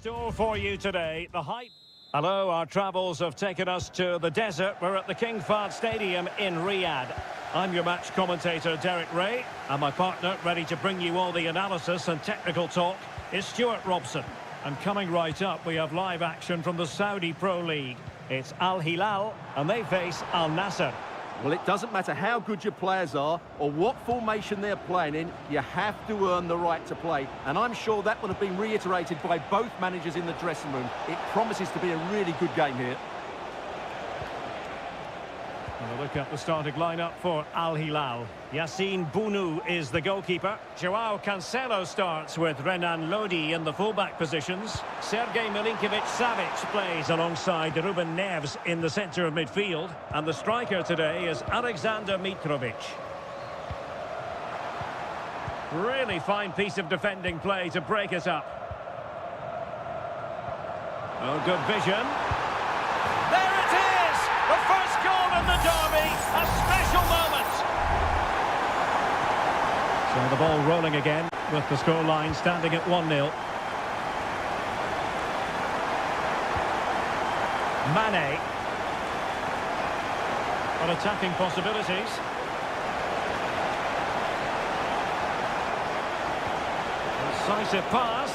store for you today. The hype. Hello, our travels have taken us to the desert. We're at the King Fahd Stadium in Riyadh. I'm your match commentator, Derek Ray, and my partner, ready to bring you all the analysis and technical talk, is Stuart Robson. And coming right up, we have live action from the Saudi Pro League. It's Al Hilal, and they face Al Nassr. Well, it doesn't matter how good your players are or what formation they're playing in, you have to earn the right to play. And I'm sure that would have been reiterated by both managers in the dressing room. It promises to be a really good game here. And a look at the starting lineup for Al Hilal. Yassine Bounou is the goalkeeper. Joao Cancelo starts with Renan Lodi in the fullback positions. Sergej Milinkovic-Savic plays alongside Ruben Neves in the centre of midfield. And the striker today is Alexander Mitrovic. Really fine piece of defending play to break it up. Oh, good vision. There it is! The first goal in the derby. A special moment. So the ball rolling again with the scoreline standing at 1-0. Mane. But attacking possibilities. Decisive pass.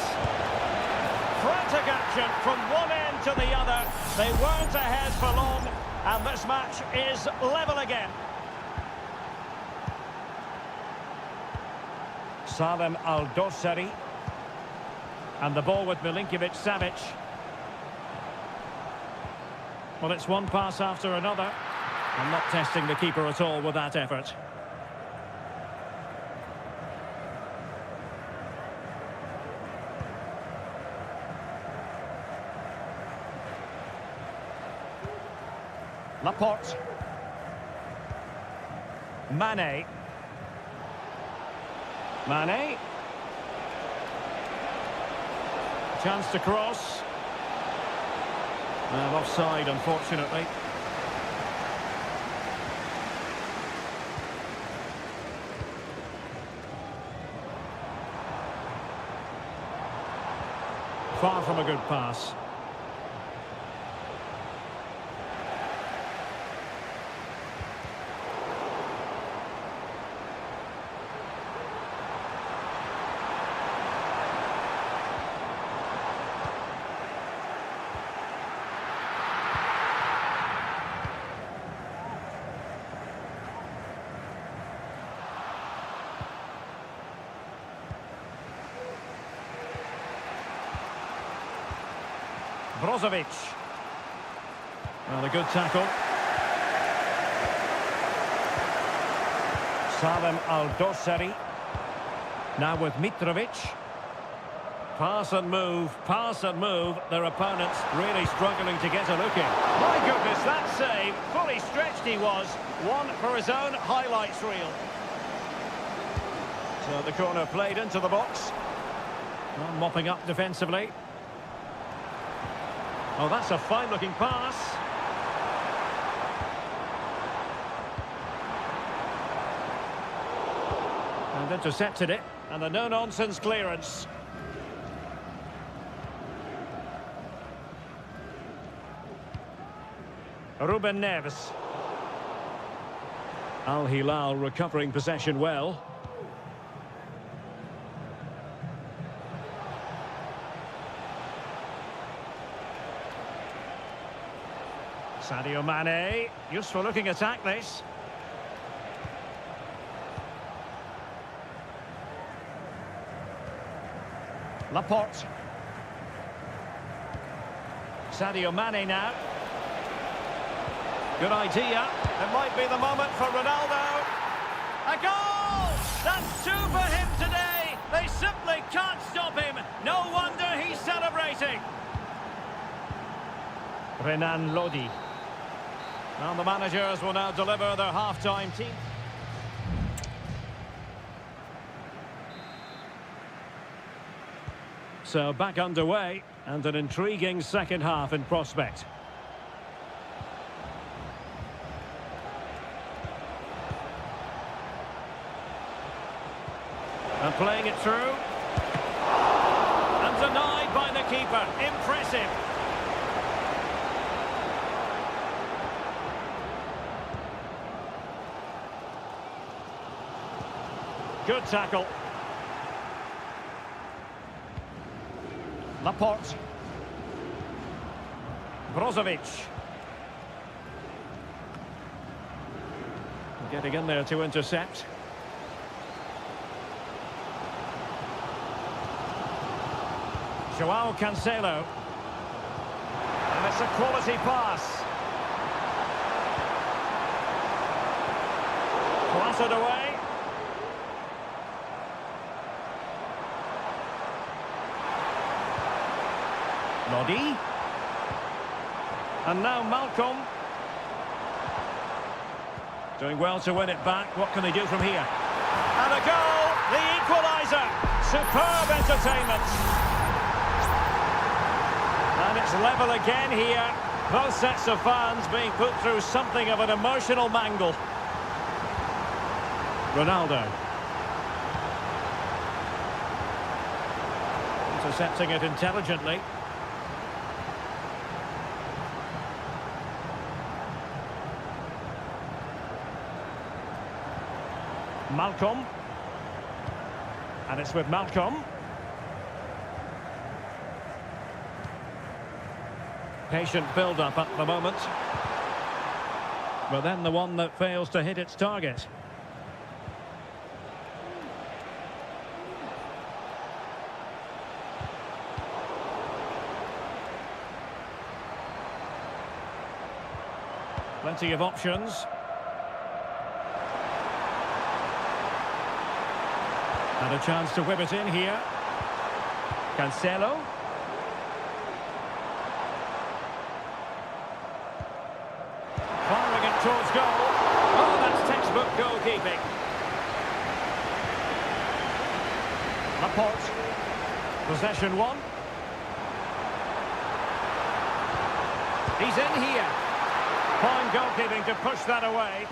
Frantic action from one end to the other. They weren't ahead for long, and this match is level again. Salem Al-Dossari. And the ball with Milinkovic-Savic. Well, it's one pass after another. I'm not testing the keeper at all with that effort. Laporte. Mane. Mane. Chance to cross. Well, offside, unfortunately. Far from a good pass. Brozovic. Well, a good tackle. Salem Al-Dossari. Now with Mitrovic. Pass and move, pass and move. Their opponents really struggling to get a look in. My goodness, that save. Fully stretched he was. One for his own highlights reel. So the corner played into the box. Well, mopping up defensively. Oh, that's a fine-looking pass. And intercepted it. And a no-nonsense clearance. Ruben Neves. Al Hilal recovering possession well. Sadio Mane, useful looking attack this. Laporte. Sadio Mane now. Good idea. It might be the moment for Ronaldo. A goal! That's two for him today. They simply can't stop him. No wonder he's celebrating. Renan Lodi. And the managers will now deliver their half-time team. So back underway, and an intriguing second half in prospect. And playing it through. And denied by the keeper. goalkeeper. Impressive. Good tackle. Laporte. Brozovic. Getting in there to intercept. Joao Cancelo. And it's a quality pass. Clattered away. Lodi. And now Malcolm. Doing well to win it back. What can they do from here? And a goal! The equaliser! Superb entertainment. And it's level again here. Both sets of fans being put through something of an emotional mangle. Ronaldo. Intercepting it intelligently. Malcolm. And it's with Malcolm. Patient build-up at the moment. But then the one that fails to hit its target. Plenty of options. And a chance to whip it in here. Cancelo. Firing it towards goal. Oh, that's textbook goalkeeping. Laporte. Possession one. He's in here. Fine goalkeeping to push that away.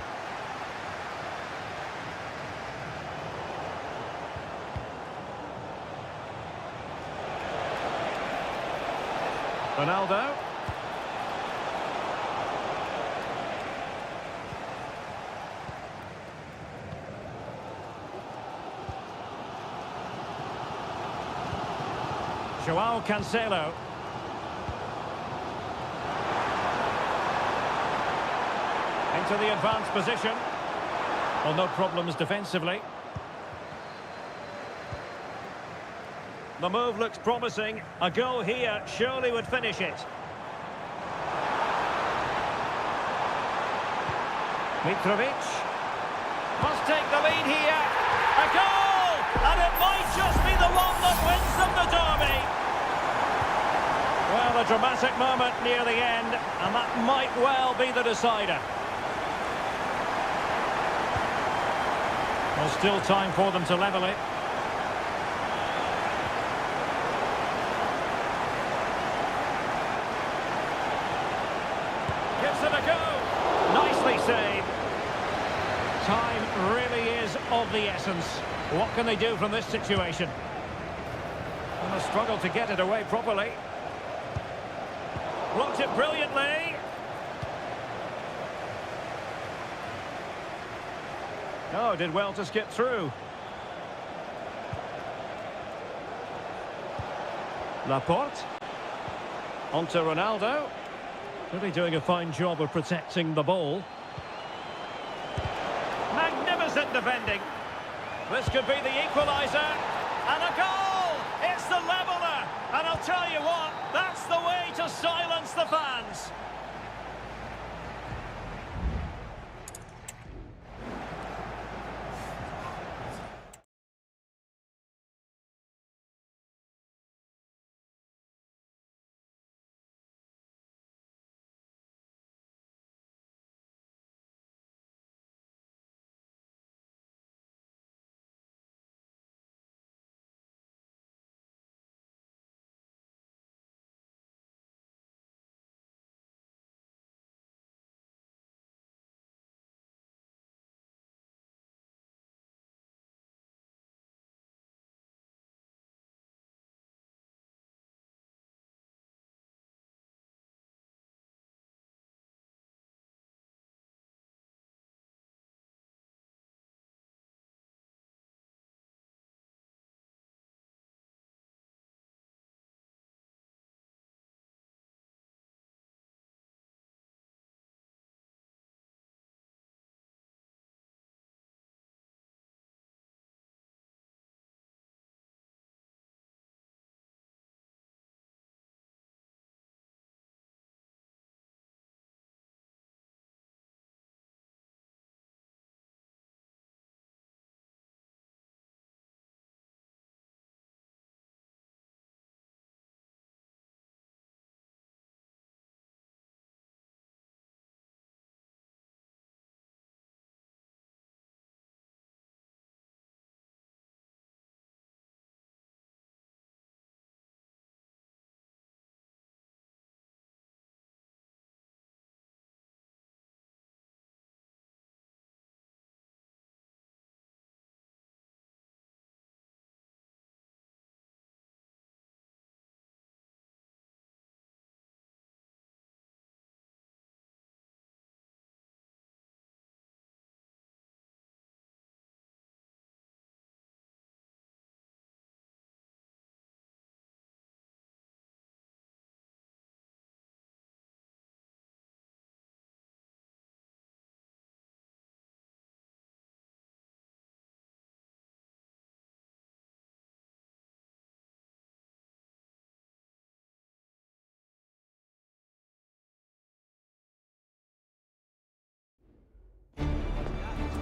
Ronaldo. Joao Cancelo. Into the advanced position. Well, no problems defensively. The move looks promising. A goal here surely would finish it. Mitrovic. Must take the lead here. A goal! And it might just be the one that wins them the derby. Well, a dramatic moment near the end, and that might well be the decider. Well, still time for them to level it. Gives it a go. Nicely saved. Time really is of the essence. What can they do from this situation? And a struggle to get it away properly. Blocked it brilliantly. Oh, did well to skip through. Laporte. Onto Ronaldo. Really doing a fine job of protecting the ball. Magnificent defending. This could be the equaliser. And a goal! It's the leveller. And I'll tell you what, that's the way to silence the fans.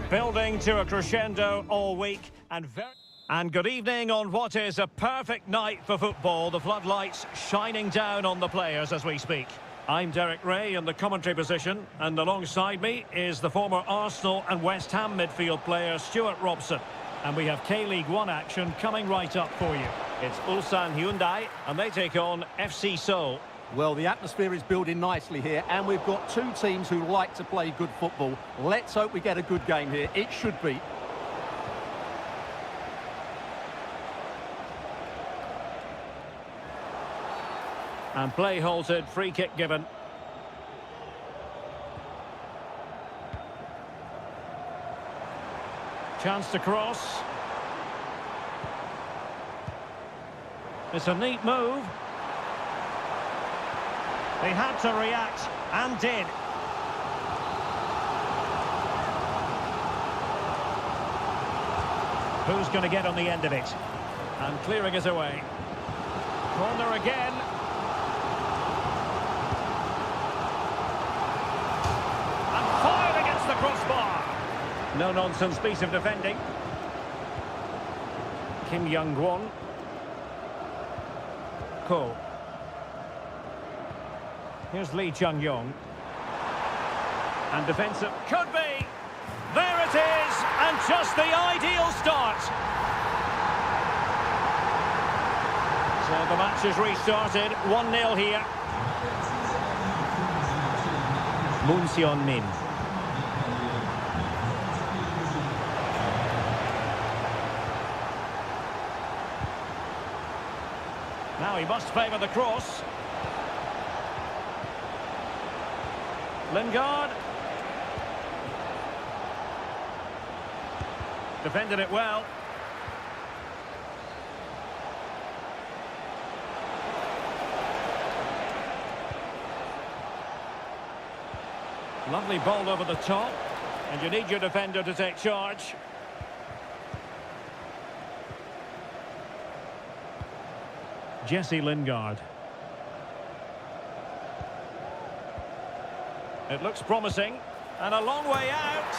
Building to a crescendo all week and good evening on what is a perfect night for football. The floodlights shining down on the players as we speak. I'm Derek Ray in the commentary position, and alongside me is the former Arsenal and West Ham midfield player Stuart Robson. And we have K-League 1 action coming right up for you. It's Ulsan Hyundai, and they take on FC Seoul. Well, the atmosphere is building nicely here, and we've got two teams who like to play good football. Let's hope we get a good game here. It should be. And play halted, free kick given. Chance to cross. It's a neat move. They had to react, and did. Who's going to get on the end of it? And clearing it away. Corner again. And fired against the crossbar. No-nonsense piece of defending. Kim Young-won. Ko. Here's Lee Chung-yong. And defensive could be. There it is, and just the ideal start. So the match is restarted, 1-0 here. Moon Seon-min. Now he must favour the cross. Lingard. Defended it well. Lovely ball over the top. And you need your defender to take charge. Jesse Lingard. It looks promising, and a long way out.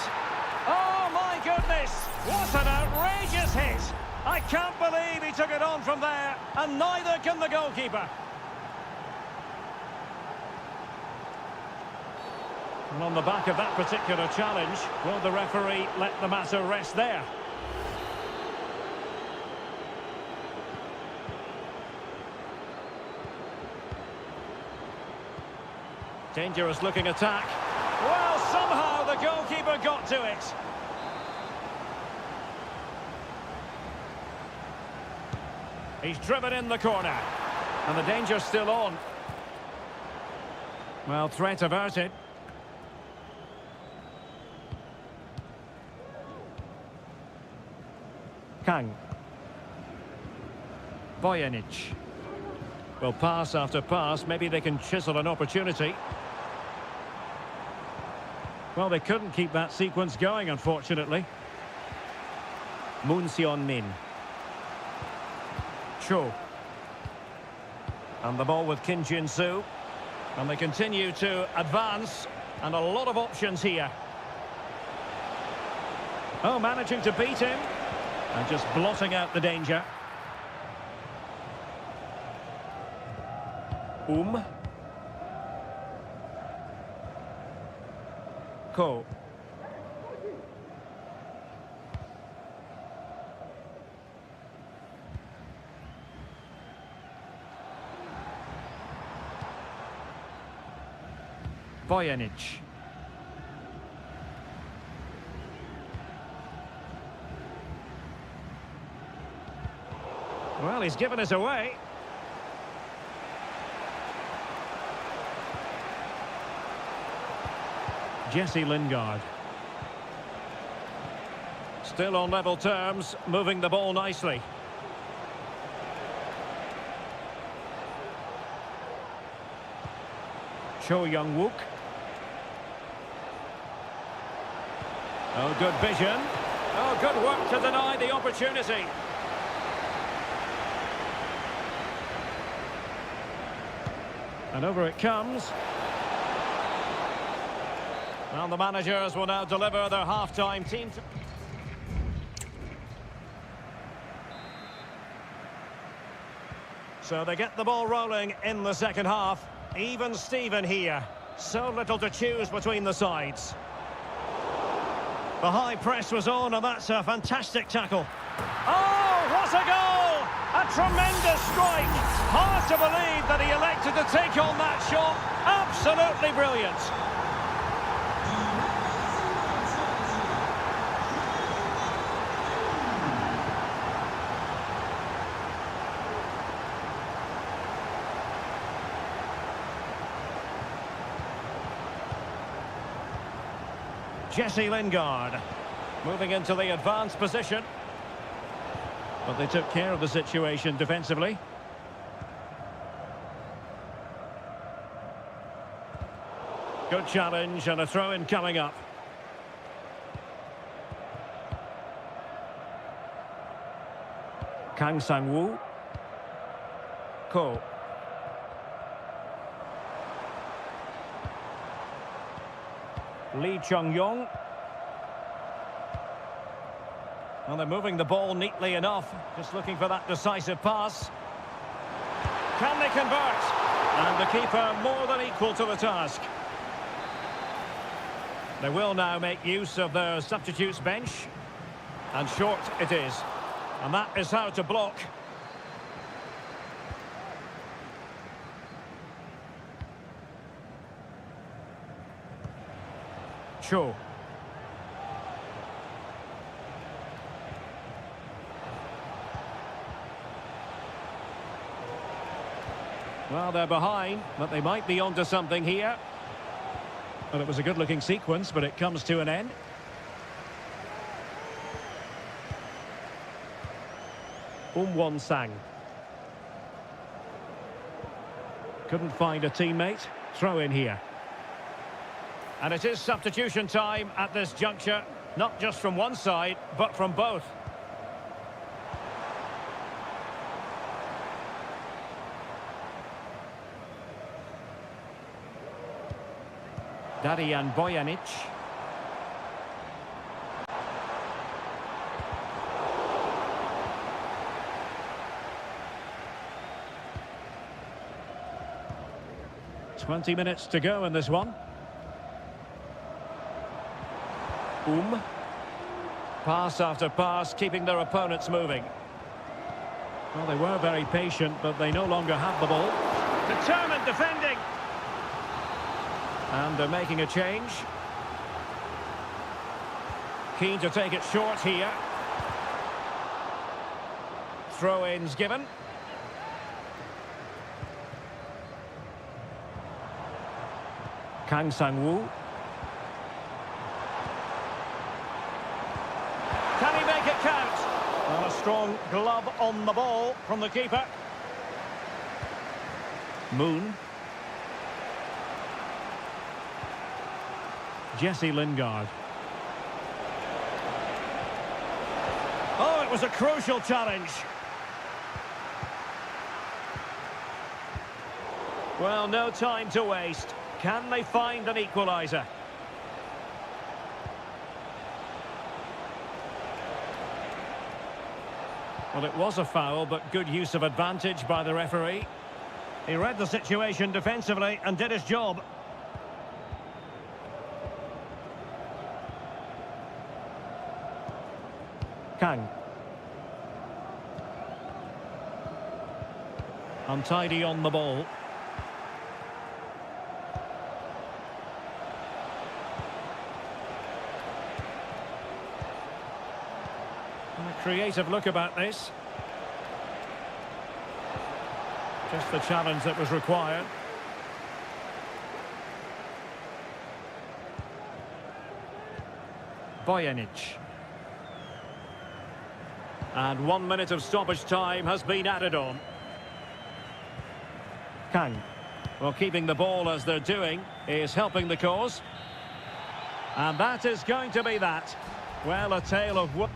Oh, my goodness! What an outrageous hit! I can't believe he took it on from there, and neither can the goalkeeper. And on the back of that particular challenge, will the referee let the matter rest there? Dangerous looking attack. Well, somehow the goalkeeper got to it. He's driven in the corner. And the danger's still on. Well, threat averted. Kang. Bojanic. Well, pass after pass. Maybe they can chisel an opportunity. Well, they couldn't keep that sequence going, unfortunately. Moon Seon-min. Cho. And the ball with Kim Jin-soo. And they continue to advance. And a lot of options here. Oh, managing to beat him. And just blotting out the danger. Ko. Bojanic. Well, he's given us away. Jesse Lingard. Still on level terms, moving the ball nicely. Cho Young-wook. Oh, good vision. Oh, good work to deny the opportunity. And over it comes. Well, the managers will now deliver their half-time team. So they get the ball rolling in the second half. Even Steven here. So little to choose between the sides. The high press was on, and that's a fantastic tackle. Oh, what a goal! A tremendous strike. Hard to believe that he elected to take on that shot. Absolutely brilliant. Jesse Lingard moving into the advanced position. But they took care of the situation defensively. Good challenge and a throw-in coming up. Kang Sang-woo. Ko. Lee Chung-yong. Well, they're moving the ball neatly enough. Just looking for that decisive pass. Can they convert? And the keeper more than equal to the task. They will now make use of their substitutes bench. And short it is. And that is how to block. Cho. Well, they're behind, but they might be onto something here. Well, it was a good-looking sequence, but it comes to an end. Won-sang. Couldn't find a teammate. Throw in here. And it is substitution time at this juncture, not just from one side, but from both. Darian Bojanic. "20 minutes to go in this one. Pass after pass, keeping their opponents moving. Well, they were very patient, but they no longer have the ball. Determined defending. And they're making a change. Keen to take it short here. Throw-ins given. Kang Sang-woo. Can he make it count? Well, a strong glove on the ball from the keeper. Moon. Jesse Lingard. Oh, it was a crucial challenge. Well, no time to waste. Can they find an equaliser? Well, it was a foul, but good use of advantage by the referee. He read the situation defensively and did his job. Kang. Untidy on the ball. A creative look about this. Just the challenge that was required. Bojanic. And 1 minute of stoppage time has been added on. Kang. Well, keeping the ball as they're doing is helping the cause. And that is going to be that. Well, a tale of what...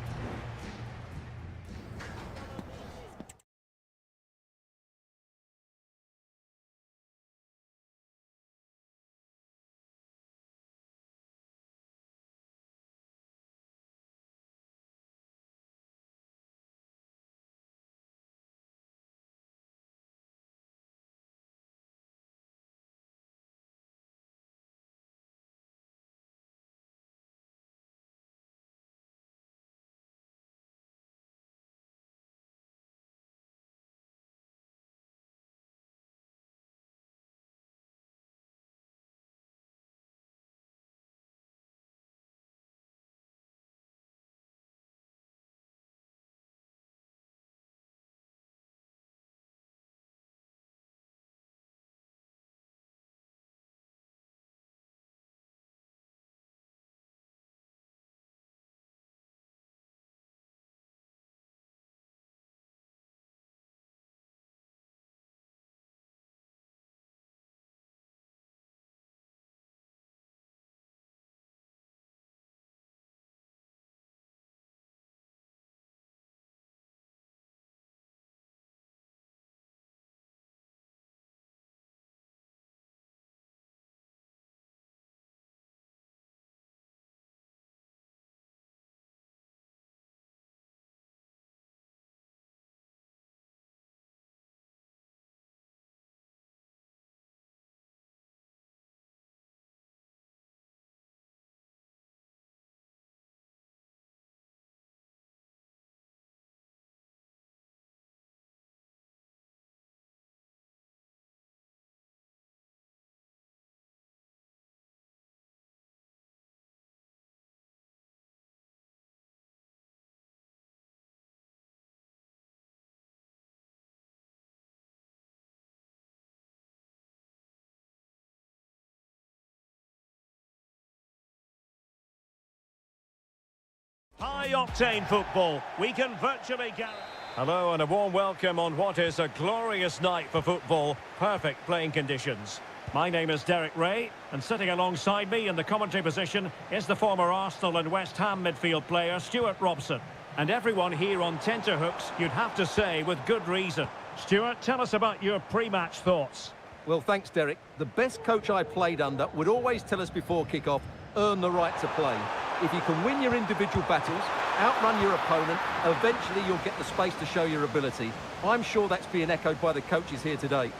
high-octane football. We can virtually guarantee... Hello and a warm welcome on what is a glorious night for football. Perfect playing conditions. My name is Derek Ray, and sitting alongside me in the commentary position is the former Arsenal and West Ham midfield player Stuart Robson. And everyone here on tenterhooks, you'd have to say, with good reason. Stuart, tell us about your pre-match thoughts. Well, thanks, Derek. The best coach I played under would always tell us before kick-off, earn the right to play. If you can win your individual battles, outrun your opponent, eventually you'll get the space to show your ability. I'm sure that's being echoed by the coaches here today.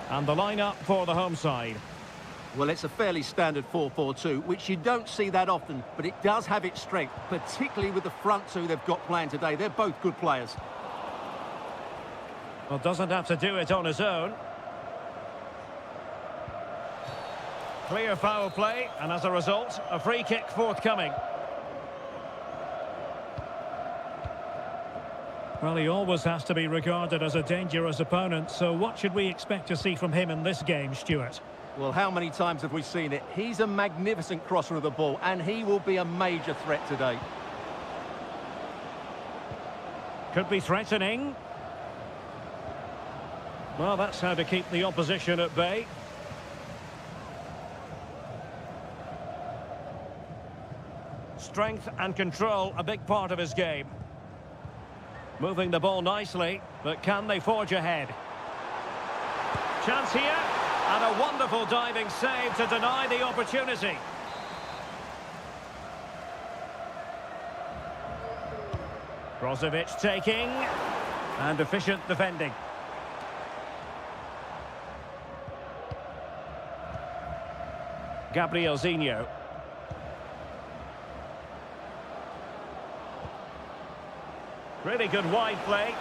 And the lineup for the home side. Well, it's a fairly standard 4-4-2, which you don't see that often, but it does have its strength, particularly with the front two they've got playing today. They're both good players. Well, doesn't have to do it on his own. Clear foul play, and as a result, a free kick forthcoming. Well, he always has to be regarded as a dangerous opponent, so what should we expect to see from him in this game, Stuart? Well, how many times have we seen it? He's a magnificent crosser of the ball, and he will be a major threat today. Could be threatening. Well, that's how to keep the opposition at bay. Strength and control, a big part of his game. Moving the ball nicely, but can they forge ahead? Chance here, and a wonderful diving save to deny the opportunity. Brozovic taking, and efficient defending. Gabrielzinho. Really good wide play.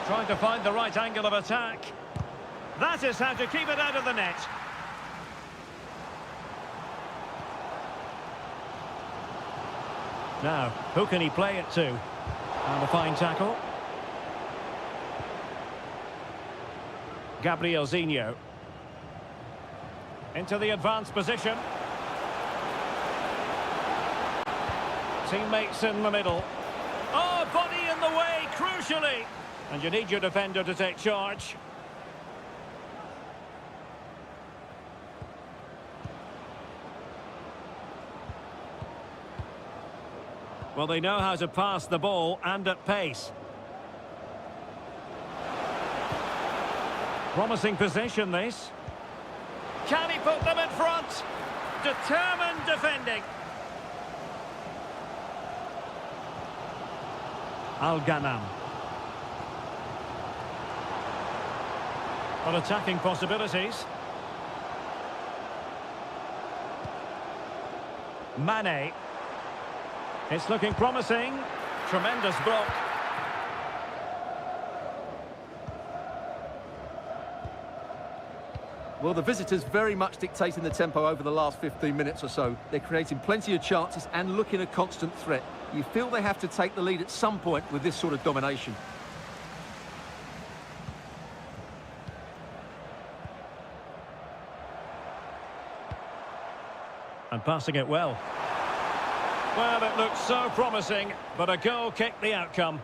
Trying to find the right angle of attack. That is how to keep it out of the net. Now, who can he play it to? And a fine tackle. Gabrielzinho. Into the advanced position. Teammates in the middle. Oh, body in the way, crucially. And you need your defender to take charge. Well, they know how to pass the ball and at pace. Promising position, this. Can he put them in front? Determined defending. Al-Ghanam. But attacking possibilities. Mane. It's looking promising. Tremendous block. Well, the visitors very much dictating the tempo over the last 15 minutes or so. They're creating plenty of chances and looking a constant threat. You feel they have to take the lead at some point with this sort of domination. And passing it well. Well, it looked so promising, but a goal kicked the outcome.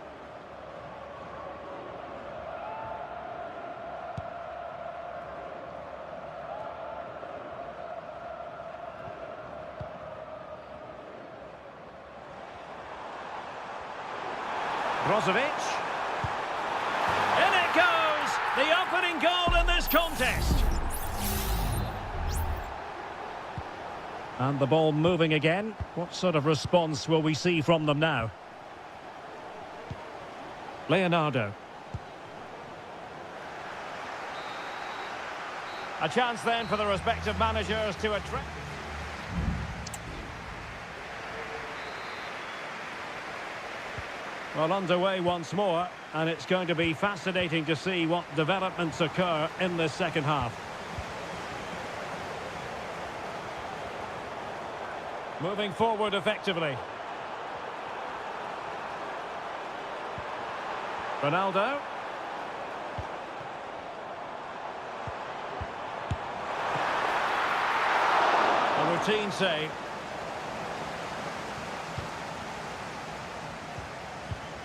Brozovic. In it goes! The opening goal in this contest. And the ball moving again. What sort of response will we see from them now? Leonardo. A chance then for the respective managers to address. Well, underway once more, and it's going to be fascinating to see what developments occur in this second half. Moving forward effectively. Ronaldo. routine save.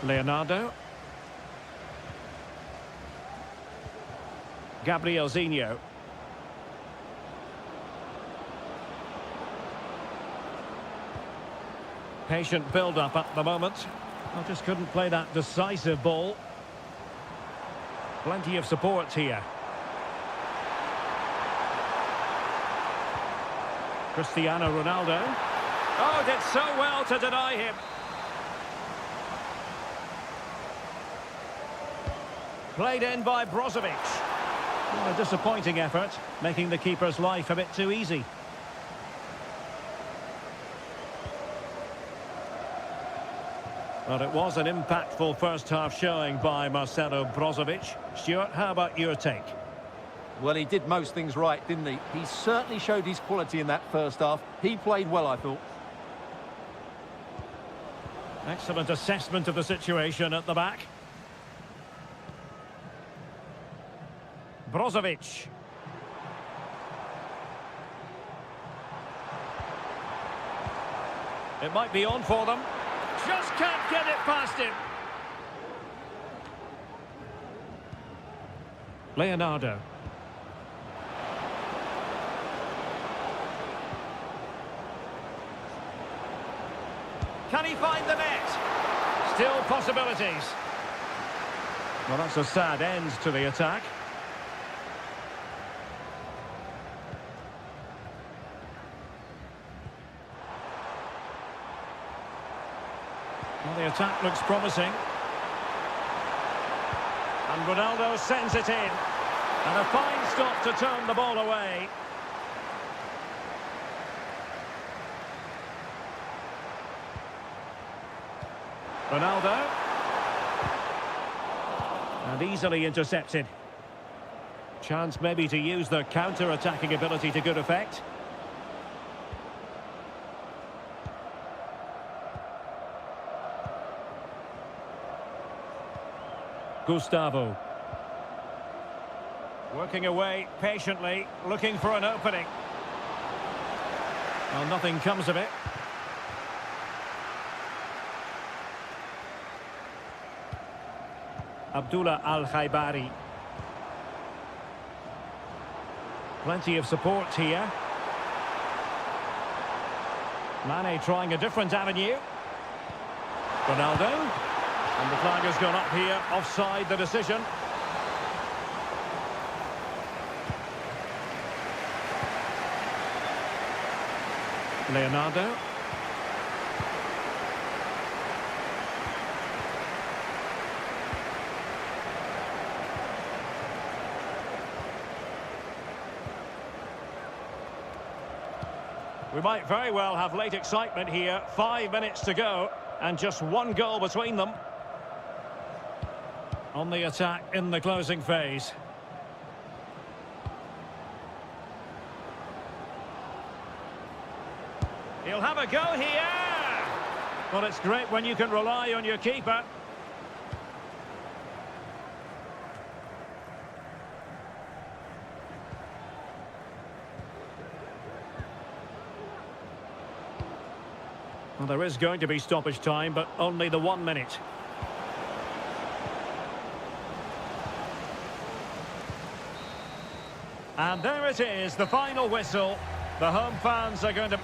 Leonardo. Gabriel Zinho. Patient build-up at the moment. I just couldn't play that decisive ball. Plenty of support here. Cristiano Ronaldo. Oh, did so well to deny him. Played in by Brozovic. Well, a disappointing effort, making the keeper's life a bit too easy. Well, it was an impactful first-half showing by Marcelo Brozovic. Stuart, how about your take? Well, he did most things right, didn't he? He certainly showed his quality in that first half. He played well, I thought. Excellent assessment of the situation at the back. Brozovic. It might be on for them. Just can't get it past him. Leonardo. Can he find the net? Still possibilities. Well, that's a sad end to the attack. Well, the attack looks promising. And Ronaldo sends it in. And a fine stop to turn the ball away. Ronaldo. And easily intercepted. Chance maybe to use their counter-attacking ability to good effect. Gustavo. Working away patiently, looking for an opening. Well, nothing comes of it. Abdullah Al-Khaibari. Plenty of support here. Mane trying a different avenue. Ronaldo. And the flag has gone up here, offside the decision. Leonardo. We might very well have late excitement here. 5 minutes to go, and just one goal between them. On the attack in the closing phase. He'll have a go here. Well, it's great when you can rely on your keeper. Well, there is going to be stoppage time, but only the 1 minute. And there it is, the final whistle. The home fans are going to...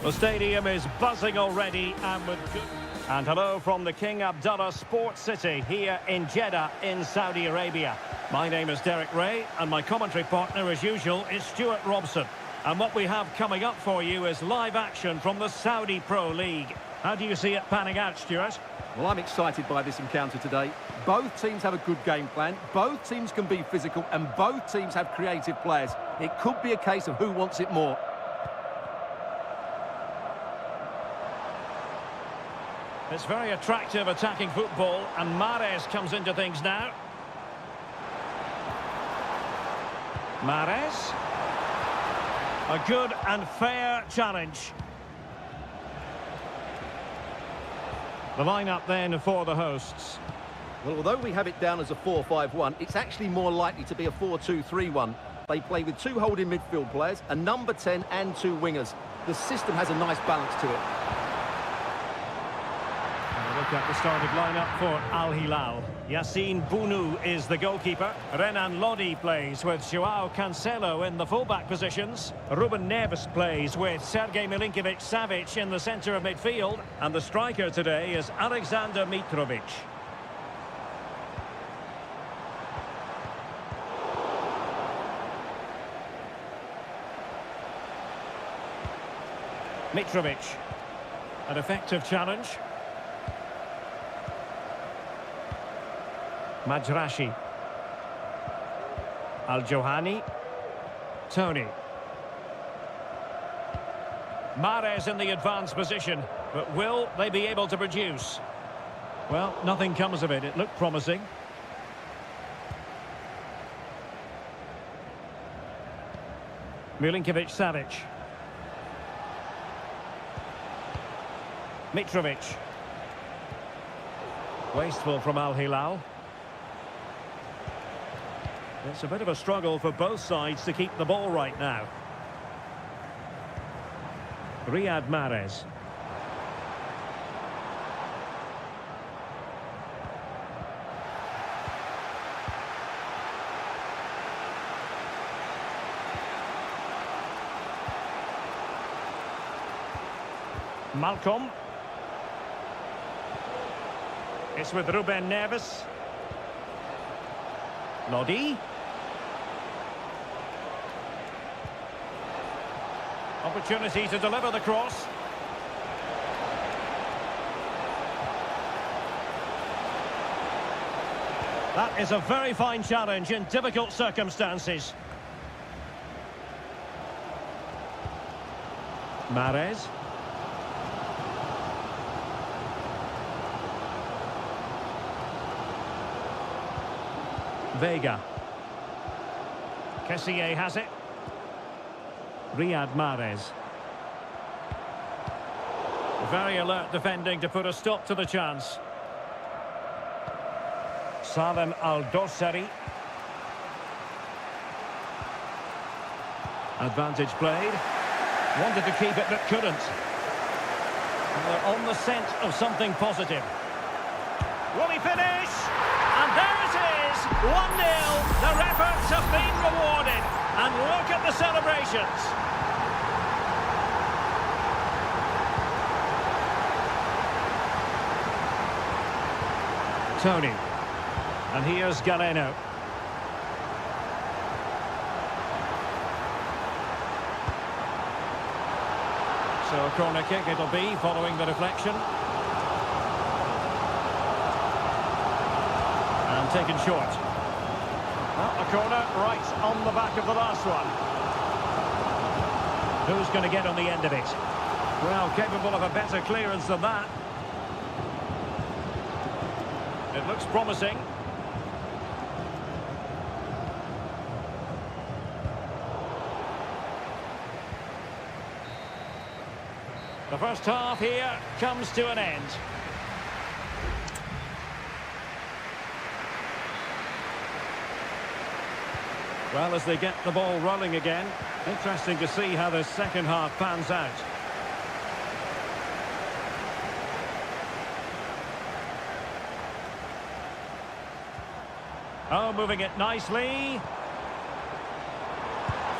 The stadium is buzzing already and with good... And hello from the King Abdullah Sports City here in Jeddah in Saudi Arabia. My name is Derek Ray and my commentary partner as usual is Stuart Robson. And what we have coming up for you is live action from the Saudi Pro League. How do you see it panning out, Stuart? Well, I'm excited by this encounter today. Both teams have a good game plan, both teams can be physical, and both teams have creative players. It could be a case of who wants it more. It's very attractive attacking football, and Mahrez comes into things now. Mahrez. A good and fair challenge. The lineup then for the hosts. Well, although we have it down as a 4-5-1, it's actually more likely to be a 4-2-3-1. They play with two holding midfield players, a number 10 and two wingers. The system has a nice balance to it. Look at the starting lineup for Al Hilal. Yassine Bounou is the goalkeeper. Renan Lodi plays with Joao Cancelo in the fullback positions. Ruben Neves plays with Sergej Milinkovic-Savic in the centre of midfield. And the striker today is Alexander Mitrovic. Mitrovic. An effective challenge. Majrashi. Al-Johani. Tony. Mahrez in the advanced position, but will they be able to produce? Well, nothing comes of it. It looked promising. Milinkovic-Savic. Mitrovic. Wasteful from Al Hilal. It's a bit of a struggle for both sides to keep the ball right now. Riyad Mahrez. Malcolm. It's with Ruben Neves. Lodi. Opportunity to deliver the cross. That is a very fine challenge in difficult circumstances. Mahrez. Vega. Kessié has it. Riyad Mahrez. Very alert defending to put a stop to the chance. Salem Al-Dossari. Advantage played. Wanted to keep it but couldn't. And they're on the scent of something positive. Will he finish? And there it is! 1-0. Their efforts have been rewarded. And look at the celebrations. Tony. And here's Galeno. So a corner kick it'll be following the deflection. And taken short. Well, a corner right on the back of the last one. Who's going to get on the end of it? Well, capable of a better clearance than that. It looks promising. The first half here comes to an end. Well, as they get the ball rolling again, interesting to see how the second half pans out. Oh, moving it nicely.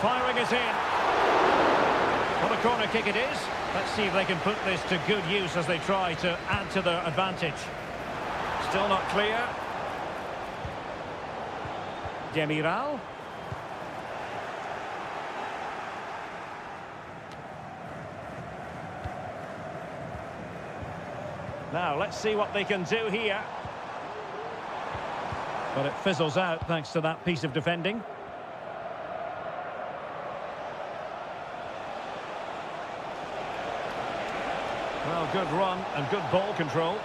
Firing it in. Well, a corner kick it is. Let's see if they can put this to good use as they try to add to their advantage. Still not clear. Demiral. Now, let's see what they can do here. But it fizzles out thanks to that piece of defending. Well, good run and good ball control.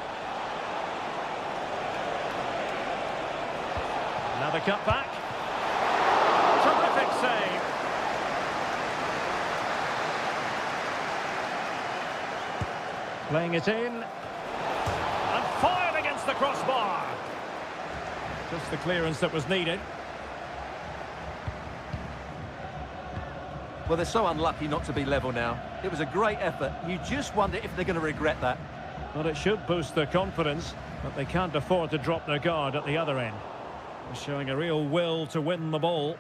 Another cutback. Terrific save. Playing it in. And fired against the crossbar. Just the clearance that was needed. Well, they're so unlucky not to be level now. It was a great effort. You just wonder if they're going to regret that. Well, it should boost their confidence, but they can't afford to drop their guard at the other end. They're showing a real will to win the ball.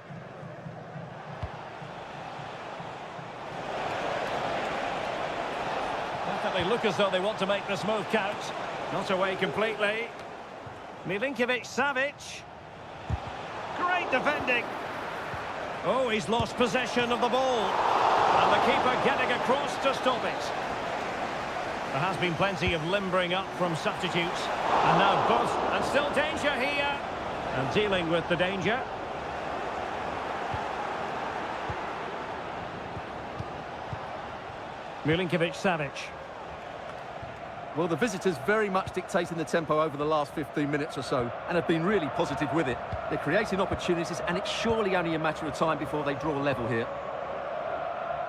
They look as though they want to make this move count. Not away completely. Milinkovic-Savic. Great defending. Oh, he's lost possession of the ball. And the keeper getting across to stop it. There has been plenty of limbering up from substitutes. And now both, and still danger here. And dealing with the danger. Milinkovic-Savic. Well, the visitors very much dictating the tempo over the last 15 minutes or so and have been really positive with it. They're creating opportunities and it's surely only a matter of time before they draw level here.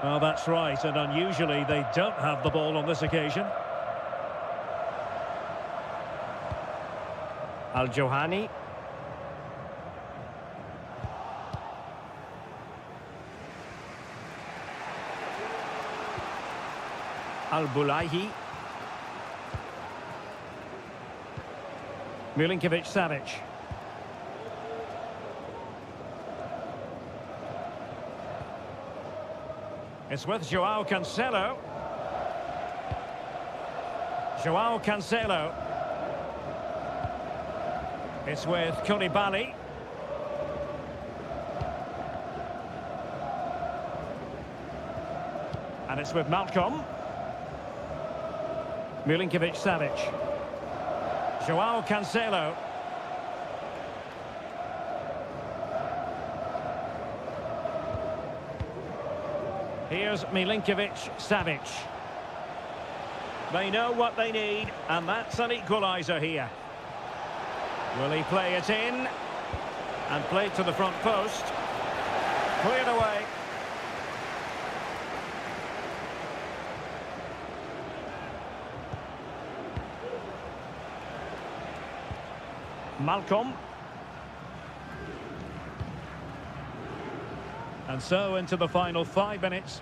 Well, that's right, and unusually they don't have the ball on this occasion. Al-Johani. Al-Bulaihi. Milinkovic-Savic. It's with Joao Cancelo. Joao Cancelo. It's with Koulibaly. And it's with Malcolm. Milinkovic-Savic. Joao Cancelo. Here's Milinkovic-Savic. They know what they need, and that's an equaliser here. Will he play it in? And played to the front post. Cleared away. Malcolm. And so into the final 5 minutes.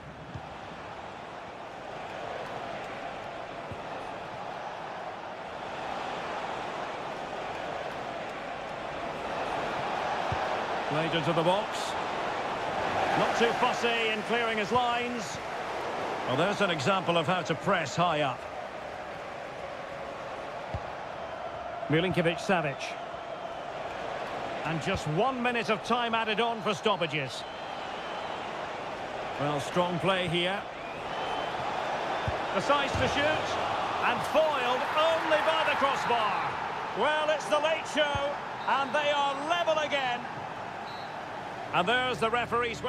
Played into the box. Not too fussy in clearing his lines. Well, there's an example of how to press high up. Milinkovic-Savic. And just 1 minute of time added on for stoppages. Well, strong play here. Decides to shoot. And foiled only by the crossbar. Well, it's the late show. And they are level again. And there's the referee's...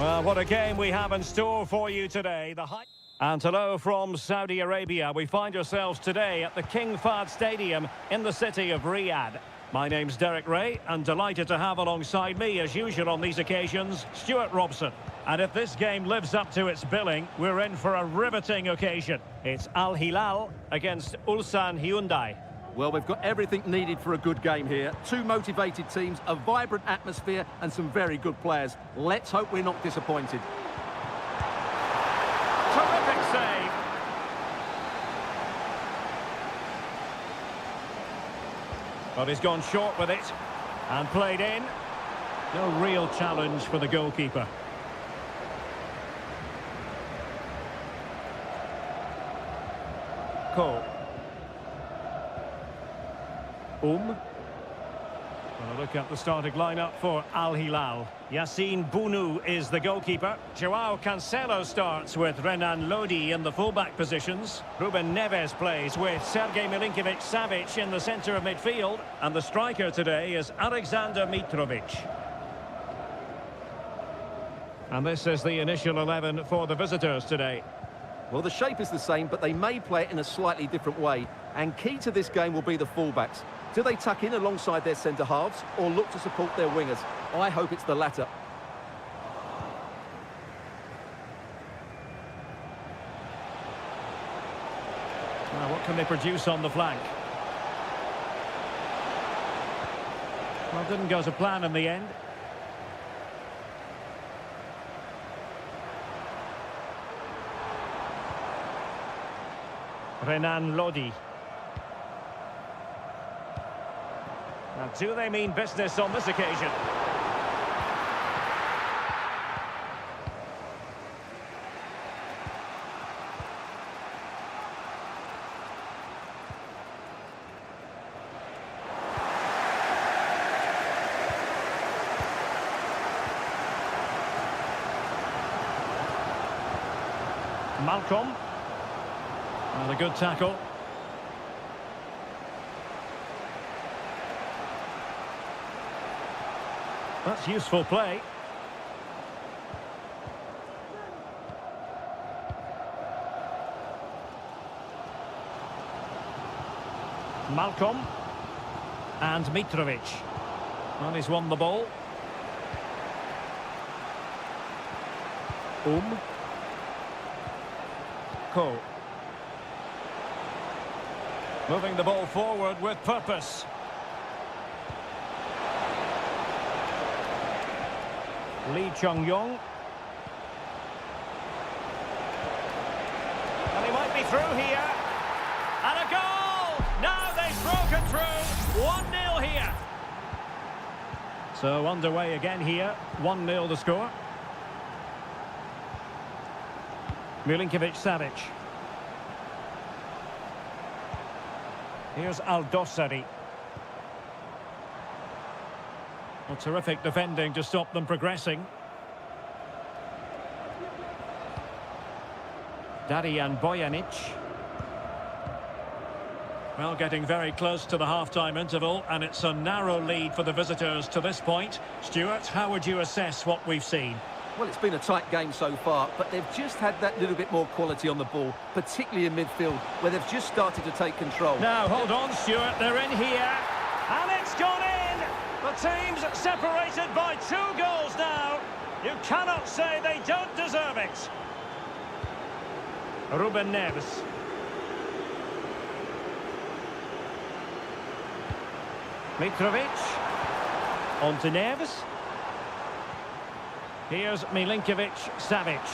Well, what a game we have in store for you today. And hello from Saudi Arabia. We find ourselves today at the King Fahd Stadium in the city of Riyadh. My name's Derek Ray, and delighted to have alongside me, as usual on these occasions, Stuart Robson. And if this game lives up to its billing, we're in for a riveting occasion. It's Al Hilal against Ulsan Hyundai. Well, we've got everything needed for a good game here. Two motivated teams, a vibrant atmosphere, and some very good players. Let's hope we're not disappointed. Terrific save. But he's gone short with it. And played in. No real challenge for the goalkeeper. Cole. Well, a look at the starting lineup for Al Hilal. Yassine Bounou is the goalkeeper. Joao Cancelo starts with Renan Lodi in the fullback positions. Ruben Neves plays with Sergej Milinkovic-Savic in the centre of midfield. And the striker today is Alexander Mitrovic. And this is the initial 11 for the visitors today. Well, the shape is the same, but they may play it in a slightly different way. And key to this game will be the fullbacks. Do they tuck in alongside their centre-halves or look to support their wingers? I hope it's the latter. Now, what can they produce on the flank? Well, didn't go to plan in the end. Renan Lodi. Now, do they mean business on this occasion? Malcolm. And a good tackle. That's useful play. Malcolm. And Mitrovic. Well, he's won the ball. Cole. Moving the ball forward with purpose. Lee Chung-yong. And he might be through here. And a goal! Now they've broken through. 1-0 here. So underway again here. 1-0 the score. Milinkovic-Savic. Here's Al-Dossari. Well, terrific defending to stop them progressing. Darijan Bojanic. Well, getting very close to the half-time interval, and it's a narrow lead for the visitors to this point. Stuart, how would you assess what we've seen? Well, it's been a tight game so far, but they've just had that little bit more quality on the ball, particularly in midfield, where they've just started to take control. Now, hold on, Stuart, they're in here, and it's gone in! The team's separated by 2 goals now. You cannot say they don't deserve it. Ruben Neves. Mitrovic. On to Neves. Here's Milinkovic-Savic.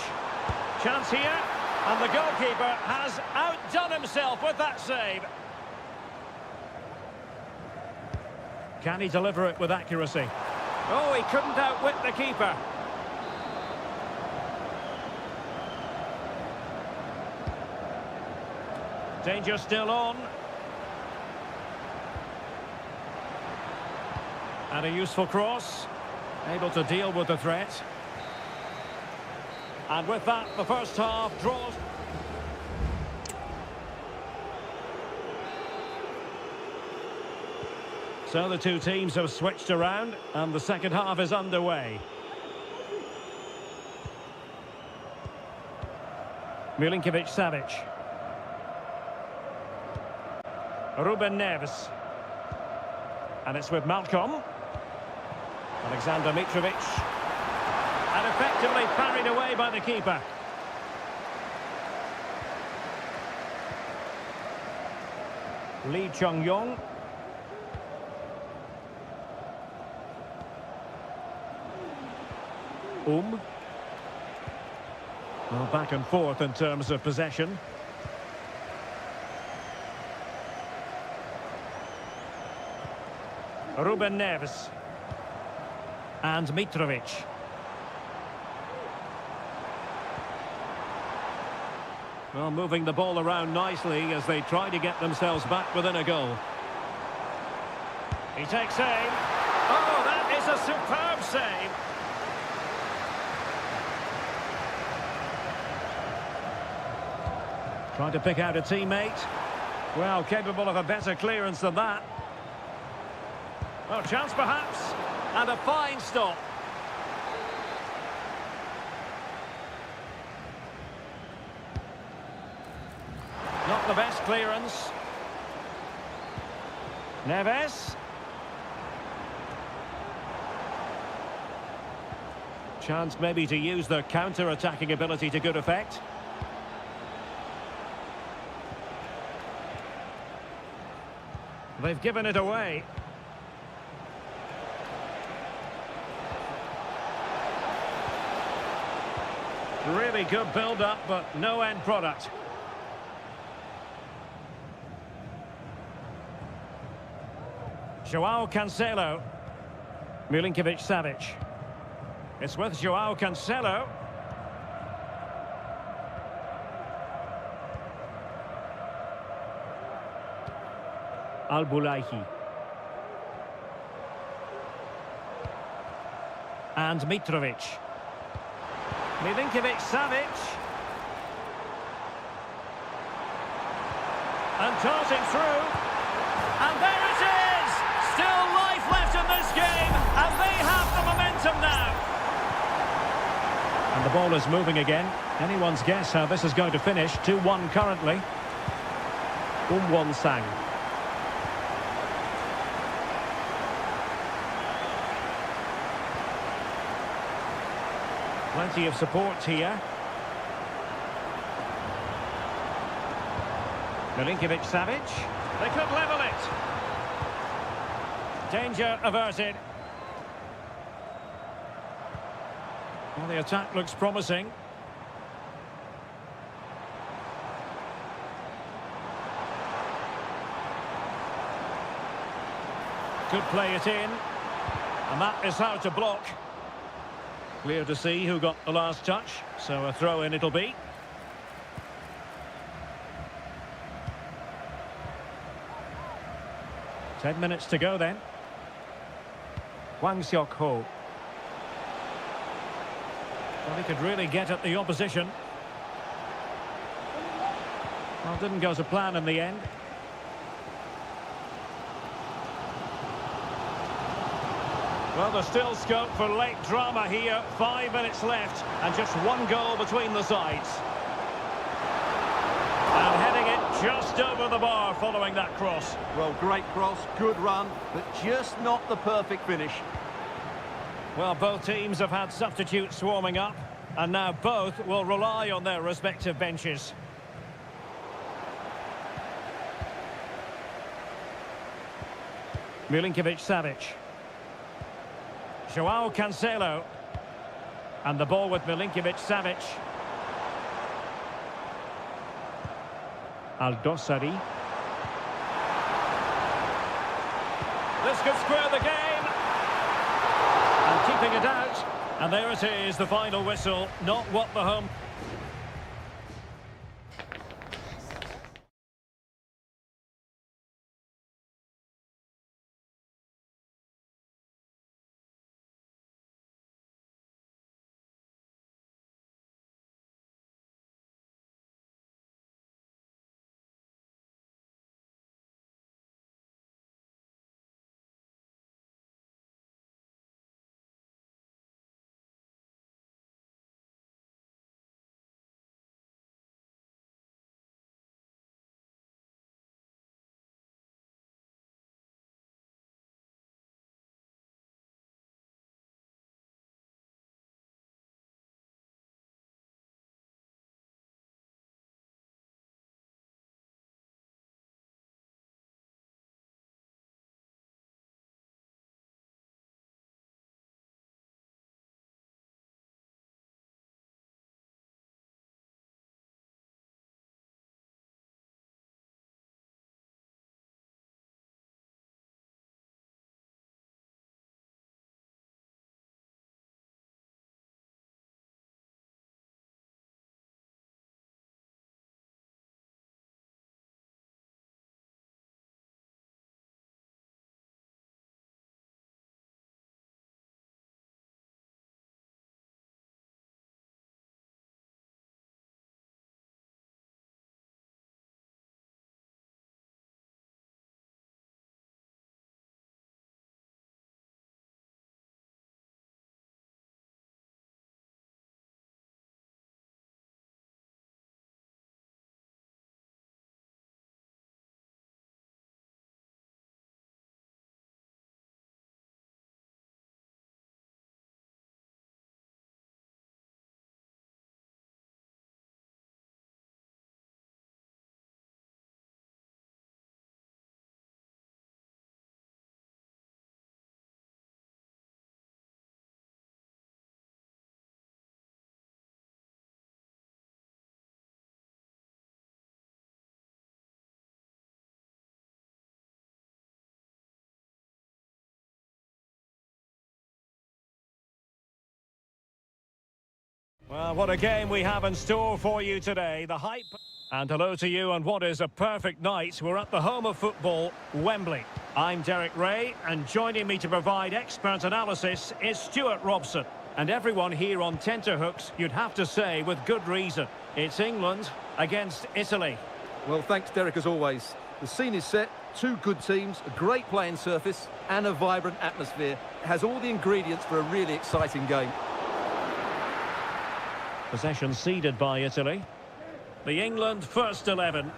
Chance here, and the goalkeeper has outdone himself with that save. Can he deliver it with accuracy? Oh, he couldn't outwit the keeper. Danger still on. And a useful cross. Able to deal with the threat. And with that, the first half draws. So the two teams have switched around, and the second half is underway. Milinkovic-Savic. Ruben Neves. And it's with Malcolm. Alexander Mitrovic. And effectively parried away by the keeper. Lee Chung-yong. Well, back and forth in terms of possession. Ruben Neves. And Mitrovic. Well, moving the ball around nicely as they try to get themselves back within a goal. He takes aim. Oh, that is a superb save. Trying to pick out a teammate. Well, capable of a better clearance than that. Well, chance perhaps. And a fine stop. Not the best clearance. Neves. Chance maybe to use their counter-attacking ability to good effect. They've given it away. Really good build-up, but no end product. Joao Cancelo. Milinkovic-Savic. It's with Joao Cancelo. Al-Bulaihi. And Mitrovic. Milinkovic-Savic. And tossing through. And there it is! Still life left in this game, and they have the momentum now. And the ball is moving again. Anyone's guess how this is going to finish. 2-1 currently. Won-Sang. Plenty of support here. Milinkovic-Savic. They could level it. Danger averted. Well, the attack looks promising. Could play it in. And that is how to block. Clear to see who got the last touch, so a throw-in it'll be. Ten minutes to go then. Hwang Seok-ho. Well, he could really get at the opposition. Well, didn't go to plan in the end. Well, there's still scope for late drama here. 5 minutes left, and just one goal between the sides. And heading it just over the bar following that cross. Well, great cross, good run, but just not the perfect finish. Well, both teams have had substitutes warming up, and now both will rely on their respective benches. Milinkovic-Savic. Joao Cancelo. And the ball with Milinkovic-Savic. Al-Dossari. This could square the game. And keeping it out. And there it is, the final whistle. Not what the home... Well, what a game we have in store for you today. The hype. And hello to you on what is a perfect night. We're at the home of football, Wembley. I'm Derek Ray, and joining me to provide expert analysis is Stuart Robson. And everyone here on tenterhooks, you'd have to say, with good reason. It's England against Italy. Well, thanks, Derek, as always. The scene is set, two good teams, a great playing surface, and a vibrant atmosphere. It has all the ingredients for a really exciting game. Possession ceded by Italy. The England first 11.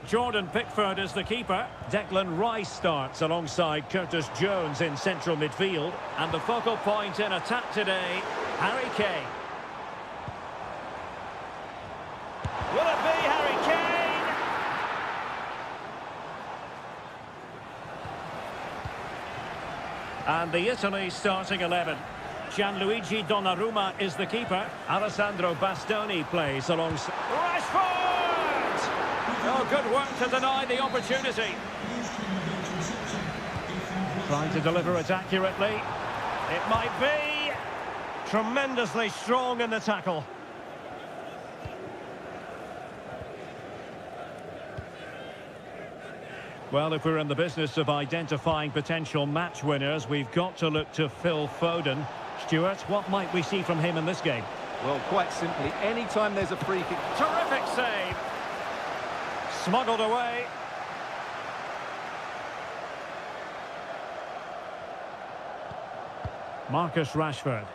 Jordan Pickford is the keeper. Declan Rice starts alongside Curtis Jones in central midfield. And the focal point in attack today, Harry Kane. Will it be Harry Kane? And the Italy starting 11. Gianluigi Donnarumma is the keeper. Alessandro Bastoni plays alongside Rashford! Oh, good work to deny the opportunity. Trying to deliver it accurately. It might be. Tremendously strong in the tackle. Well, if we're in the business of identifying potential match winners, we've got to look to Phil Foden. Stuart, what might we see from him in this game? Well, quite simply, anytime there's a free kick... Terrific save! Smuggled away. Marcus Rashford.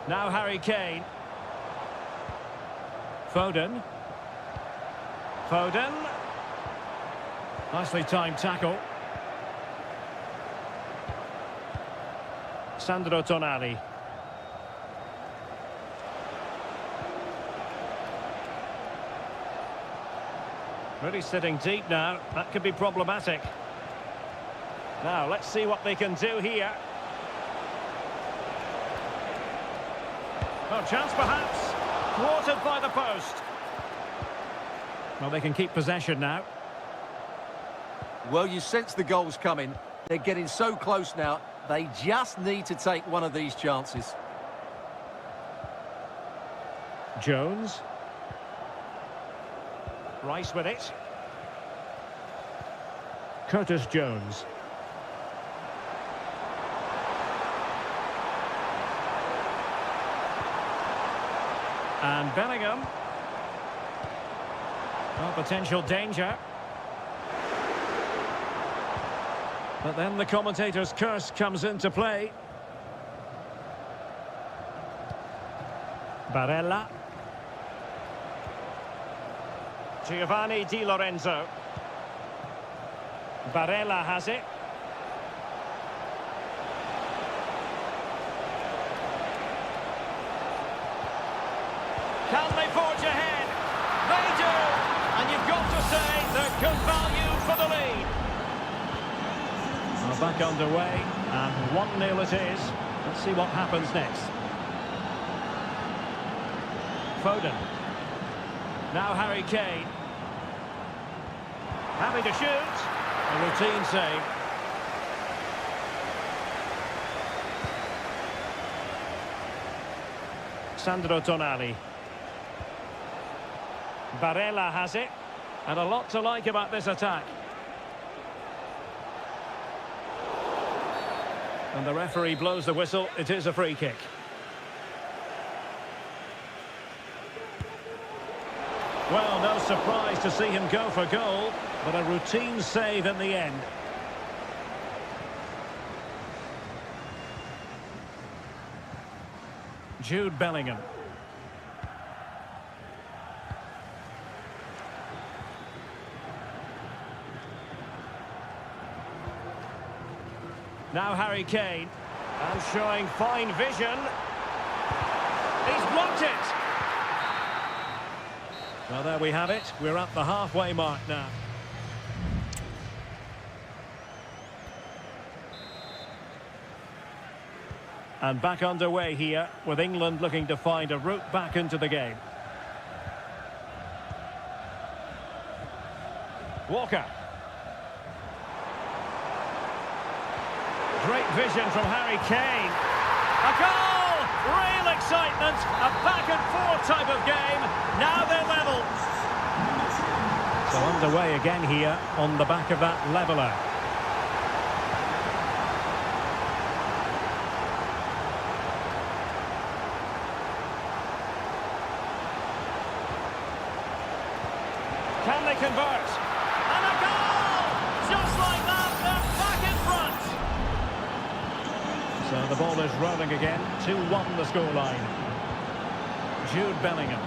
Now Harry Kane. Foden. Foden. Nicely timed tackle. Sandro Tonali. Really sitting deep now. That could be problematic. Now, let's see what they can do here. Oh, chance perhaps. Thwarted by the post. Well, they can keep possession now. Well, you sense the goals coming. They're getting so close now. They just need to take one of these chances. Jones. Rice with it. Curtis Jones. And Bellingham. Well, potential danger. But then the commentator's curse comes into play. Barella. Giovanni Di Lorenzo. Barella has it. Can they forge ahead? They do! And you've got to say they're good value for the lead. Well, back underway, and 1-0 it is. Let's see what happens next. Foden. Now Harry Kane. Happy to shoot. A routine save. Sandro Tonali. Barella has it. And a lot to like about this attack. And the referee blows the whistle. It is a free kick. Well, no surprise to see him go for goal, but a routine save in the end. Jude Bellingham. Now Harry Kane, and showing fine vision. He's blocked it! Well, there we have it. We're at the halfway mark now. And back underway here, with England looking to find a route back into the game. Walker. Great vision from Harry Kane. A goal! Real excitement, a back and forth type of game. Now they're level. So underway again here on the back of that leveller. Can they convert? And a goal! Just like that, they're back in front. So the ball is rolling again. 2-1 the scoreline. Jude Bellingham.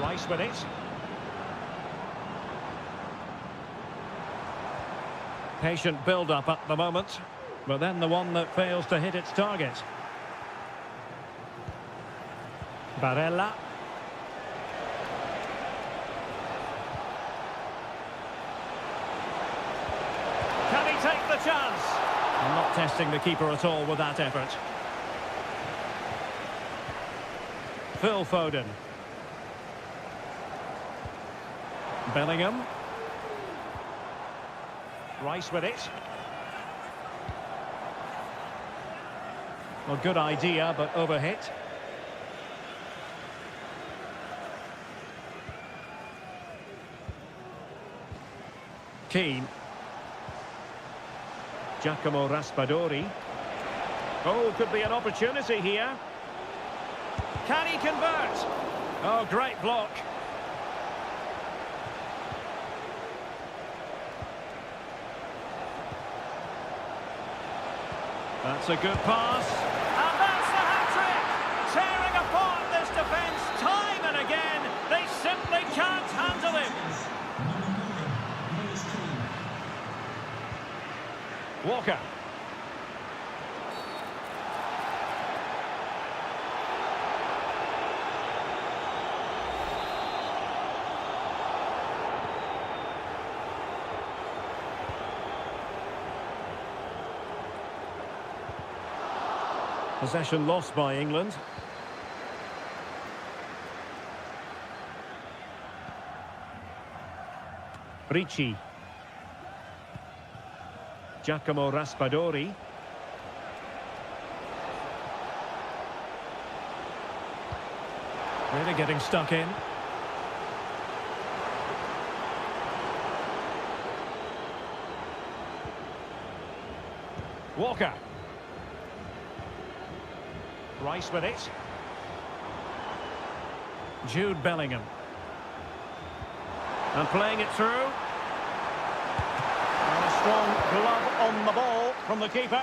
Rice with it. Patient build-up at the moment, but then the one that fails to hit its target. Barella. Can he take the chance? I'm not testing the keeper at all with that effort. Phil Foden. Bellingham. Rice with it. Well, good idea, but overhit. Keane. Giacomo Raspadori. Oh, could be an opportunity here. Can he convert? Oh, great block. That's a good pass. And that's the hat-trick! Tearing apart this defence time and again. They simply can't handle him. Walker. Possession lost by England. Ricci. Giacomo Raspadori. Really getting stuck in. Walker. Rice with it. Jude Bellingham. And playing it through. And a strong glove on the ball from the keeper.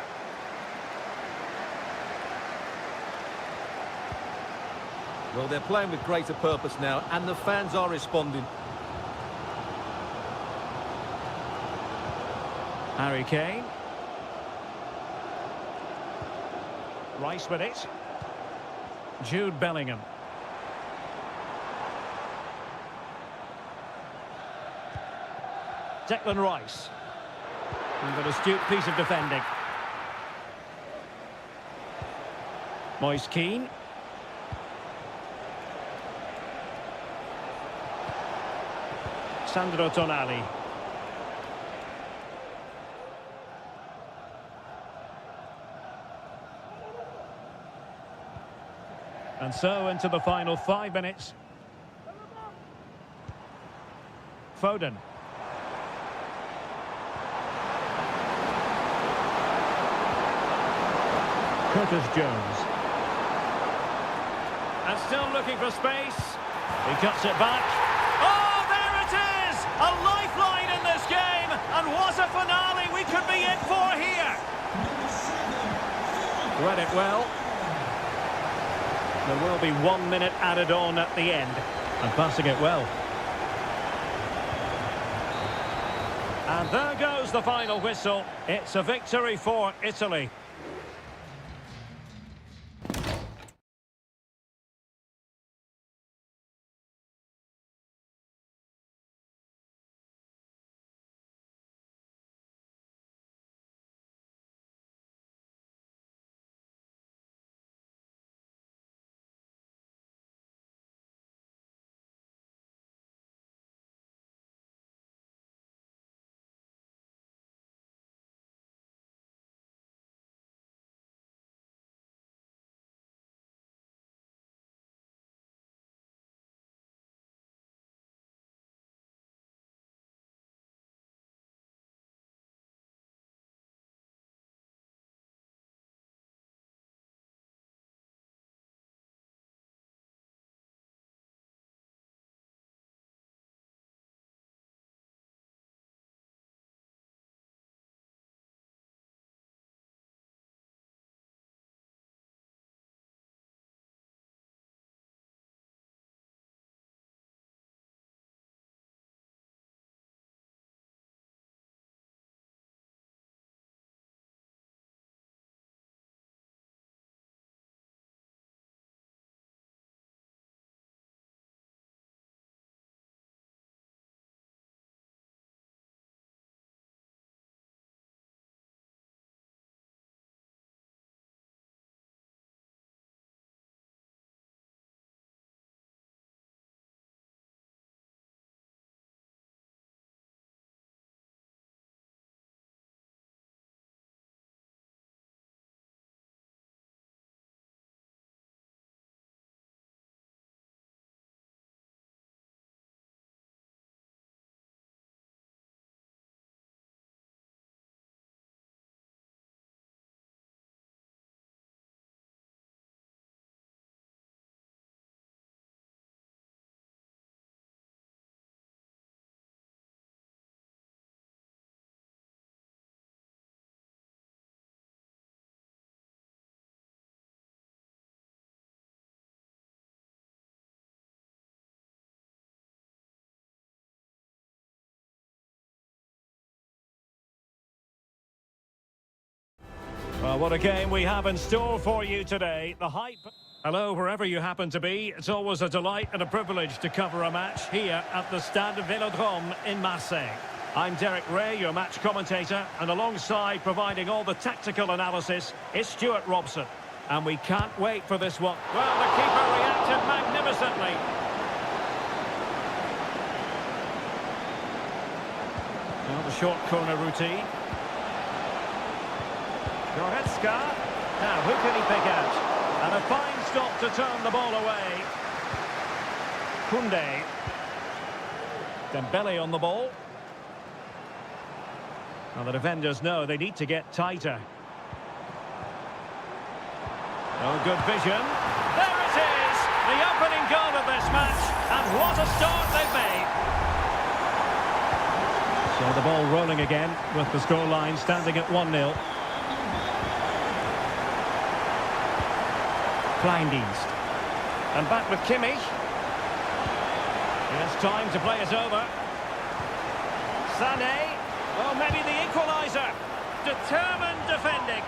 Well, they're playing with greater purpose now, and the fans are responding. Harry Kane. Rice with it. Jude Bellingham. Declan Rice. And an astute piece of defending. Moise Keane. Sandro Tonali. And so into the final 5 minutes. Foden. Curtis Jones. And still looking for space. He cuts it back. Oh, there it is! A lifeline in this game. And what a finale we could be in for here. Read it well. There will be 1 minute added on at the end. And passing it well. And there goes the final whistle. It's a victory for Italy. Well, what a game we have in store for you today. The hype. Hello, wherever you happen to be. It's always a delight and a privilege to cover a match here at the Stade Vélodrome in Marseille. I'm Derek Ray, your match commentator, and alongside providing all the tactical analysis is Stuart Robson. And we can't wait for this one. Well, the keeper reacted magnificently. Now the short corner routine. Goretzka. Now, who can he pick out? And a fine stop to turn the ball away. Koundé. Dembele on the ball. Now the defenders know they need to get tighter. Oh, good vision. There it is! The opening goal of this match. And what a start they've made. So the ball rolling again with the scoreline standing at 1-0. Kleindienst. And back with Kimmich. He has time to play it over. Sané. Oh, maybe the equaliser. Determined defending.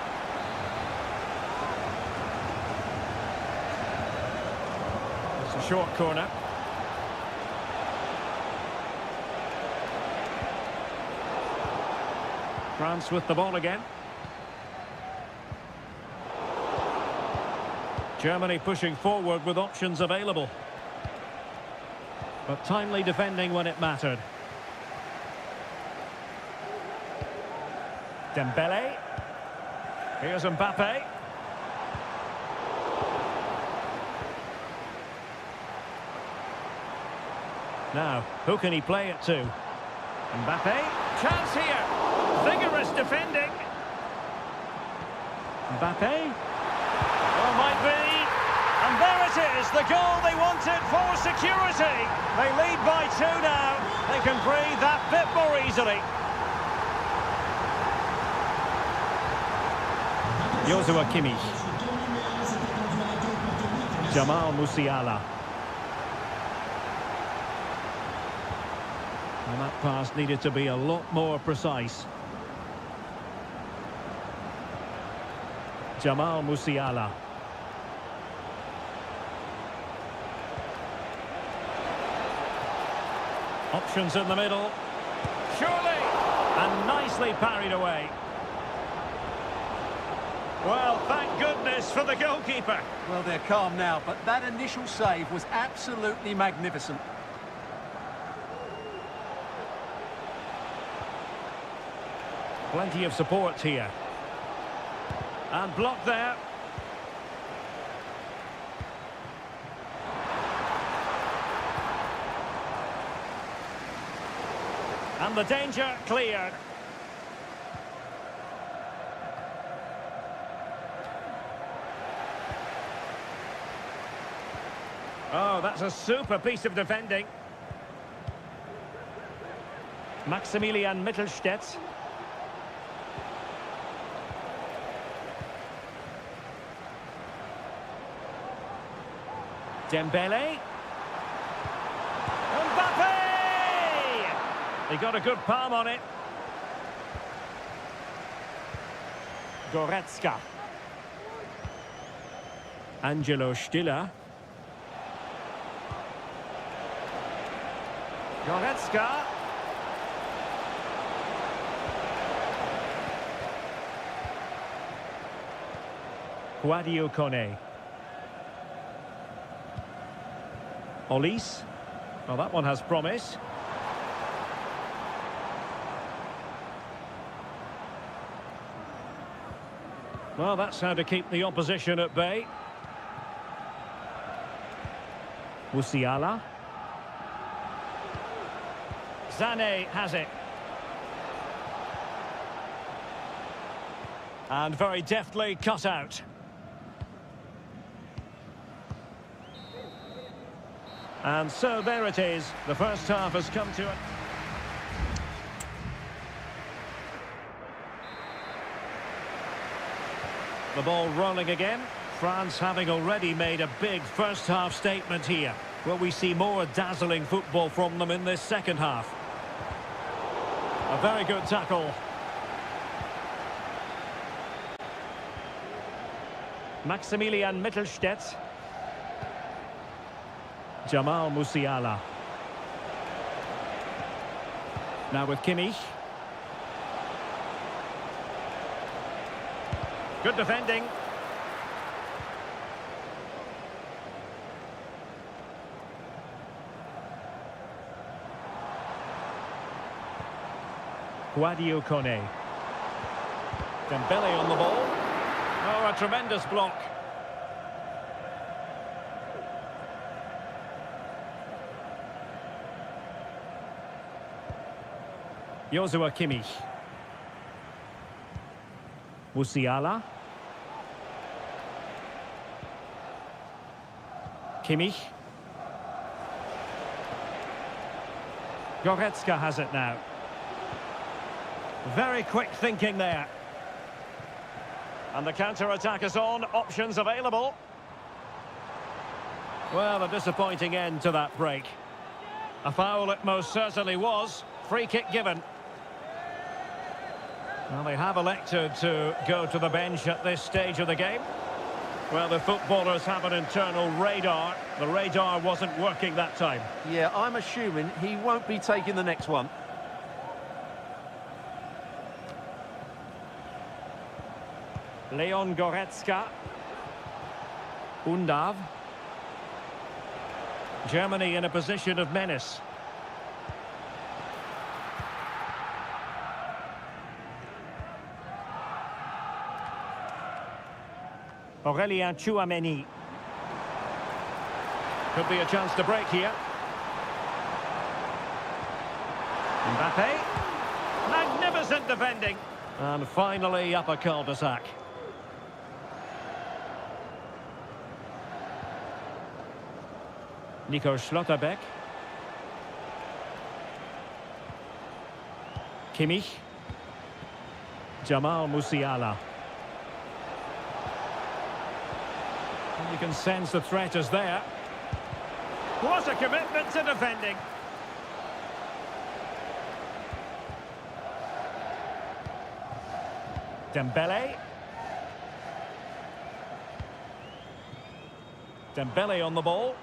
It's a short corner. France with the ball again. Germany pushing forward with options available. But timely defending when it mattered. Dembele. Here's Mbappe. Now, who can he play it to? Mbappe. Chance here. Vigorous defending. Mbappe. Oh, might be. And there it is, the goal they wanted for security. They lead by 2 now. They can breathe that bit more easily. Joshua Kimmich. Jamal Musiala. And that pass needed to be a lot more precise. Jamal Musiala. Options in the middle. Surely! And nicely parried away. Well, thank goodness for the goalkeeper. Well, they're calm now, but that initial save was absolutely magnificent. Plenty of support here. And blocked there. And the danger cleared. Oh, that's a super piece of defending. Maximilian Mittelstädt. Dembele. Mbappe! He got a good palm on it. Goretzka. Angelo Stiller. Goretzka. Guadio Kone. Olise. Well, that one has promise. Well, that's how to keep the opposition at bay. Musiala. Sané has it. And very deftly cut out. And so there it is. The first half has come to it. The ball rolling again. France having already made a big first half statement here. Will we see more dazzling football from them in this second half? A very good tackle. Maximilian Mittelstädt. Jamal Musiala. Now with Kimmich. Good defending. Guadio Kone. Dembele on the ball. Oh, a tremendous block. Joshua Kimmich. Musiala. Kimmich. Goretzka has it now. Very quick thinking there. And the counter-attack is on. Options available. Well, a disappointing end to that break. A foul it most certainly was. Free kick given. Well, they have elected to go to the bench at this stage of the game. Well, the footballers have an internal radar. The radar wasn't working that time. Yeah, I'm assuming he won't be taking the next one. Leon Goretzka. Undav. Germany in a position of menace. Aurelien Tchouameni. Could be a chance to break here. Mbappe. Magnificent defending. And finally up a cul-de-sac. Nico Schlotterbeck. Kimmich. Jamal Musiala. And you can sense the threat is there. What a commitment to defending. Dembele. Dembele on the ball.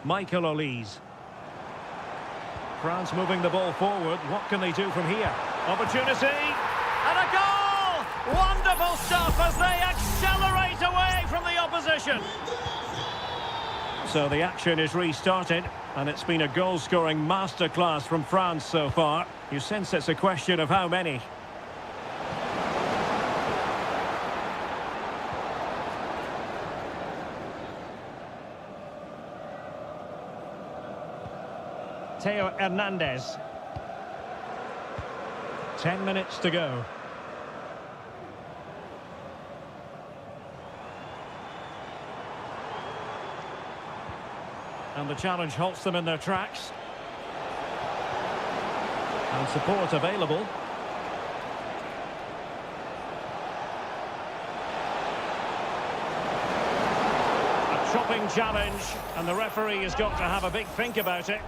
Michael Olise. France moving the ball forward. What can they do from here? Opportunity. And a goal! Wonderful stuff as they accelerate away from the opposition. So the action is restarted, and it's been a goal-scoring masterclass from France so far. You sense it's a question of how many. Theo Hernandez. 10 minutes to go. And the challenge halts them in their tracks. And support available. A chopping challenge, and the referee has got to have a big think about it.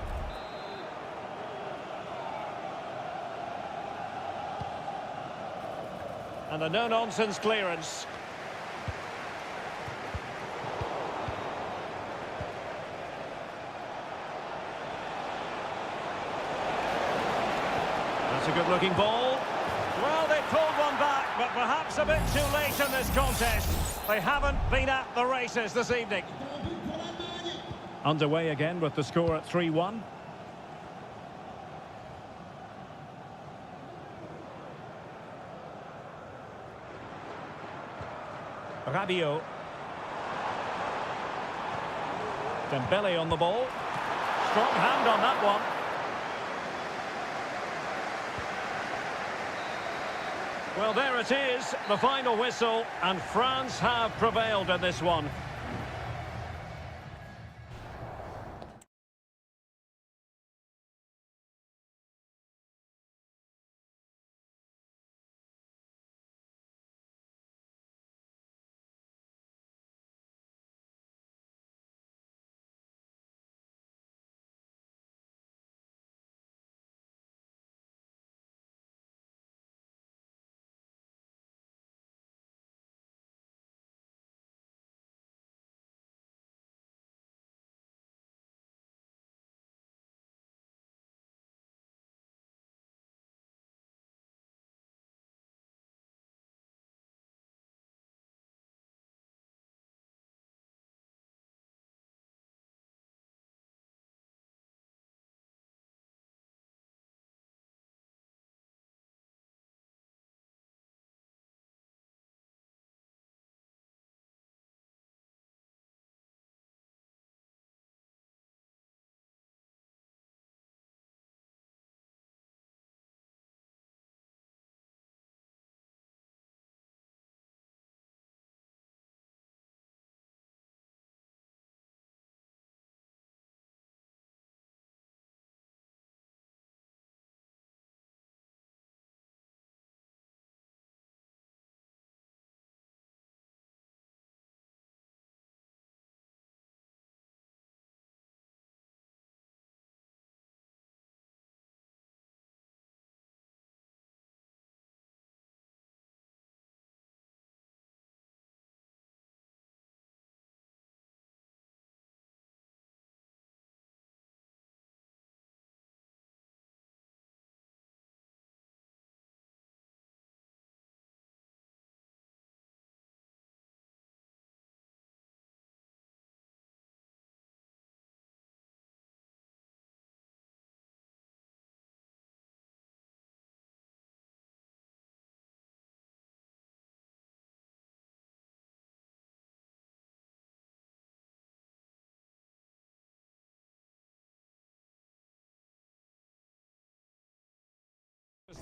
And a no-nonsense clearance. That's a good-looking ball. Well, they pulled one back, but perhaps a bit too late in this contest. They haven't been at the races this evening. Underway again with the score at 3-1. Rabiot. Dembele on the ball. Strong hand on that one. Well, there it is, the final whistle, and France have prevailed in this one.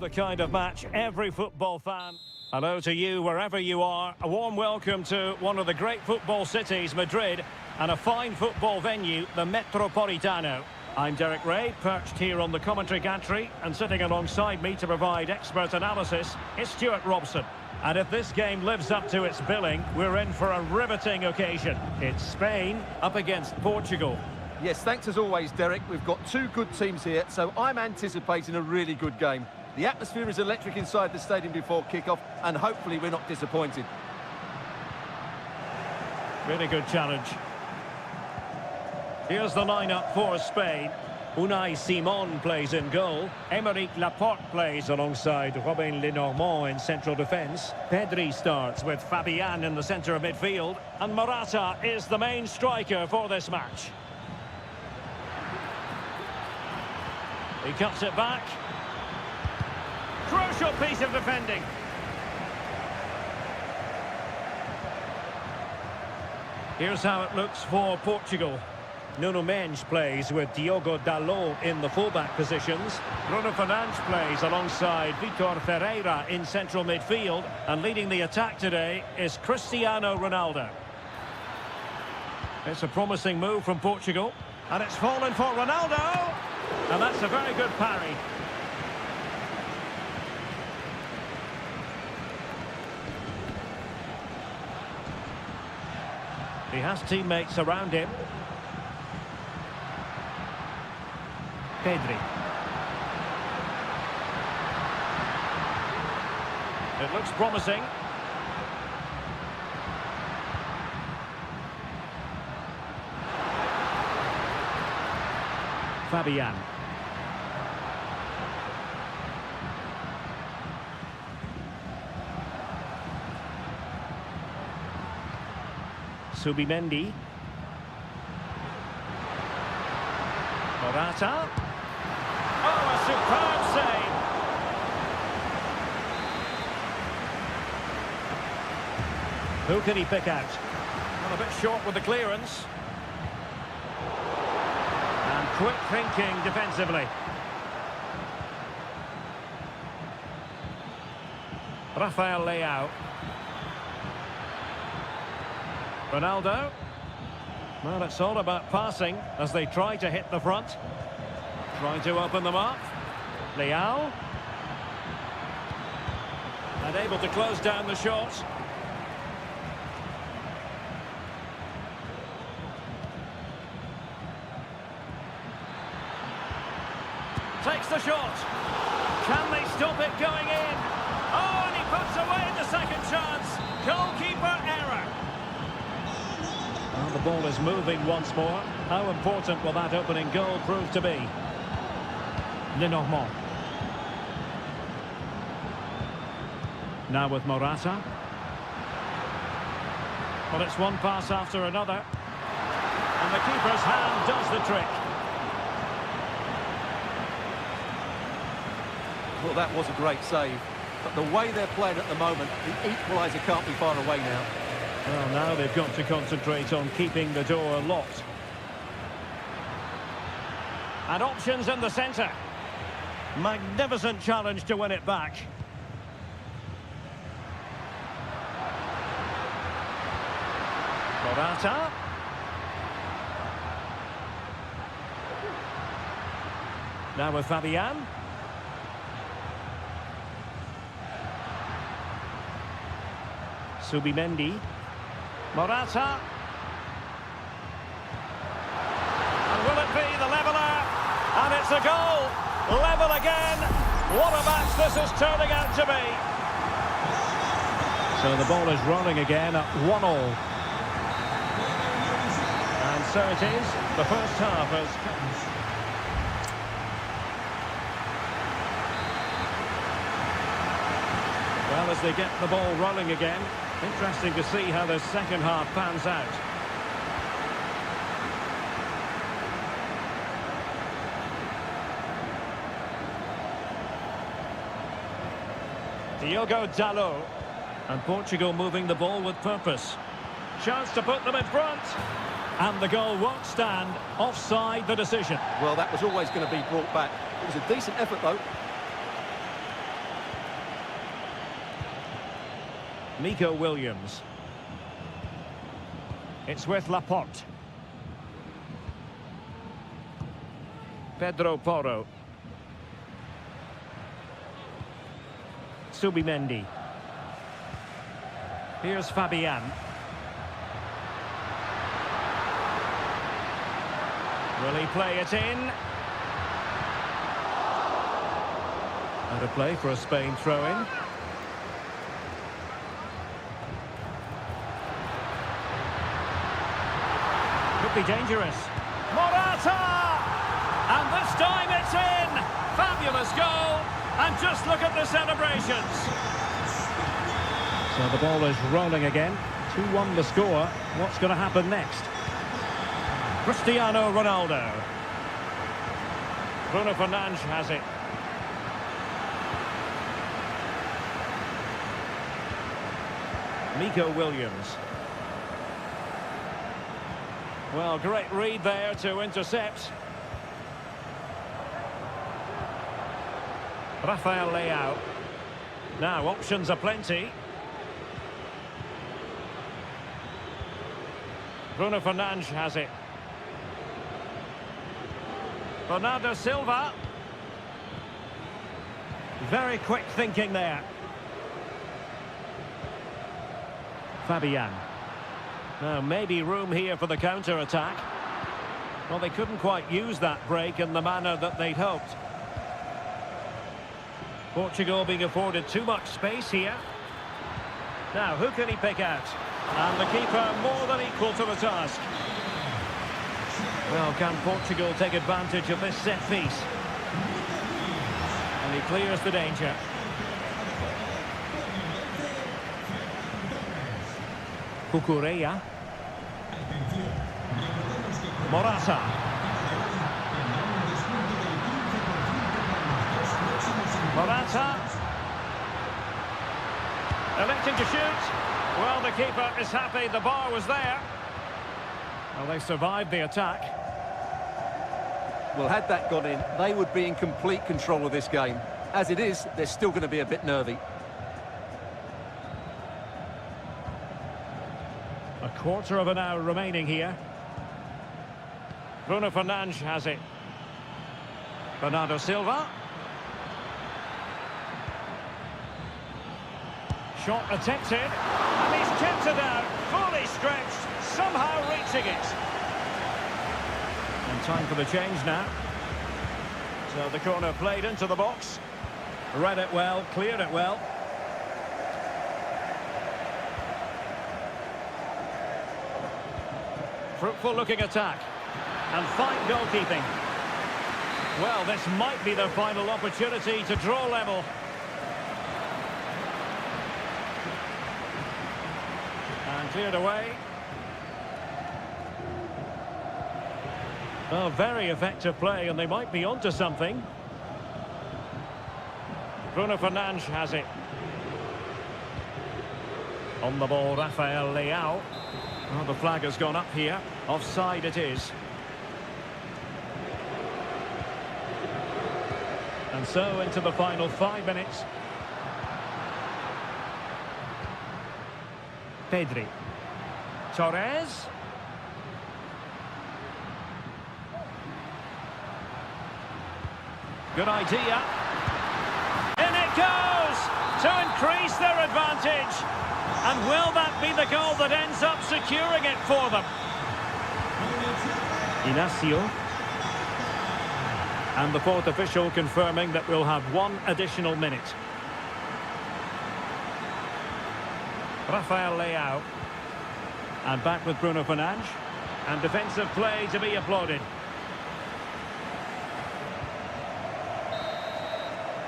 the kind of match every football fan... Hello to you, wherever you are. A warm welcome to one of the great football cities, Madrid, and a fine football venue, the Metropolitano. I'm Derek Ray, perched here on the commentary gantry, and sitting alongside me to provide expert analysis is Stuart Robson. And if this game lives up to its billing, we're in for a riveting occasion. It's Spain up against Portugal. Yes, thanks as always, Derek. We've got two good teams here, so I'm anticipating a really good game. The atmosphere is electric inside the stadium before kick-off, and hopefully we're not disappointed. Really good challenge. Here's the lineup for Spain. Unai Simon plays in goal. Aymeric Laporte plays alongside Robin Lenormand in central defence. Pedri starts with Fabian in the centre of midfield. And Morata is the main striker for this match. He cuts it back. Crucial piece of defending. Here's how it looks for Portugal. Nuno Mendes plays with Diogo Dalot in the fullback positions. Bruno Fernandes plays alongside Vitor Ferreira in central midfield. And leading the attack today is Cristiano Ronaldo. It's a promising move from Portugal. And it's fallen for Ronaldo. And that's a very good parry. He has teammates around him. Pedri. It looks promising. Fabian. Subimendi. Morata. Oh, a superb save. Who can he pick out? Well, a bit short with the clearance. And quick thinking defensively. Rafael Leao. Ronaldo. Well, it's all about passing as they try to hit the front. Trying to open them up. Leao. And able to close down the shot. Takes the shot. Can they stop it going in? Oh, and he puts away the second chance. Goalkeeper error. Well, the ball is moving once more. How important will that opening goal prove to be? Lenormand. Now with Morata. Well, it's one pass after another. And the keeper's hand does the trick. Well, that was a great save. But the way they're playing at the moment, the equaliser can't be far away now. Well, now they've got to concentrate on keeping the door locked. And options in the centre. Magnificent challenge to win it back. Morata. Now with Fabian. Subimendi. Morata. And will it be the leveller? And it's a goal. Level again. What a match this is turning out to be. So the ball is rolling again at 1-1. And so it is. The first half has... Well, as they get the ball rolling again, interesting to see how the second half pans out. Diogo Dalot. And Portugal moving the ball with purpose. Chance to put them in front. And the goal won't stand. Offside the decision. Well, that was always going to be brought back. It was a decent effort, though. Nico Williams. It's with Laporte. Pedro Porro. Subimendi. Here's Fabian. Will he play it in? And a play for a Spain throw-in. Could be dangerous. Morata! And this time it's in! Fabulous goal! And just look at the celebrations. So the ball is rolling again. 2-1 the score. What's going to happen next? Cristiano Ronaldo. Bruno Fernandes has it. Nico Williams. Well, great read there to intercept. Rafael Leao. Now, options are plenty. Bruno Fernandes has it. Bernardo Silva. Very quick thinking there. Fabian. Now, maybe room here for the counter-attack. Well, they couldn't quite use that break in the manner that they'd hoped. Portugal being afforded too much space here. Now, who can he pick out? And the keeper more than equal to the task. Well, can Portugal take advantage of this set piece? And he clears the danger. Cucurella. Morata. Morata. Electing to shoot. Well, the keeper is happy the bar was there. Well, they survived the attack. Well, had that gone in, they would be in complete control of this game. As it is, they're still going to be a bit nervy. A quarter of an hour remaining here. Bruno Fernandes has it. Bernardo Silva. Shot attempted, and he's kept it out, fully stretched, somehow reaching it. And time for the change now. So the corner played into the box. Read it well, cleared it well. Fruitful looking attack. And fine goalkeeping. Well, this might be their final opportunity to draw level. And cleared away. Well, very effective play, and they might be onto something. Bruno Fernandes has it. On the ball, Rafael Leao. Well, the flag has gone up here. Offside it is. And so into the final 5 minutes. Pedri. Torres. Good idea. In it goes to increase their advantage. And will that be the goal that ends up securing it for them? Inacio. And the fourth official confirming that we'll have 1 additional minute. Rafael Leao. And back with Bruno Fernandes. And defensive play to be applauded.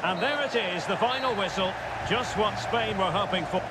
And there it is, the final whistle. Just what Spain were hoping for.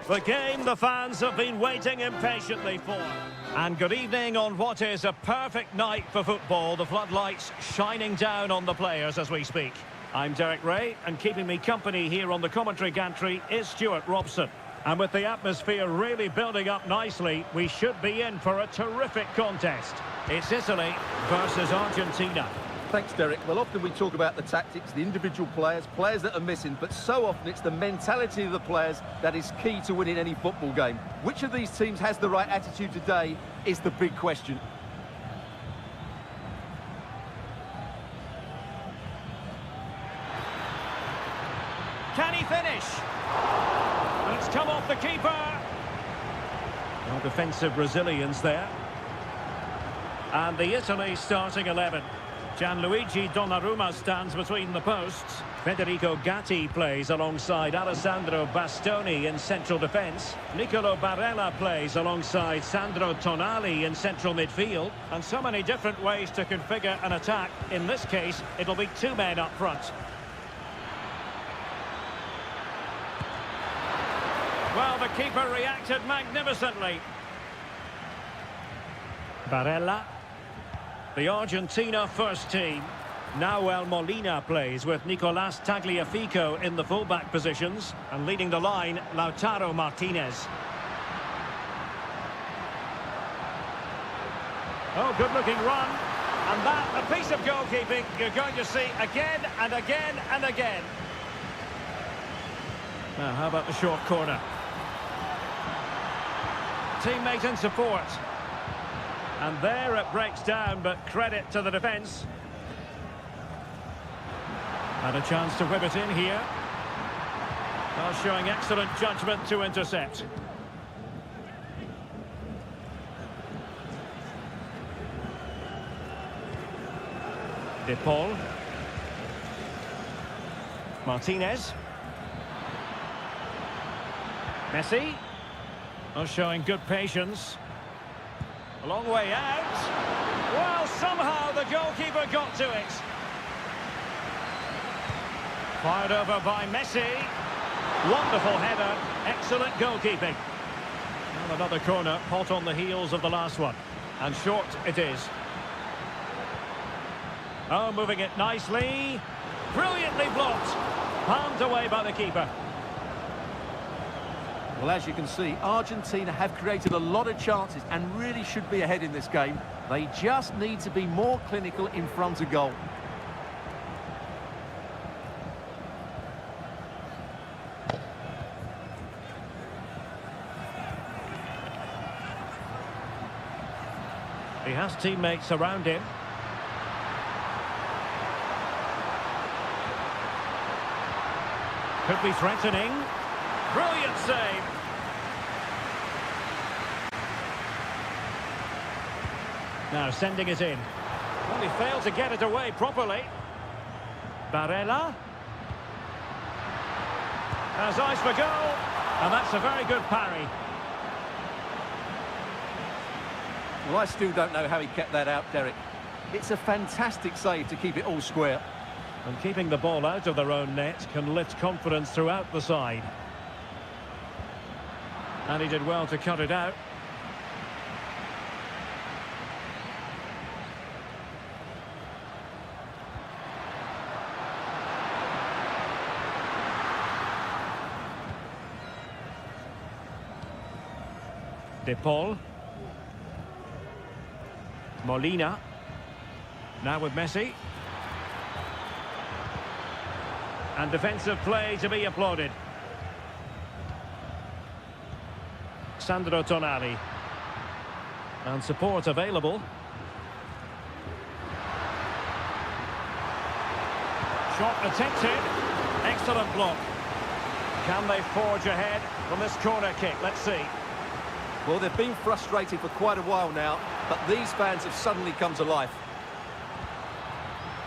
The game the fans have been waiting impatiently for. And good evening on what is a perfect night for football. The floodlights shining down on the players as we speak. I'm Derek Ray, and keeping me company here on the commentary gantry is Stuart Robson. And with the atmosphere really building up nicely, we should be in for a terrific contest. It's Italy versus Argentina. Thanks, Derek. Well, often we talk about the tactics, the individual players that are missing, but so often it's the mentality of the players that is key to winning any football game. Which of these teams has the right attitude today is the big question. Can he finish? And it's come off the keeper. No defensive resilience there. And the Italy starting 11. Gianluigi Donnarumma stands between the posts. Federico Gatti plays alongside Alessandro Bastoni in central defence. Nicolo Barella plays alongside Sandro Tonali in central midfield. And so many different ways to configure an attack. In this case, it'll be two men up front. Well, the keeper reacted magnificently. Barella. The Argentina first team. Nahuel Molina plays with Nicolás Tagliafico in the fullback positions. And leading the line, Lautaro Martinez. Oh, good-looking run. And that, a piece of goalkeeping you're going to see again and again and again. Now, how about the short corner? Teammate in support. And there it breaks down, but credit to the defence. Had a chance to whip it in here. Well, showing excellent judgment to intercept. De Paul. Martinez. Messi. Well, showing good patience. A long way out. Well, somehow the goalkeeper got to it. Fired over by Messi. Wonderful header. Excellent goalkeeping. Well, another corner, hot on the heels of the last one. And short it is. Oh, moving it nicely. Brilliantly blocked. Palmed away by the keeper. Well, as you can see, Argentina have created a lot of chances and really should be ahead in this game. They just need to be more clinical in front of goal. He has teammates around him. Could be threatening. Brilliant save. Now sending it in. Well, he failed to get it away properly. Barella. Has eyes for goal. And that's a very good parry. Well, I still don't know how he kept that out, Derek. It's a fantastic save to keep it all square. And keeping the ball out of their own net can lift confidence throughout the side. And he did well to cut it out. De Paul. Molina. Now with Messi. And defensive play to be applauded. Sandro Tonali. And support available. Shot attempted. Excellent block. Can they forge ahead from this corner kick? Let's see. Well, they've been frustrated for quite a while now, but these fans have suddenly come to life.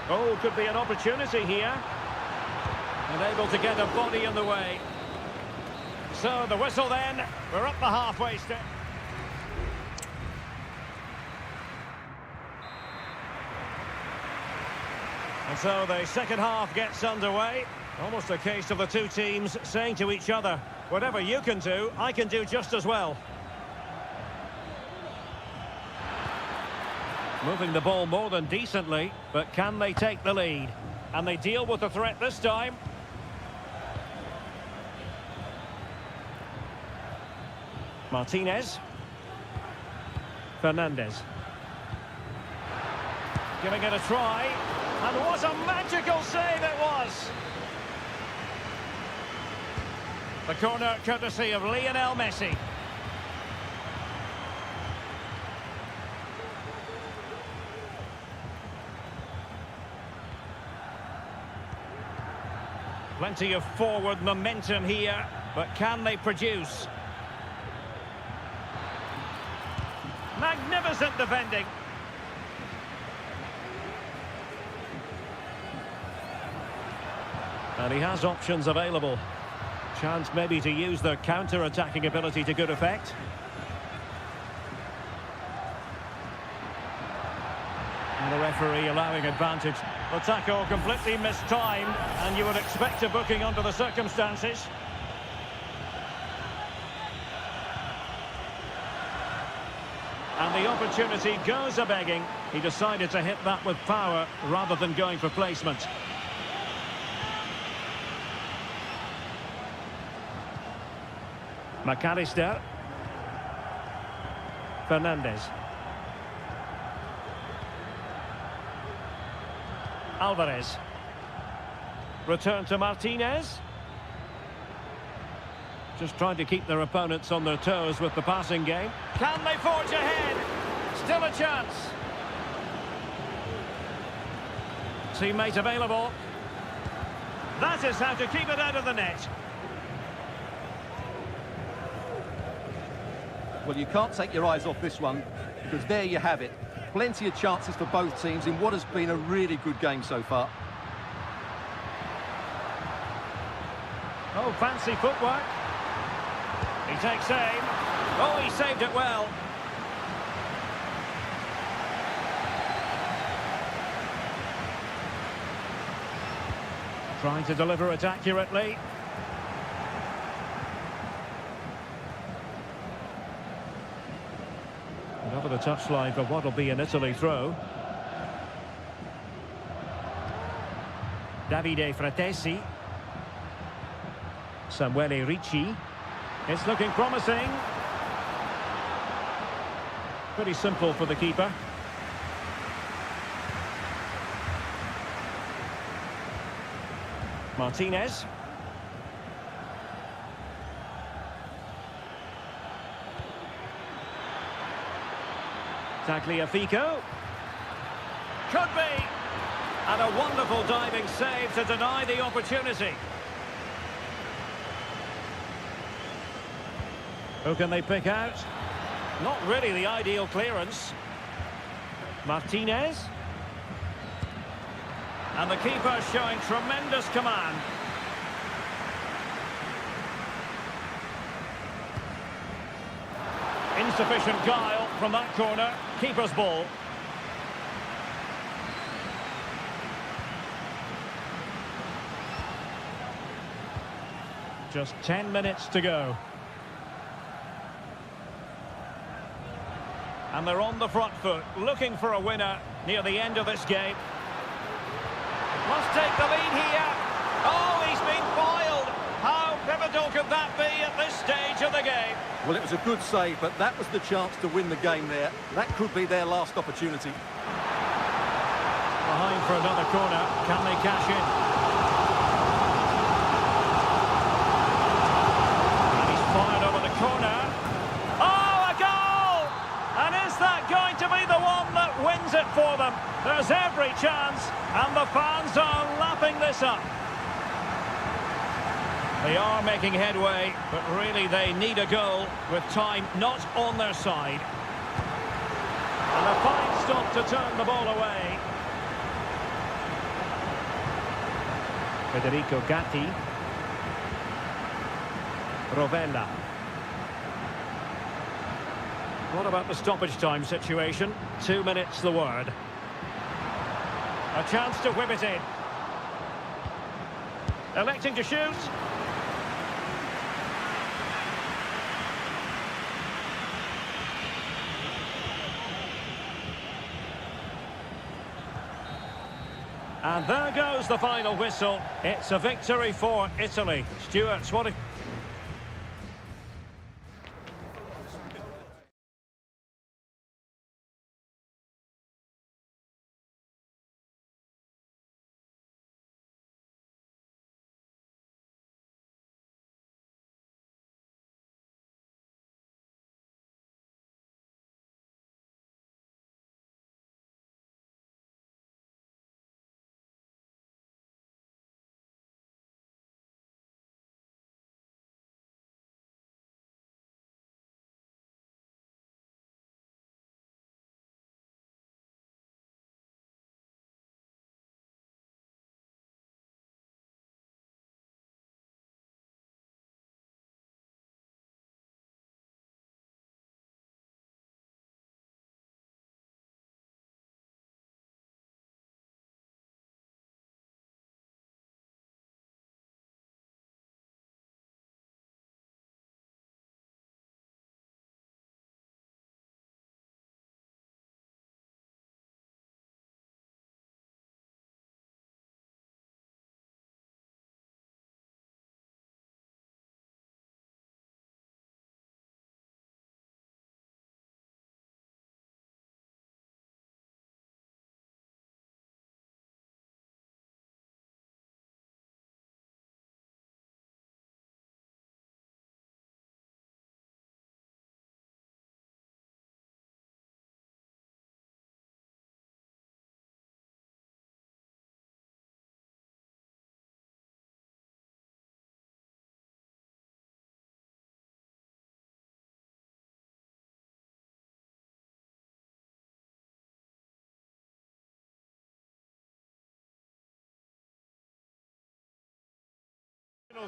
Oh, could be an opportunity here. And able to get a body in the way. So the whistle then. We're up the halfway step. And so the second half gets underway. Almost a case of the two teams saying to each other, whatever you can do, I can do just as well. Moving the ball more than decently, but can they take the lead? And they deal with the threat this time. Martinez. Fernandez. Giving it a try. And what a magical save it was! The corner courtesy of Lionel Messi. Plenty of forward momentum here, but can they produce? Magnificent defending. And he has options available. Chance maybe to use their counter-attacking ability to good effect. And the referee allowing advantage. The tackle completely mistimed, and you would expect a booking under the circumstances. And the opportunity goes a-begging. He decided to hit that with power rather than going for placement. McAllister. Fernandez. Alvarez. Return to Martinez. Just trying to keep their opponents on their toes with the passing game. Can they forge ahead? Still a chance. Teammate available. That is how to keep it out of the net. Well, you can't take your eyes off this one, because there you have it. Plenty of chances for both teams in what has been a really good game so far. Oh, fancy footwork. He takes aim. Oh, he saved it well. Trying to deliver it accurately. And over the touchline for what will be an Italy throw. Davide Fratesi. Samuele Ricci. It's looking promising. Pretty simple for the keeper. Martinez. Tagliafico. Could be. And a wonderful diving save to deny the opportunity. Who can they pick out? Not really the ideal clearance. Martinez. And the keeper showing tremendous command. Insufficient guile from that corner. Keeper's ball. Just 10 minutes to go. And they're on the front foot, looking for a winner near the end of this game. Must take the lead here. Oh, he's been foiled. How pivotal could that be at this stage of the game? Well, it was a good save, but that was the chance to win the game there. That could be their last opportunity. Behind for another corner. Can they cash in? And he's fired over the corner. Oh, a goal! And is that going to be the one that wins it for them? There's every chance, and the fans are lapping this up. They are making headway, but really they need a goal with time not on their side. And a fine stop to turn the ball away. Federico Gatti. Rovella. What about the stoppage time situation? 2 minutes the word. A chance to whip it in. Electing to shoot. And there goes the final whistle. It's a victory for Italy. Stuart, what a...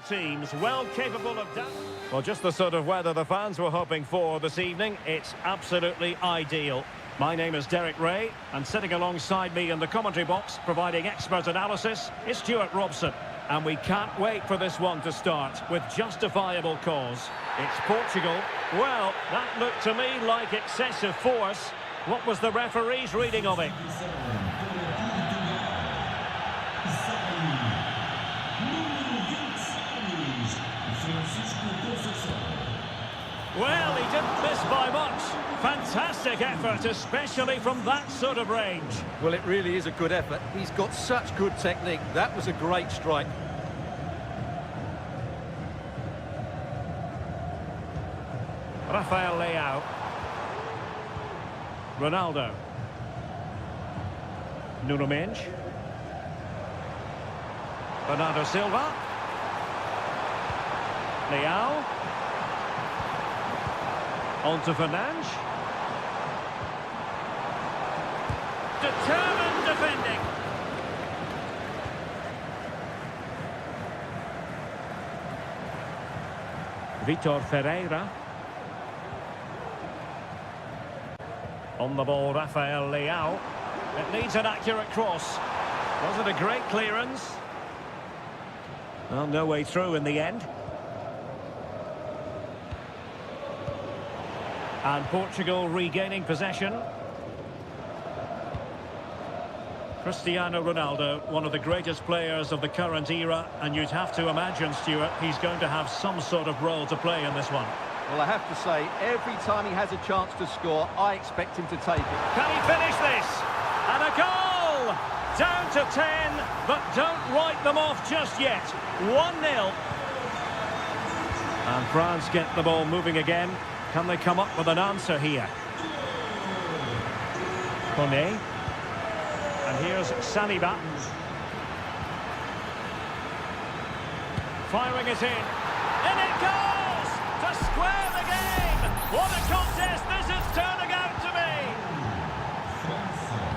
teams well capable of that. Well, just the sort of weather the fans were hoping for this evening. It's absolutely ideal. My name is Derek Ray, and sitting alongside me in the commentary box, providing expert analysis, is Stuart Robson. And we can't wait for this one to start, with justifiable cause. It's Portugal. Well, that looked to me like excessive force. What was the referee's reading of it? Well, he didn't miss by much. Fantastic effort, especially from that sort of range. Well, it really is a good effort. He's got such good technique. That was a great strike. Rafael Leao. Ronaldo. Nuno Mendes. Bernardo Silva. Leao. On to Fernandes. Determined defending. Vitor Ferreira. On the ball, Rafael Leao. It needs an accurate cross. Was it a great clearance? Well, no way through in the end. And Portugal regaining possession. Cristiano Ronaldo, one of the greatest players of the current era, and you'd have to imagine, Stuart, he's going to have some sort of role to play in this one. Well, I have to say, every time he has a chance to score, I expect him to take it. Can he finish this? And a goal! Down to 10, but don't write them off just yet. 1-0. And France get the ball moving again. Can they come up with an answer here? Kone. And here's Saliba. Firing it in. In it goes! To square the game! What a contest this is turning out to be!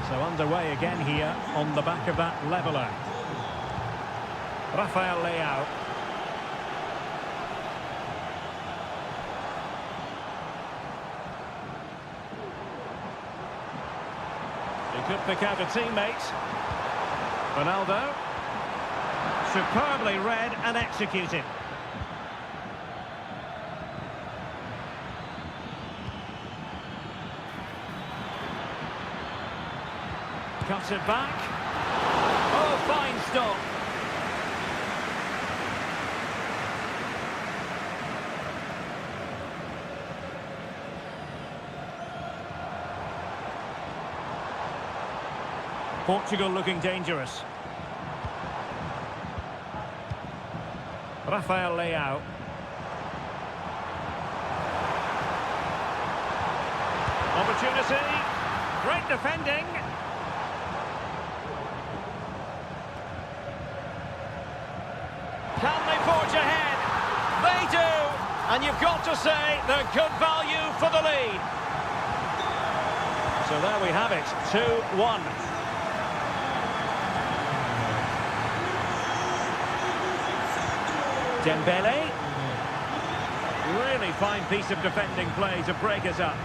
So underway again here on the back of that leveller. Rafael Leao. He could pick out a teammate. Ronaldo. Superbly read and executed. Cuts it back. Oh, fine stop. Portugal looking dangerous. Rafael Leao. Opportunity. Great defending. Can they forge ahead? They do. And you've got to say they're good value for the lead. So there we have it, 2-1. Dembele. Really fine piece of defending play to break us up.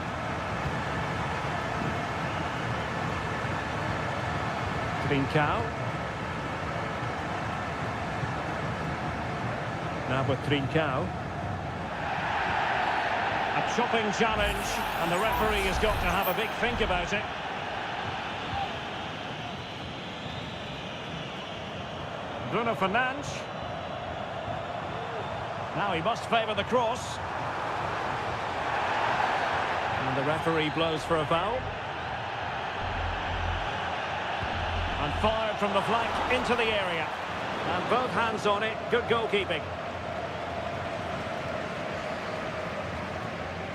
Trincao. Now with Trincao. A chopping challenge, and the referee has got to have a big think about it. Bruno Fernandes. Now he must favour the cross. And the referee blows for a foul. And fired from the flank into the area. And both hands on it, good goalkeeping.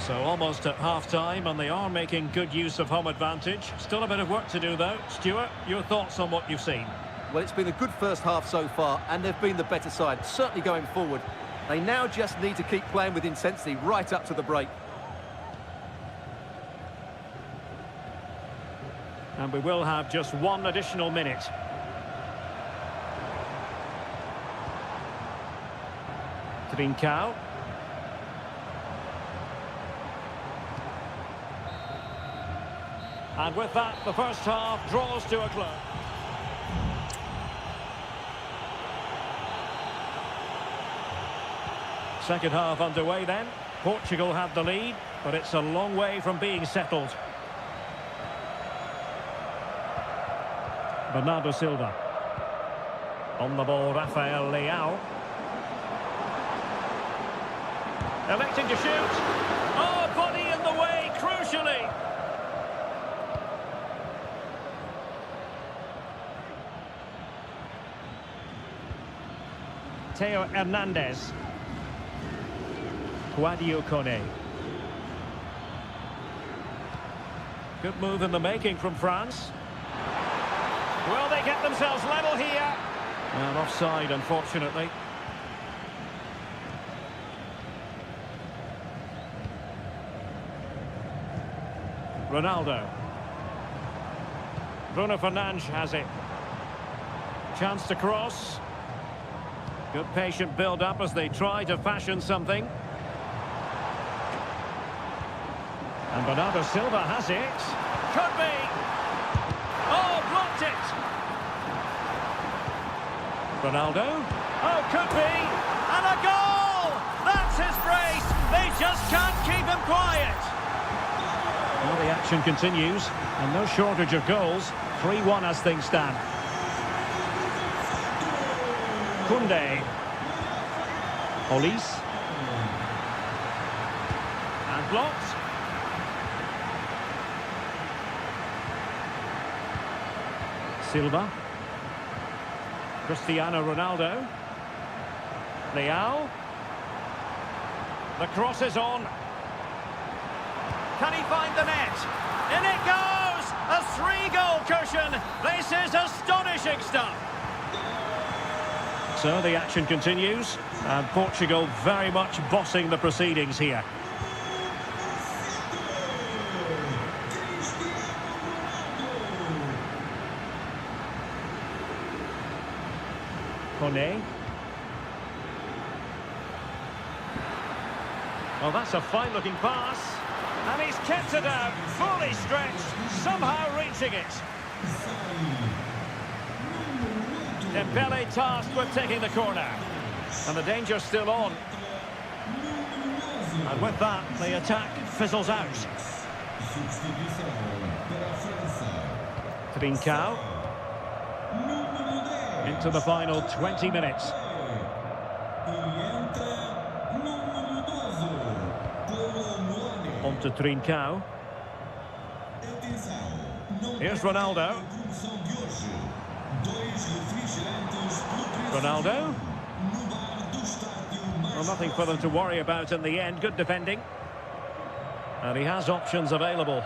So almost at half-time, and they are making good use of home advantage. Still a bit of work to do, though. Stuart, your thoughts on what you've seen? Well, it's been a good first half so far, and they've been the better side, certainly going forward. They now just need to keep playing with intensity right up to the break. And we will have just one additional minute. Trincao. And with that, the first half draws to a close. Second half underway then. Portugal have the lead, but it's a long way from being settled. Bernardo Silva. On the ball, Rafael Leao. Electing to shoot. Oh, body in the way, crucially. Theo Hernandez. Guadio Kone. Good move in the making from France. Will they get themselves level here? And offside, unfortunately. Ronaldo. Bruno Fernandes has it. Chance to cross. Good patient build-up as they try to fashion something. And Bernardo Silva has it. Could be. Oh, blocked it. Ronaldo. Oh, could be. And a goal! That's his brace. They just can't keep him quiet. Well, the action continues. And no shortage of goals. 3-1 as things stand. Koundé. Olise. And blocked. Silva. Cristiano Ronaldo. Leao. The cross is on. Can he find the net? In it goes! A 3-goal cushion. This is astonishing stuff. So the action continues, and Portugal very much bossing the proceedings here. Kone. Well, that's a fine-looking pass. And he's kept it out, fully stretched, somehow reaching it. Dembele tasked with taking the corner. And the danger's still on. And with that, the attack fizzles out. Trincao. Into the final 20 minutes. On to Trincao. Here's Ronaldo. Ronaldo. Well, nothing for them to worry about in the end. Good defending. And he has options available.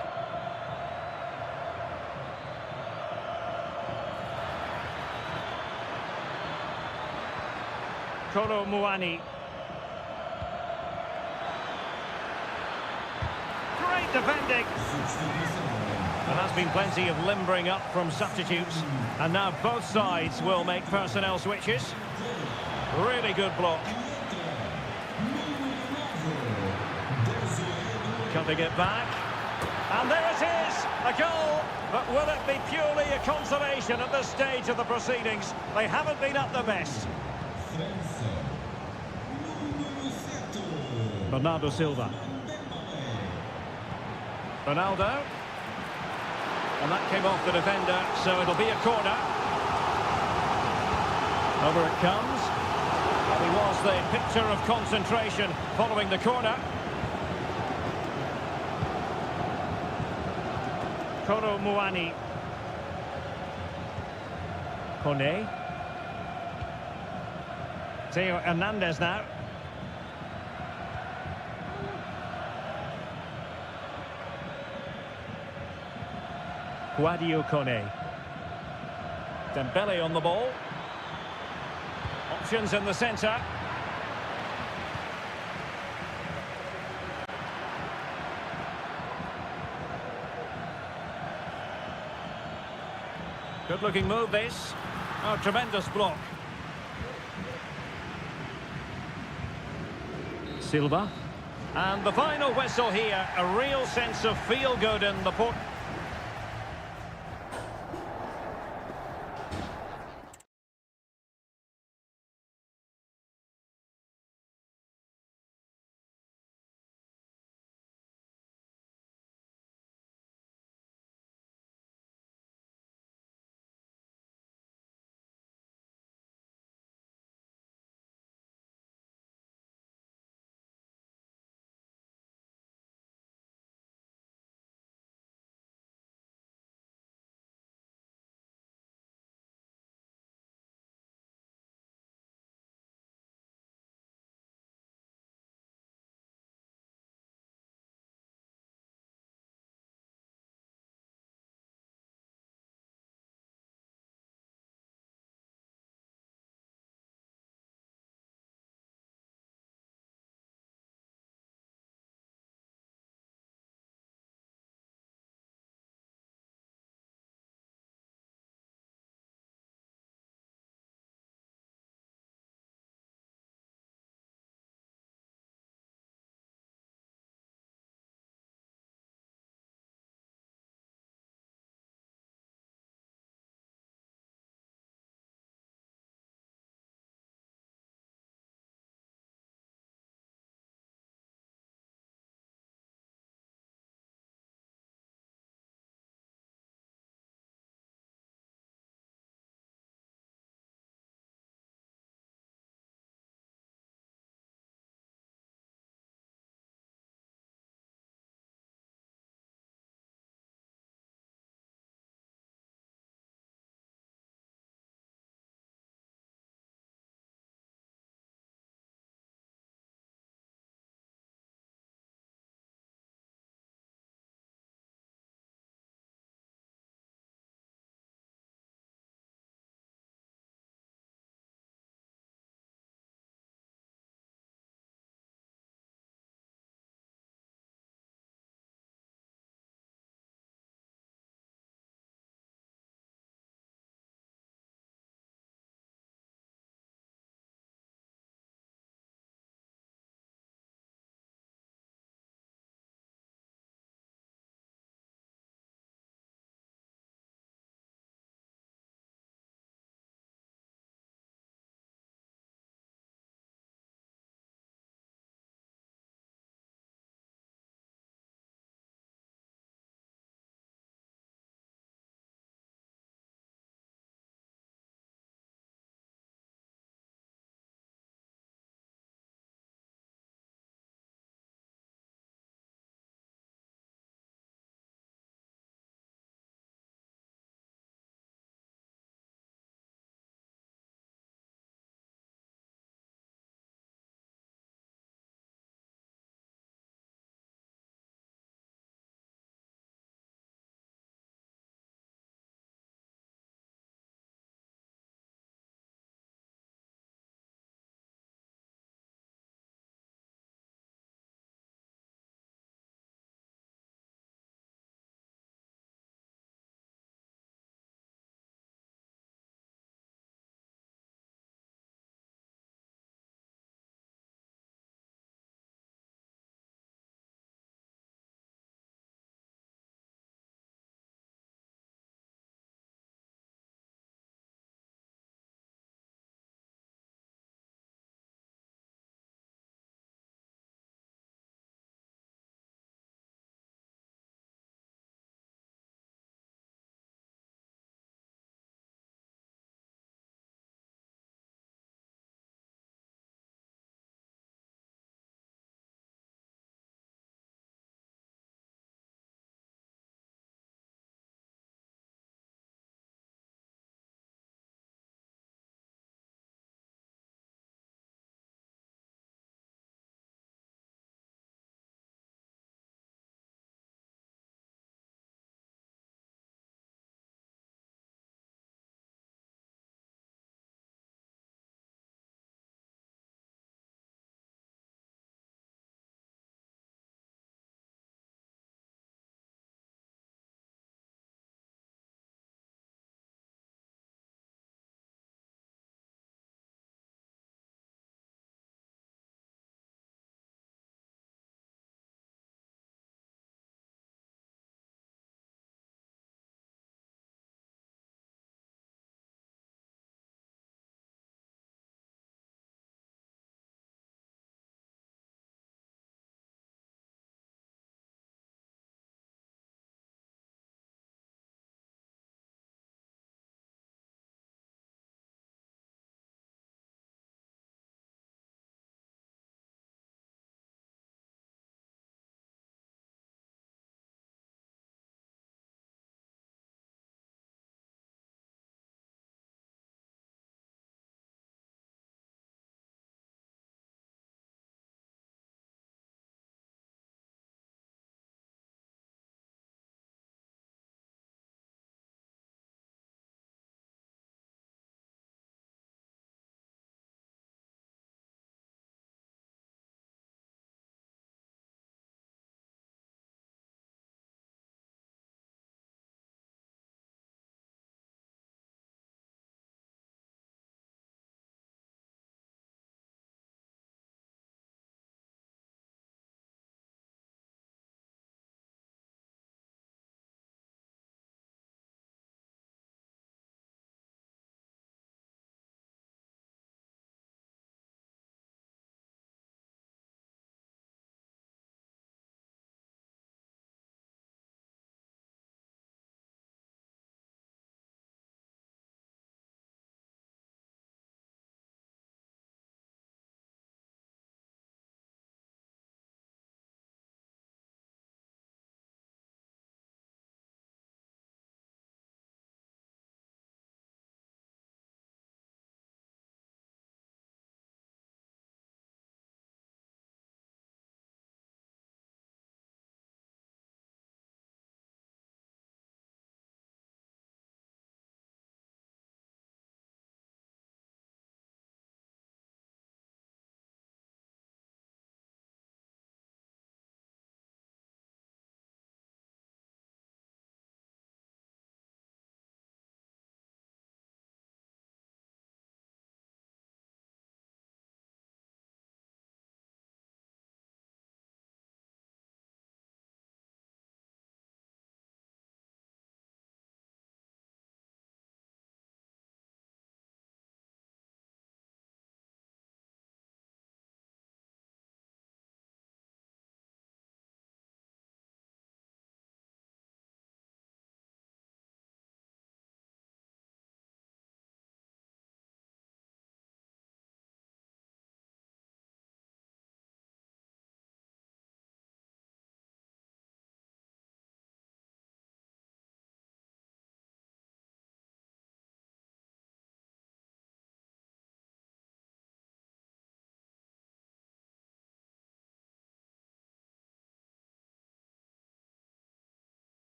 Kolo Muani. Great defending. There has been plenty of limbering up from substitutes. And now both sides will make personnel switches. Really good block. Cutting it back. And there it is! A goal! But will it be purely a consolation at this stage of the proceedings? They haven't been at their best. Bernardo Silva. Ronaldo. And that came off the defender, so it'll be a corner. Over it comes. And he was the picture of concentration following the corner. Kolo Muani. Kone. Theo Hernandez now. Guadio Kone. Dembele on the ball. Options in the centre. Good looking move this. Oh, tremendous block. Silva. And the final whistle here, a real sense of feel-good in the port.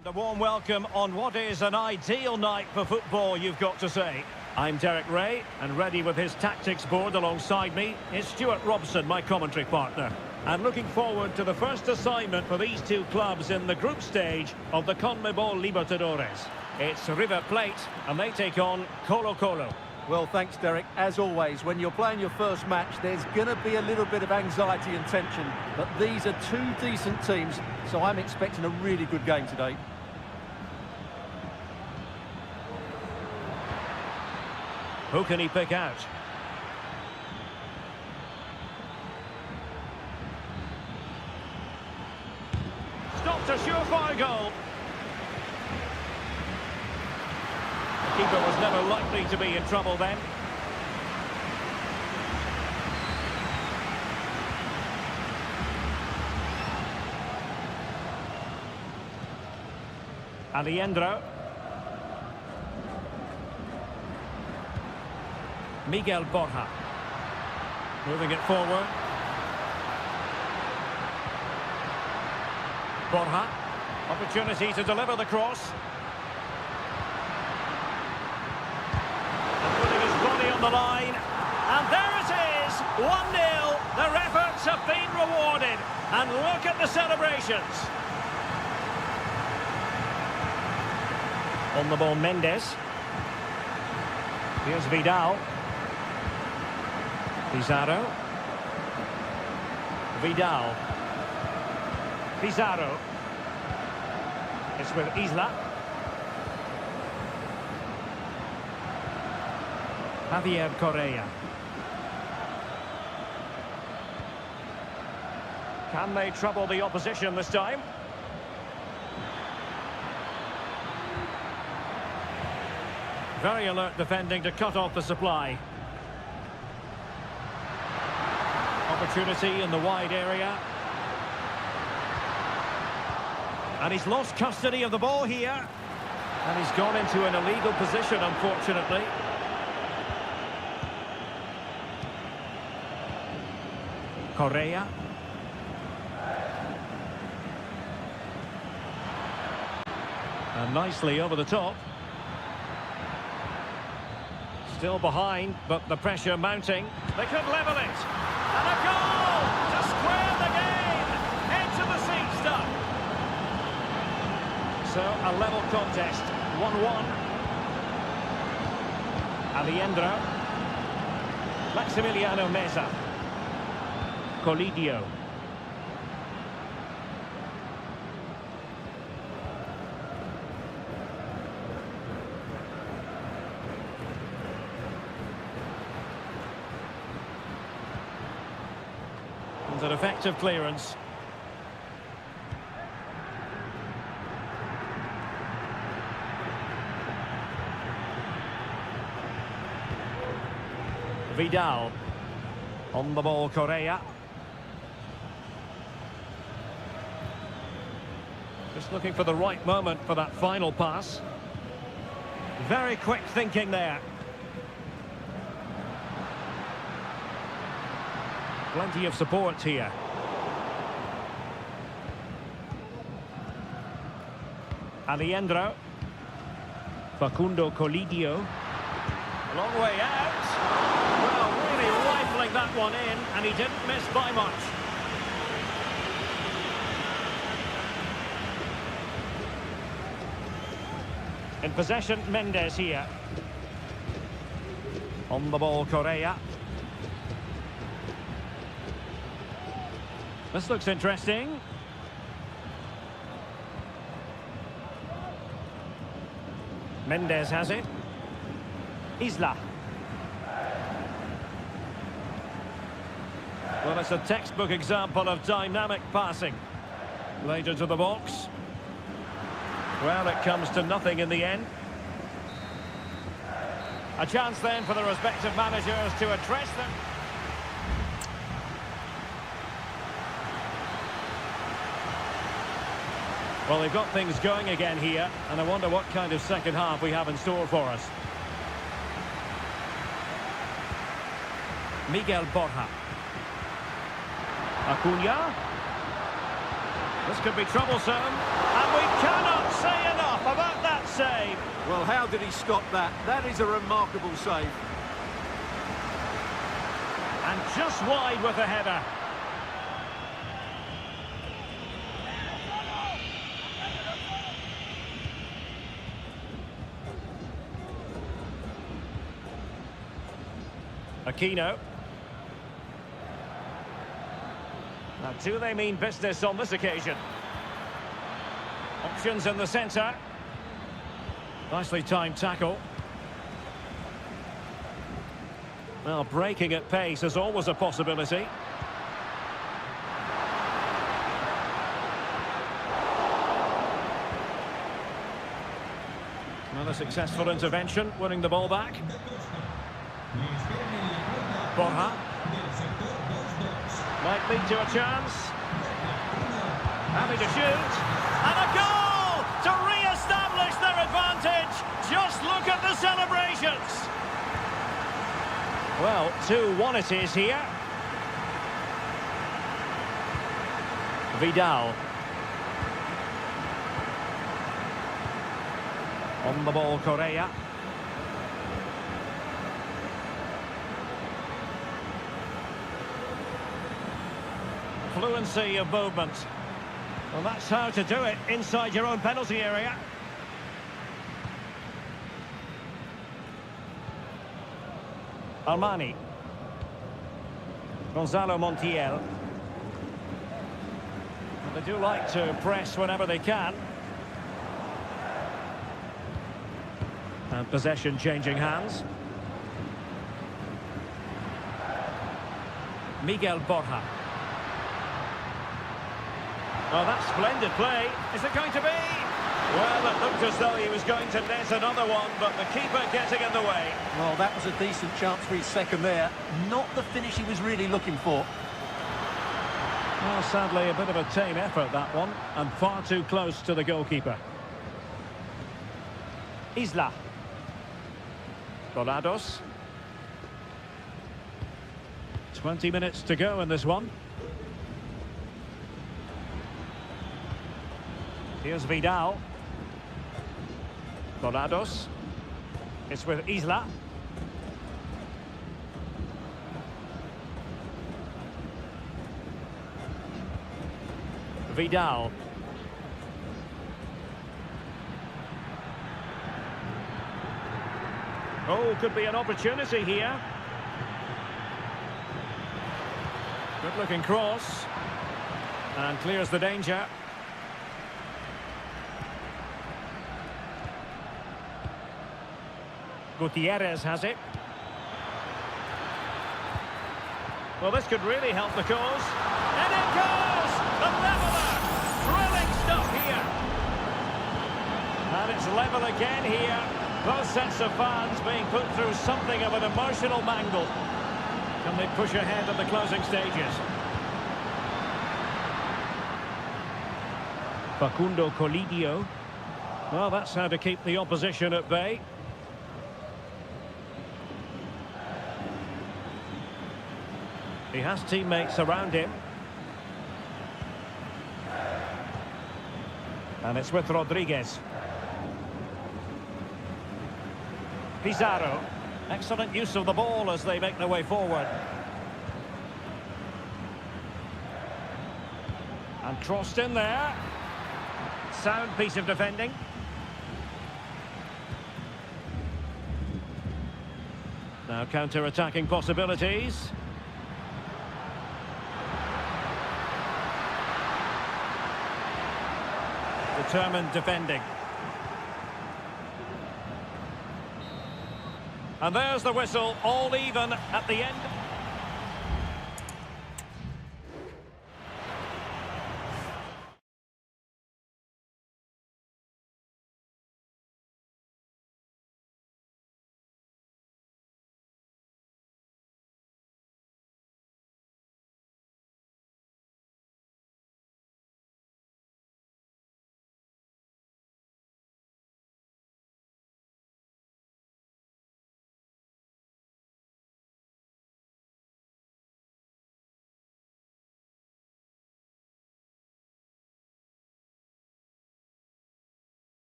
And a warm welcome on what is an ideal night for football, you've got to say. I'm Derek Ray, and ready with his tactics board alongside me is Stuart Robson, my commentary partner. And looking forward to the first assignment for these two clubs in the group stage of the CONMEBOL Libertadores. It's River Plate, and they take on Colo-Colo. Well, thanks, Derek. As always, when you're playing your first match, there's going to be a little bit of anxiety and tension. But these are two decent teams, so I'm expecting a really good game today. Who can he pick out? Stopped a surefire goal. The keeper was never likely to be in trouble then. Alejandro. Miguel Borja. Moving it forward. Borja. Opportunity to deliver the cross. And putting his body on the line. And there it is! 1-0. Their efforts have been rewarded. And look at the celebrations. On the ball, Mendes. Here's Vidal. Pizarro. Vidal. Pizarro. It's with Isla. Javier Correa. Can they trouble the opposition this time? Very alert defending to cut off the supply. Opportunity in the wide area. And he's lost custody of the ball here. And he's gone into an illegal position, unfortunately. Correa. And nicely over the top. Still behind, but the pressure mounting. They could level it. And a goal to square the game. Into the seat stuff. So a level contest. 1-1. Alejandro. Maximiliano Meza. Colidio. An effective clearance. Vidal. On the ball, Correa. Just looking for the right moment for that final pass. Very quick thinking there. Plenty of support here. Alejandro. Facundo Colidio. Long way out. Well, really rifling that one in, and he didn't miss by much. In possession, Mendes here. On the ball, Correa. This looks interesting. Mendes has it. Isla. Well, it's a textbook example of dynamic passing. Later to the box. Well, it comes to nothing in the end. A chance then for the respective managers to address them. Well, they've got things going again here, and I wonder what kind of second half we have in store for us. Miguel Borja. Acuna. This could be troublesome, and we cannot say enough about that save? Well, how did he stop that? That is a remarkable save. And just wide with the header. Aquino. Now, do they mean business on this occasion? Options in the centre. Nicely timed tackle. Well, breaking at pace is always a possibility. Another successful intervention, winning the ball back. Borja. Might lead to a chance. Happy to shoot. And a goal to re-establish their advantage. Just look at the celebrations. Well, 2-1 it is here. Vidal. On the ball, Correa. Fluency of movement. Well, that's how to do it inside your own penalty area. Armani. Gonzalo Montiel. They do like to press whenever they can. And possession changing hands. Miguel Borja. Well, that's splendid play. Is it going to be? Well, it looked as though he was going to net another one, but the keeper getting in the way. Well, that was a decent chance for his second there. Not the finish he was really looking for. Well, sadly, a bit of a tame effort, that one, and far too close to the goalkeeper. Isla. Dorados. 20 minutes to go in this one. Here's Vidal. Dorados. It's with Isla. Vidal. Oh, could be an opportunity here. Good looking cross. And clears the danger. Gutierrez has it. Well, this could really help the cause. And it goes! The leveller! Thrilling stuff here. And it's level again here. Both sets of fans being put through something of an emotional mangle. Can they push ahead in the closing stages? Facundo Colidio. Well, that's how to keep the opposition at bay. He has teammates around him. And it's with Rodriguez. Pizarro. Excellent use of the ball as they make their way forward. And crossed in there. Sound piece of defending. Now counter-attacking possibilities. Determined defending. And there's the whistle, all even at the end.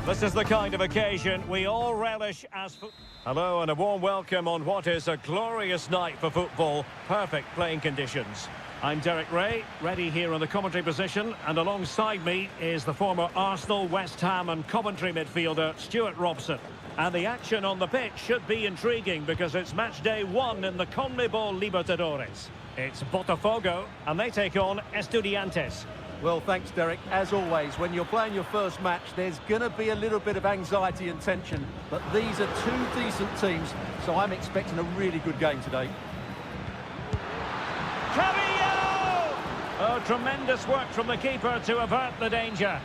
This is the kind of occasion we all relish as... Hello and a warm welcome on what is a glorious night for football. Perfect playing conditions. I'm Derek Ray, ready here in the commentary position, and alongside me is the former Arsenal, West Ham and Coventry midfielder Stuart Robson. And the action on the pitch should be intriguing because it's match day 1 in the CONMEBOL Libertadores. It's Botafogo, and they take on Estudiantes. Well, thanks, Derek. As always, when you're playing your first match, there's going to be a little bit of anxiety and tension, but these are two decent teams, so I'm expecting a really good game today. Oh, tremendous work from the keeper to avert the danger.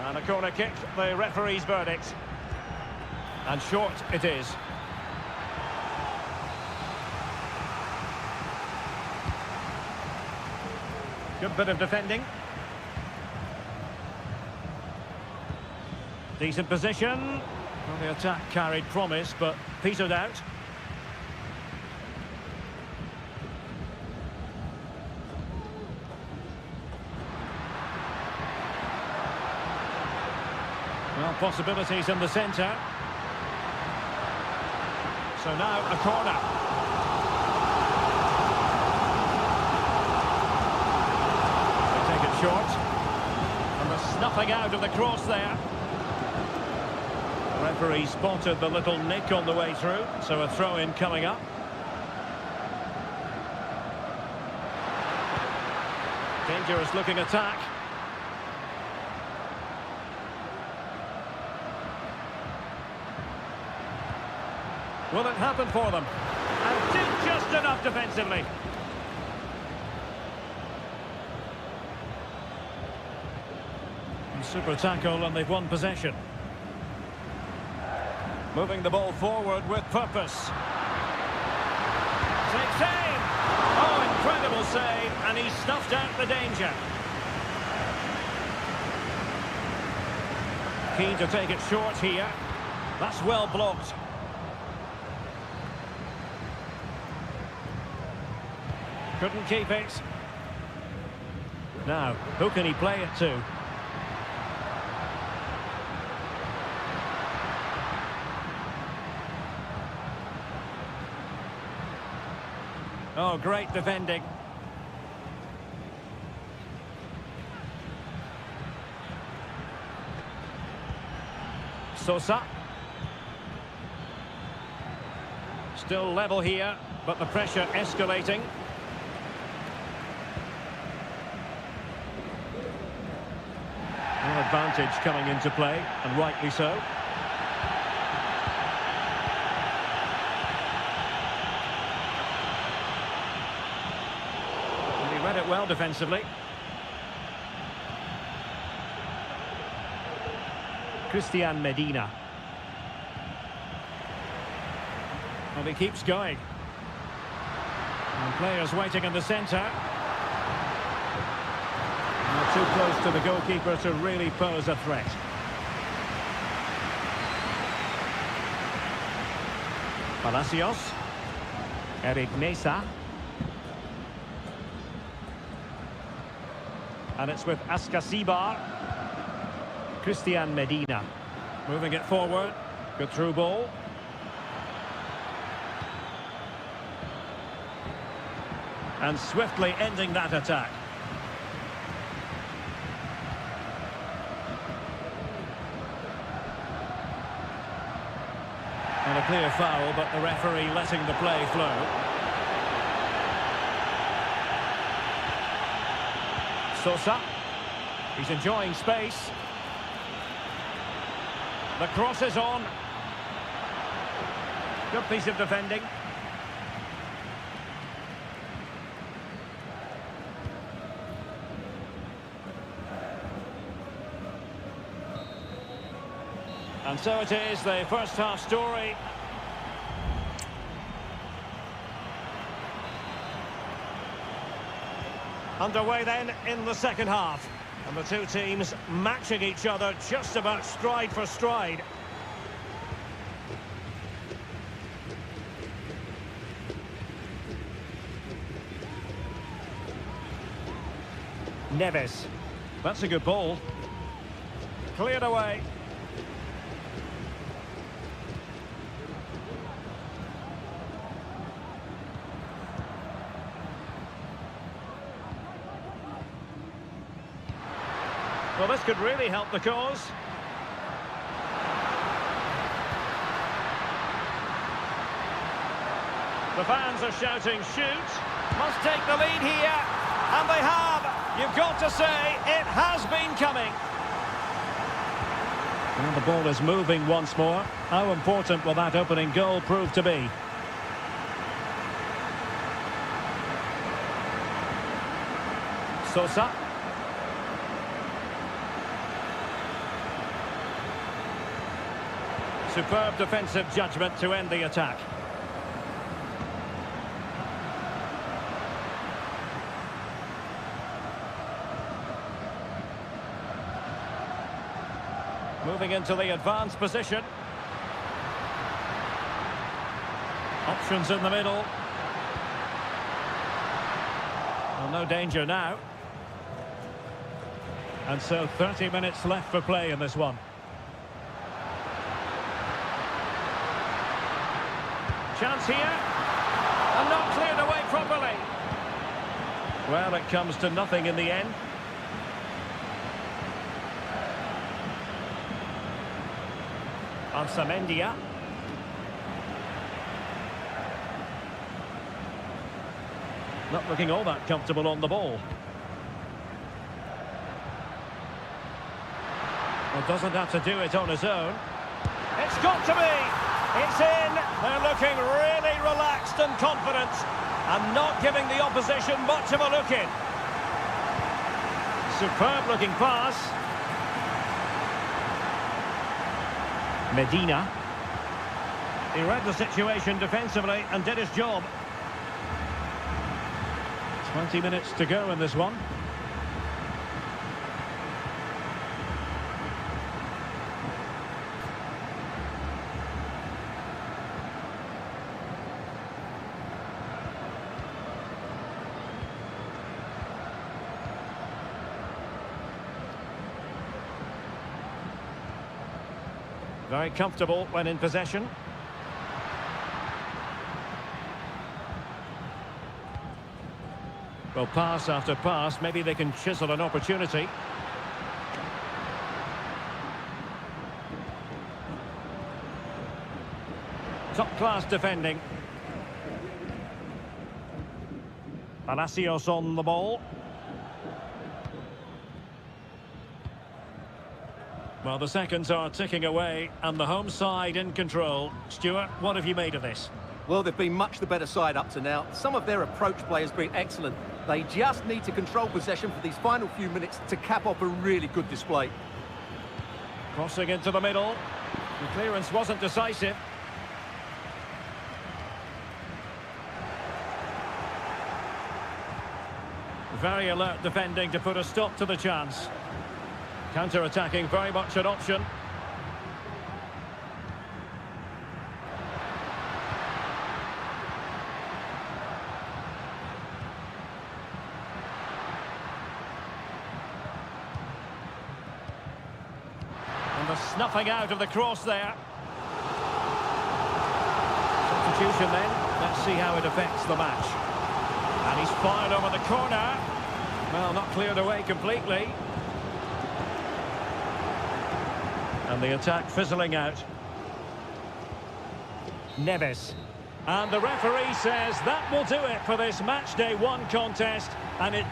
And a corner kick, the referee's verdict. And short it is. Good bit of defending. Decent position. Well, the attack carried promise, but petered out. Well, possibilities in the centre. So now a corner. They take it short. And the snuffing out of the cross there. The referee spotted the little nick on the way through, so a throw-in coming up. Dangerous looking attack. Will it happen for them? And did just enough defensively. And super tackle, and they've won possession. Moving the ball forward with purpose. Takes aim! Oh, incredible save, and he snuffed out the danger. Keen to take it short here. That's well blocked. Couldn't keep it. Now, who can he play it to? Oh, great defending. Sosa. Still level here, but the pressure escalating. Advantage coming into play, and rightly so. And he read it well defensively. Christian Medina. And he keeps going. And players waiting in the centre. Too close to the goalkeeper to really pose a threat. Palacios. Eric Mesa. And it's with Ascasibar. Christian Medina. Moving it forward. Good through ball. And swiftly ending that attack. And a clear foul, but the referee letting the play flow. Sosa. He's enjoying space. The cross is on. Good piece of defending. And so it is, the first half story. Underway then in the second half. And the two teams matching each other just about stride for stride. Neves. That's a good ball. Cleared away. Well, this could really help the cause. The fans are shouting, shoot. Must take the lead here. And they have. You've got to say, it has been coming. And the ball is moving once more. How important will that opening goal prove to be? Sosa. Superb defensive judgment to end the attack. Moving into the advanced position. Options in the middle. Well, no danger now. And so 30 minutes left for play in this one. Chance here. And not cleared away properly. Well, it comes to nothing in the end. Arsamendia. Not looking all that comfortable on the ball. Well, doesn't have to do it on his own. It's got to be! It's in! They're looking really relaxed and confident and not giving the opposition much of a look in. Superb looking pass. Medina. He read the situation defensively and did his job. 20 minutes to go in this one. Very comfortable when in possession. Well, pass after pass, maybe they can chisel an opportunity. Top-class defending. Palacios on the ball. Well, the seconds are ticking away and the home side in control. Stuart, what have you made of this? Well, they've been much the better side up to now. Some of their approach play has been excellent. They just need to control possession for these final few minutes to cap off a really good display. Crossing into the middle. The clearance wasn't decisive. Very alert defending to put a stop to the chance. Counter-attacking, very much an option. And the snuffing out of the cross there. Substitution then. Let's see how it affects the match. And he's fired over the corner. Well, not cleared away completely. And the attack fizzling out. Neves. And the referee says that will do it for this match day one contest. And it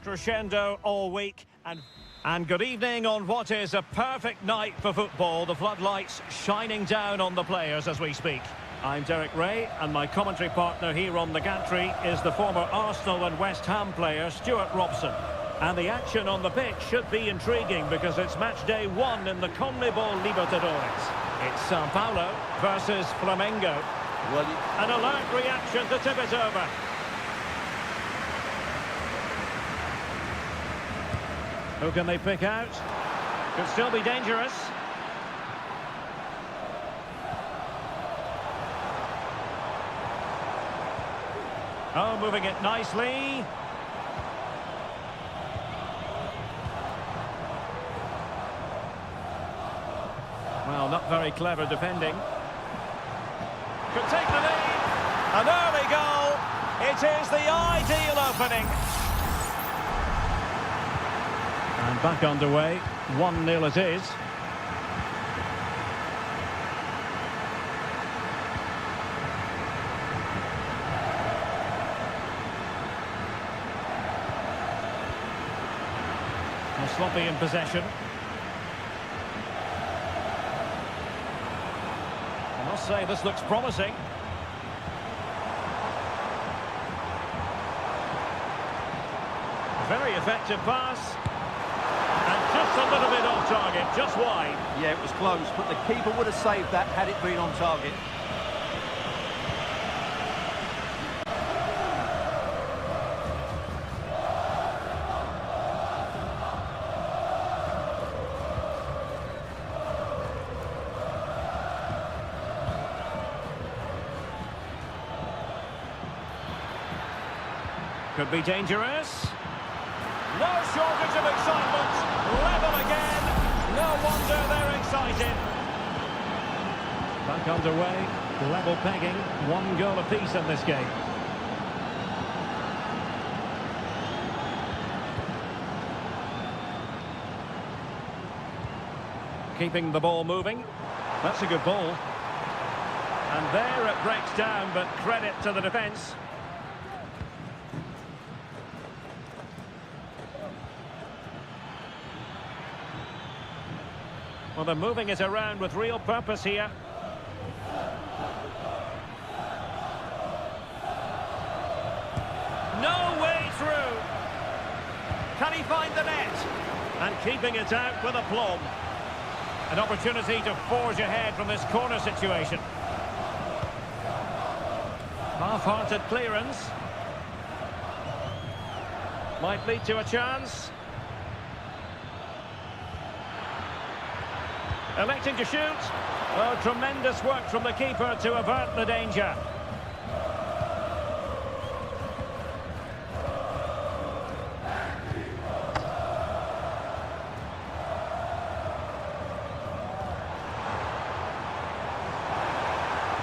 Crescendo all week and good evening on what is a perfect night for football. The floodlights shining down on the players as we speak. I'm Derek Ray and my commentary partner here on the gantry is the former Arsenal and West Ham player Stuart Robson. And the action on the pitch should be intriguing because it's match day 1 in the CONMEBOL Libertadores. It's Sao Paulo versus Flamengo. Well, An alert reaction to tip it over. Who can they pick out? Could still be dangerous. Oh, moving it nicely. Well, not very clever defending. Could take the lead. An early goal. It is the ideal opening. And back underway. 1-0 it is. Well, sloppy in possession. I must say this looks promising. Very effective pass. And just a little bit off target, just wide. yeah, it was close, but the keeper would have saved that had it been on target. Could be dangerous. No shortage of excitement. Level again. No wonder they're excited. Back underway. Level pegging. 1 goal apiece in this game. Keeping the ball moving. That's a good ball. And there it breaks down, but credit to the defence. Well, they're moving it around with real purpose here. No way through. Can he find the net? And keeping it out with aplomb. An opportunity to forge ahead from this corner situation. Half-hearted clearance. Might lead to a chance. Electing to shoot. Oh, tremendous work from the keeper to avert the danger.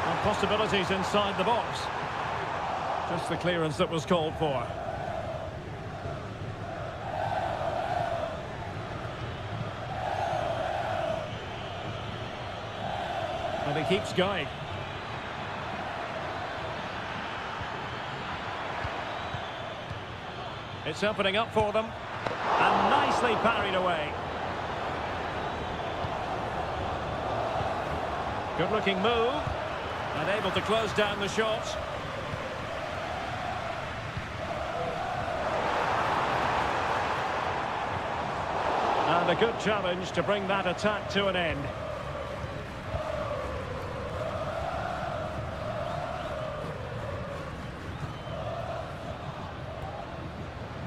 And possibilities inside the box. Just the clearance that was called for. And he keeps going. It's opening up for them. And nicely parried away. Good looking move. And able to close down the shot. And a good challenge to bring that attack to an end.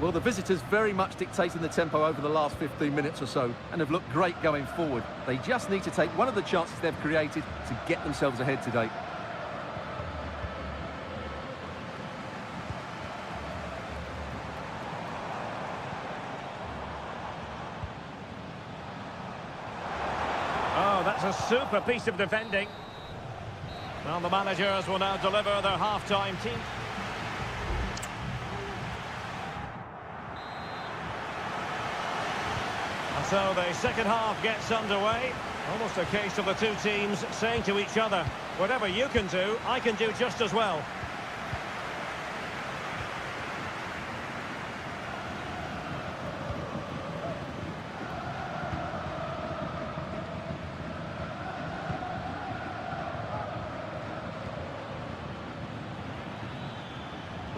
Well, the visitors very much dictating the tempo over the last 15 minutes or so and have looked great going forward. They just need to take one of the chances they've created to get themselves ahead today. Oh, that's a super piece of defending. Well, the managers will now deliver their half-time team. And so the second half gets underway. Almost a case of the two teams saying to each other, whatever you can do, I can do just as well.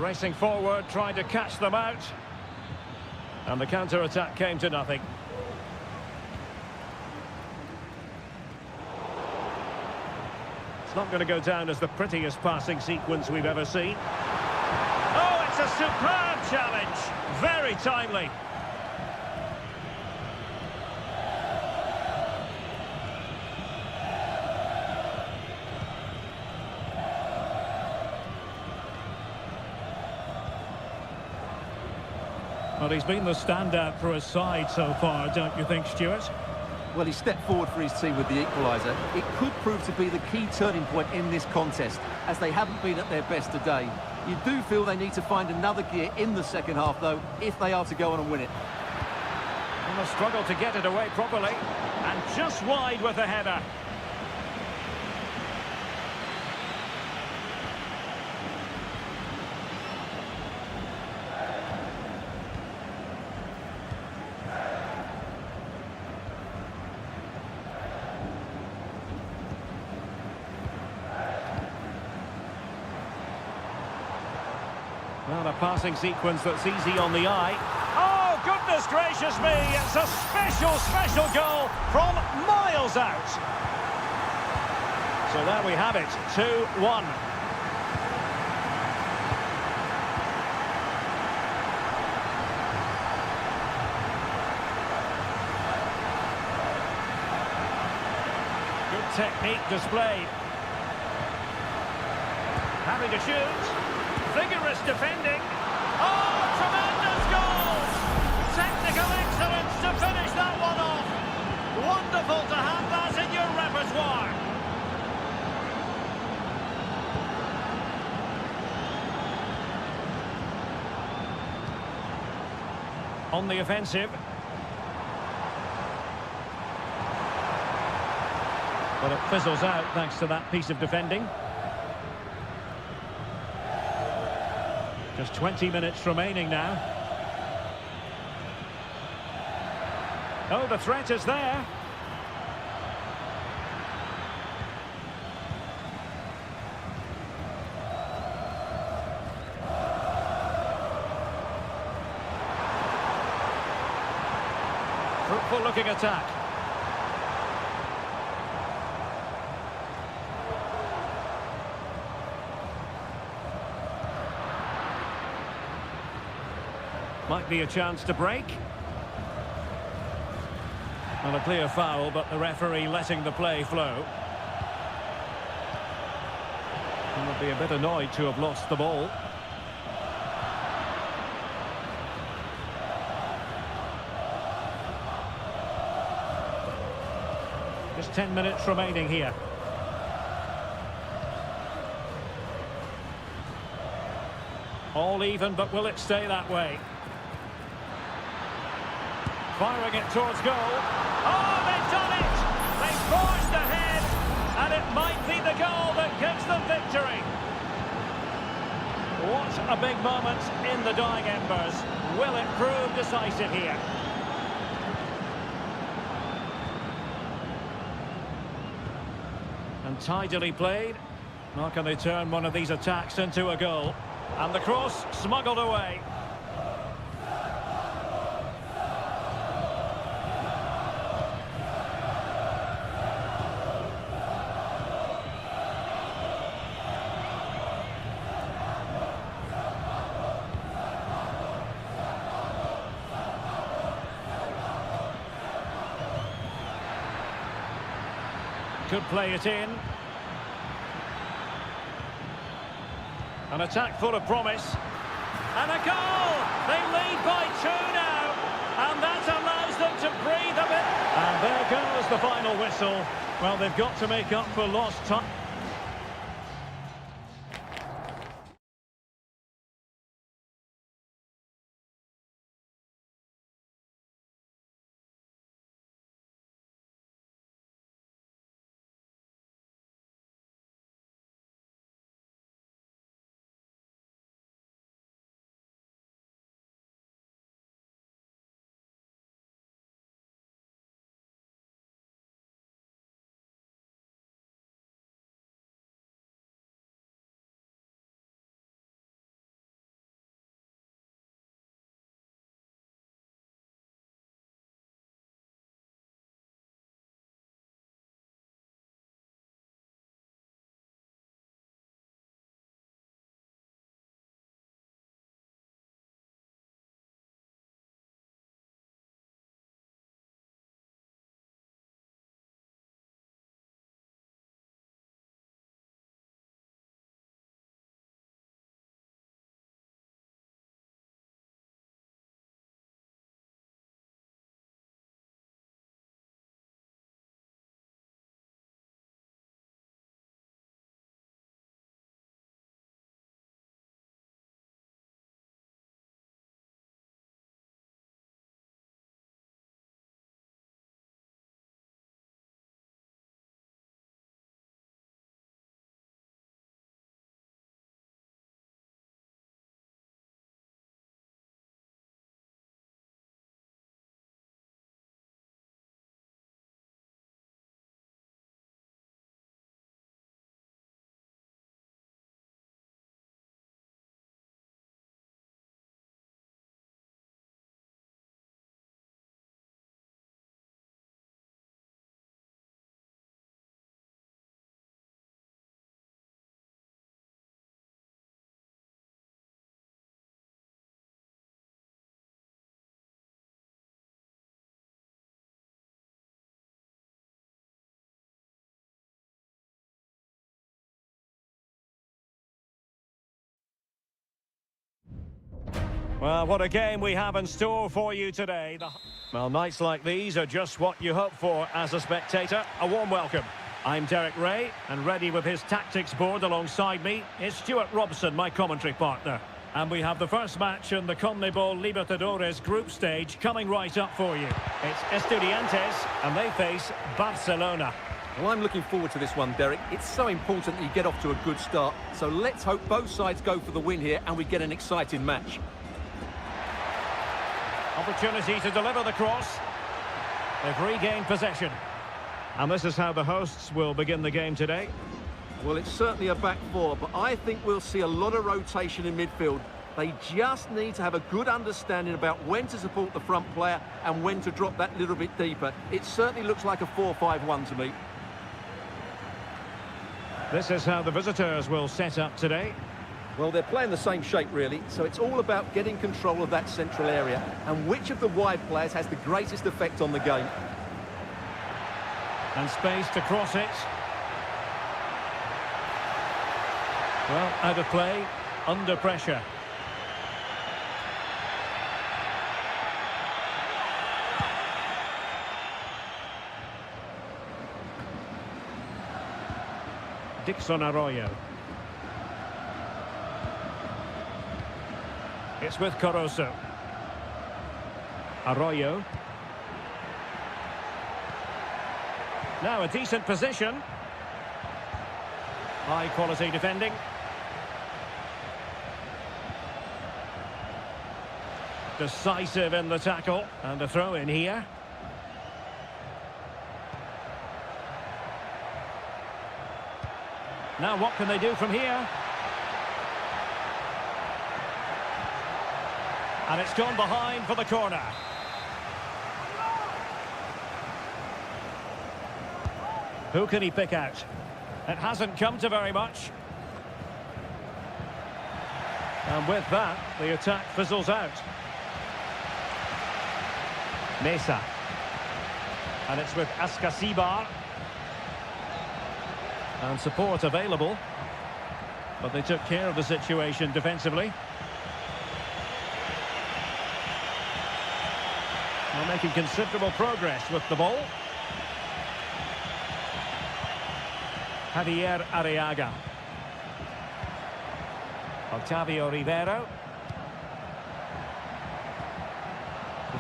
Racing forward, trying to catch them out. And the counter-attack came to nothing. It's not going to go down as the prettiest passing sequence we've ever seen. Oh, it's a superb challenge. Very timely. Well, he's been the standout for his side so far, don't you think, Stuart? Well, he stepped forward for his team with the equaliser. It could prove to be the key turning point in this contest, as they haven't been at their best today. You do feel they need to find another gear in the second half, though, if they are to go on and win it. And a struggle to get it away properly, and just wide with the header. Well, a passing sequence that's easy on the eye. Oh, goodness gracious me! It's a special goal from miles out. So there we have it, 2-1. Good technique displayed. Having to shoot. Vigorous defending. Oh, tremendous goal! Technical excellence to finish that one off. Wonderful to have that in your repertoire. On the offensive. But it fizzles out thanks to that piece of defending. Just 20 minutes remaining now. Oh, the threat is there. Fruitful looking attack. Might be a chance to break. Well, a clear foul, but the referee letting the play flow. He would be a bit annoyed to have lost the ball. Just 10 minutes remaining here. All even, but will it stay that way? Firing it towards goal. Oh, they've done it! They've forged ahead, and it might be the goal that gives them victory. What a big moment in the dying embers. Will it prove decisive here? And tidily played. Now can they turn one of these attacks into a goal? And the cross smuggled away. Could play it in. An attack full of promise. And a goal! They lead by 2 now. And that allows them to breathe a bit. And there goes the final whistle. Well, they've got to make up for lost time. Well, what a game we have in store for you today. Well, nights like these are just what you hope for as a spectator. A warm welcome. I'm Derek Ray, and ready with his tactics board alongside me is Stuart Robson, my commentary partner. And we have the first match in the CONMEBOL Libertadores group stage coming right up for you. It's Estudiantes, and they face Barcelona. Well, I'm looking forward to this one, Derek. It's so important that you get off to a good start. So let's hope both sides go for the win here and we get an exciting match. Opportunity to deliver the cross. They've regained possession. And this is how the hosts will begin the game today. Well, it's certainly a back four, but I think we'll see a lot of rotation in midfield. They just need to have a good understanding about when to support the front player and when to drop that little bit deeper. It certainly looks like a 4-5-1 to me. This is how the visitors will set up today. Well, they're playing the same shape, really, so it's all about getting control of that central area and which of the wide players has the greatest effect on the game. And space to cross it. Well, out of play, under pressure. Dixon Arroyo. It's with Caruso. Arroyo. Now a decent position. High quality defending. Decisive in the tackle. And a throw in here. Now what can they do from here? And it's gone behind for the corner. Who can he pick out? It hasn't come to very much. And with that, the attack fizzles out. Mesa. And it's with Ascasibar. And support available. But they took care of the situation defensively. They're making considerable progress with the ball. Javier Arriaga. Octavio Rivero.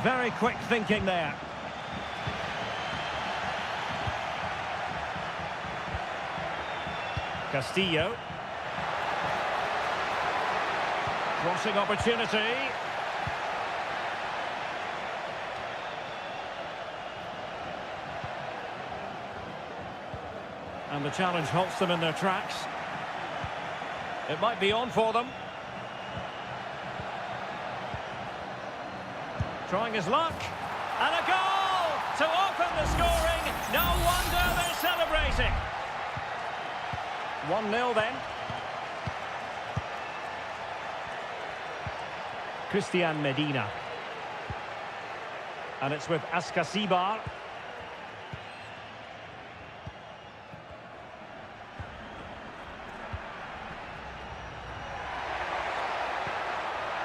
Very quick thinking there. Castillo. Crossing opportunity. And the challenge halts them in their tracks. It might be on for them. Trying his luck. And a goal to open the scoring. No wonder they're celebrating. 1-0 then. Christian Medina. And it's with Ascasibar.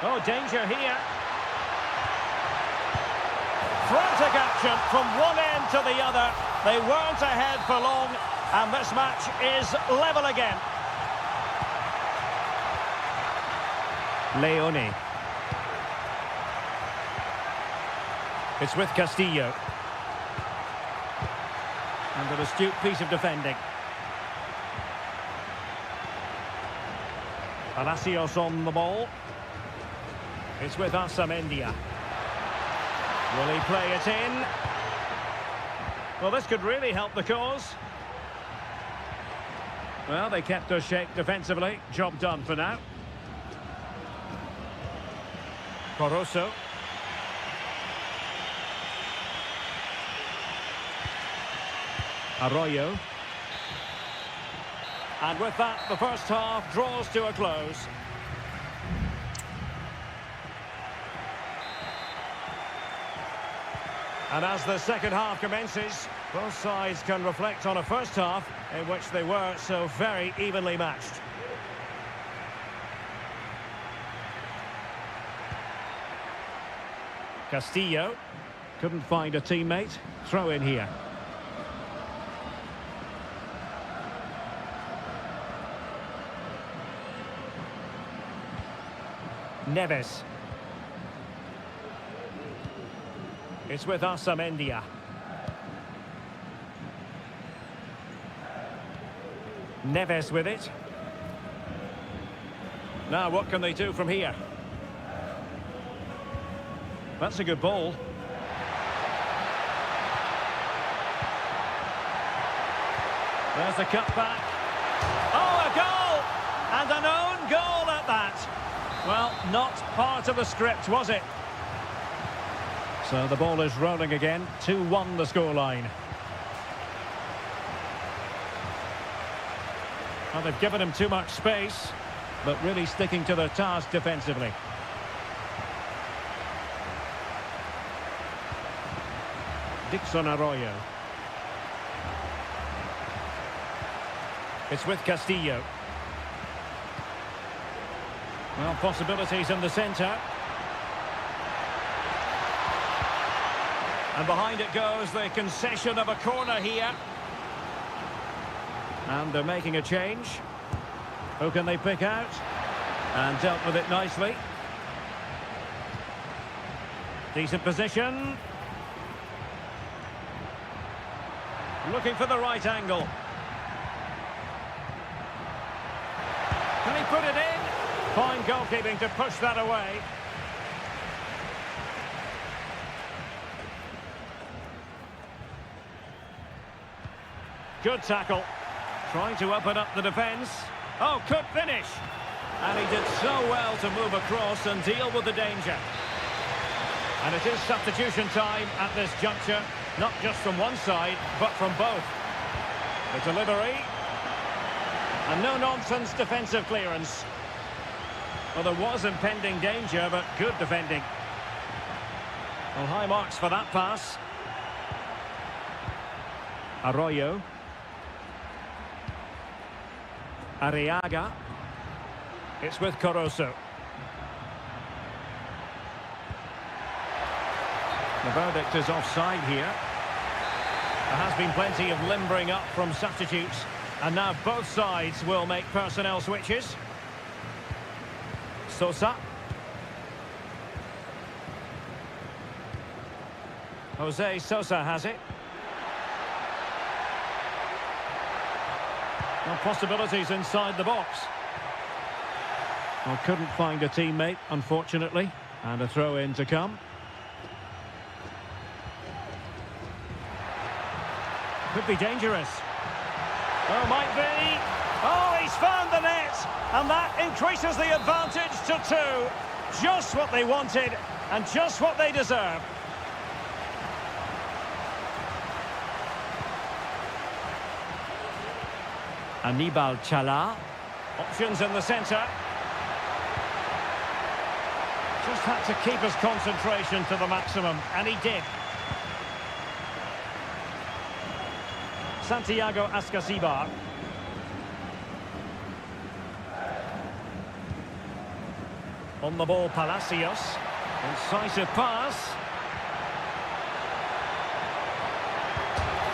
Oh, danger here. Frantic action from one end to the other. They weren't ahead for long, and this match is level again. Leone. It's with Castillo. And an astute piece of defending. Palacios on the ball. It's with Asamendia. Will he play it in? Well, this could really help the cause. Well, they kept us shape defensively. Job done for now. Caruso. Arroyo. And with that, the first half draws to a close. And as the second half commences, both sides can reflect on a first half in which they were so very evenly matched. Castillo. Couldn't find a teammate. Throw in here. Neves. It's with Asamendia. Neves with it. Now what can they do from here? That's a good ball. There's the cutback. Oh, a goal! And an own goal at that. Well, not part of the script, was it? So the ball is rolling again. 2-1 the scoreline. Well, they've given him too much space, but really sticking to their task defensively. Dixon Arroyo. It's with Castillo. Well, possibilities in the centre. And behind it goes the concession of a corner here. And they're making a change. Who can they pick out? And dealt with it nicely. Decent position. Looking for the right angle. Can he put it in? Fine goalkeeping to push that away. Good tackle. Trying to open up the defence. Oh, could finish. And he did so well to move across and deal with the danger. And it is substitution time at this juncture. Not just from one side, but from both. The delivery. And no-nonsense defensive clearance. Well, there was impending danger, but good defending. Well, high marks for that pass. Arroyo. Arriaga. It's with Corozo. The verdict is offside here. There has been plenty of limbering up from substitutes. And now both sides will make personnel switches. Sosa. Jose Sosa has it. Well, possibilities inside the box. Well, couldn't find a teammate, unfortunately. And a throw-in to come. Could be dangerous. Oh, might be. Oh, he's found the net. And that increases the advantage to 2. Just what they wanted and just what they deserve. Anibal Chala. Options in the centre. Just had to keep his concentration to the maximum, and he did. Santiago Ascasibar. On the ball, Palacios. Incisive pass.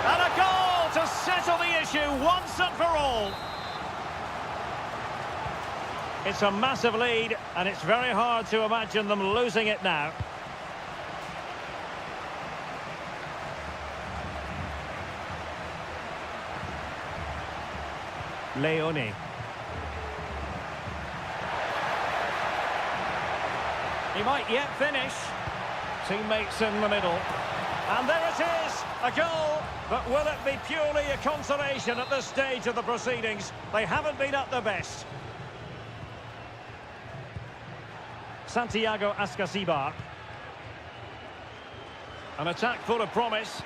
And a goal to settle the issue once and for all. It's a massive lead, and it's very hard to imagine them losing it now. Leone. He might yet finish. Teammates in the middle. And there it is, a goal. But will it be purely a consolation at this stage of the proceedings? They haven't been at their best. Santiago Ascasibar. An attack full of promise.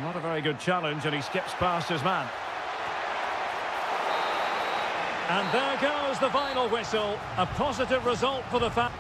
Not a very good challenge, and he skips past his man. And there goes the final whistle. A positive result for the fans.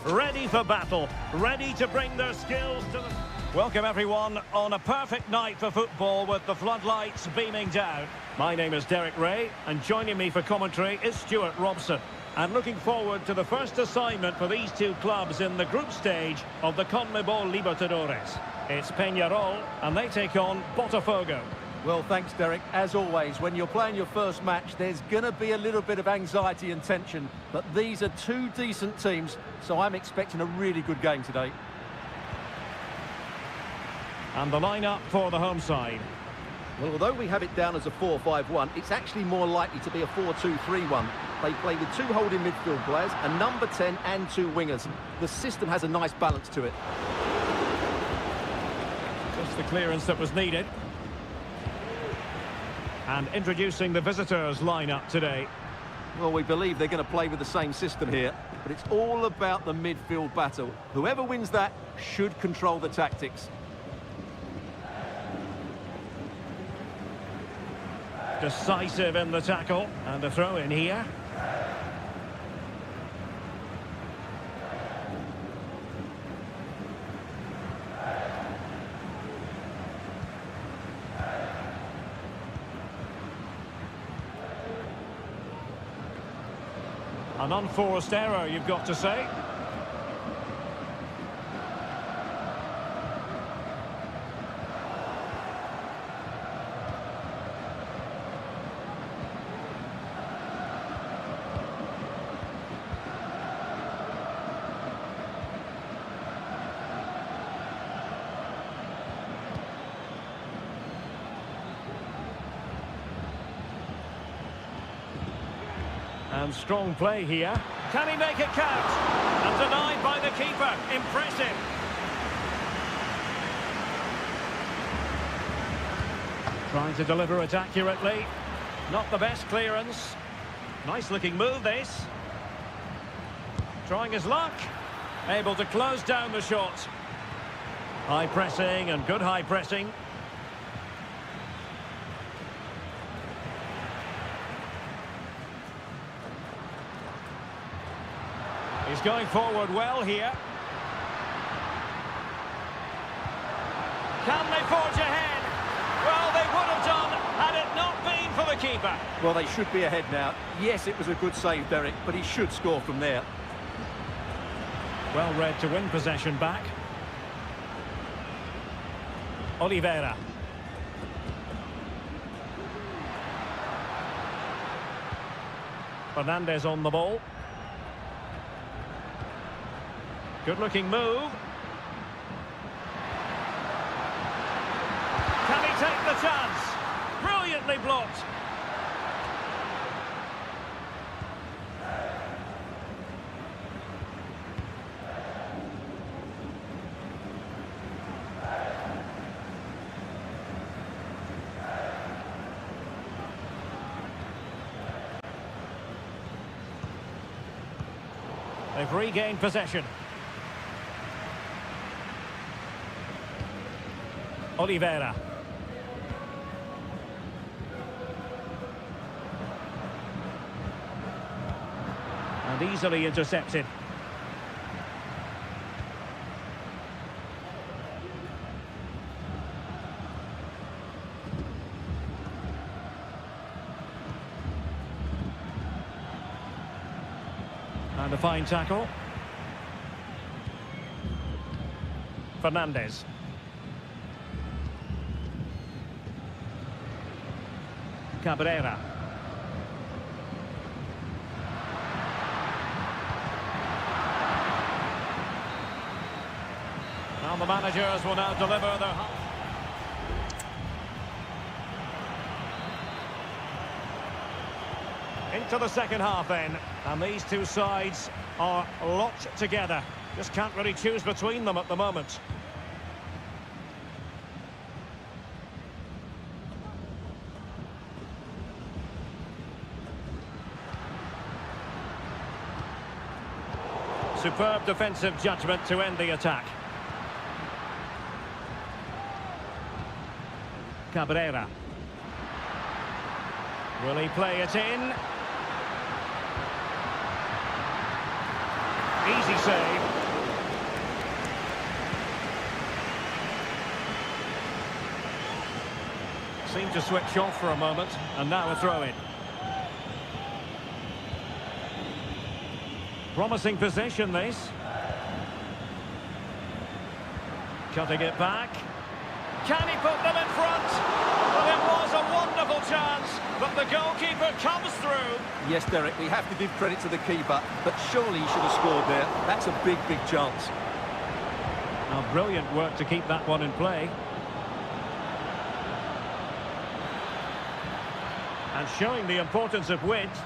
ready for battle, ready to bring their skills to the... Welcome everyone on a perfect night for football with the floodlights beaming down. My name is Derek Ray, and joining me for commentary is Stuart Robson. And looking forward to the first assignment for these two clubs in the group stage of the CONMEBOL Libertadores. It's Peñarol, and they take on Botafogo. Well, thanks, Derek. As always, when you're playing your first match, there's going to be a little bit of anxiety and tension. But these are two decent teams, so I'm expecting a really good game today. And the lineup for the home side. Well, although we have it down as a 4-5-1, it's actually more likely to be a 4-2-3-1. They play with two holding midfield players, a number 10 and two wingers. The system has a nice balance to it. Just the clearance that was needed. And introducing the visitors' lineup today. Well, we believe they're going to play with the same system here, but it's all about the midfield battle. Whoever wins that should control the tactics. Decisive in the tackle, and a throw in here. An unforced error, you've got to say. And strong play here. Can he make it count? And denied by the keeper. Impressive. Trying to deliver it accurately. Not the best clearance. Nice looking move, this. Trying his luck. Able to close down the shot. High pressing and good high pressing. He's going forward well here. Can they forge ahead? Well, they would have done had it not been for the keeper. Well, they should be ahead now. Yes, it was a good save, Derek, but he should score from there. Well read to win possession back. Oliveira. Fernandez on the ball. Good-looking move. Can he take the chance? Brilliantly blocked. They've regained possession. Oliveira. And easily intercepted. And a fine tackle. Fernandez. Cabrera. Now the managers will now deliver their... Into the second half then. And these two sides are locked together. Just can't really choose between them at the moment. Superb defensive judgment to end the attack. Cabrera. Will he play it in? Easy save. Seemed to switch off for a moment, and now a throw-in. Promising position, this. Cutting it back. Can he put them in front? Well, it was a wonderful chance, but the goalkeeper comes through. Yes, Derek, we have to give credit to the keeper, but surely he should have scored there. That's a big, big chance. Now, brilliant work to keep that one in play. And showing the importance of width.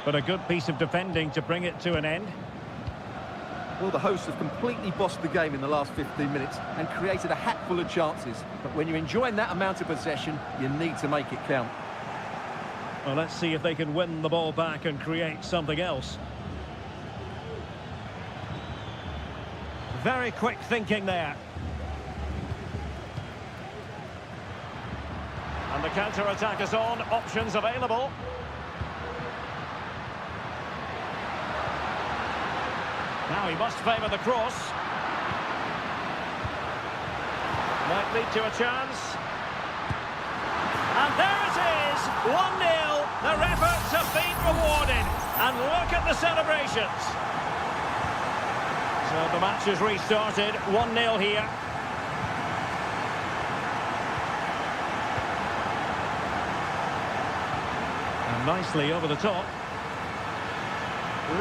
But a good piece of defending to bring it to an end. Well, the hosts have completely bossed the game in the last 15 minutes and created a hatful of chances. But when you're enjoying that amount of possession, you need to make it count. Well, let's see if they can win the ball back and create something else. Very quick thinking there. And the counter-attack is on. Options available. Now he must favour the cross. Might lead to a chance. And there it is! 1-0. Their efforts have been rewarded. And look at the celebrations. So the match is restarted. 1-0 here. And nicely over the top.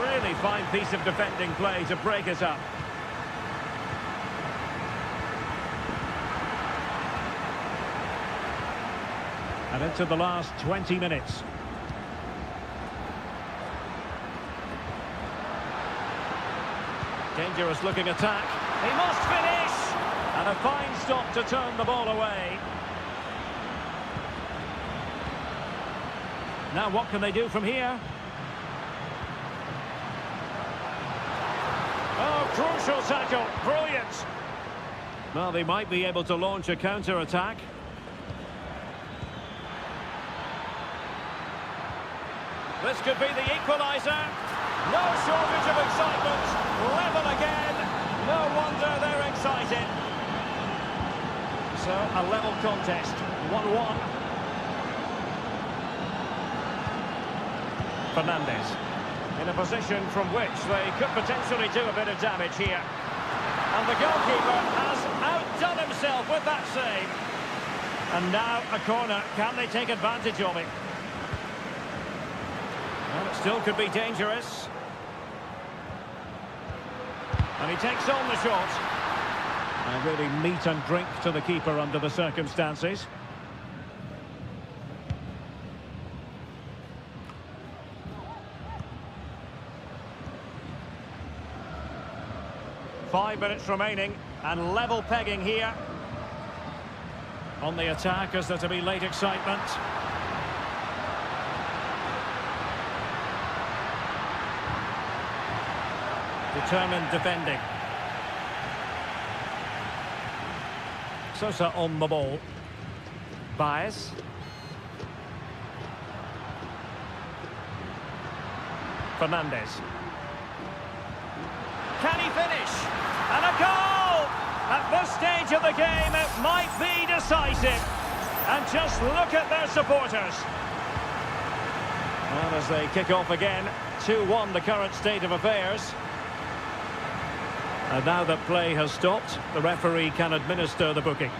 Really fine piece of defending play to break us up. And into the last 20 minutes. Dangerous looking attack. He must finish! And a fine stop to turn the ball away. Now what can they do from here? Oh, crucial tackle. Brilliant. Well, they might be able to launch a counter-attack. This could be the equaliser. No shortage of excitement. Level again. No wonder they're excited. So, a level contest. 1-1. Fernandez. In a position from which they could potentially do a bit of damage here. And the goalkeeper has outdone himself with that save. And now a corner. Can they take advantage of it? Well, it still could be dangerous. And he takes on the shot. And really meat and drink to the keeper under the circumstances. Five minutes remaining, and level pegging here. On the attack, is there to be late excitement? Determined defending. Sosa on the ball. Baez. Fernandez. Can he finish? And a goal! At this stage of the game, it might be decisive. And just look at their supporters. And as they kick off again, 2-1 the current state of affairs. And now that play has stopped, the referee can administer the booking.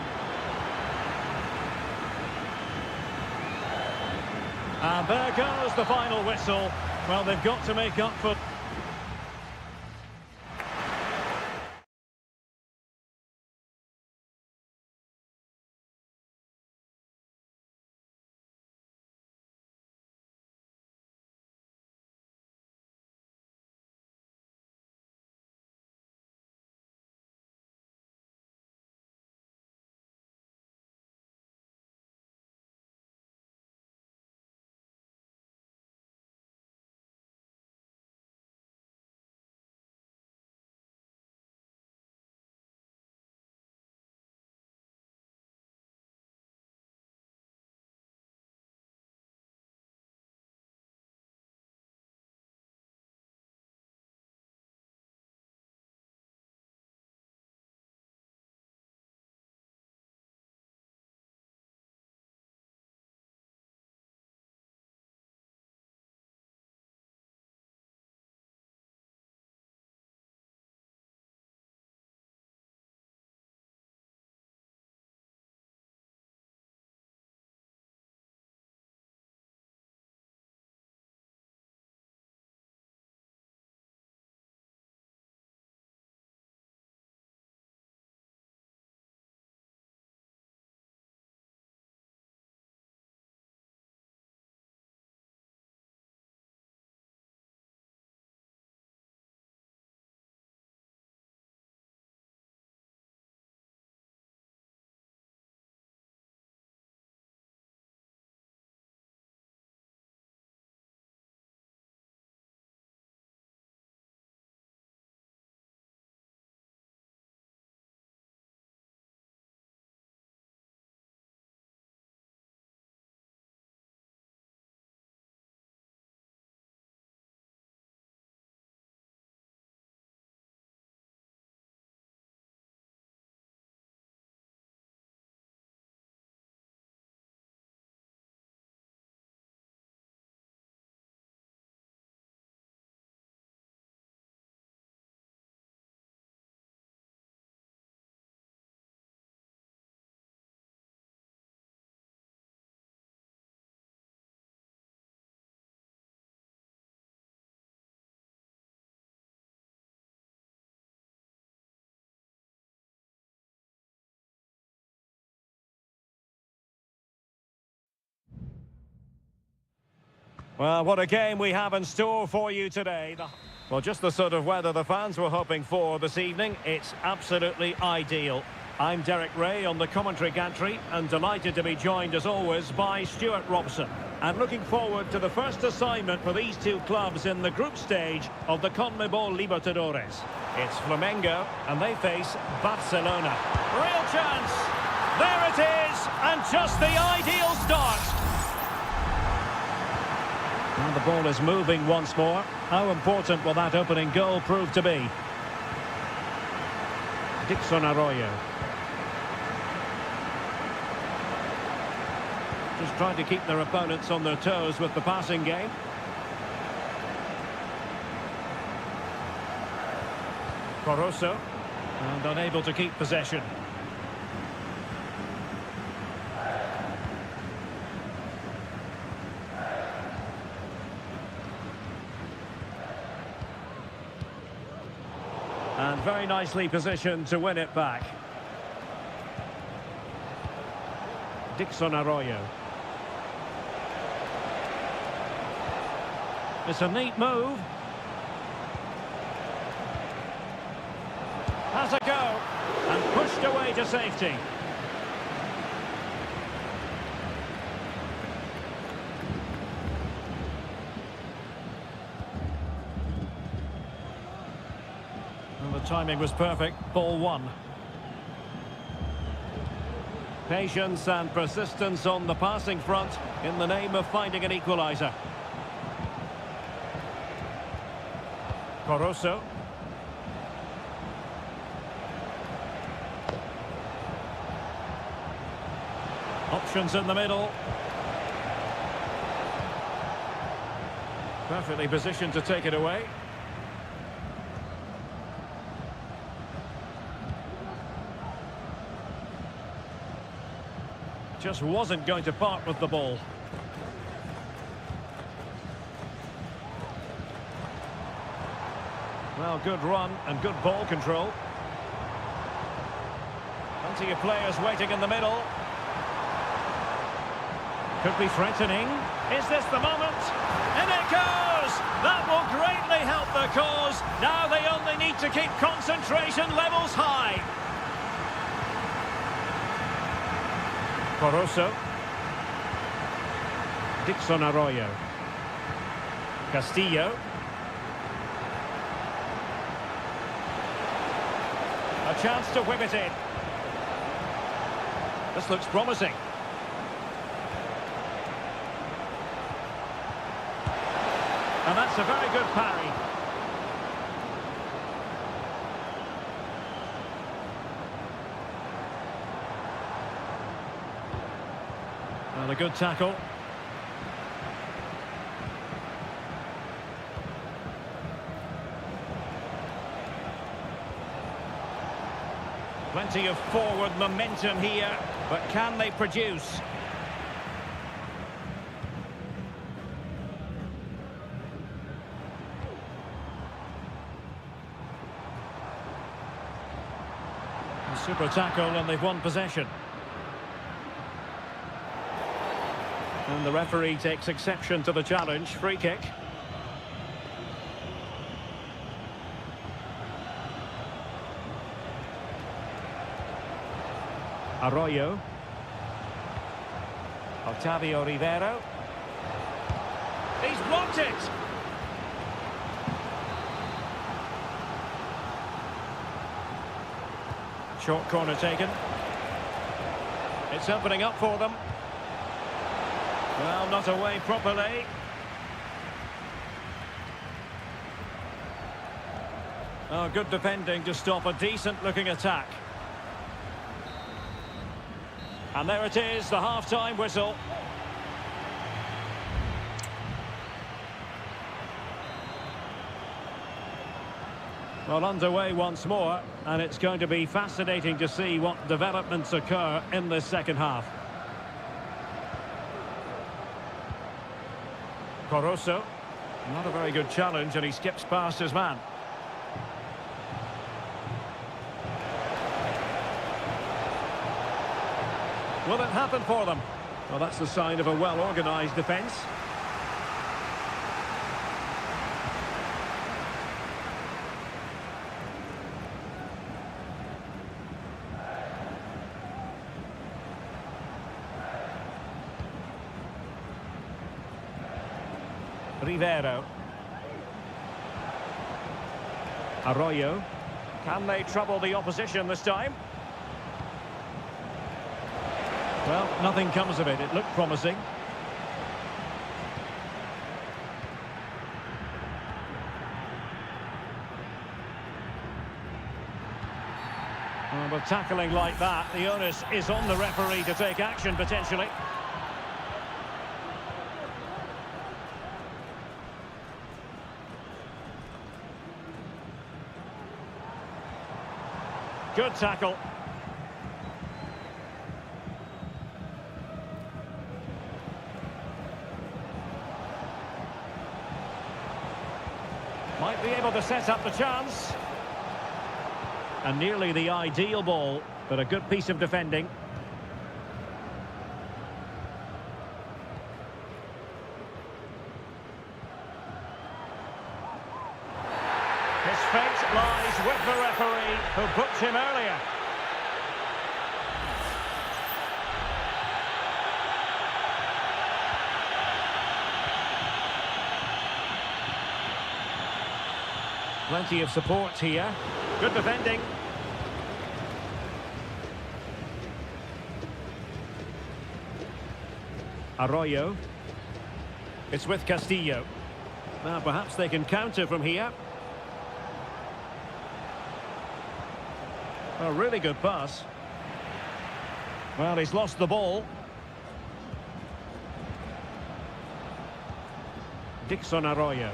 And there goes the final whistle. Well, they've got to make up for... Well, what a game we have in store for you today. Well, just the sort of weather the fans were hoping for this evening. It's absolutely ideal. I'm Derek Ray on the commentary gantry and delighted to be joined as always by Stuart Robson. And looking forward to the first assignment for these two clubs in the group stage of the CONMEBOL Libertadores. It's Flamengo and they face Barcelona. Real chance! There it is! And just the ideal start! And the ball is moving once more. How important will that opening goal prove to be? Dixon Arroyo. Just trying to keep their opponents on their toes with the passing game. Coroso, and unable to keep possession. And very nicely positioned to win it back. Dixon Arroyo. It's a neat move. Has a go. And pushed away to safety. And the timing was perfect. Ball one. Patience and persistence on the passing front in the name of finding an equaliser. Coroso. Options in the middle. Perfectly positioned to take it away. Just wasn't going to part with the ball. Well, good run and good ball control. Plenty of players waiting in the middle. Could be threatening. Is this the moment? In it goes! That will greatly help the cause. Now they only need to keep concentration levels high. Coroso. Dixon Arroyo. Castillo. A chance to whip it in. This looks promising. And that's a very good parry. And a good tackle. Plenty of forward momentum here, but can they produce? Super tackle and they've won possession. And the referee takes exception to the challenge. Free kick. Arroyo. Octavio Rivero. He's blocked it! Short corner taken. It's opening up for them. Well, not away properly. Oh, good defending to stop a decent-looking attack. And there it is, the half-time whistle. Well, underway once more, and it's going to be fascinating to see what developments occur in this second half. Coroso, not a very good challenge, and he skips past his man. Will it happen for them? Well, that's the sign of a well-organised defence. Rivero. Arroyo. Can they trouble the opposition this time? Well, nothing comes of it. It looked promising. Well, with tackling like that, the onus is on the referee to take action, potentially. Good tackle. Might be able to set up the chance. And nearly the ideal ball, but a good piece of defending. His fate lies with the referee, who booked him earlier. Plenty of support here. Good defending. Arroyo. It's with Castillo. Now perhaps they can counter from here. A really good pass. Well, he's lost the ball. Dixon Arroyo.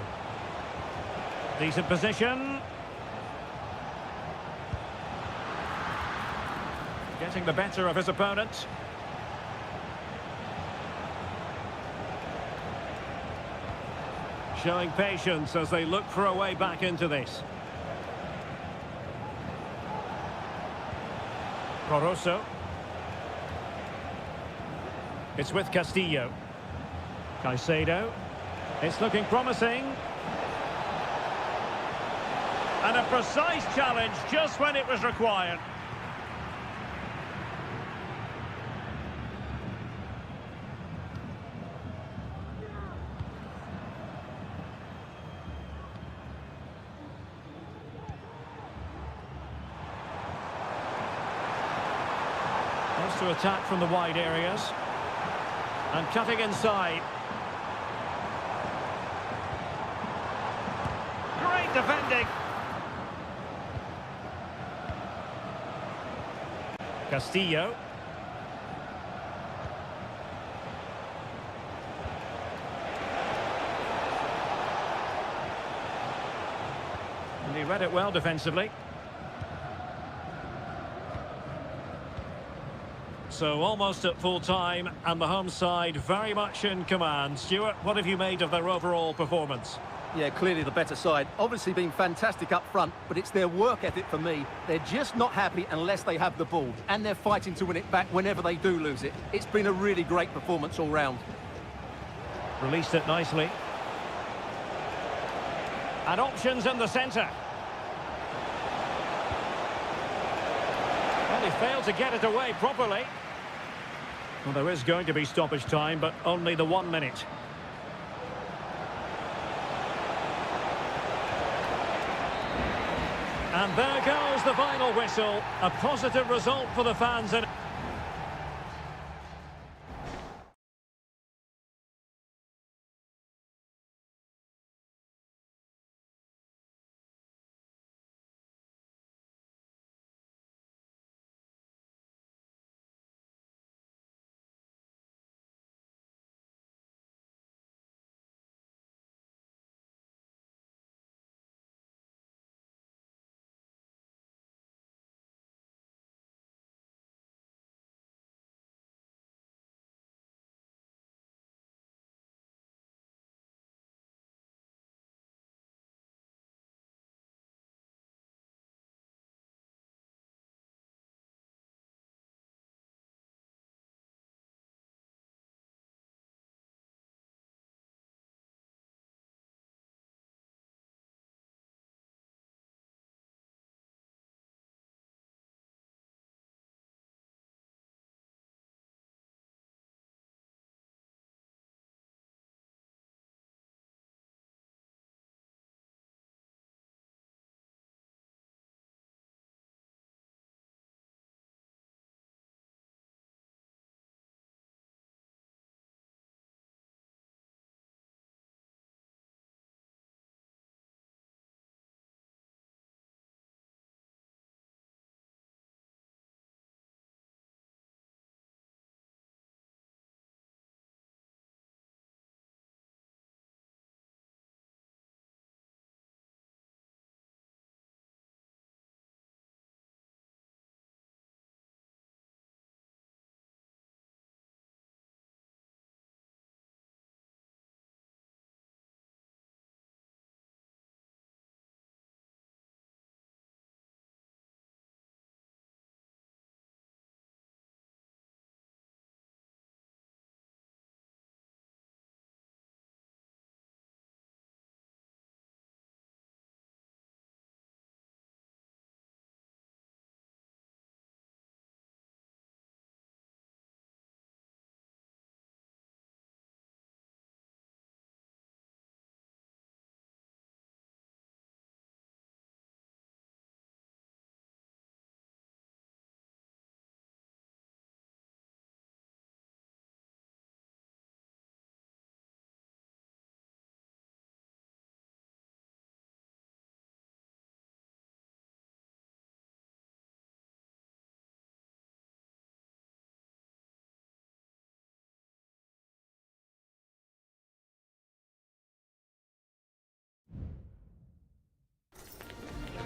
Decent position. Getting the better of his opponent. Showing patience as they look for a way back into this. Coroso. It's with Castillo. Caicedo. It's looking promising. And a precise challenge just when it was required. Wants to attack from the wide areas. And cutting inside. Great defending. Castillo. And he read it well defensively. So almost at full time, and the home side very much in command. Stuart, what have you made of their overall performance? Yeah, clearly the better side. Obviously been fantastic up front, but it's their work ethic for me. They're just not happy unless they have the ball, and they're fighting to win it back whenever they do lose it. It's been a really great performance all round. Released it nicely. And options in the centre. Well, he failed to get it away properly. Well, there is going to be stoppage time, but only the 1 minute. And there goes the final whistle. A positive result for the fans.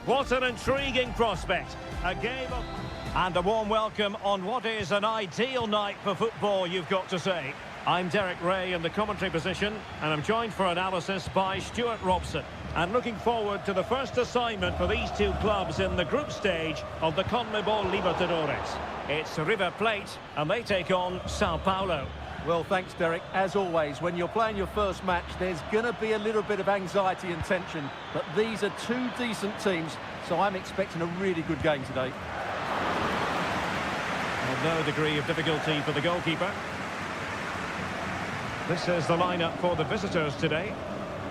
What an intriguing prospect. A game of... And a warm welcome on what is an ideal night for football, you've got to say. I'm Derek Ray in the commentary position, and I'm joined for analysis by Stuart Robson. And looking forward to the first assignment for these two clubs in the group stage of the CONMEBOL Libertadores. It's River Plate, and they take on Sao Paulo. Well, thanks, Derek. As always, when you're playing your first match, there's going to be a little bit of anxiety and tension. But these are two decent teams, so I'm expecting a really good game today. Well, no degree of difficulty for the goalkeeper. This is the lineup for the visitors today.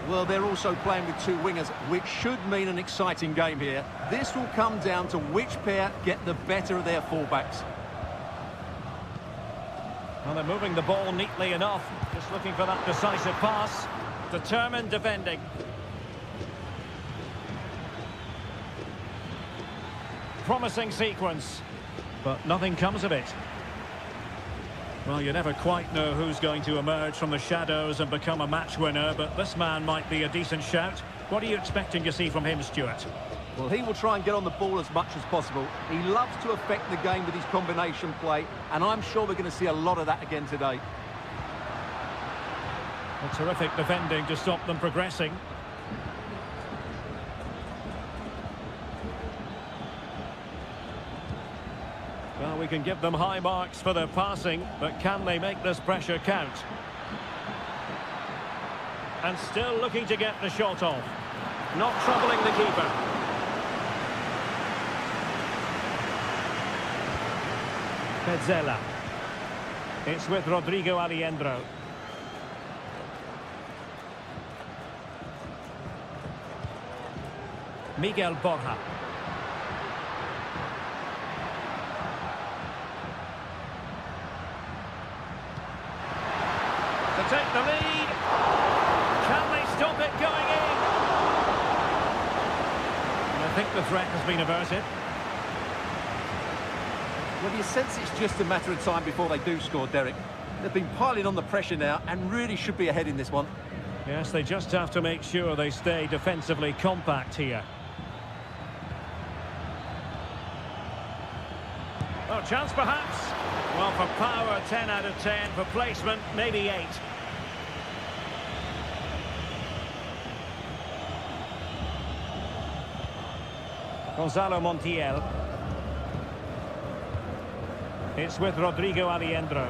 Well, they're also playing with two wingers, which should mean an exciting game here. This will come down to which pair get the better of their fullbacks. Well, they're moving the ball neatly enough. Just looking for that decisive pass. Determined defending. Promising sequence, but nothing comes of it. Well, you never quite know who's going to emerge from the shadows and become a match winner, but this man might be a decent shout. What are you expecting to see from him, Stuart? Well, he will try and get on the ball as much as possible. He loves to affect the game with his combination play, and I'm sure we're going to see a lot of that again today. A terrific defending to stop them progressing. Well, we can give them high marks for their passing, but can they make this pressure count? And still looking to get the shot off. Not troubling the keeper. Petzela. It's with Rodrigo Aliendro. Miguel Borja. To take the lead. Can they stop it going in? I think the threat has been averted. Well, you sense it's just a matter of time before they do score, Derek. They've been piling on the pressure now and really should be ahead in this one. Yes, they just have to make sure they stay defensively compact here. Oh, chance perhaps. Well, for power, 10 out of 10. For placement, maybe 8. Gonzalo Montiel. It's with Rodrigo Aliendro.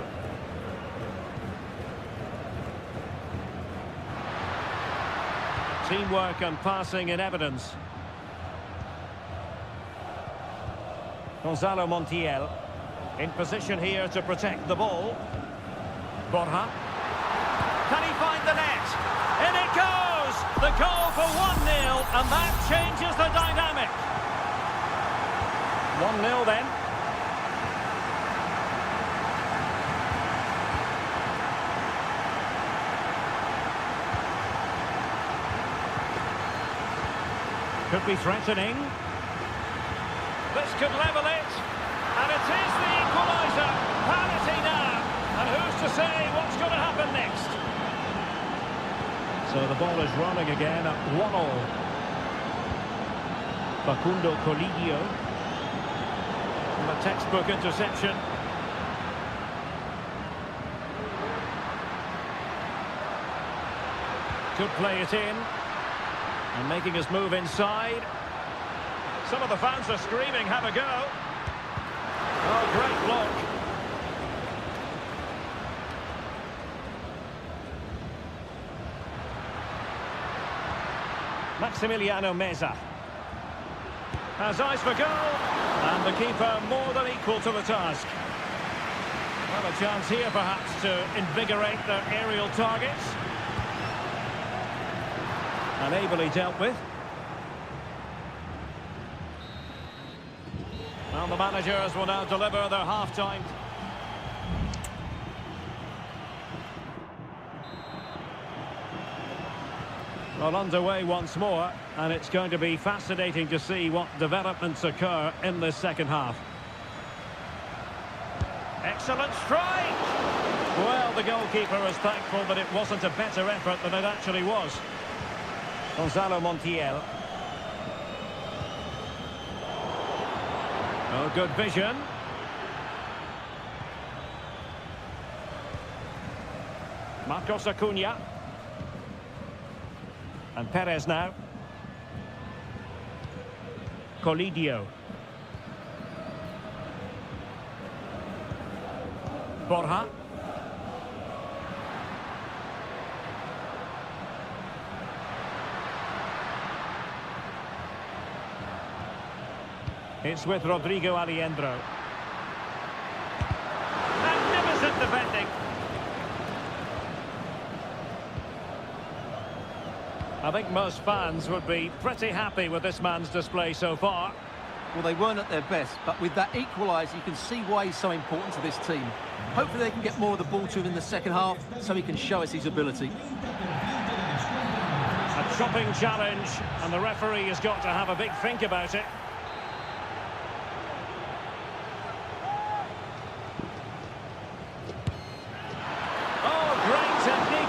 Teamwork and passing in evidence. Gonzalo Montiel in position here to protect the ball. Borja. Can he find the net? In it goes! The goal for 1-0, and that changes the dynamic. 1-0 then. Could be threatening. This could level it. And it is the equaliser. Parity now. And who's to say what's going to happen next? So the ball is rolling again at 1-1. Facundo Colidio. And a textbook interception. Could play it in. And making his move inside. Some of the fans are screaming, have a go. Oh, great block. Maximiliano Meza has eyes for goal, and the keeper more than equal to the task. Well, a chance here perhaps to invigorate their aerial targets. And ably dealt with. Well, the managers will now deliver their half-time. Well, underway once more, and it's going to be fascinating to see what developments occur in this second half. Excellent strike! Well, the goalkeeper is thankful that it wasn't a better effort than it actually was. Gonzalo Montiel. Oh, good vision. Marcos Acuna. And Perez now. Colidio. Borja. It's with Rodrigo Aliendro. Magnificent defending. I think most fans would be pretty happy with this man's display so far. Well, they weren't at their best, but with that equaliser, you can see why he's so important to this team. Hopefully they can get more of the ball to him in the second half so he can show us his ability. A chopping challenge, and the referee has got to have a big think about it.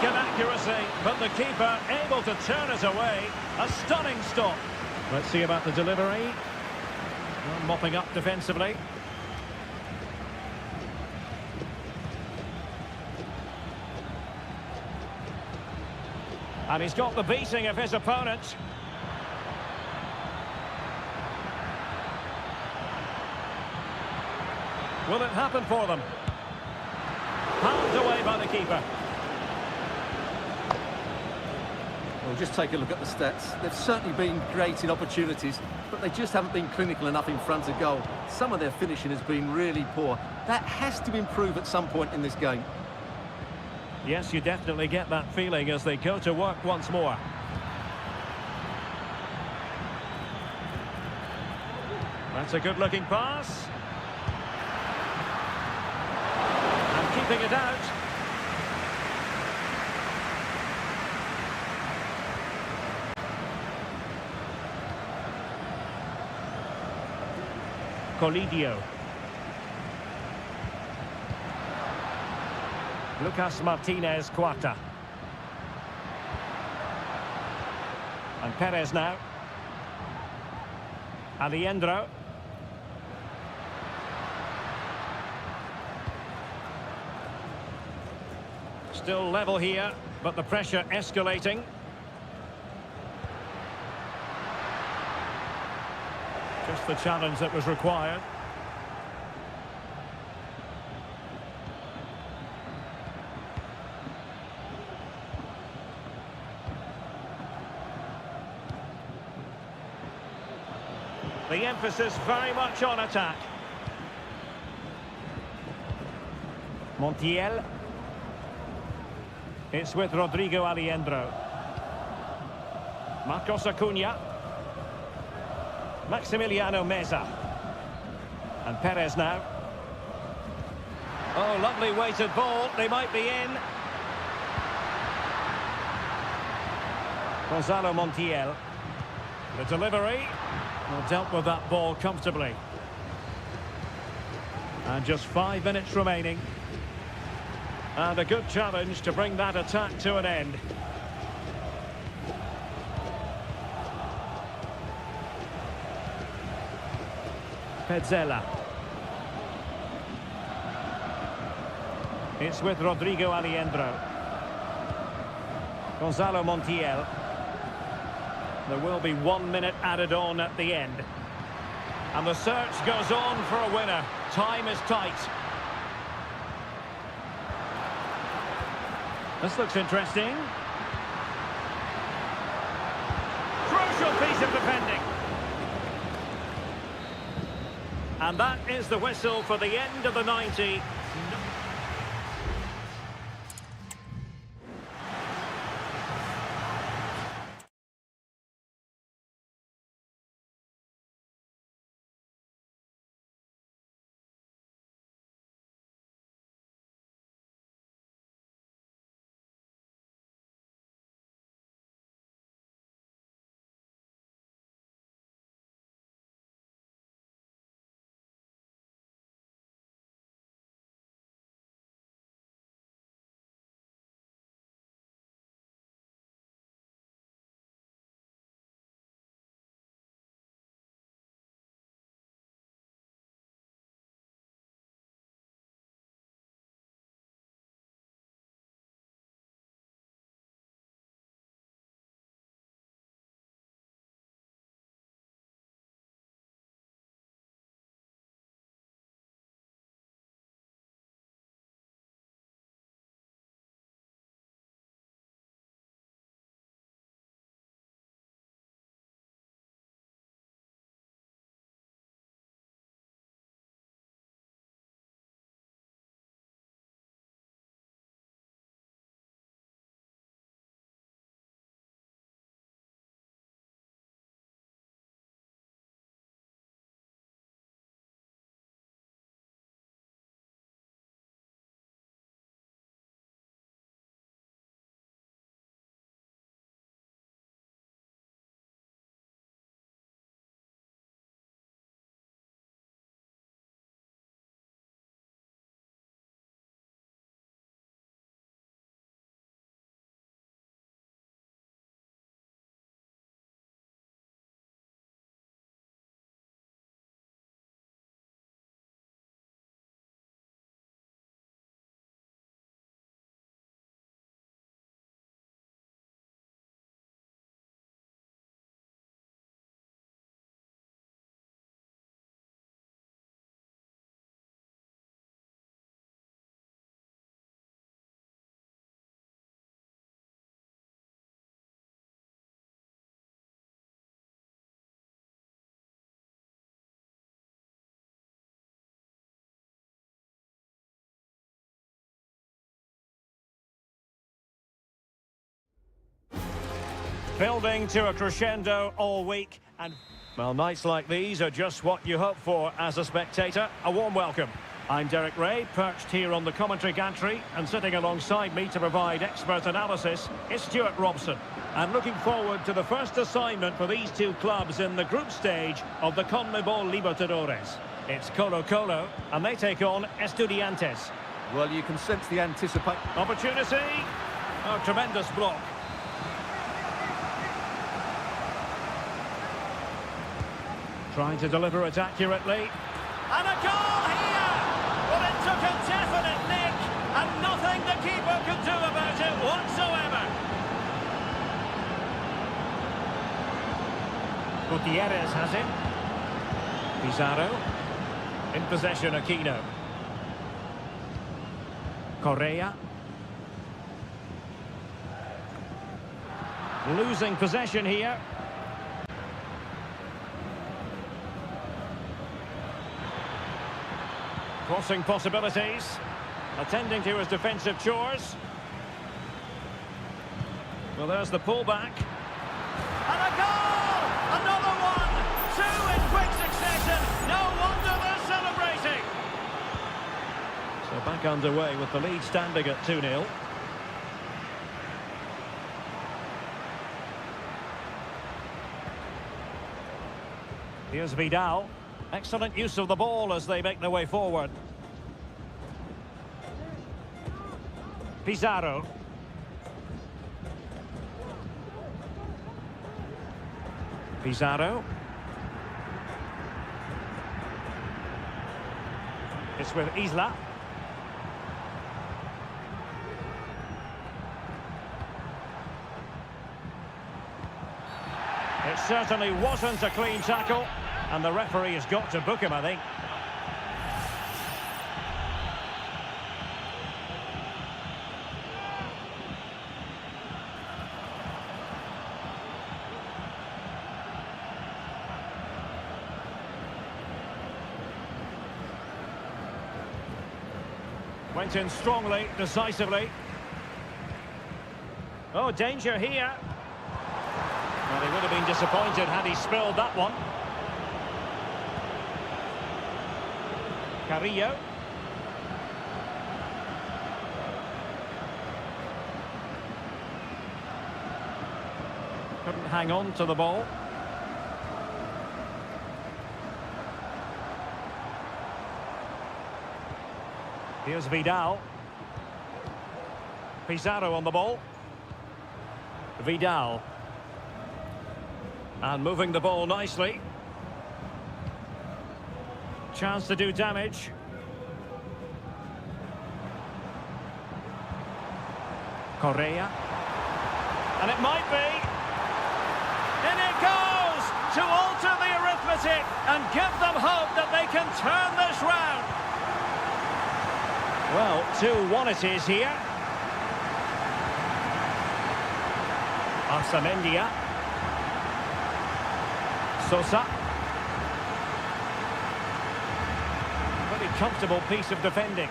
And accuracy, but the keeper able to turn it away. A stunning stop. Let's see about the delivery. Well, mopping up defensively. And he's got the beating of his opponent. Will it happen for them? Palmed away by the keeper. Well, just take a look at the stats. They've certainly been creating opportunities, but they just haven't been clinical enough in front of goal. Some of their finishing has been really poor. That has to improve at some point in this game. Yes, you definitely get that feeling as they go to work once more. That's a good-looking pass. And keeping it out. Colidio. Lucas Martinez Cuarta. And Perez now. Aliendro. Still level here, but the pressure escalating. Just the challenge that was required. The emphasis very much on attack. Montiel. It's with Rodrigo Aliendro. Marcos Acuna. Maximiliano Meza. And Perez now. Oh, lovely weighted ball. They might be in. Gonzalo Montiel. The delivery. Well, dealt with that ball comfortably. And just 5 minutes remaining. And a good challenge to bring that attack to an end. Petzela. It's with Rodrigo Aliendro. Gonzalo Montiel. There will be 1 minute added on at the end. And the search goes on for a winner. Time is tight. This looks interesting. Crucial piece of defending. And that is the whistle for the end of the 90. Building to a crescendo all week, and well, nights like these are just what you hope for as a spectator. A warm welcome. I'm Derek Ray, perched here on the commentary gantry, and sitting alongside me to provide expert analysis is Stuart Robson. And looking forward to the first assignment for these two clubs in the group stage of the CONMEBOL Libertadores. It's Colo-Colo, and they take on Estudiantes. Well, you can sense the anticipation. Opportunity. Oh, tremendous block. Trying to deliver it accurately. And a goal here! Well, it took a definite nick, and nothing the keeper could do about it whatsoever. Gutierrez has it. Pizarro. In possession, Aquino. Correa. Losing possession here. Crossing possibilities. Attending to his defensive chores. Well, there's the pullback. And a goal! Another one! Two in quick succession. No wonder they're celebrating. So back underway with the lead standing at 2-0. Here's Vidal. Excellent use of the ball as they make their way forward. Pizarro. Pizarro. It's with Isla. It certainly wasn't a clean tackle. And the referee has got to book him, I think. Went in strongly, decisively. Oh, danger here. Well, he would have been disappointed had he spilled that one. Carrillo. Couldn't hang on to the ball. Here's Vidal. Pizarro on the ball. Vidal. And moving the ball nicely. Chance to do damage. Correa. And it might be. In it goes! To alter the arithmetic and give them hope that they can turn this round. Well, 2-1 it is here. Arsamendia. Sosa. Comfortable piece of defending.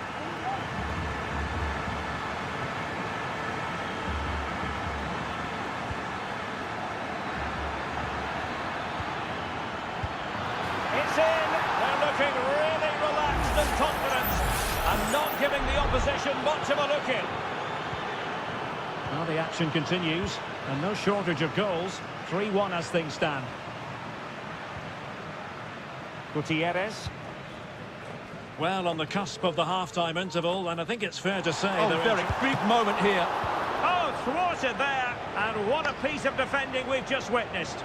It's in. They're looking really relaxed and confident and not giving the opposition much of a look in. Well, the action continues and no shortage of goals. 3-1 as things stand. Gutierrez. Well, on the cusp of the half-time interval, and I think it's fair to say... Oh, Derek, big moment here. Oh, thwarted there, and what a piece of defending we've just witnessed.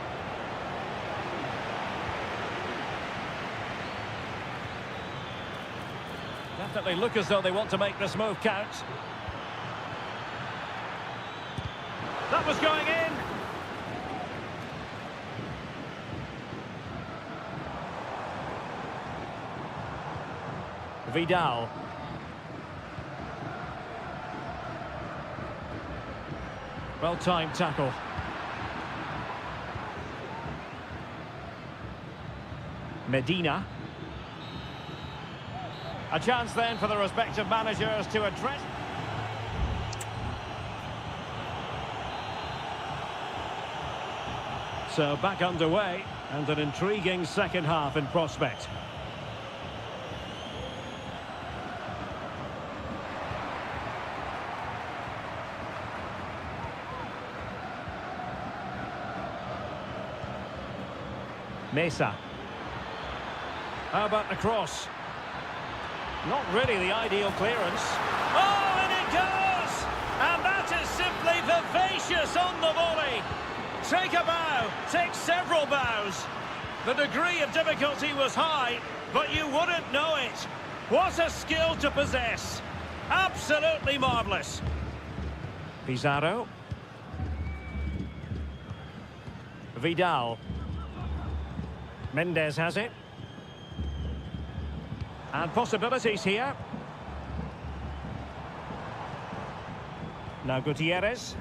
Definitely look as though they want to make this move count. That was going in. Vidal. Well-timed tackle. Medina. A chance then for the respective managers to address... So back underway, and an intriguing second half in prospect. Mesa. How about the cross? Not really the ideal clearance. Oh, and it goes! And that is simply vivacious on the volley. Take a bow, take several bows. The degree of difficulty was high, but you wouldn't know it. What a skill to possess. Absolutely marvellous. Pizarro. Vidal. Mendes has it. And possibilities here. Now Gutierrez.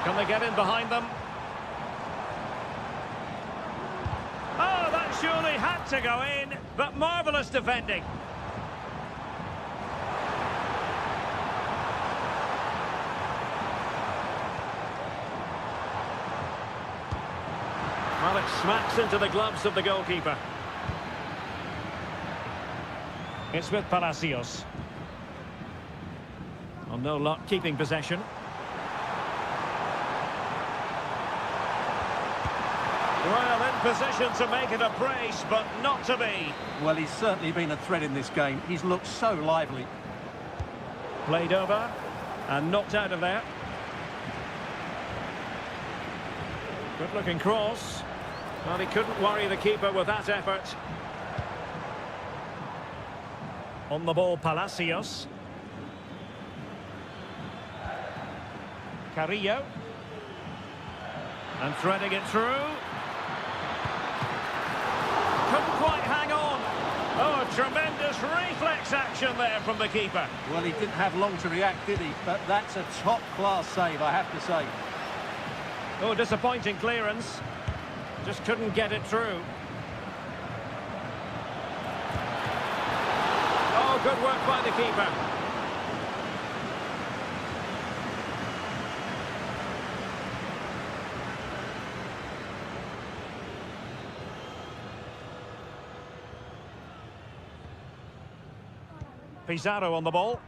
Can they get in behind them? Oh, that surely had to go in, but marvellous defending. Well, it smacks into the gloves of the goalkeeper. It's with Palacios. Well, no luck keeping possession. Well, in position to make it a brace, but not to be. Well, he's certainly been a threat in this game. He's looked so lively. Played over and knocked out of there. Good-looking cross. Well, he couldn't worry the keeper with that effort. On the ball, Palacios. Carrillo. And threading it through. Couldn't quite hang on. Oh, tremendous reflex action there from the keeper. Well, he didn't have long to react, did he? But that's a top-class save, I have to say. Oh, disappointing clearance. Just couldn't get it through. Oh, good work by the keeper. Pizarro on the ball.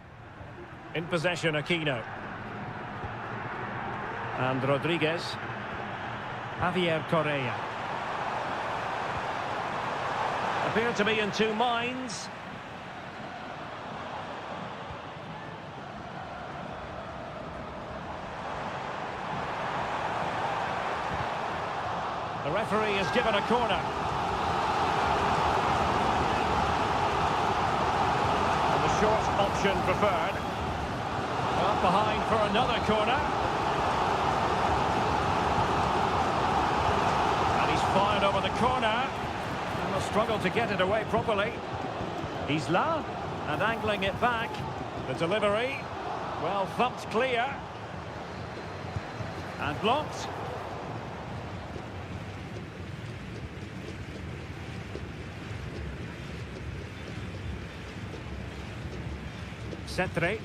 In possession, Aquino. And Rodriguez. Javier Correa. Appear to be in two minds. The referee has given a corner. And the short option preferred. Up behind for another corner. Fired over the corner, and will struggle to get it away properly. Isla, and angling it back. The delivery, well thumped clear. And blocked. Cetre.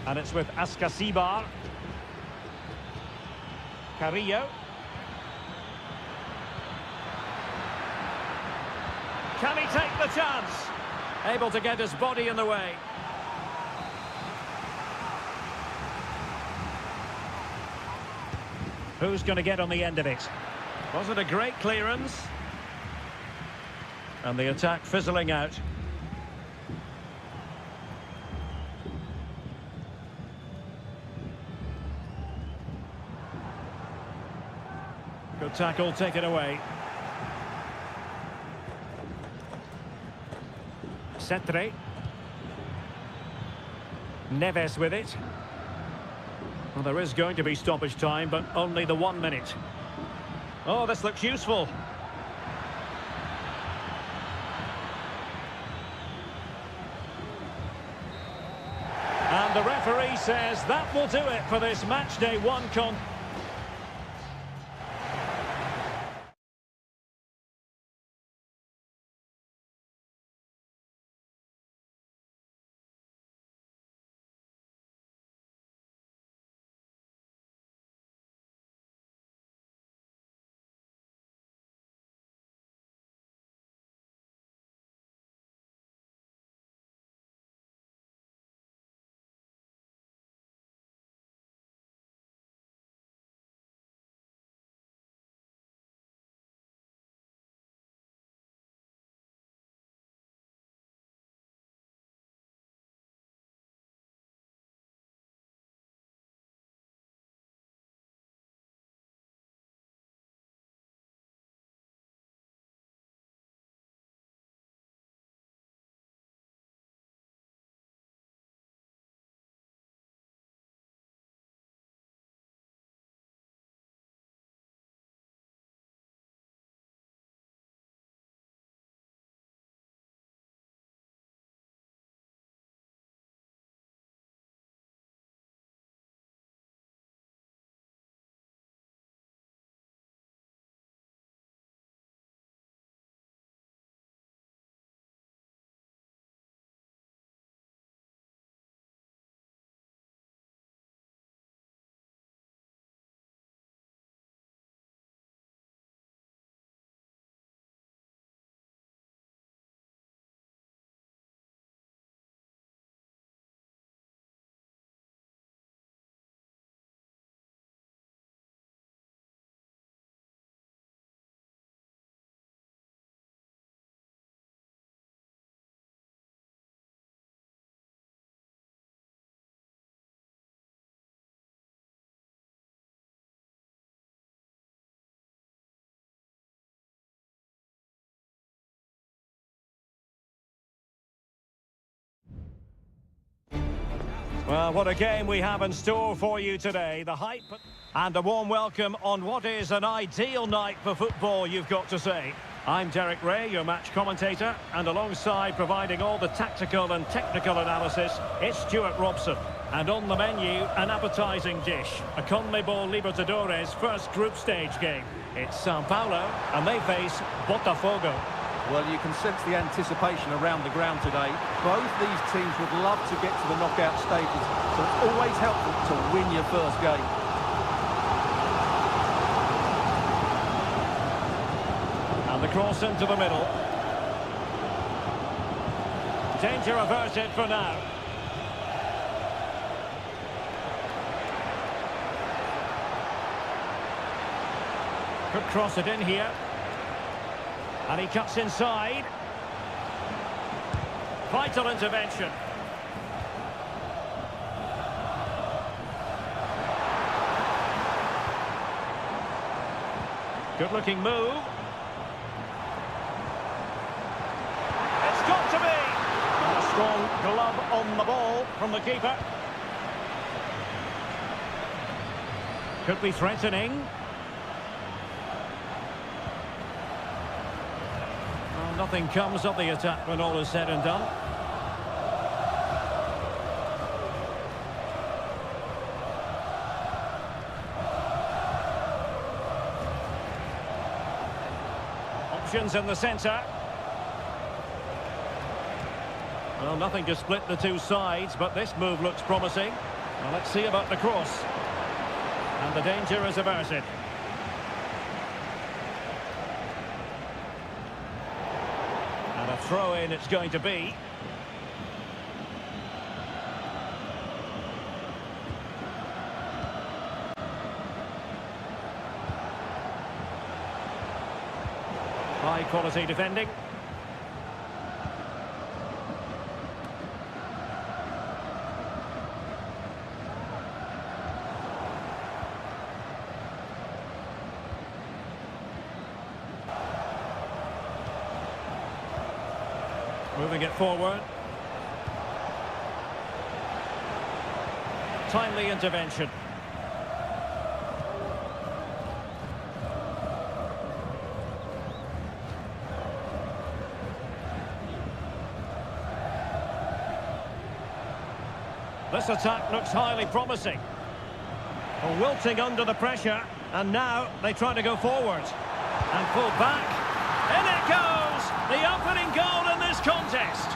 And it's with Ascasibar. Carrillo. Can he take the chance? Able to get his body in the way. Who's going to get on the end of it? Was it a great clearance? And the attack fizzling out. Good tackle, taken away. Cetre. Neves with it. Well, there is going to be stoppage time, but only the 1 minute. Oh, this looks useful. And the referee says that will do it for this match day 1 Well, what a game we have in store for you today. The hype and a warm welcome on what is an ideal night for football, you've got to say. I'm Derek Ray, your match commentator, and alongside providing all the tactical and technical analysis, it's Stuart Robson. And on the menu, an appetising dish, a CONMEBOL Libertadores first group stage game. It's Sao Paulo, and they face Botafogo. Well, you can sense the anticipation around the ground today. Both these teams would love to get to the knockout stages, so it's always helpful to win your first game. And the cross into the middle. Danger averted for now. Could cross it in here. And he cuts inside. Vital intervention. Good-looking move. It's got to be! And a strong glove on the ball from the keeper. Could be threatening. Nothing comes of the attack when all is said and done. Options in the centre. Well, nothing to split the two sides, but this move looks promising. Well, let's see about the cross. And the danger is averted. A throw-in it's going to be. High-quality defending. Moving it forward. Timely intervention. This attack looks highly promising. Wilting under the pressure, and now they try to go forward. And pull back. In it goes! The opening goal in this contest.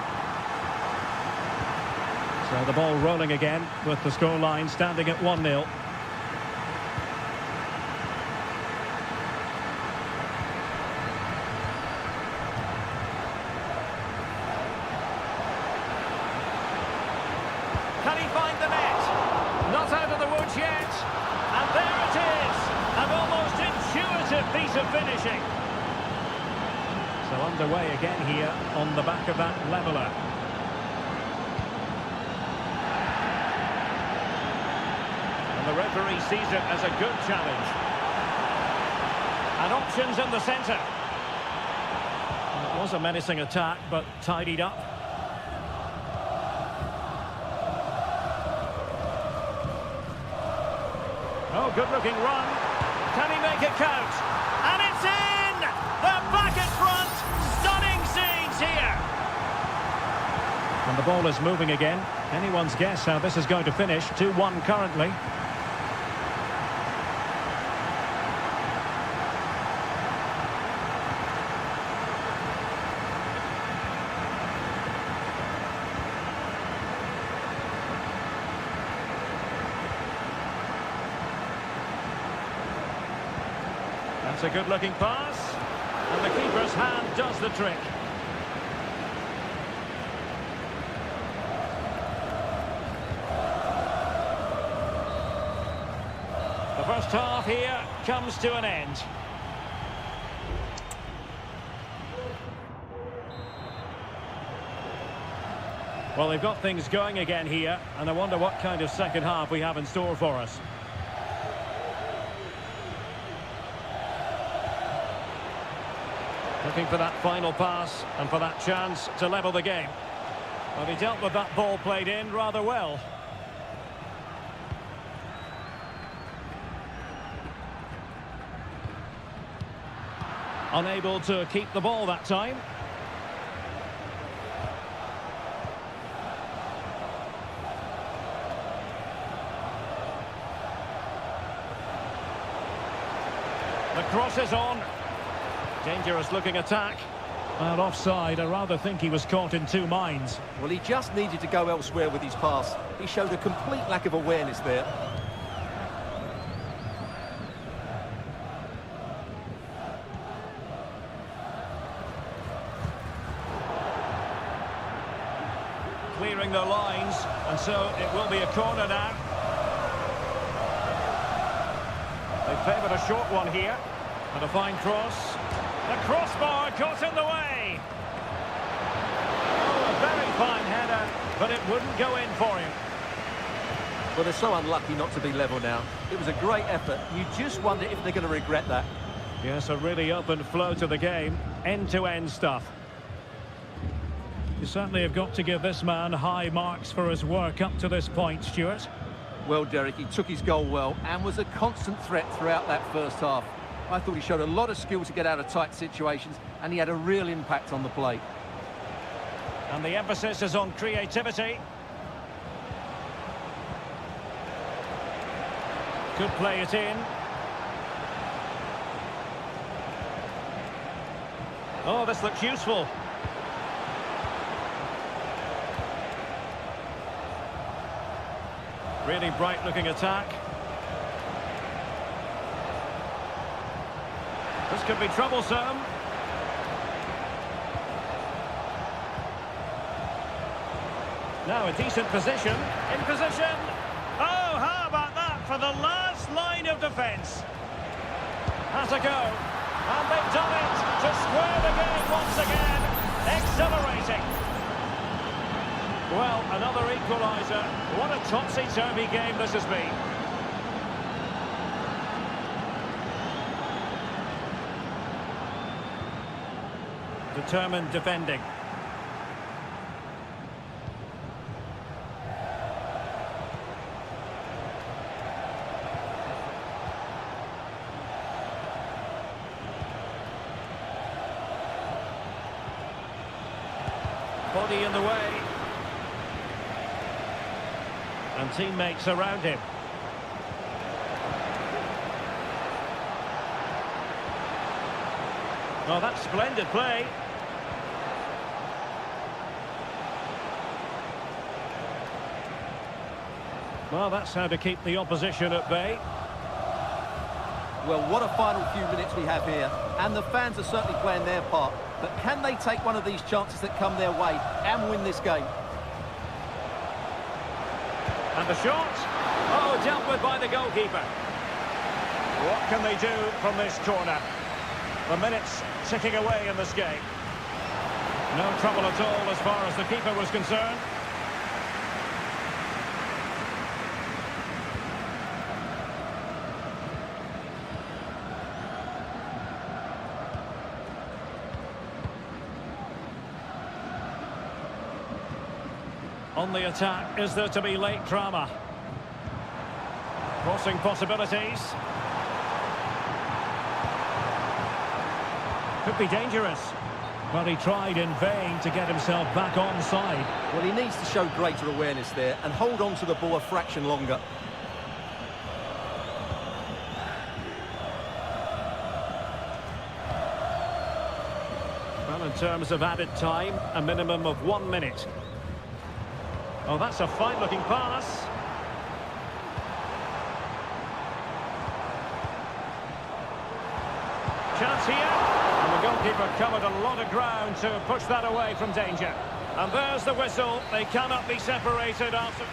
So the ball rolling again with the scoreline standing at 1-0. Can he find the net? Not out of the woods yet. And there it is. An almost intuitive piece of finishing. So underway again here on the back of that leveller. And the referee sees it as a good challenge. And options in the centre. It was a menacing attack, but tidied up. Oh, good-looking run. Can he make it count? And it's in! They're back in front! Stunning scenes here! And the ball is moving again. Anyone's guess how this is going to finish. 2-1 currently. That's a good-looking pass, and the keeper's hand does the trick. The first half here comes to an end. Well, they've got things going again here, and I wonder what kind of second half we have in store for us. Looking for that final pass and for that chance to level the game. Well, he dealt with that ball played in rather well. Unable to keep the ball that time. The cross is on. Dangerous looking attack. And offside, I rather think he was caught in two minds. Well, he just needed to go elsewhere with his pass. He showed a complete lack of awareness there. Clearing the lines, and so it will be a corner now. They favoured a short one here, and a fine cross. The crossbar caught in the way. Oh, a very fine header, but it wouldn't go in for him. Well, they're so unlucky not to be level now. It was a great effort. You just wonder if they're going to regret that. Yes, a really open flow to the game. End-to-end stuff. You certainly have got to give this man high marks for his work up to this point, Stuart. Well, Derek, he took his goal well and was a constant threat throughout that first half. I thought he showed a lot of skill to get out of tight situations, and he had a real impact on the play. And the emphasis is on creativity. Could play it in. Oh, this looks useful. Really bright-looking attack. This could be troublesome. Now a decent position. In position. Oh, how about that for the last line of defence? Has a go. And they've done it to square the game once again. Exhilarating. Well, another equaliser. What a topsy-turvy game this has been. Determined defending. Body in the way. And teammates around him. Oh, that's splendid play. Well, that's how to keep the opposition at bay. Well, what a final few minutes we have here. And the fans are certainly playing their part. But can they take one of these chances that come their way and win this game? And the shot. Oh, dealt with by the goalkeeper. What can they do from this corner? The minutes ticking away in this game. No trouble at all as far as the keeper was concerned. On the attack, is there to be late drama? Crossing possibilities. Could be dangerous. But he tried in vain to get himself back on side. Well, he needs to show greater awareness there and hold on to the ball a fraction longer. Well, in terms of added time, a minimum of 1 minute. Oh, that's a fine-looking pass. Chance here. And the goalkeeper covered a lot of ground to push that away from danger. And there's the whistle. They cannot be separated after...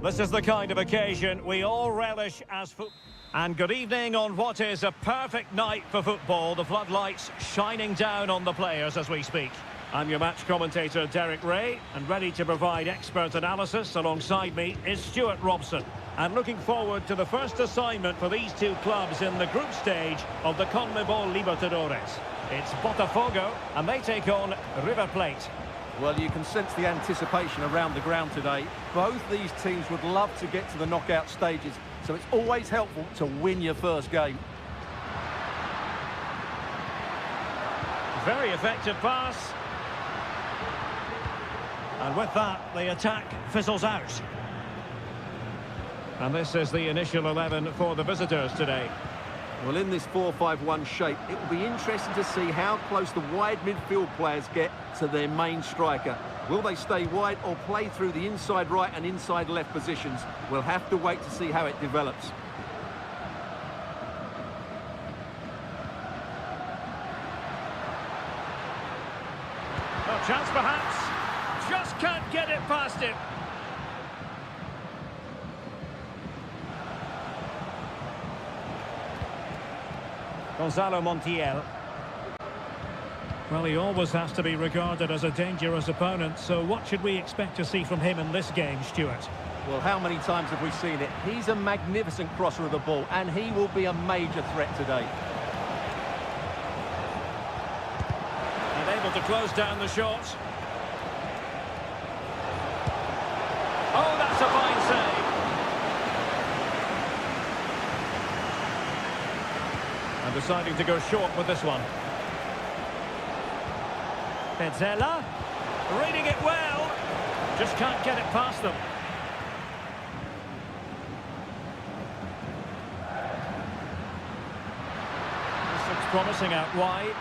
This is the kind of occasion we all relish as football. And good evening on what is a perfect night for football. The floodlights shining down on the players as we speak. I'm your match commentator, Derek Ray, and ready to provide expert analysis alongside me is Stuart Robson. And looking forward to the first assignment for these two clubs in the group stage of the CONMEBOL Libertadores. It's Botafogo, and they take on River Plate. Well, you can sense the anticipation around the ground today. Both these teams would love to get to the knockout stages, so it's always helpful to win your first game. Very effective pass. And with that, the attack fizzles out. And this is the initial 11 for the visitors today. Well, in this 4-5-1 shape, it will be interesting to see how close the wide midfield players get to their main striker. Will they stay wide or play through the inside right and inside left positions? We'll have to wait to see how it develops. A chance perhaps. Just can't get it past him. Gonzalo Montiel. Well, he always has to be regarded as a dangerous opponent, so what should we expect to see from him in this game, Stuart? Well, how many times have we seen it? He's a magnificent crosser of the ball, and he will be a major threat today. And able to close down the shot. Oh, that's a fine save. And deciding to go short with this one. Pezzella, reading it well, just can't get it past them. This looks promising out wide.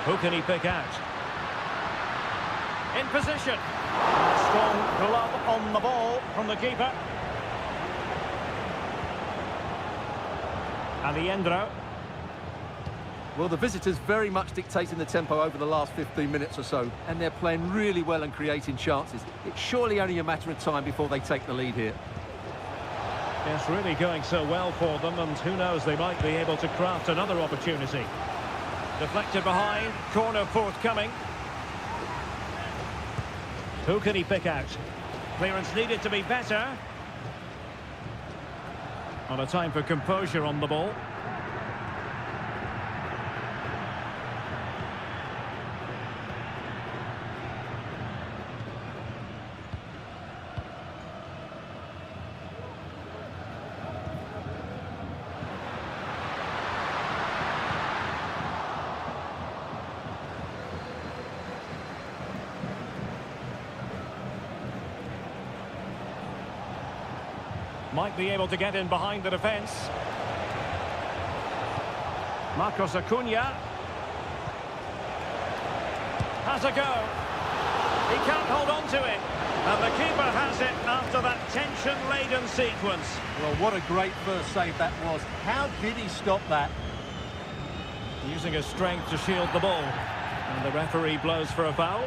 Who can he pick out? In position. Strong glove on the ball from the keeper. Aliendro. Well, the visitors very much dictating the tempo over the last 15 minutes or so, and they're playing really well and creating chances. It's surely only a matter of time before they take the lead here. It's really going so well for them, and who knows, they might be able to craft another opportunity. Deflected behind, corner forthcoming. Who can he pick out? Clearance needed to be better. On a time for composure on the ball. Might be able to get in behind the defence. Marcos Acuna. Has a go. He can't hold on to it. And the keeper has it after that tension-laden sequence. Well, what a great first save that was. How did he stop that? Using his strength to shield the ball. And the referee blows for a foul.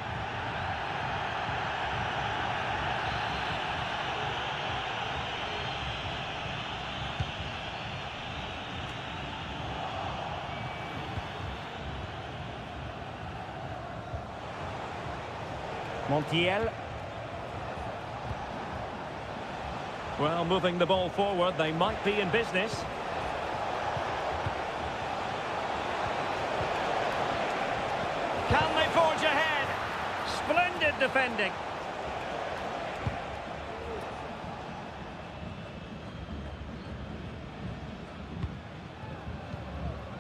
Montiel. Well, moving the ball forward, they might be in business. Can they forge ahead? Splendid defending.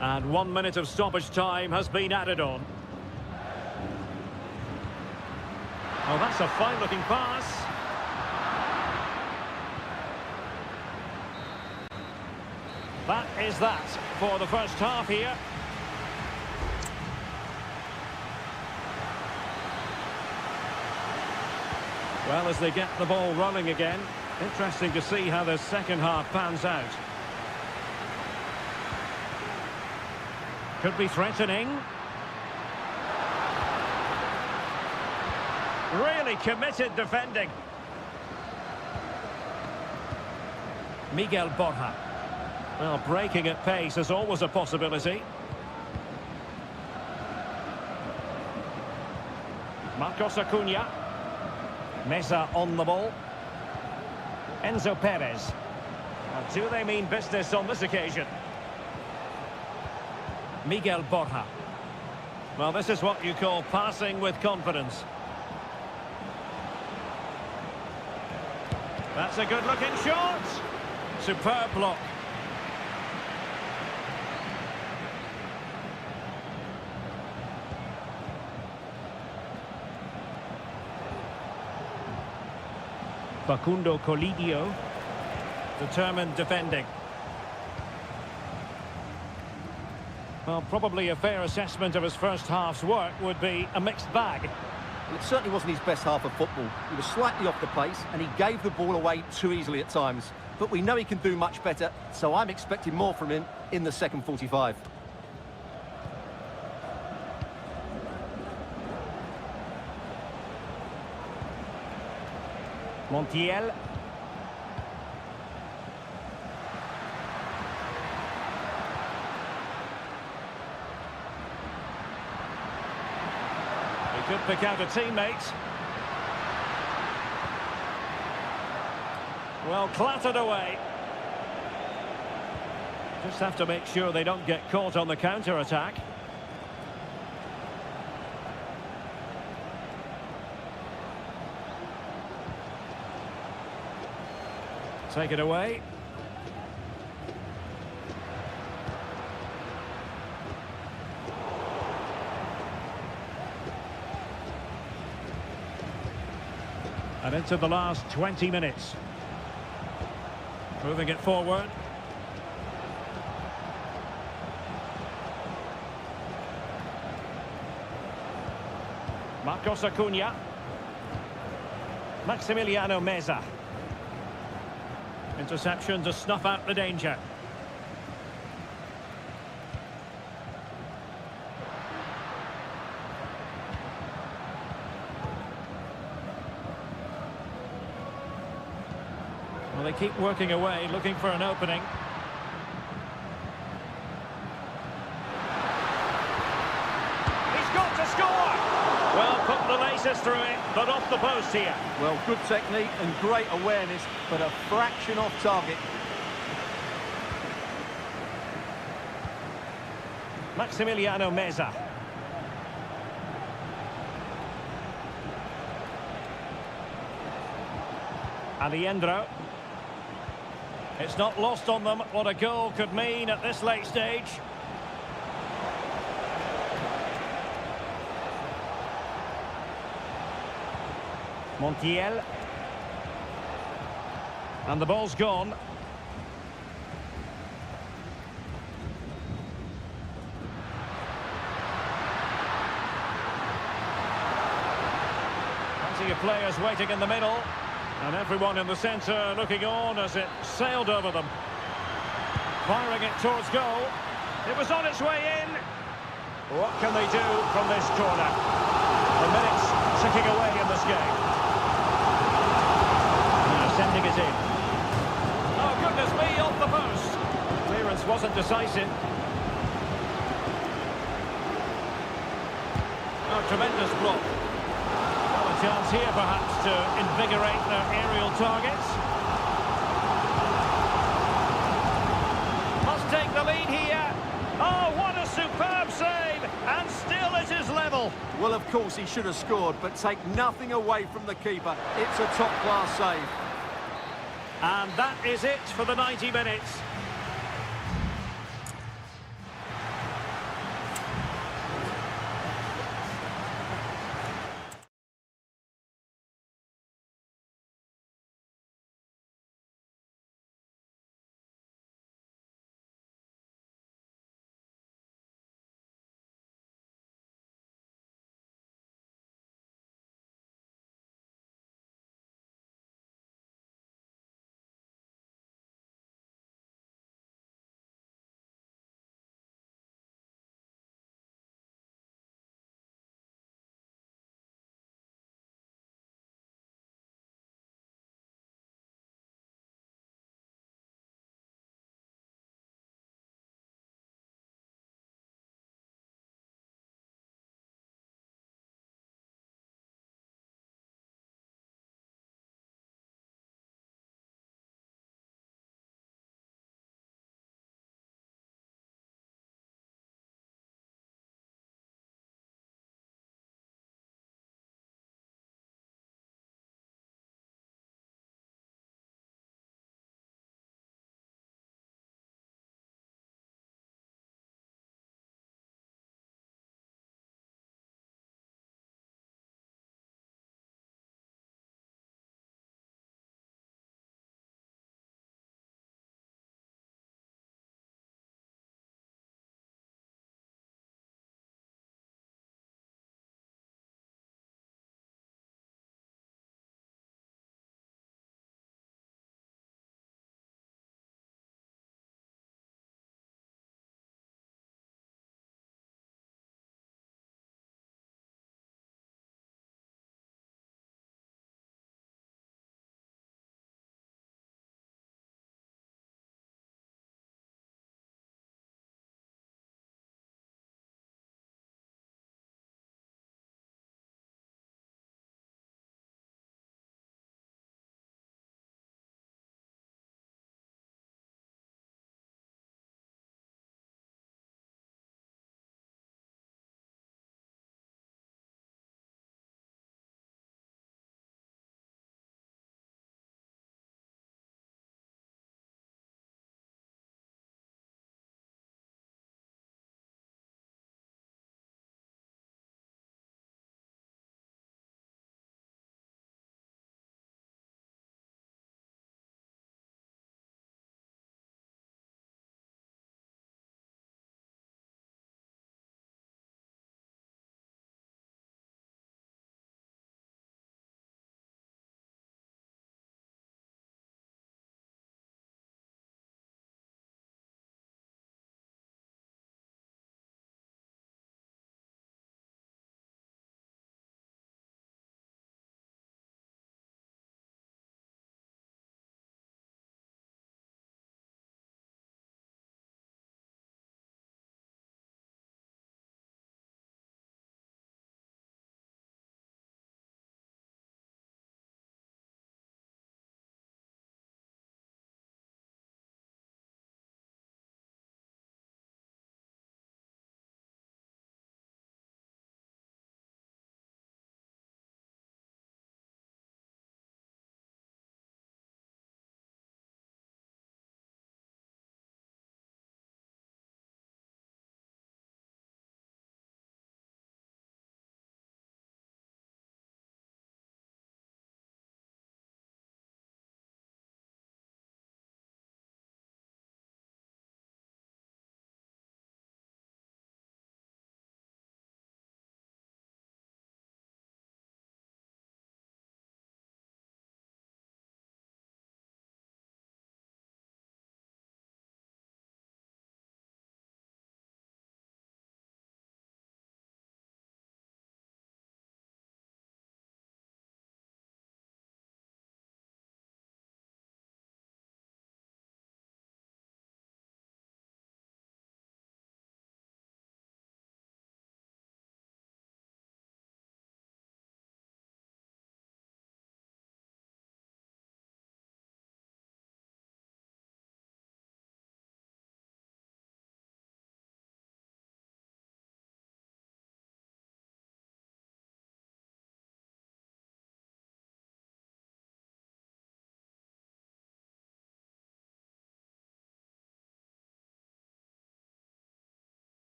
And 1 minute of stoppage time has been added on. Oh, that's a fine-looking pass. That is that for the first half here. Well, as they get the ball rolling again, interesting to see how the second half pans out. Could be threatening. Really committed defending. Miguel Borja. Well, breaking at pace is always a possibility. Marcos Acuna. Meza on the ball. Enzo Perez. Now, do they mean business on this occasion? Miguel Borja. Well, this is what you call passing with confidence. That's a good-looking shot. Superb block. Facundo Colidio. Determined defending. Well, probably a fair assessment of his first half's work would be a mixed bag. Well, it certainly wasn't his best half of football. He was slightly off the pace and he gave the ball away too easily at times. But we know he can do much better, so I'm expecting more from him in the second 45. Montiel. He could pick out a teammate. Well, clattered away. Just have to make sure they don't get caught on the counter-attack. Take it away. And into the last 20 minutes. Moving it forward. Marcos Acuna. Maximiliano Meza. Interception to snuff out the danger. Well, they keep working away, looking for an opening. He's got to score! Well, put the laces through it, but off the post here. Well, good technique and great awareness, but a fraction off target. Maximiliano Meza. Aliendro. It's not lost on them what a goal could mean at this late stage. Montiel. And the ball's gone. Plenty of players waiting in the middle. And everyone in the centre looking on as it sailed over them. Firing it towards goal. It was on its way in. What can they do from this corner? The minutes ticking away in this game. Now sending it in. Oh, goodness me, off the post. Clearance wasn't decisive. Oh, tremendous block. Well, a chance here perhaps to invigorate their aerial targets. Must take the lead here. Oh, what a superb save! And still it is level. Well, of course he should have scored, but take nothing away from the keeper. It's a top-class save. And that is it for the 90 minutes.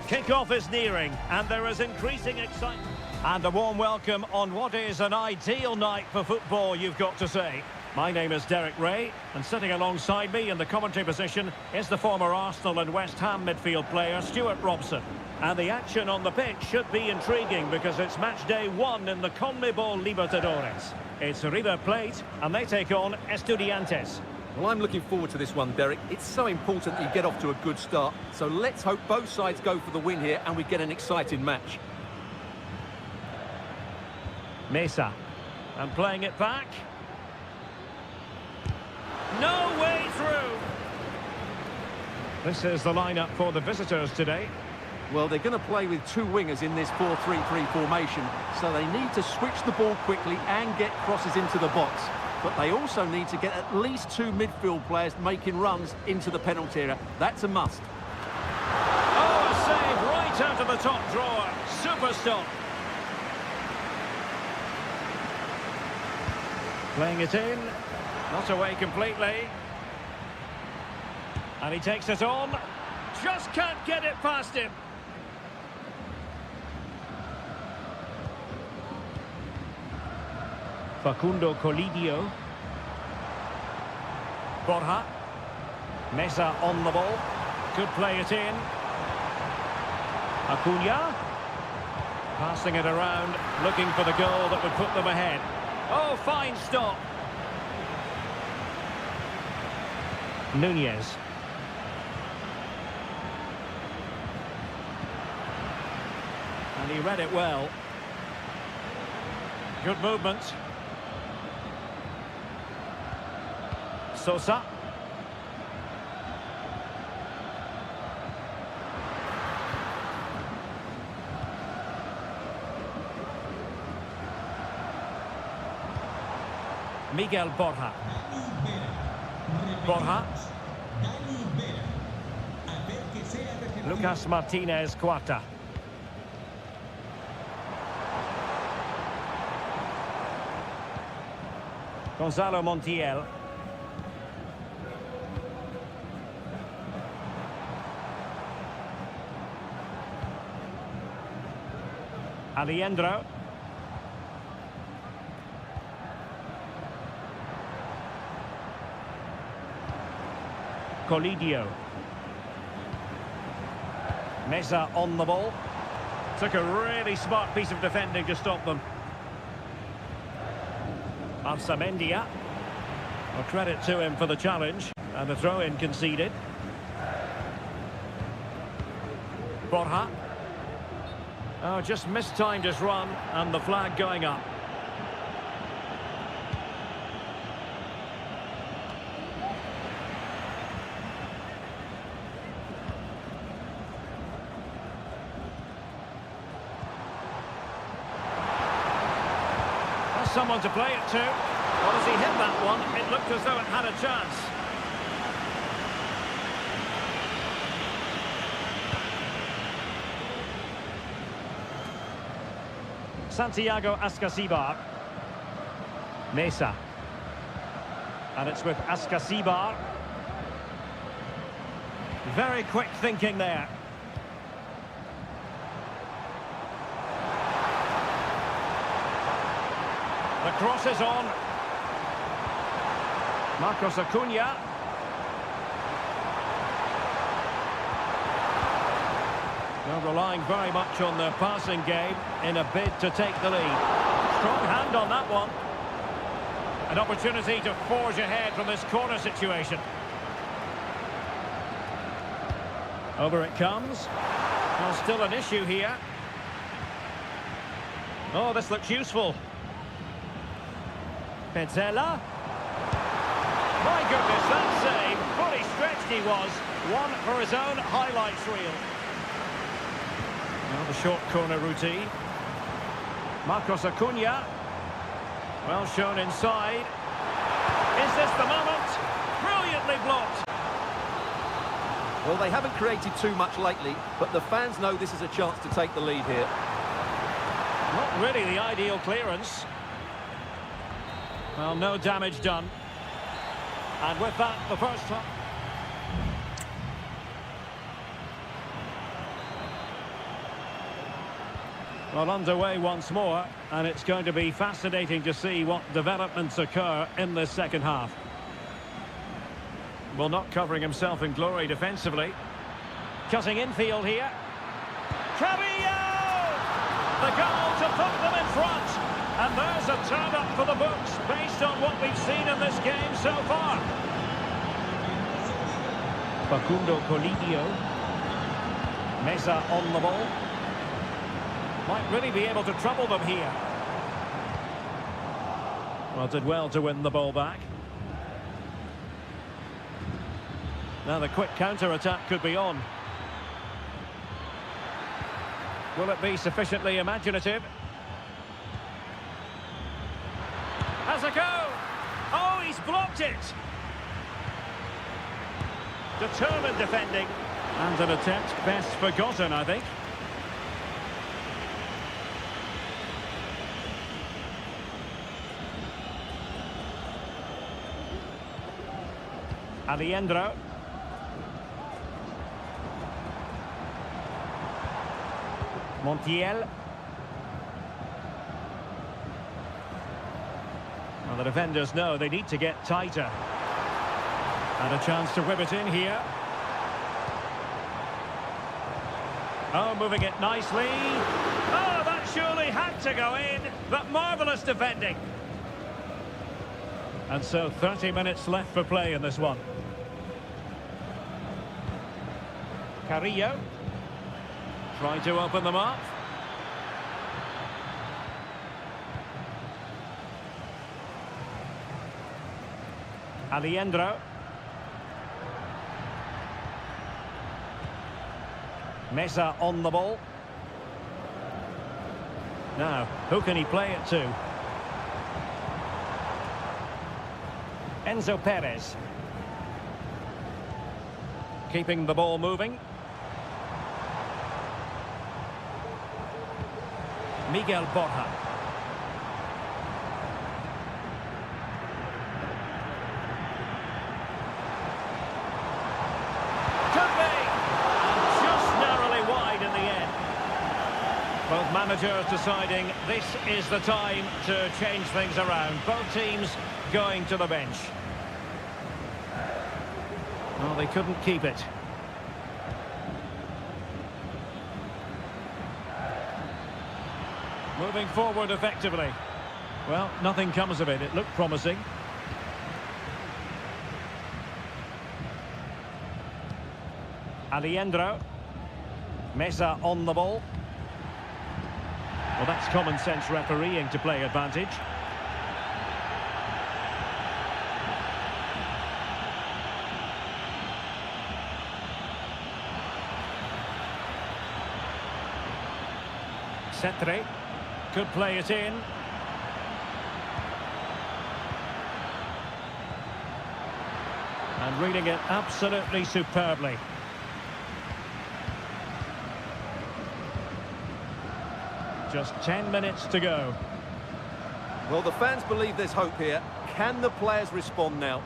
Kick-off is nearing, and there is increasing excitement. And a warm welcome on what is an ideal night for football, you've got to say. My name is Derek Ray, and sitting alongside me in the commentary position is the former Arsenal and West Ham midfield player, Stuart Robson. And the action on the pitch should be intriguing because it's match day 1 in the CONMEBOL Libertadores. It's River Plate, and they take on Estudiantes. Well, I'm looking forward to this one, Derek. It's so important that you get off to a good start. So let's hope both sides go for the win here and we get an exciting match. Mesa, and playing it back. No way through! This is the lineup for the visitors today. Well, they're going to play with two wingers in this 4-3-3 formation, so they need to switch the ball quickly and get crosses into the box. But they also need to get at least two midfield players making runs into the penalty area. That's a must. Oh, a save right out of the top drawer. Super stop. Playing it in. Not away completely. And he takes it on. Just can't get it past him. Facundo Colidio. Borja. Mesa on the ball. Could play it in. Acuna. Passing it around, looking for the goal that would put them ahead. Oh, fine stop. Nunez. And he read it well. Good movement. Sosa. Miguel Borja. Borja. Lucas Martinez Cuarta. Gonzalo Montiel. Aliendro. Colidio. Mesa on the ball. Took a really smart piece of defending to stop them. Arsamendia. Well, credit to him for the challenge. And the throw-in conceded. Borja. Oh, just mistimed his run, and the flag going up. That's someone to play it to. Well, as he hit that one, it looked as though it had a chance. Santiago Ascasibar. Mesa. And it's with Ascasibar. Very quick thinking there. The cross is on. Marcos Acuna. Well, relying very much on their passing game in a bid to take the lead. Strong hand on that one. An opportunity to forge ahead from this corner situation. Over it comes. Well, still an issue here. Oh, this looks useful. Petzela. My goodness, that save. Fully stretched he was. One for his own highlights reel. Now the short corner routine. Marcos Acuna. Well shown inside. Is this the moment? Brilliantly blocked. Well, they haven't created too much lately, but the fans know this is a chance to take the lead here. Not really the ideal clearance. Well, no damage done. And with that, the first time. Well, underway once more, and it's going to be fascinating to see what developments occur in this second half. Well, not covering himself in glory defensively. Cutting infield here. Carrillo! The goal to put them in front. And there's a turn-up for the books based on what we've seen in this game so far. Facundo Colidio. Meza on the ball. Might really be able to trouble them here. Well, did well to win the ball back. Now the quick counter-attack could be on. Will it be sufficiently imaginative? Has a go! Oh, he's blocked it! Determined defending. And an attempt best forgotten, I think. Alejandro. Montiel. Well, the defenders know they need to get tighter. And a chance to whip it in here. Oh, moving it nicely. Oh, that surely had to go in, but marvellous defending. And so 30 minutes left for play in this one. Carrillo. Trying to open them up. Alejandro. Meza on the ball. Now, who can he play it to? Enzo Perez. Keeping the ball moving. Miguel Borja. Could be! Just narrowly wide in the end. Both managers deciding this is the time to change things around. Both teams going to the bench. Well, they couldn't keep it. Moving forward effectively. Well, nothing comes of it. It looked promising. Alejandro. Meza on the ball. Well, that's common sense refereeing to play advantage. Cetre could play it in. And reading it absolutely superbly. Just 10 minutes to go. Well, the fans believe there's hope here. Can the players respond now?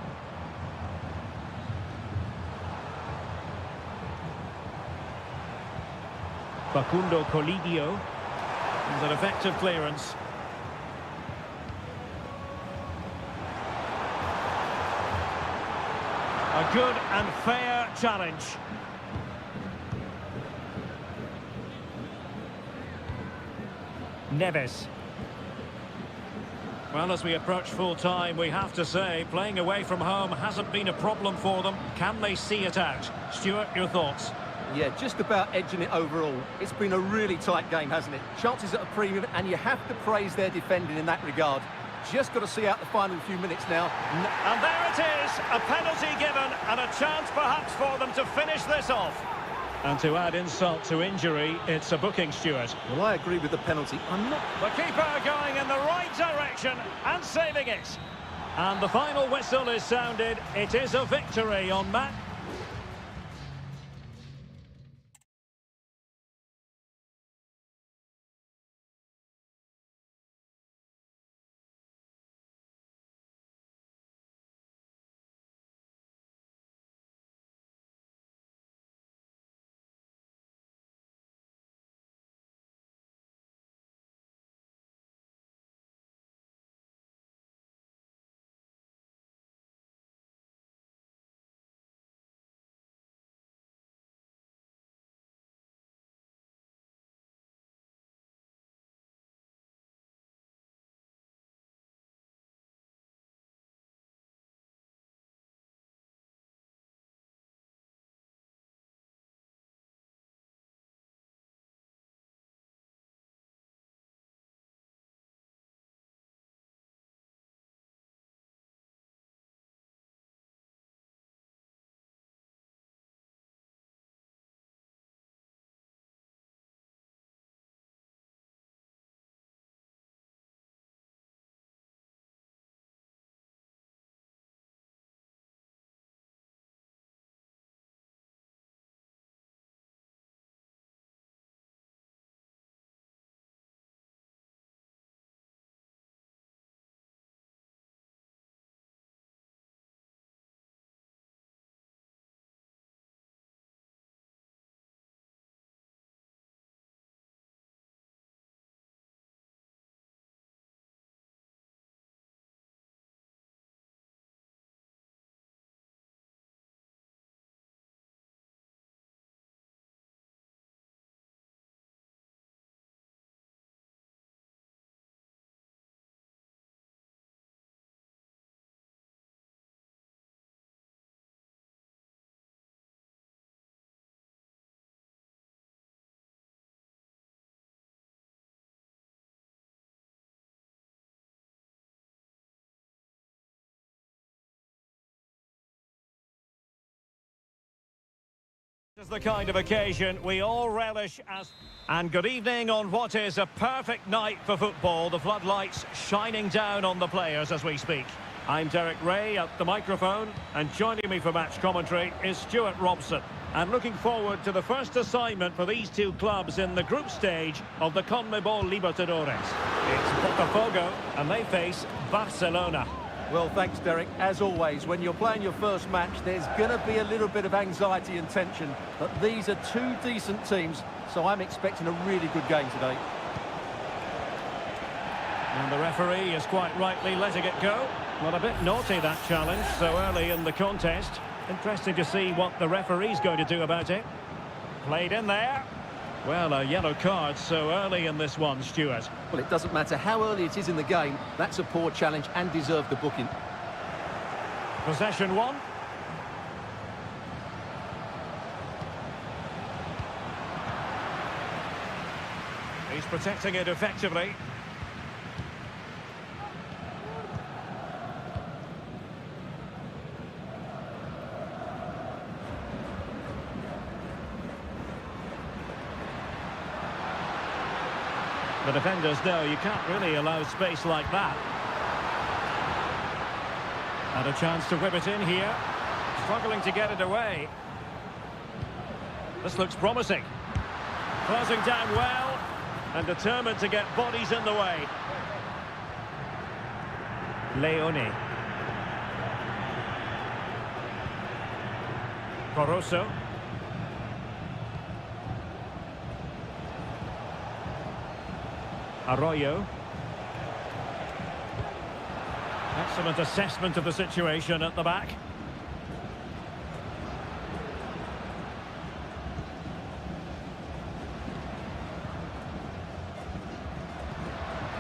Facundo Colidio. And an effective clearance. A good and fair challenge. Neves. Well, as we approach full time, we have to say, playing away from home hasn't been a problem for them. Can they see it out? Stuart, your thoughts? Yeah, just about edging it overall. It's been a really tight game, hasn't it? Chances at a premium, and you have to praise their defending in that regard. Just got to see out the final few minutes now. And there it is, a penalty given, and a chance perhaps for them to finish this off. And to add insult to injury, it's a booking, Stuart. Well, I agree with the penalty. I'm not... The keeper going in the right direction and saving it. And the final whistle is sounded. It is a victory on match. This is the kind of occasion we all relish as... And good evening on what is a perfect night for football. The floodlights shining down on the players as we speak. I'm Derek Ray at the microphone, and joining me for match commentary is Stuart Robson. And looking forward to the first assignment for these two clubs in the group stage of the CONMEBOL Libertadores. It's Botafogo, and they face Barcelona. Well, thanks, Derek. As always, when you're playing your first match, there's going to be a little bit of anxiety and tension. But these are two decent teams, so I'm expecting a really good game today. And the referee is quite rightly letting it go. Well, a bit naughty, that challenge, so early in the contest. Interesting to see what the referee's going to do about it. Played in there. Well, a yellow card so early in this one, Stuart. Well, it doesn't matter how early it is in the game. That's a poor challenge and deserved the booking. Possession one. He's protecting it effectively. The defenders know you can't really allow space like that. And a chance to whip it in here. Struggling to get it away. This looks promising. Closing down well and determined to get bodies in the way. Leone. Caruso. Arroyo. Excellent assessment of the situation at the back.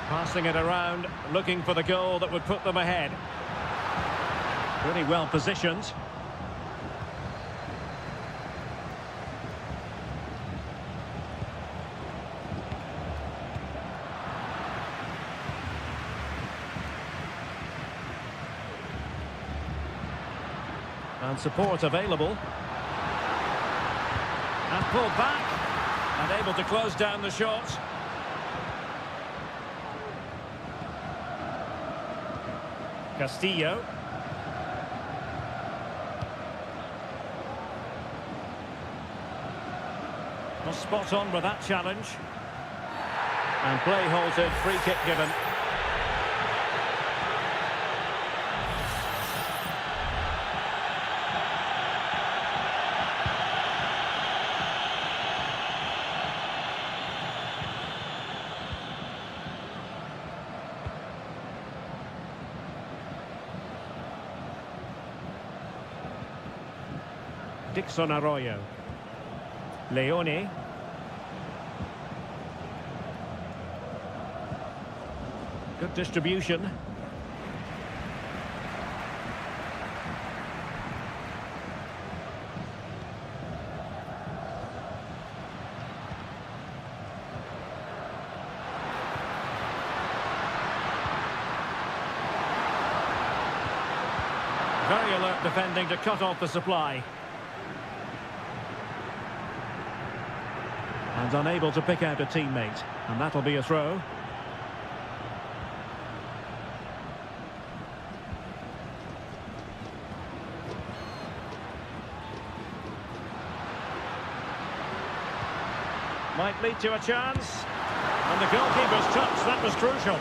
Passing it around, looking for the goal that would put them ahead. Really well positioned. And support available. And pulled back. And able to close down the shot. Castillo. Well, spot on with that challenge. And play halted, free kick given. Dixon Arroyo. Leone. Good distribution. Very alert defending to cut off the supply. And unable to pick out a teammate. And that'll be a throw. Might lead to a chance. And the goalkeeper's touch, that was crucial.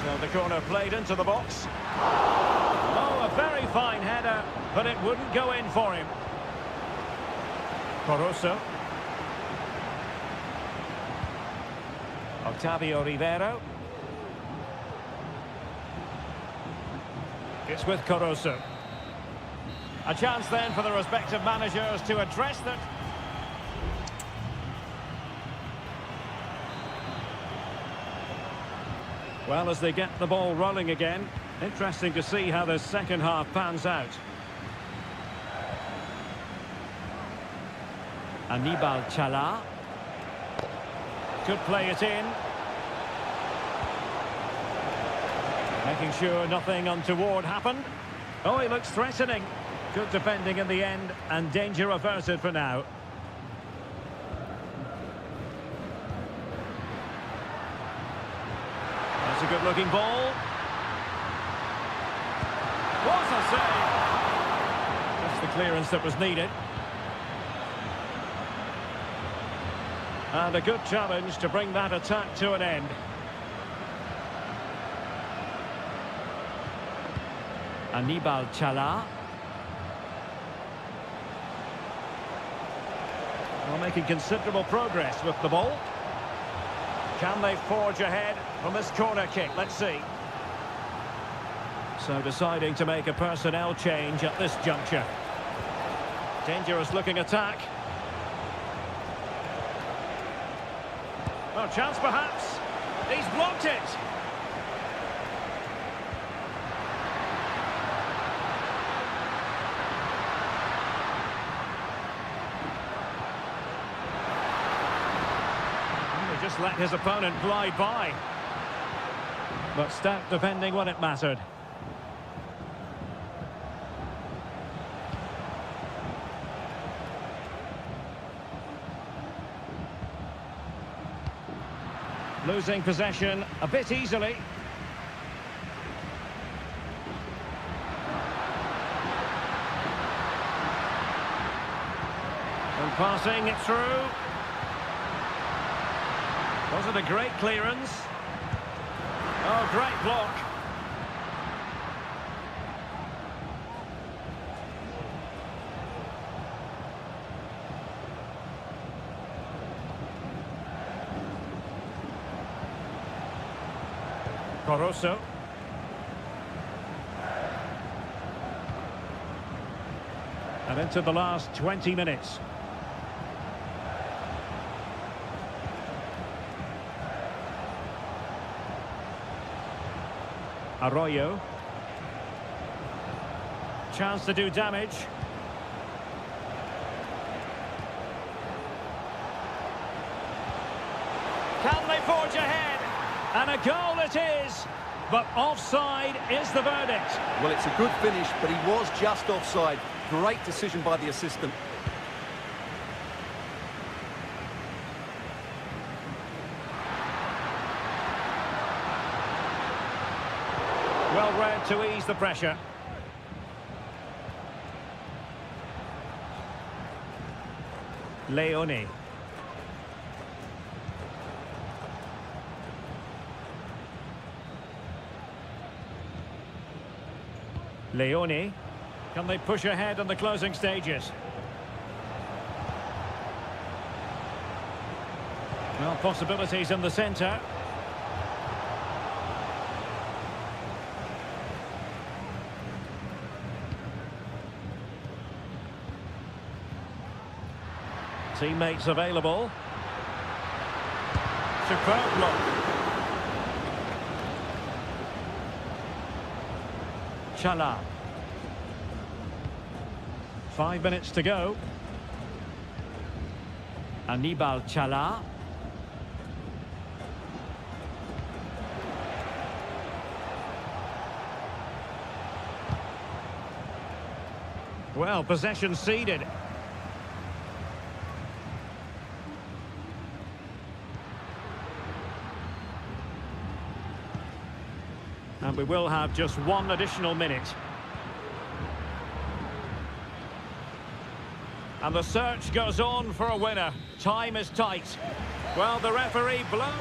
So the corner played into the box. Oh, a very fine header, but it wouldn't go in for him. Caruso. Octavio Rivero. It's with Caruso. A chance then for the respective managers to address that. Well, as they get the ball rolling again, interesting to see how the second half pans out. Anibal Chala. Could play it in. Making sure nothing untoward happened. Oh, he looks threatening. Good defending in the end, and danger averted for now. That's a good-looking ball. What a save! That's the clearance that was needed. And a good challenge to bring that attack to an end. Anibal Chala. Well, making considerable progress with the ball. Can they forge ahead from this corner kick? Let's see. So deciding to make a personnel change at this juncture. Dangerous looking attack. Oh, chance perhaps. He's blocked it. He just let his opponent glide by. But stout defending when it mattered. Losing possession a bit easily. And passing it through. Was it a great clearance? Oh, great block. Corosso. And into the last 20 minutes. Arroyo. Chance to do damage. Can they forge ahead? And a goal it is, but offside is the verdict. Well, it's a good finish, but he was just offside. Great decision by the assistant. Well read to ease the pressure. Leone. Leone. Can they push ahead in the closing stages? Well, possibilities in the centre. Teammates available. Superb block. Chala. 5 minutes to go. Anibal Chala. Well, possession ceded. And we will have just one additional minute. And the search goes on for a winner. Time is tight. Well, the referee blows.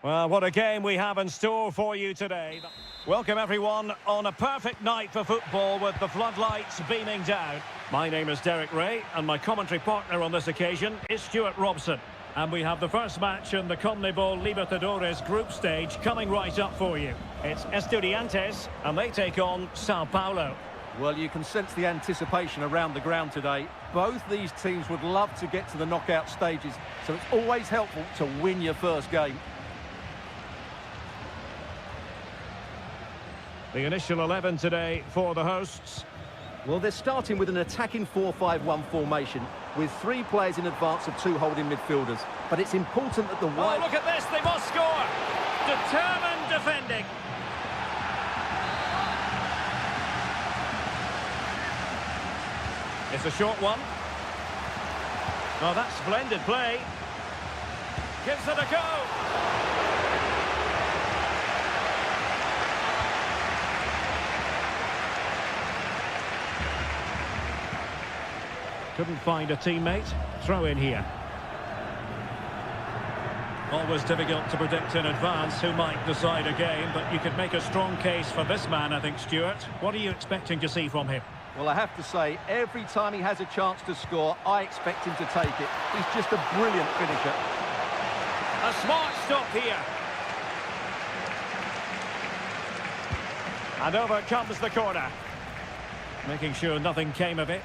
Well, what a game we have in store for you today. Welcome everyone on a perfect night for football with the floodlights beaming down. My name is Derek Ray and my commentary partner on this occasion is Stuart Robson. And we have the first match in the CONMEBOL Libertadores group stage coming right up for you. It's Estudiantes and they take on Sao Paulo. Well, you can sense the anticipation around the ground today. Both these teams would love to get to the knockout stages, so it's always helpful to win your first game. The initial 11 today for the hosts. Well, they're starting with an attacking 4-5-1 formation with 3 players in advance of 2 holding midfielders. But it's important that the Oh, look at this, they must score! Determined defending. It's a short one. Oh, that's splendid play. Gives it a go. Couldn't find a teammate. Throw in here. Always difficult to predict in advance who might decide a game, but you could make a strong case for this man, I think, Stuart. What are you expecting to see from him? Well, I have to say, every time he has a chance to score, I expect him to take it. He's just a brilliant finisher. A smart stop here. And over comes the corner. Making sure nothing came of it.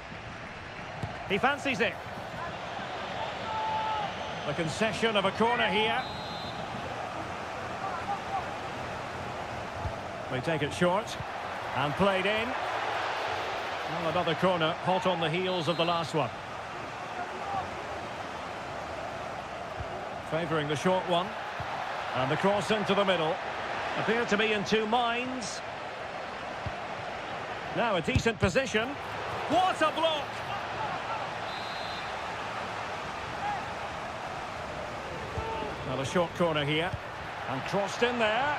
He fancies it. The concession of a corner here. They take it short. And played in. Well, another corner, hot on the heels of the last one. Favouring the short one. And the cross into the middle. Appear to be in 2 minds. Now a decent position. What a block! Now a short corner here. And crossed in there.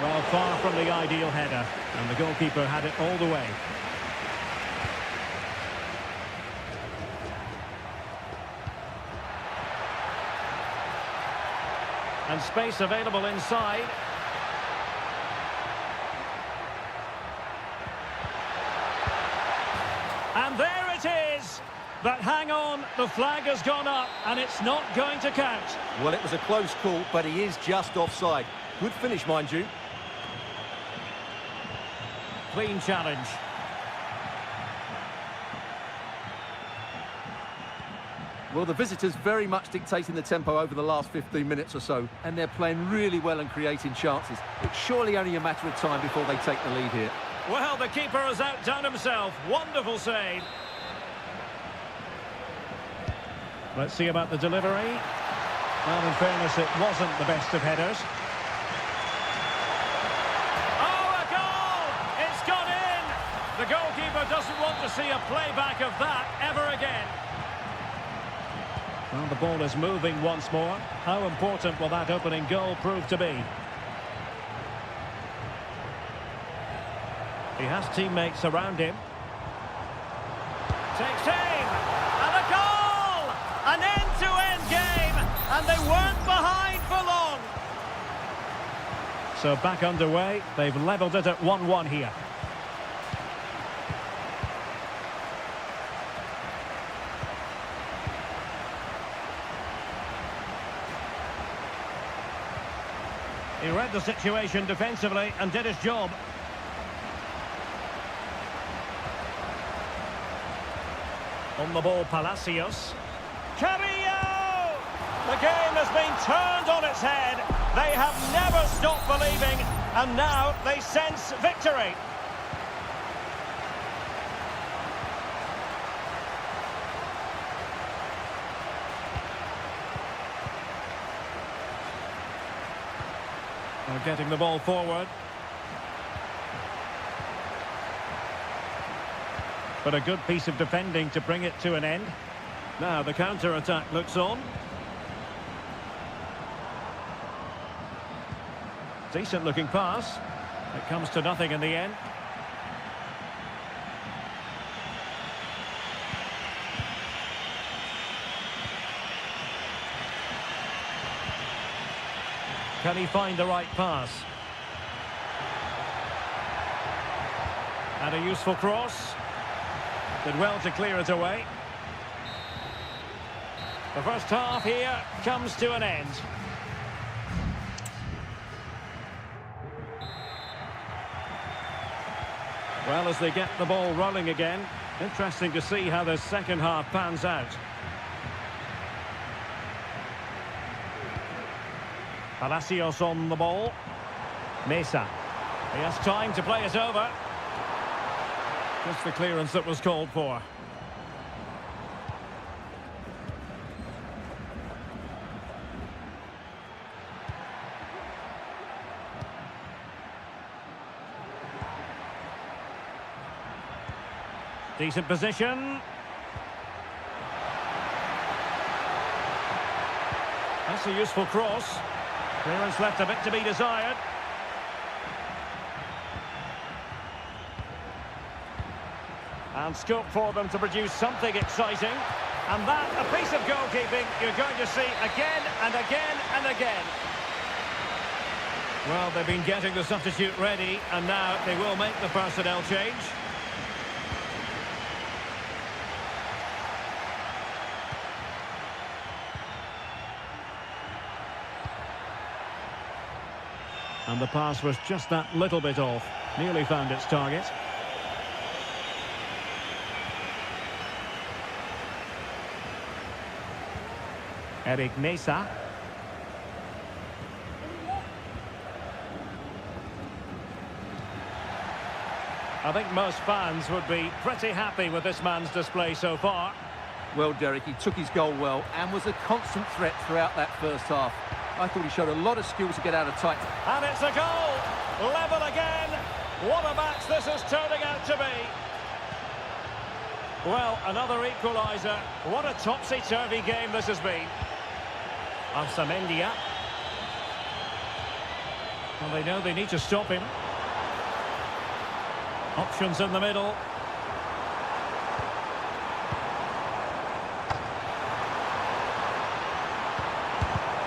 Well, far from the ideal header. And the goalkeeper had it all the way. And space available inside. And there it is. But hang on, the flag has gone up and it's not going to count. Well, it was a close call, but he is just offside. Good finish, mind you. Clean challenge. Well, the visitors very much dictating the tempo over the last 15 minutes or so, and they're playing really well and creating chances. It's surely only a matter of time before they take the lead here. Well, the keeper has outdone himself. Wonderful save. Let's see about the delivery. Well, in fairness, it wasn't the best of headers. Oh, a goal! It's gone in! The goalkeeper doesn't want to see a playback of that ever again. Well, the ball is moving once more. How important will that opening goal prove to be? He has teammates around him. Takes aim! And a goal! An end-to-end game! And they weren't behind for long! So back underway. They've levelled it at 1-1 here. He read the situation defensively and did his job. On the ball, Palacios. Carrillo! The game has been turned on its head. They have never stopped believing, and now they sense victory. They're getting the ball forward. But a good piece of defending to bring it to an end. Now the counter-attack looks on. Decent looking pass. It comes to nothing in the end. Can he find the right pass? And a useful cross. Did well to clear it away. The first half here comes to an end. Well, as they get the ball rolling again, interesting to see how the second half pans out. Palacios on the ball. Mesa. He has time to play it over. Just the clearance that was called for. Decent position. That's a useful cross. Clearance left a bit to be desired. And scope for them to produce something exciting. And that, a piece of goalkeeping you're going to see again and again and again. Well, they've been getting the substitute ready, and now they will make the personnel change. And the pass was just that little bit off. Nearly found its target. Eric Mesa. I think most fans would be pretty happy with this man's display so far. Well, Derek, he took his goal well and was a constant threat throughout that first half. I thought he showed a lot of skills to get out of tight. And it's a goal! Level again! What a match this is turning out to be! Well, another equaliser. What a topsy-turvy game this has been. Arsamendia. Well, they know they need to stop him. Options in the middle.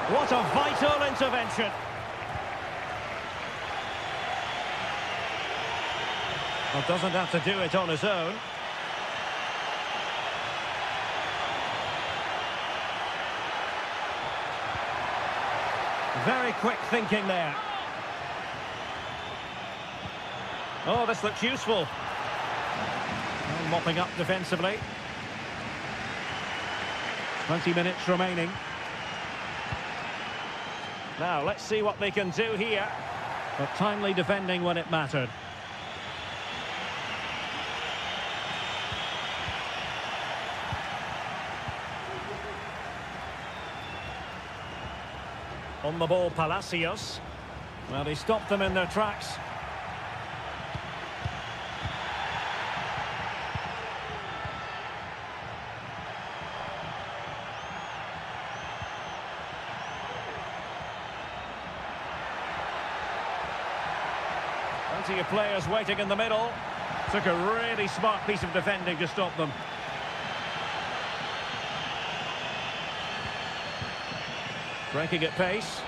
What a vital intervention. Well, doesn't have to do it on his own. Very quick thinking there. Oh, this looks useful. Well, mopping up defensively. 20 minutes remaining. Now, let's see what they can do here. But timely defending when it mattered. On the ball, Palacios. Well, he stopped them in their tracks. Plenty of players waiting in the middle. Took a really smart piece of defending to stop them. Breaking at pace.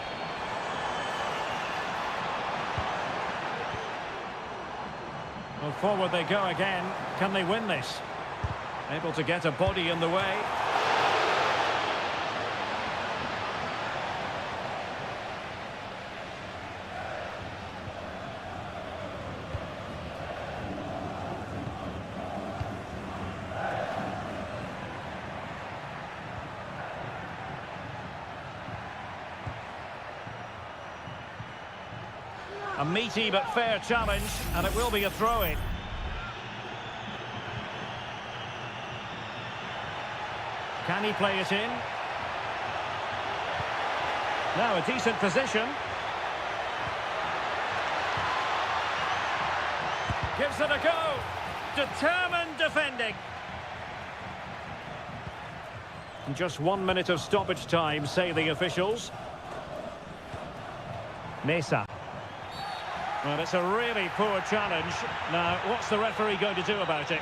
Well, forward they go again. Can they win this? Able to get a body in the way. A meaty but fair challenge, and it will be a throw-in. Can he play it in? Now a decent position. Gives it a go. Determined defending. And just 1 minute of stoppage time, say the officials. Mesa. Well, it's a really poor challenge. Now, what's the referee going to do about it?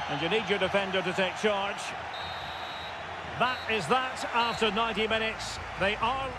And you need your defender to take charge. That is that after 90 minutes. They are...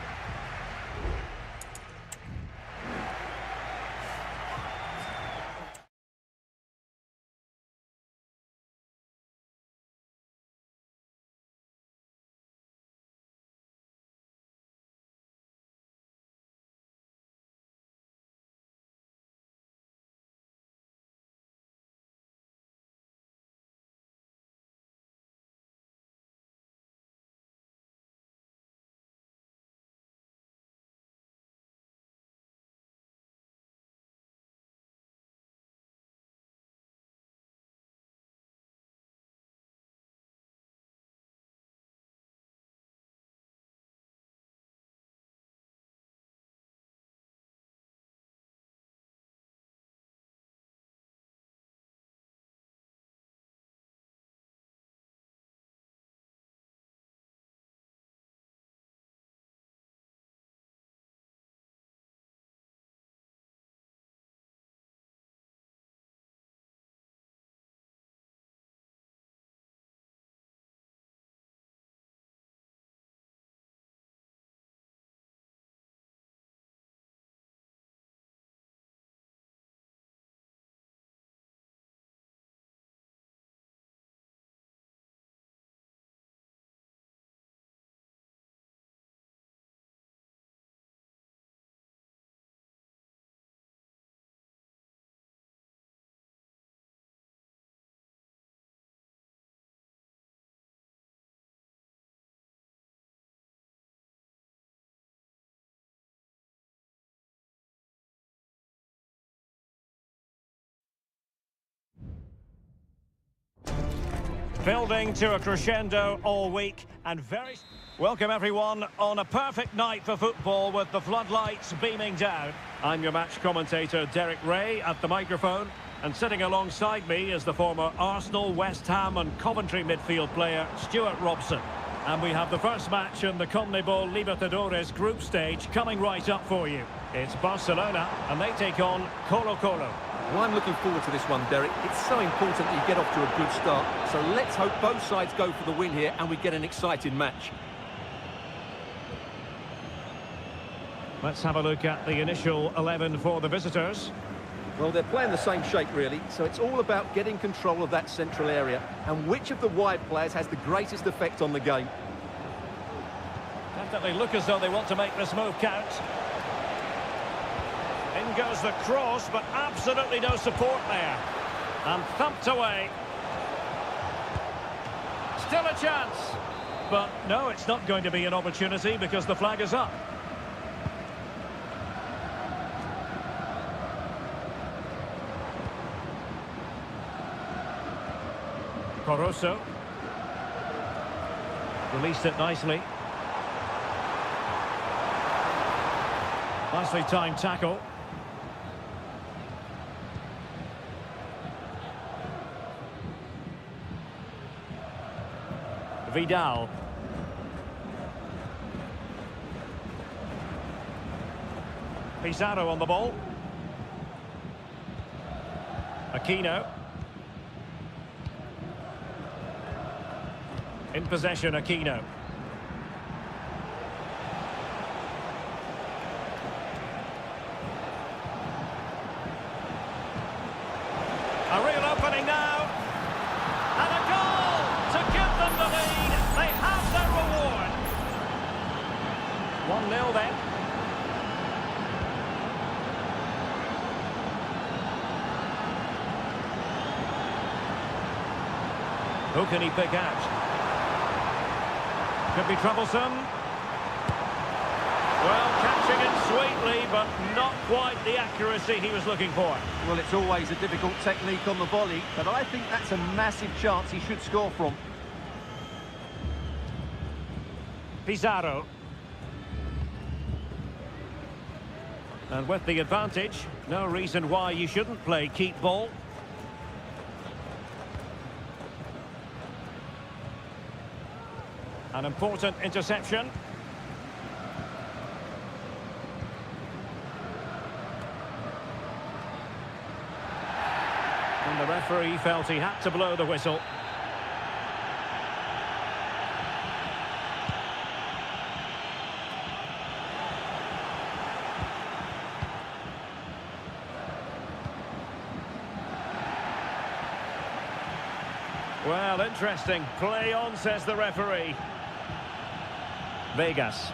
Building to a crescendo all week and very... Welcome everyone on a perfect night for football with the floodlights beaming down. I'm your match commentator Derek Ray at the microphone, and sitting alongside me is the former Arsenal, West Ham and Coventry midfield player Stuart Robson. And we have the first match in the CONMEBOL Libertadores group stage coming right up for you. It's Barcelona and they take on Colo-Colo. Well, I'm looking forward to this one, Derek. It's so important that you get off to a good start. So let's hope both sides go for the win here and we get an exciting match. Let's have a look at the initial 11 for the visitors. Well, they're playing the same shape, really, so it's all about getting control of that central area and which of the wide players has the greatest effect on the game. Definitely look as though they want to make this move count. In goes the cross, but absolutely no support there. And thumped away. Still a chance. But no, it's not going to be an opportunity because the flag is up. Coroso. Released it nicely. Nicely timed tackle. Vidal. Pizarro on the ball. Aquino. In possession, Aquino. A real opening now. And a goal to give them the lead. They have their reward. 1-0 then. Who can he pick out? Could be troublesome. Well, catching it sweetly, but not quite the accuracy he was looking for. Well, it's always a difficult technique on the volley, but I think that's a massive chance he should score from. Pizarro. And with the advantage, no reason why you shouldn't play keep ball. An important interception. And the referee felt he had to blow the whistle. Well, interesting. Play on, says the referee. Vegas.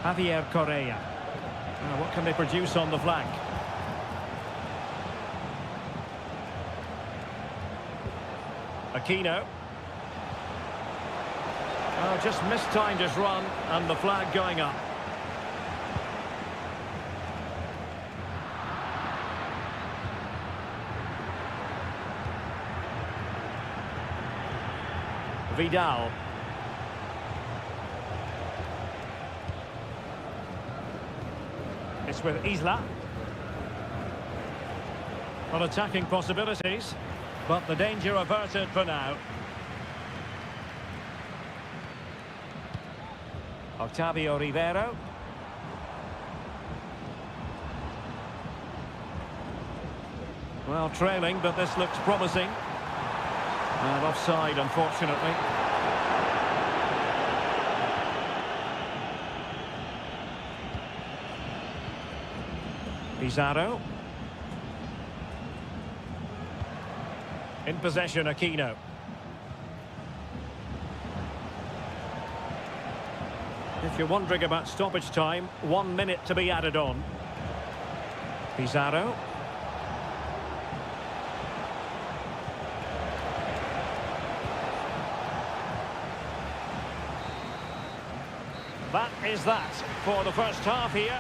Javier Correa. Now, what can they produce on the flank? Aquino. Oh, just mistimed his run, and the flag going up. Vidal. It's with Isla. Well, attacking possibilities, but the danger averted for now. Octavio Rivero. Well, trailing, but this looks promising. And offside, unfortunately. Pizarro. In possession, Aquino. If you're wondering about stoppage time, 1 minute to be added on. Pizarro. That is that for the first half here.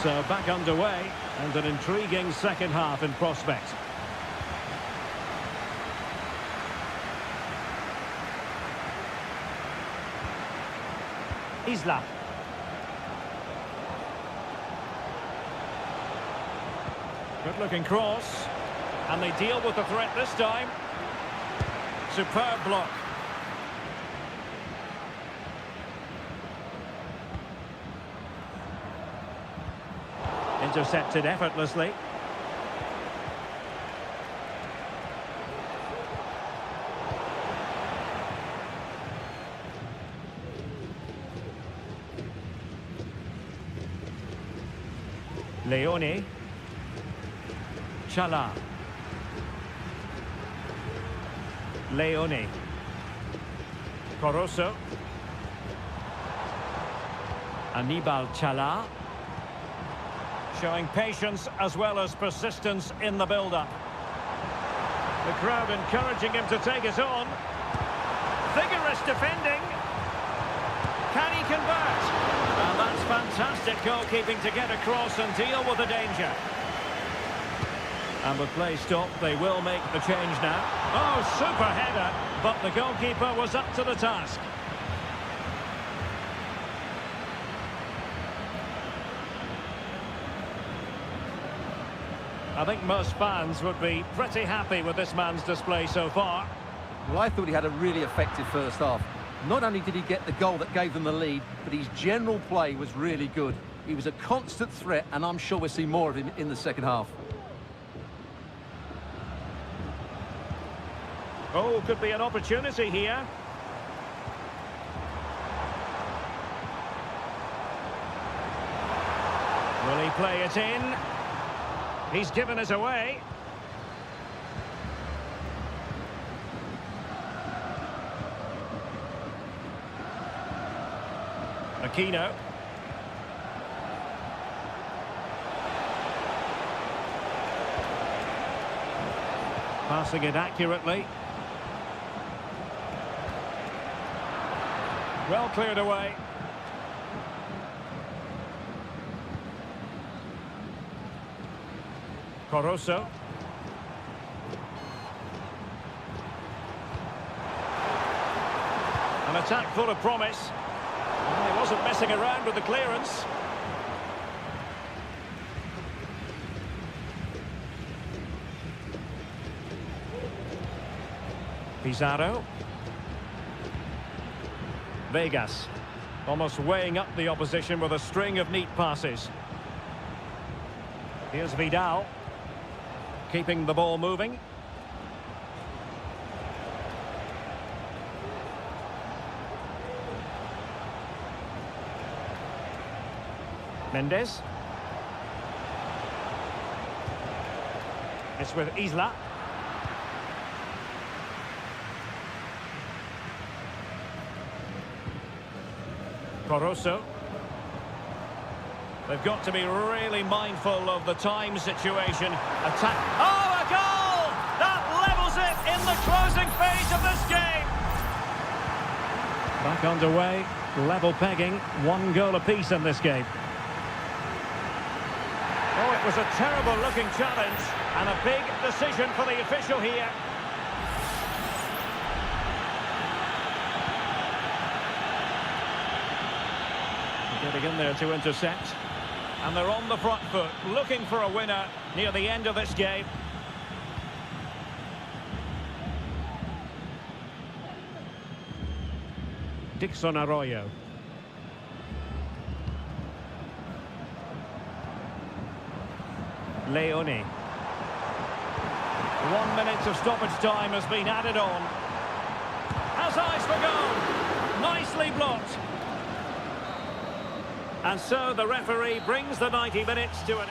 So back underway, and an intriguing second half in prospect. Isla. Good looking cross. And they deal with the threat this time. Superb block. Intercepted effortlessly. Leone. Chala. Leone. Coroso. Anibal Chala. Showing patience as well as persistence in the build-up. The crowd encouraging him to take it on. Vigorous defending. Can he convert? And that's fantastic goalkeeping to get across and deal with the danger. And with play stopped, they will make the change now. Oh, super header, but the goalkeeper was up to the task. I think most fans would be pretty happy with this man's display so far. Well, I thought he had a really effective first half. Not only did he get the goal that gave them the lead, but his general play was really good. He was a constant threat, and I'm sure we'll see more of him in the second half. Oh, could be an opportunity here. Will he play it in? He's given it away. Aquino. Passing it accurately. Well cleared away. Coroso. An attack full of promise. He wasn't messing around with the clearance. Pizarro. Vegas. Almost weighing up the opposition with a string of neat passes. Here's Vidal. Keeping the ball moving. Mendes. It's with Isla. Coroso. They've got to be really mindful of the time situation. Attack. Oh, a goal! That levels it in the closing phase of this game. Back underway. Level pegging. 1 goal apiece in this game. Oh, it was a terrible-looking challenge and a big decision for the official here. Getting in there to intercept. And they're on the front foot, looking for a winner near the end of this game. Dixon Arroyo. Leone. 1 minute of stoppage time has been added on. Has eyes for goal. Nicely blocked. And so the referee brings the 90 minutes to an...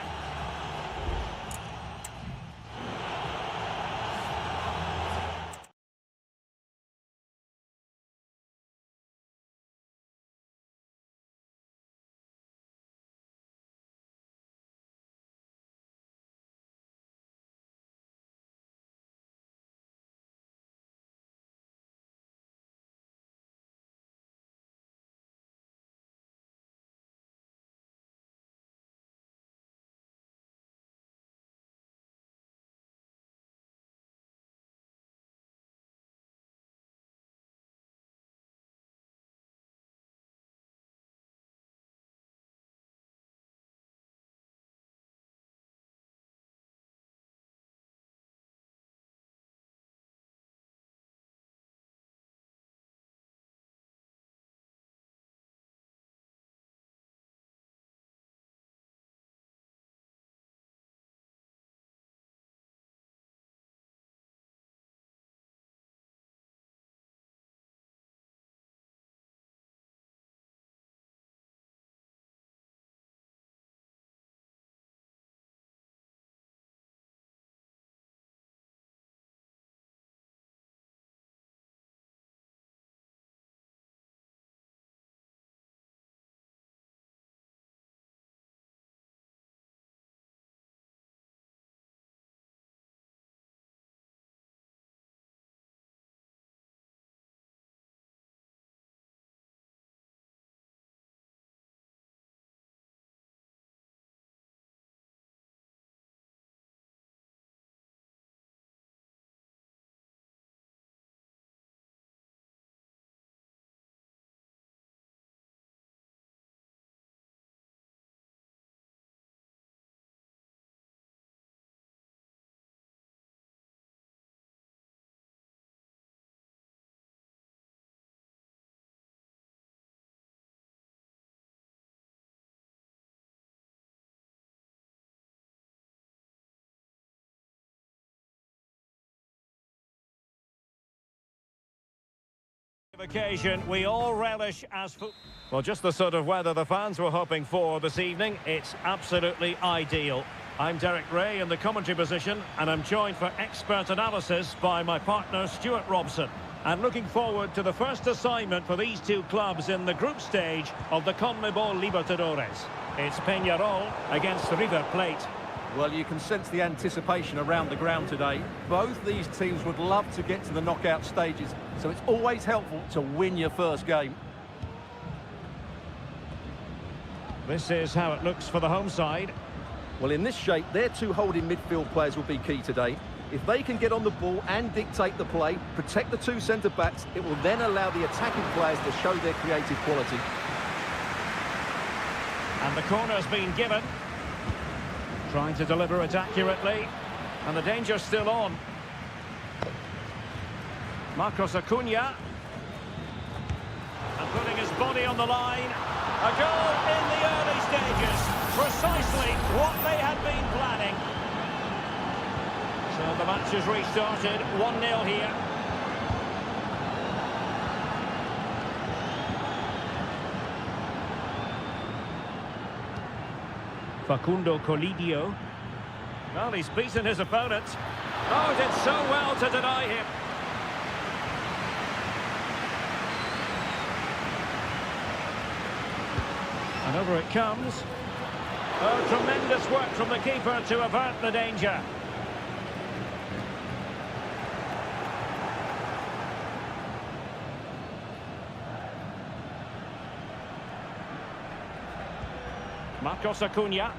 occasion we all relish as well, just the sort of weather the fans were hoping for this evening. It's absolutely ideal. I'm Derek Ray in the commentary position, and I'm joined for expert analysis by my partner Stuart Robson. And looking forward to the first assignment for these two clubs in the group stage of the CONMEBOL Libertadores. It's Peñarol against River Plate. Well, you can sense the anticipation around the ground today. Both these teams would love to get to the knockout stages, so it's always helpful to win your first game. This is how it looks for the home side. Well, in this shape, their two holding midfield players will be key today. If they can get on the ball and dictate the play, protect the two centre-backs, it will then allow the attacking players to show their creative quality. And the corner's been given. Trying to deliver it accurately. And the danger's still on. Marcos Acuna. And putting his body on the line. A goal in the early stages. Precisely what they had been planning. So the match has restarted. 1-0 here. Facundo Colidio. Well, he's beaten his opponent. Oh, did so well to deny him. And over it comes. Oh, tremendous work from the keeper to avert the danger. Marcos Acuna.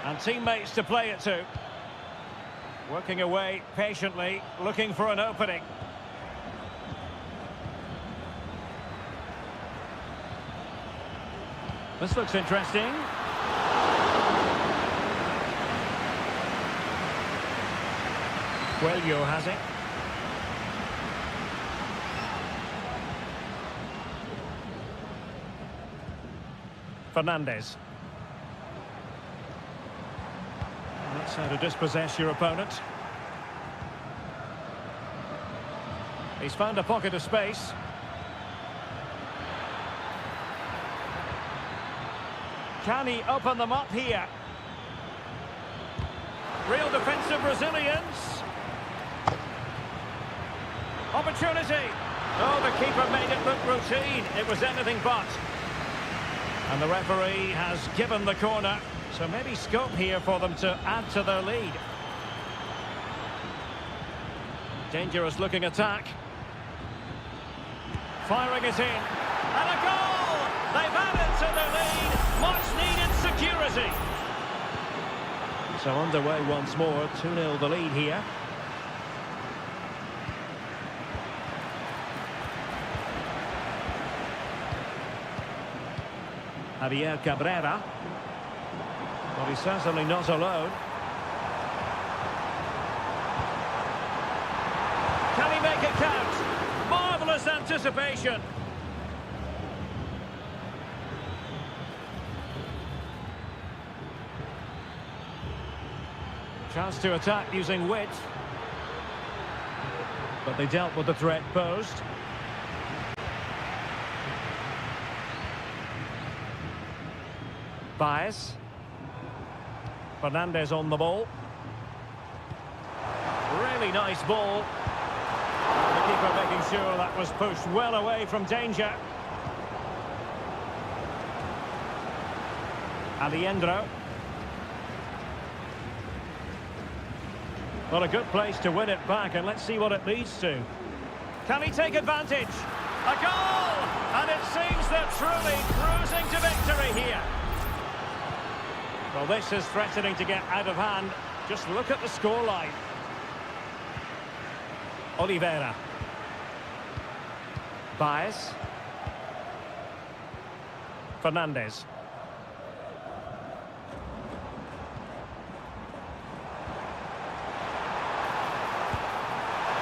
And teammates to play it to. Working away patiently, looking for an opening. This looks interesting. Coelho has it. Fernandez. That's how to dispossess your opponent. He's found a pocket of space. Can he open them up here? Real defensive resilience. Opportunity. Oh, the keeper made it look routine. It was anything but. And the referee has given the corner. So maybe scope here for them to add to their lead. Dangerous looking attack. Firing it in. And a goal! They've added to their lead. Much needed security. So underway once more. 2-0 the lead here. Javier Cabrera. But he's certainly not alone. Can he make it count? Marvellous anticipation. Chance to attack using width. But they dealt with the threat posed. Baez. Fernandez on the ball. Really nice ball. The keeper making sure that was pushed well away from danger. Aliendro. Well, a good place to win it back, and let's see what it leads to. Can he take advantage? A goal! And it seems they're truly cruising to victory here. Well, this is threatening to get out of hand. Just look at the scoreline. Oliveira. Baez. Fernandez.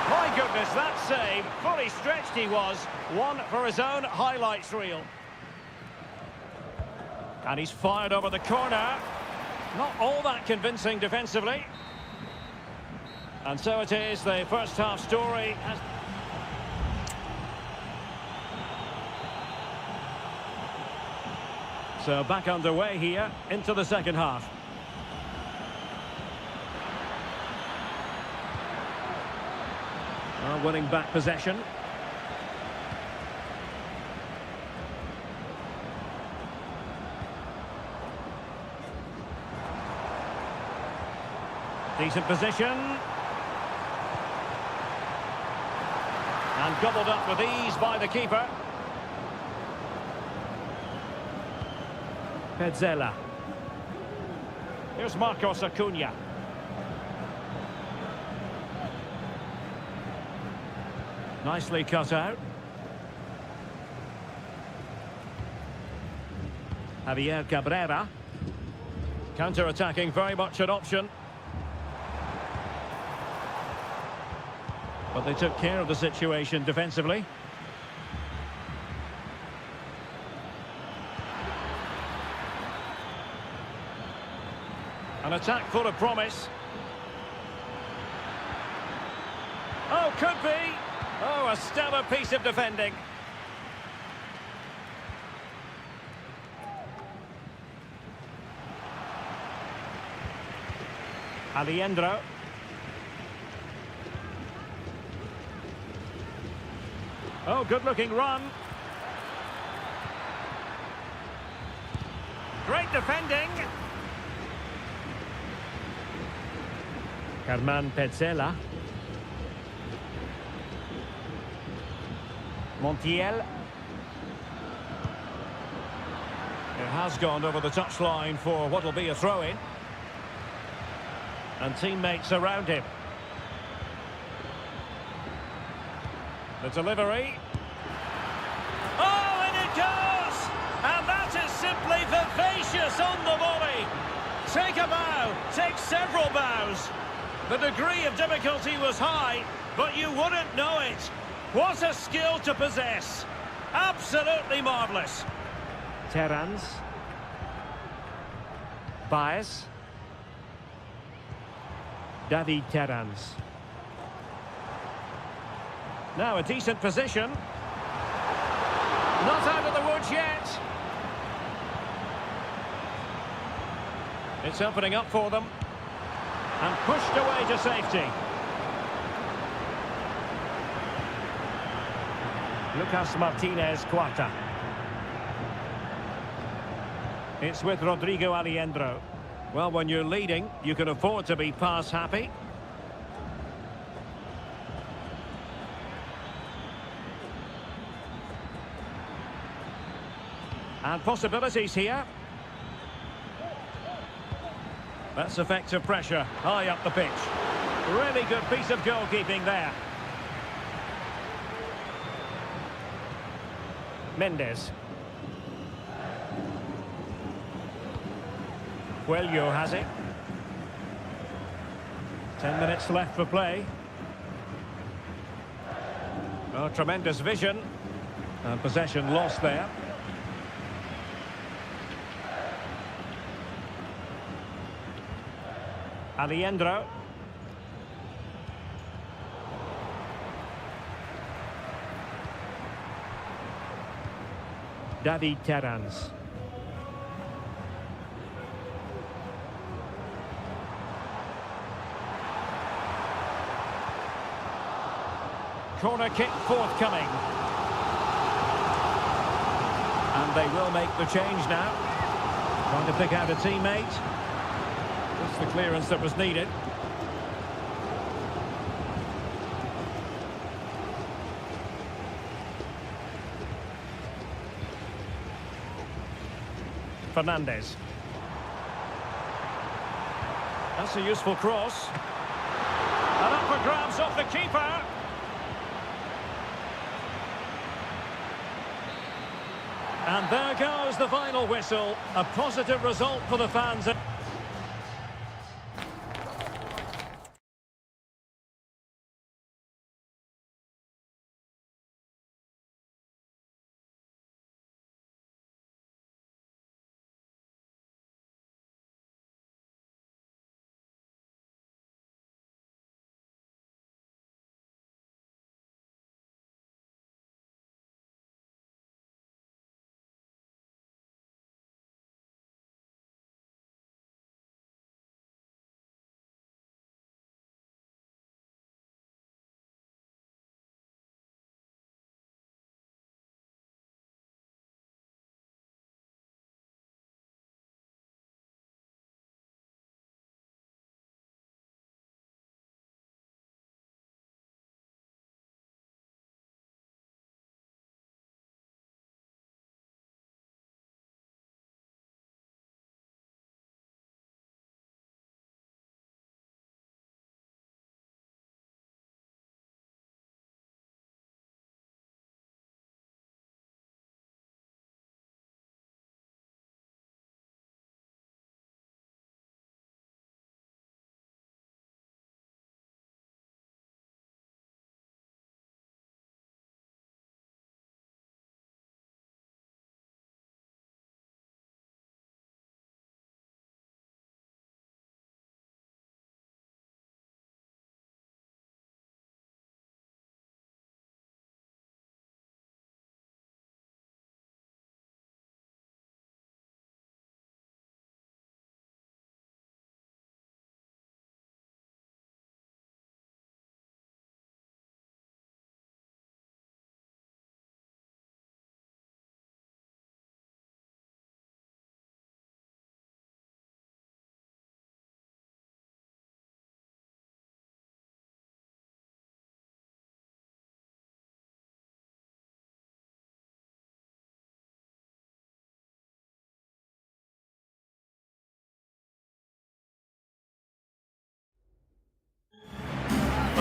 My goodness, that save. Fully stretched he was. One for his own highlights reel. And he's fired over the corner. Not all that convincing defensively. And so it is, the first half story. So back underway here into the second half. Winning back possession. Decent position. And gobbled up with ease by the keeper. Petzela. Here's Marcos Acuna. Nicely cut out. Javier Cabrera. Counter-attacking, very much an option. But they took care of the situation defensively. An attack full of promise. Oh, could be. Oh, a stellar piece of defending. Alejandro. Oh, good-looking run. Great defending. Carman Petzela. Montiel. It has gone over the touchline for what will be a throw-in. And teammates around him. The delivery. Oh, and it goes! And that is simply vivacious on the volley. Take a bow, take several bows. The degree of difficulty was high, but you wouldn't know it. What a skill to possess. Absolutely marvellous. Terrans. Baez. David Terrans. Now a decent position. Not out of the woods yet. It's opening up for them. And pushed away to safety. Lucas Martinez Cuarta. It's with Rodrigo Alejandro. Well, when you're leading, you can afford to be pass happy. And possibilities here. That's effective pressure, high up the pitch. Really good piece of goalkeeping there. Mendes. Coelho has it. 10 minutes left for play. Oh, tremendous vision. And possession lost there. Alejandro. David Terrans. Corner kick forthcoming. And they will make the change now. Trying to pick out a teammate. That's the clearance that was needed. Fernandez. That's a useful cross. And up for grabs off the keeper. And there goes the final whistle. A positive result for the fans.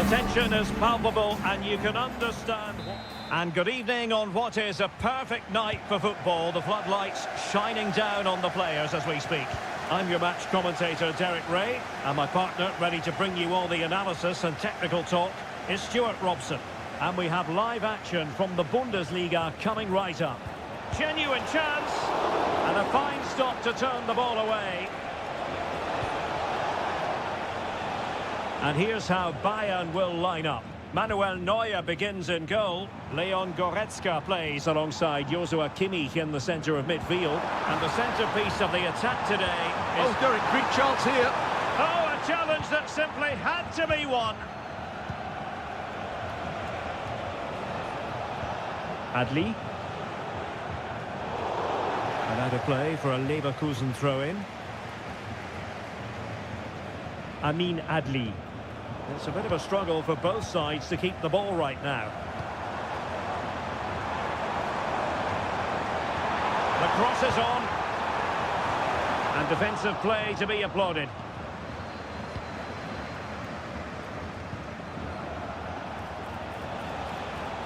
tension is palpable and you can understand. And good evening on what is a perfect night for football. The floodlights shining down on the players as we speak. I'm your match commentator, Derek Ray, and my partner, ready to bring you all the analysis and technical talk, is Stuart Robson. And we have live action from the Bundesliga coming right up. Genuine chance, and a fine stop to turn the ball away. And here's how Bayern will line up. Manuel Neuer begins in goal. Leon Goretzka plays alongside Joshua Kimmich in the centre of midfield. And the centrepiece of the attack today is... Oh, Derek, big chance here. Oh, a challenge that simply had to be won. Adli. And out of play for a Leverkusen throw-in. Amin Adli. It's a bit of a struggle for both sides to keep the ball right now. The cross is on. And defensive play to be applauded.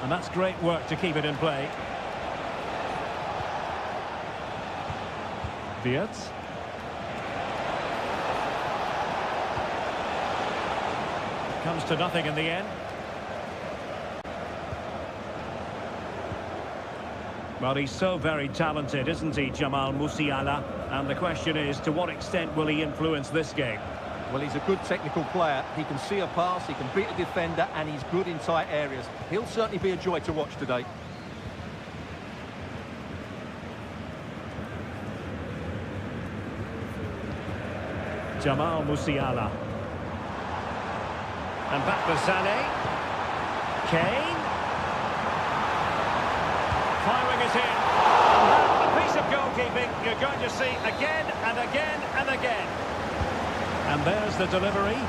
And that's great work to keep it in play. Wirtz. Comes to nothing in the end. Well, he's so very talented, isn't he, Jamal Musiala? And the question is, to what extent will he influence this game? Well, he's a good technical player. He can see a pass, he can beat a defender, and he's good in tight areas. He'll certainly be a joy to watch today. Jamal Musiala. And back to Sané. Kane. Firing it in. And a piece of goalkeeping you're going to see again and again and again. And there's the delivery.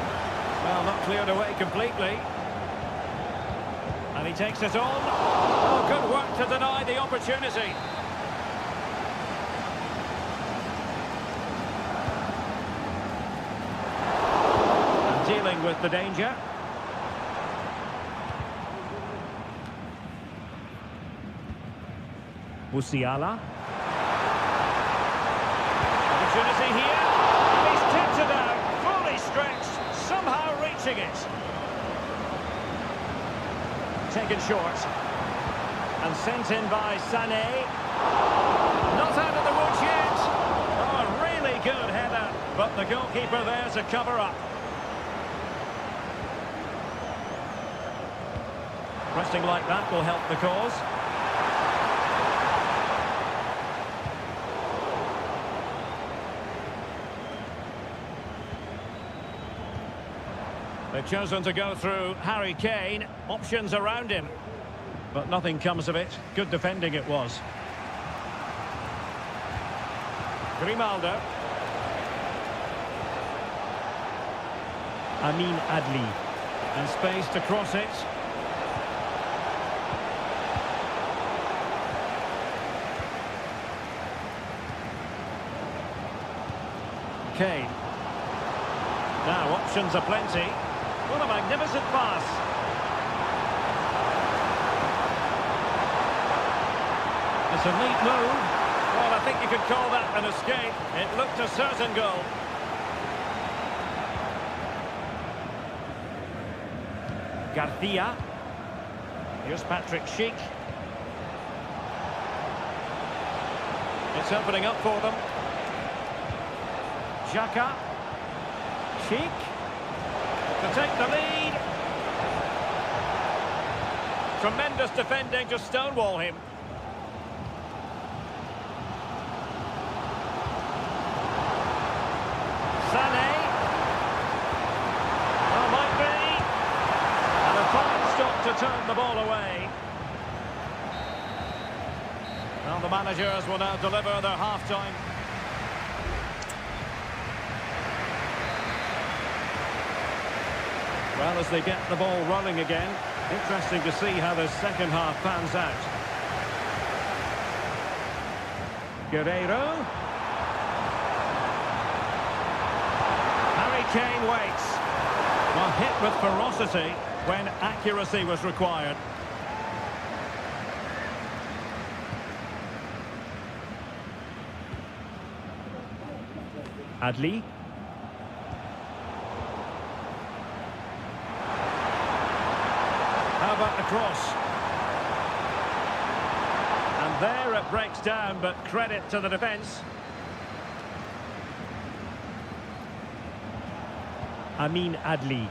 Well, not cleared away completely. And he takes it on. Oh, good work to deny the opportunity. And dealing with the danger. Musiala. Opportunity here. And he's tipped it out. Fully stretched. Somehow reaching it. Taken short. And sent in by Sané. Not out of the woods yet. Oh, a really good header. But the goalkeeper there to cover up. Pressing like that will help the cause. They've chosen to go through Harry Kane. Options around him. But nothing comes of it. Good defending it was. Grimaldo. Amin Adli. And space to cross it. Kane. Now options are plenty. What a magnificent pass. It's a neat move. Well, I think you could call that an escape. It looked a certain goal. Garcia. Here's Patrick Schick. It's opening up for them. Xhaka. Schick. To take the lead. Tremendous defending to stonewall him. Sané. Well, might be. And a fine stop to turn the ball away. Well, the managers will now deliver their half-time. Well, as they get the ball rolling again, interesting to see how the second half pans out. Guerreiro. Harry Kane waits. Well, hit with ferocity. when accuracy was required. Adli. How about the cross? And there it breaks down, but credit to the defence. Amin Adli.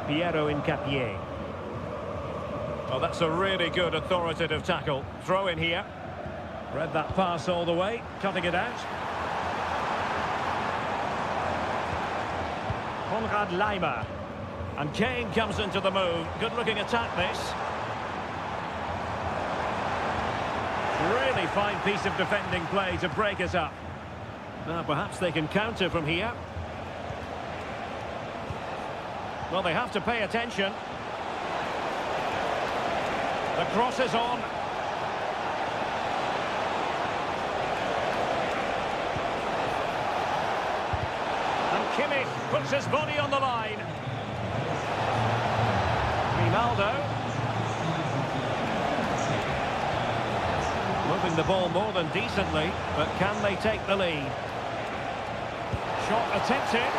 Piero Incapié. Oh, that's a really good authoritative tackle. Throw in here. Read that pass all the way, cutting it out. Konrad Laimer. And Kane comes into the move. Good-looking attack, this. Really fine piece of defending play to break us up. Now, perhaps they can counter from here. Well, they have to pay attention. The cross is on. And Kimmich puts his body on the line. Ronaldo. Moving the ball more than decently, but can they take the lead? Shot attempted.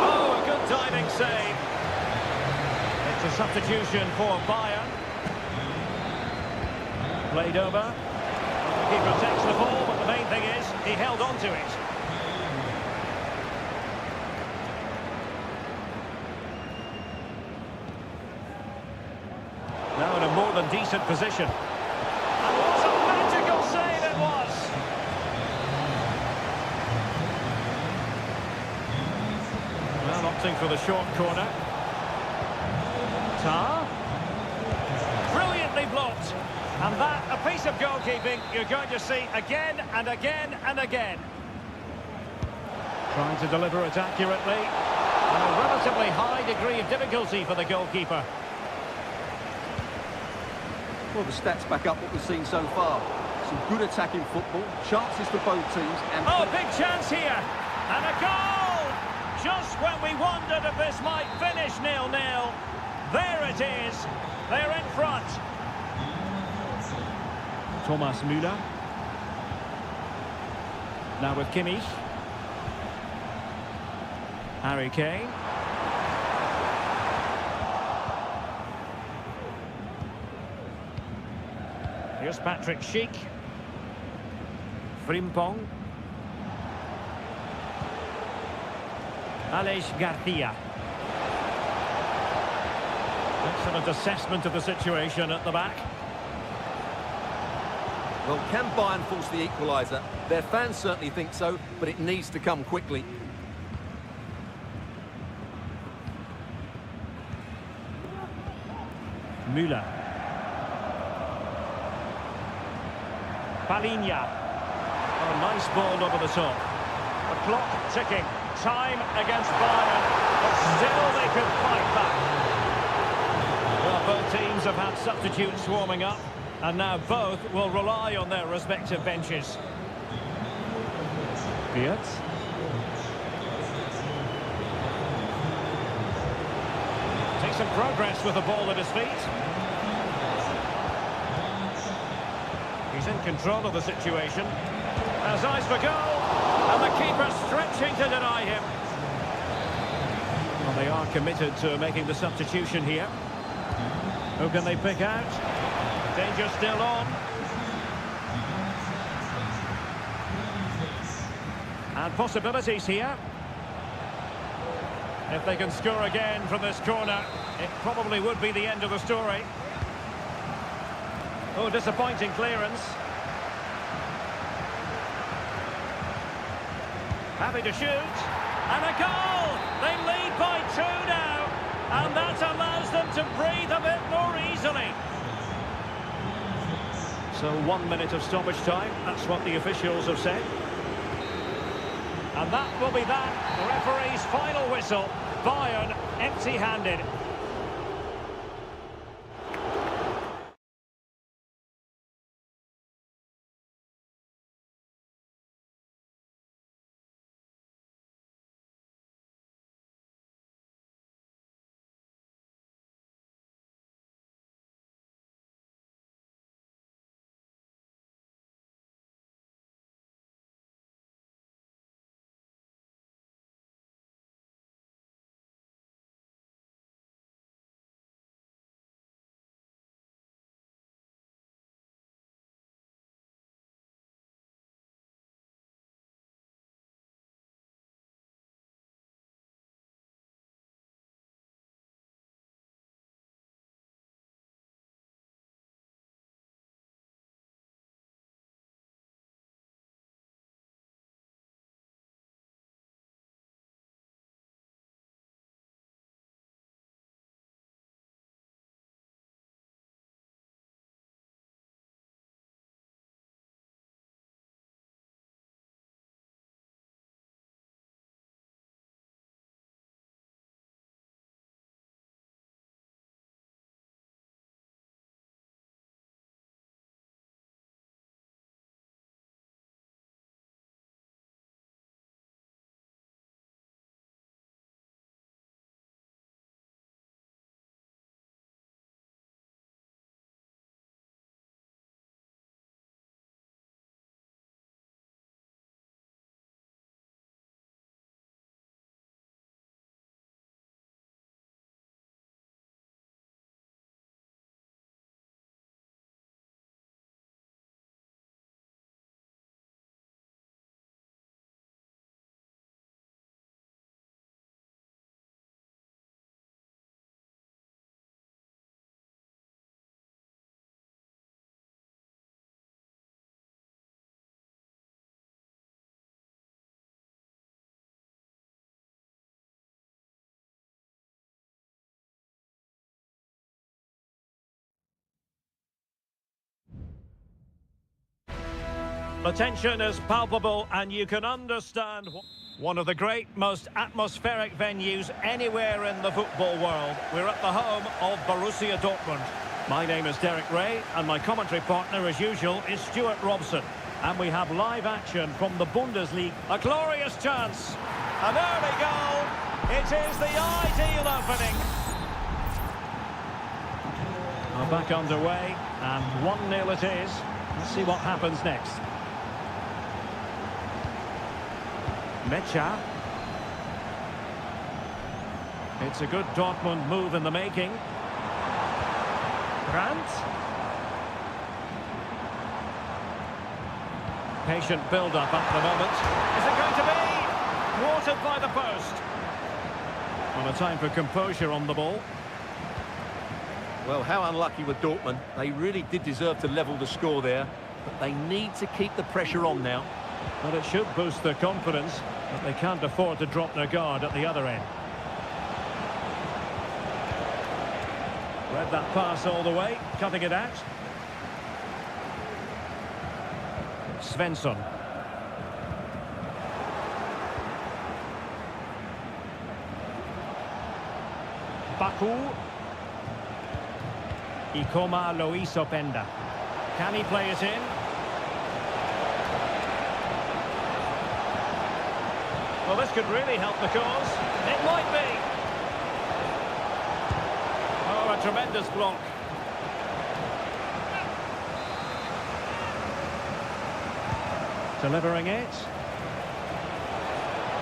Oh, a good diving save. It's a substitution for Bayern. Played over. The keeper takes the ball, but the main thing is he held on to it. Now in a more than decent position. And what a magical save it was! Well, opting for the short corner. Tar. Brilliantly blocked. And that, a piece of goalkeeping you're going to see again and again and again. Trying to deliver it accurately. And a relatively high degree of difficulty for the goalkeeper. Well, the stats back up what we've seen so far. Some good attacking football, chances for both teams, and... Oh, big chance here! And a goal! Just when we wondered if this might finish 0-0. There it is. They're in front. Thomas Müller. Now with Kimmich. Harry Kane. Here's Patrick Schick. Frimpong. Aleix Garcia. Excellent assessment of the situation at the back. Well, can Bayern force the equaliser? Their fans certainly think so, but it needs to come quickly. Müller. Palinha. Oh, nice ball over the top. The clock ticking. Time against Bayern, but still they could fight back. Well, both teams have had substitutes warming up, and now both will rely on their respective benches. Piet. Takes some progress with the ball at his feet. He's in control of the situation. Has eyes for goal, and the keeper stretching to deny him. Well, they are committed to making the substitution here. Who can they pick out? Danger still on. And possibilities here. If they can score again from this corner, it probably would be the end of the story. Oh, disappointing clearance. Happy to shoot. And a goal! They lead by 2 now. And that allows them to breathe a bit more easily. So 1 minute of stoppage time. That's what the officials have said. And that will be that. Referee's final whistle. Bayern empty-handed. The tension is palpable and you can understand one of the great, most atmospheric venues anywhere in the football world. We're at the home of Borussia Dortmund. My name is Derek Ray and my commentary partner as usual is Stuart Robson. And we have live action from the Bundesliga. A glorious chance. An early goal. It is the ideal opening. We're back underway and 1-0 it is. Let's see what happens next. Mecha. It's a good Dortmund move in the making. Brandt. Patient build-up at the moment. Is it going to be? Thwarted by the post. On a time for composure on the ball. Well, how unlucky with Dortmund. They really did deserve to level the score there, but they need to keep the pressure on now. Well, it should boost their confidence, but they can't afford to drop their guard at the other end. Read that pass all the way, cutting it out. Svensson. Baku. Ikoma Luis Openda. Can he play it in? Well, this could really help the cause. It might be. Oh, a tremendous block. Delivering it.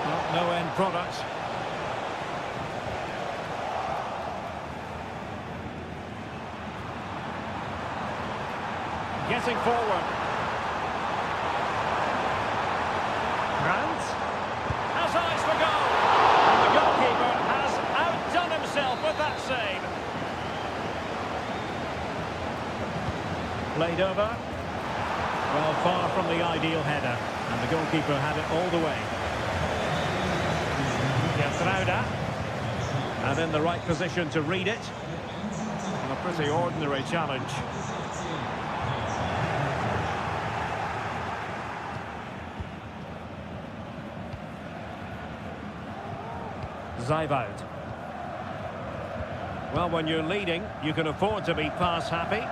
Well, no end product. Getting forward. Brandt has eyes for goal. And the goalkeeper has outdone himself with that save. Played over. Well, far from the ideal header. And the goalkeeper had it all the way. Gertruida. And in the right position to read it. And a pretty ordinary challenge. Zaivoud. Well, when you're leading, you can afford to be pass happy.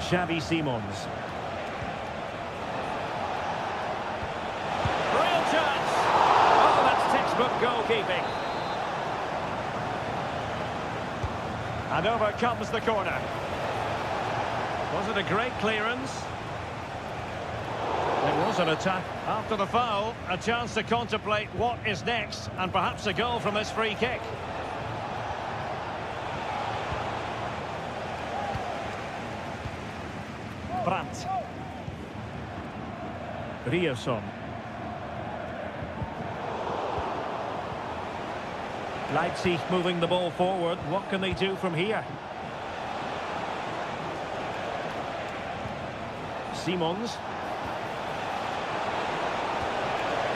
Xavi Simons. Real chance! Oh, that's textbook goalkeeping. And over comes the corner. Was it a great clearance? It was an attack. After the foul, a chance to contemplate what is next, and perhaps a goal from this free kick. Brandt. Ryerson. Leipzig moving the ball forward. What can they do from here? Simons.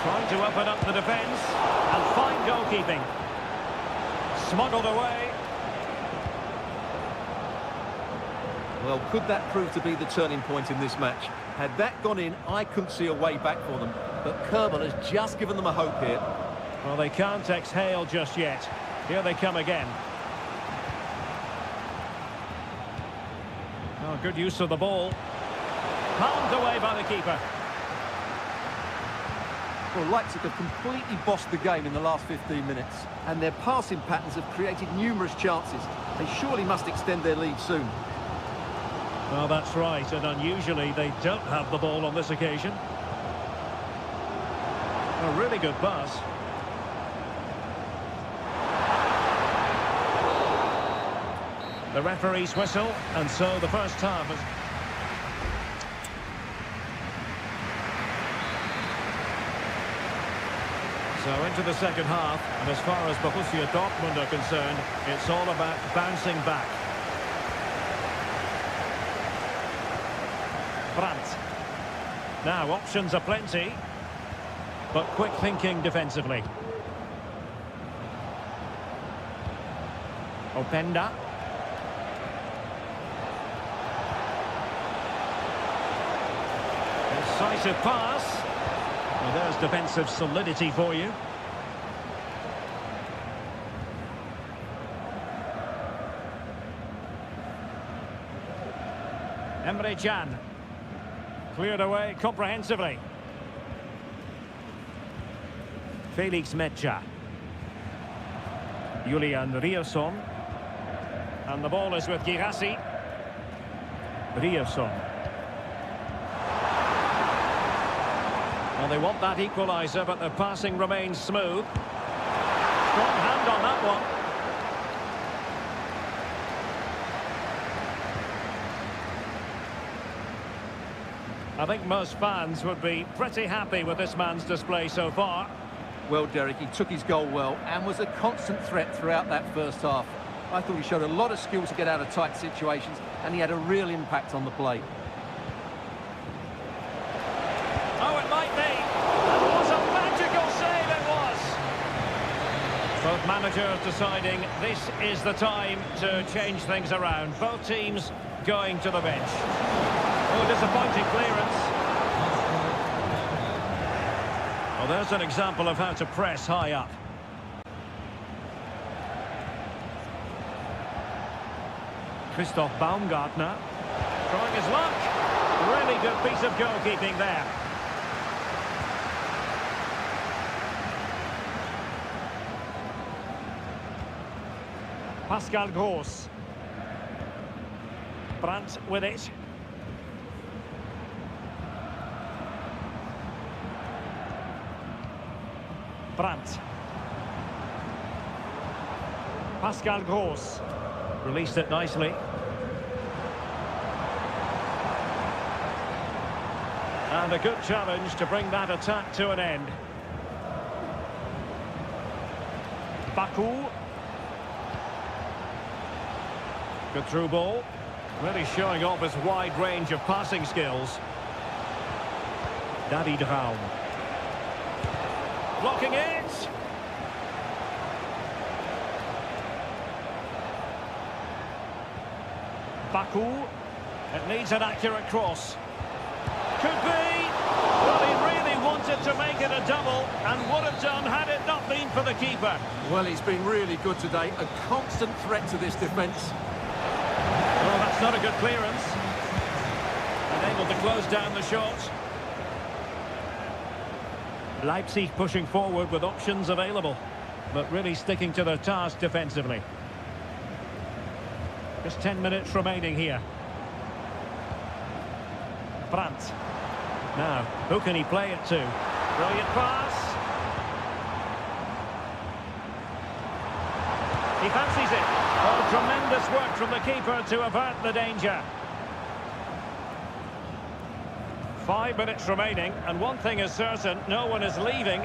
Trying to open up the defence, and fine goalkeeping. Smuggled away. Well, could that prove to be the turning point in this match? Had that gone in, I couldn't see a way back for them. But Kerbal has just given them a hope here. Well, they can't exhale just yet. Here they come again. Oh, good use of the ball. Palmed away by the keeper. Well, Leipzig have completely bossed the game in the last 15 minutes, and their passing patterns have created numerous chances. They surely must extend their lead soon. Well, that's right, and unusually they don't have the ball on this occasion. A really good pass. The referee's whistle, and so the first half is... So into the second half, and as far as Borussia Dortmund are concerned, it's all about bouncing back. Brandt. Now, options are plenty, but quick thinking defensively. Openda. Decisive pass. Well, there's defensive solidity for you. Emre Can. Cleared away comprehensively. Felix Mecha. Julian Rierson. And the ball is with Girassi. Rierson. Well, they want that equaliser, but the passing remains smooth. Strong hand on that one. I think most fans would be pretty happy with this man's display so far. Well, Derek, he took his goal well and was a constant threat throughout that first half. I thought he showed a lot of skill to get out of tight situations, and he had a real impact on the play. Oh, it might be. That was a magical save, it was. Both managers deciding this is the time to change things around. Both teams going to the bench. Oh, disappointing clearance. Well, there's an example of how to press high up. Christoph Baumgartner trying his luck. Really good piece of goalkeeping there. Pascal Gross. Brandt with it. Brandt. Pascal Gross. Released it nicely. And a good challenge to bring that attack to an end. Baku. Good through ball. Really showing off his wide range of passing skills. David Raum. Blocking it. Baku. It needs an accurate cross. Could be. Well, he really wanted to make it a double and would have done had it not been for the keeper. Well, he's been really good today. A constant threat to this defence. Well, that's not a good clearance. Unable to close down the shot. Leipzig pushing forward with options available, but really sticking to their task defensively. Just 10 minutes remaining here. Brandt. Now, who can he play it to? Brilliant pass. He fancies it. Oh, tremendous work from the keeper to avert the danger. 5 minutes remaining, and one thing is certain, no one is leaving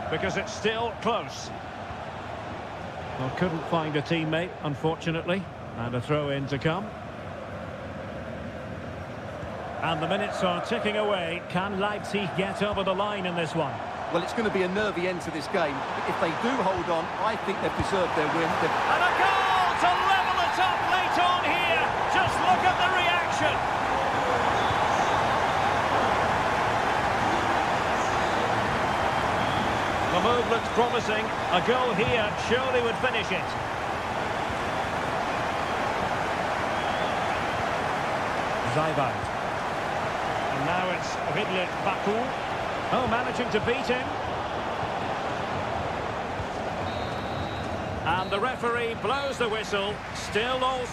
because it's still close. Well, couldn't find a teammate, unfortunately, and a throw-in to come. And the minutes are ticking away. Can Leipzig get over the line in this one? Well, it's going to be a nervy end to this game. But if they do hold on, I think they've deserved their win. And a goal to level it up late on here. Just look at the reaction. The move looks promising. A goal here surely would finish it. Zaibald. And now it's Ridley Baku. Oh, managing to beat him. And the referee blows the whistle. Still all...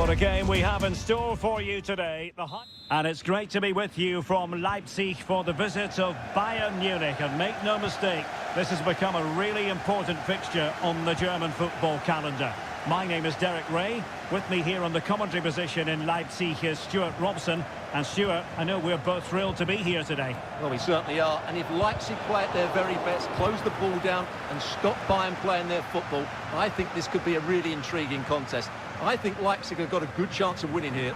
what a game we have in store for you today. And it's great to be with you from Leipzig for the visit of Bayern Munich. And make no mistake, this has become a really important fixture on the German football calendar. My name is Derek Ray. With me here on the commentary position in Leipzig is Stuart Robson. And Stuart, I know we're both thrilled to be here today. Well, we certainly are. And if Leipzig play at their very best, close the ball down and stop Bayern playing their football, I think this could be a really intriguing contest. I think Leipzig have got a good chance of winning here.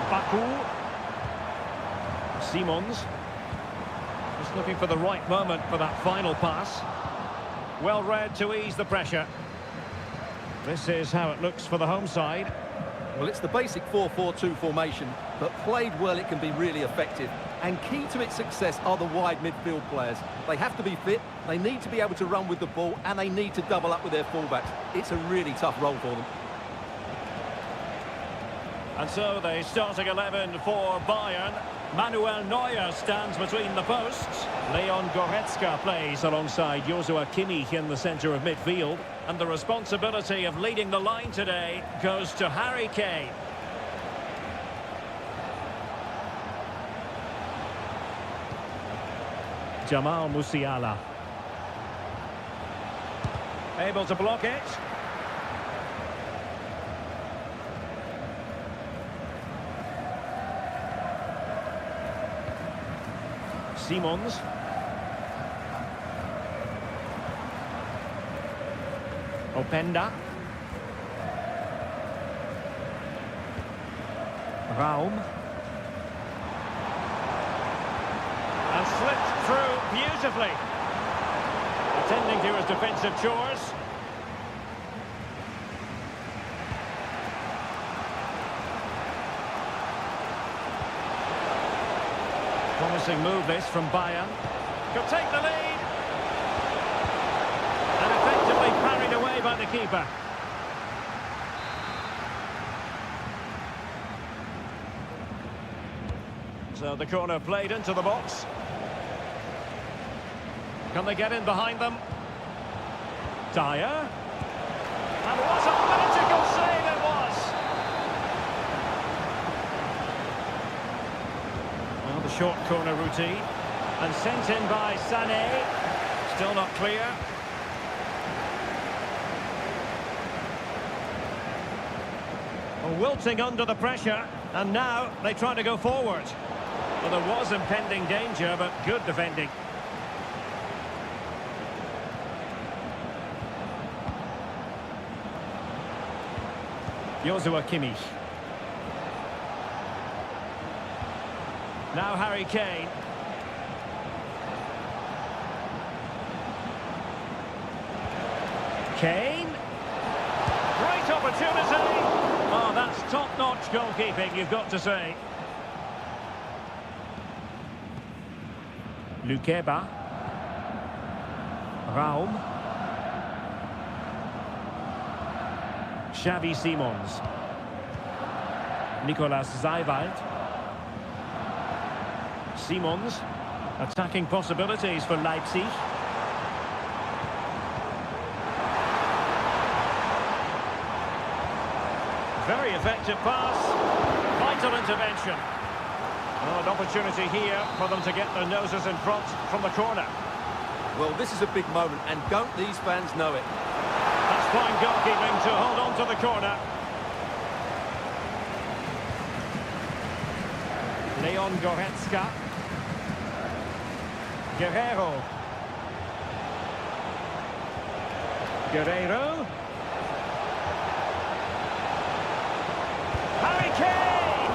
Baku. Simons. Just looking for the right moment for that final pass. Well read to ease the pressure. This is how it looks for the home side. Well, it's the basic 4-4-2 formation, but played well it can be really effective. And key to its success are the wide midfield players. They have to be fit, they need to be able to run with the ball, and they need to double up with their fullbacks. It's a really tough role for them. And so the starting 11 for Bayern. Manuel Neuer stands between the posts. Leon Goretzka plays alongside Joshua Kimmich in the centre of midfield. And the responsibility of leading the line today goes to Harry Kane. Jamal Musiala. Able to block it. Simons. Openda. Raum. And slipped through beautifully. Attending to his defensive chores. Promising move this from Bayern. Could take the lead. And effectively parried away by the keeper. So the corner played into the box. Can they get in behind them? Dyer. And what a magical save it was! Well, the short corner routine. And sent in by Sané. Still not clear. Wilting under the pressure. And now they try to go forward. Well, there was impending danger, but good defending. Joshua Kimmich. Now Harry Kane. Kane. Great opportunity. Oh, that's top-notch goalkeeping, you've got to say. Lukeba. Raum. Xavi Simons. Nicolas Zaiwald. Simons. Attacking possibilities for Leipzig. Very effective pass. Vital intervention. Well, an opportunity here for them to get their noses in front from the corner. Well, this is a big moment, and don't these fans know it? That's fine goalkeeping to hold on to the corner. Leon Goretzka. Guerrero. Guerrero. Harry Kane!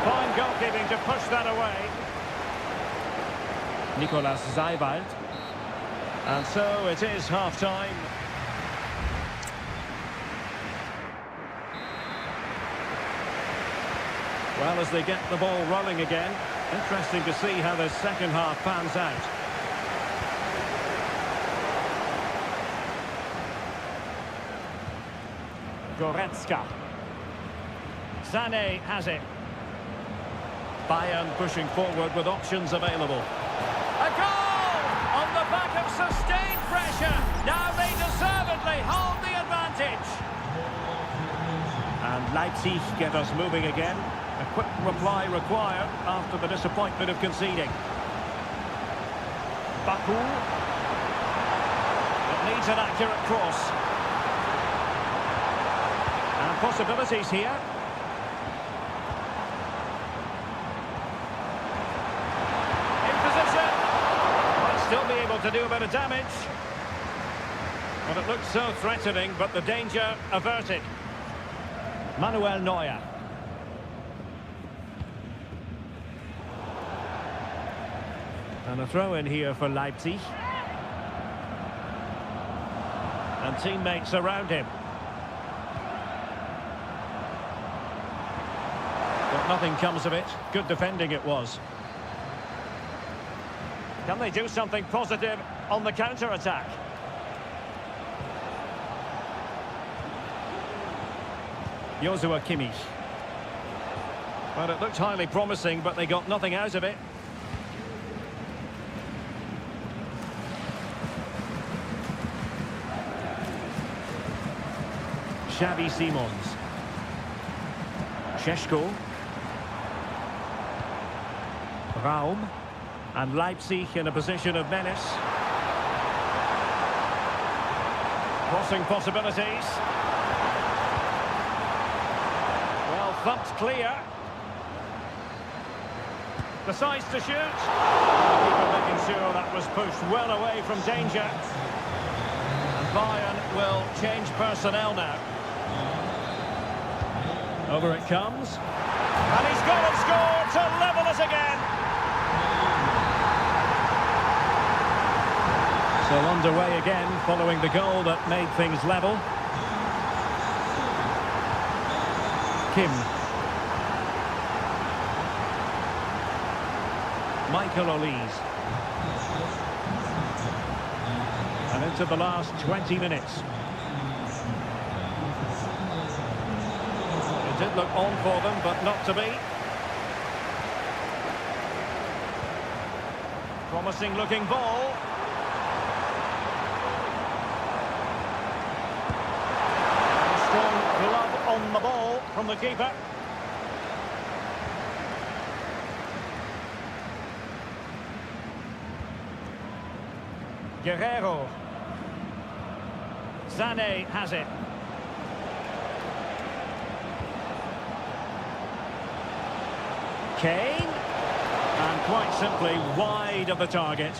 Fine goalkeeping to push that away. Nicolas Zaiwald. And so it is half-time. Well, as they get the ball rolling again, interesting to see how the second half pans out. Goretzka. Sané has it. Bayern pushing forward with options available. A goal! On the back of sustained pressure. Now they deservedly hold the advantage. Leipzig get us moving again. A quick reply required after the disappointment of conceding. Baku. It needs an accurate cross. And possibilities here. In position. Might still be able to do a bit of damage. Well, it looks so threatening, but the danger averted. Manuel Neuer. And a throw in here for Leipzig. And teammates around him. But nothing comes of it. Good defending it was. Can they do something positive on the counter-attack? Joshua Kimmich. Well, it looked highly promising, but they got nothing out of it. Xavi Simons. Šeško. Raum. And Leipzig in a position of menace. Crossing possibilities. Well, thumped clear. Decides to shoot. Keeper making sure that was pushed well away from danger. And Bayern will change personnel now. Over it comes. And he's got and scored to level us again. So underway again following the goal that made things level. Kim. Michael Olise. And into the last 20 minutes. It did look on for them, but not to be. Promising looking ball. Strong glove on the ball from the keeper. Guerrero. Sané has it. Kane. And quite simply wide of the target.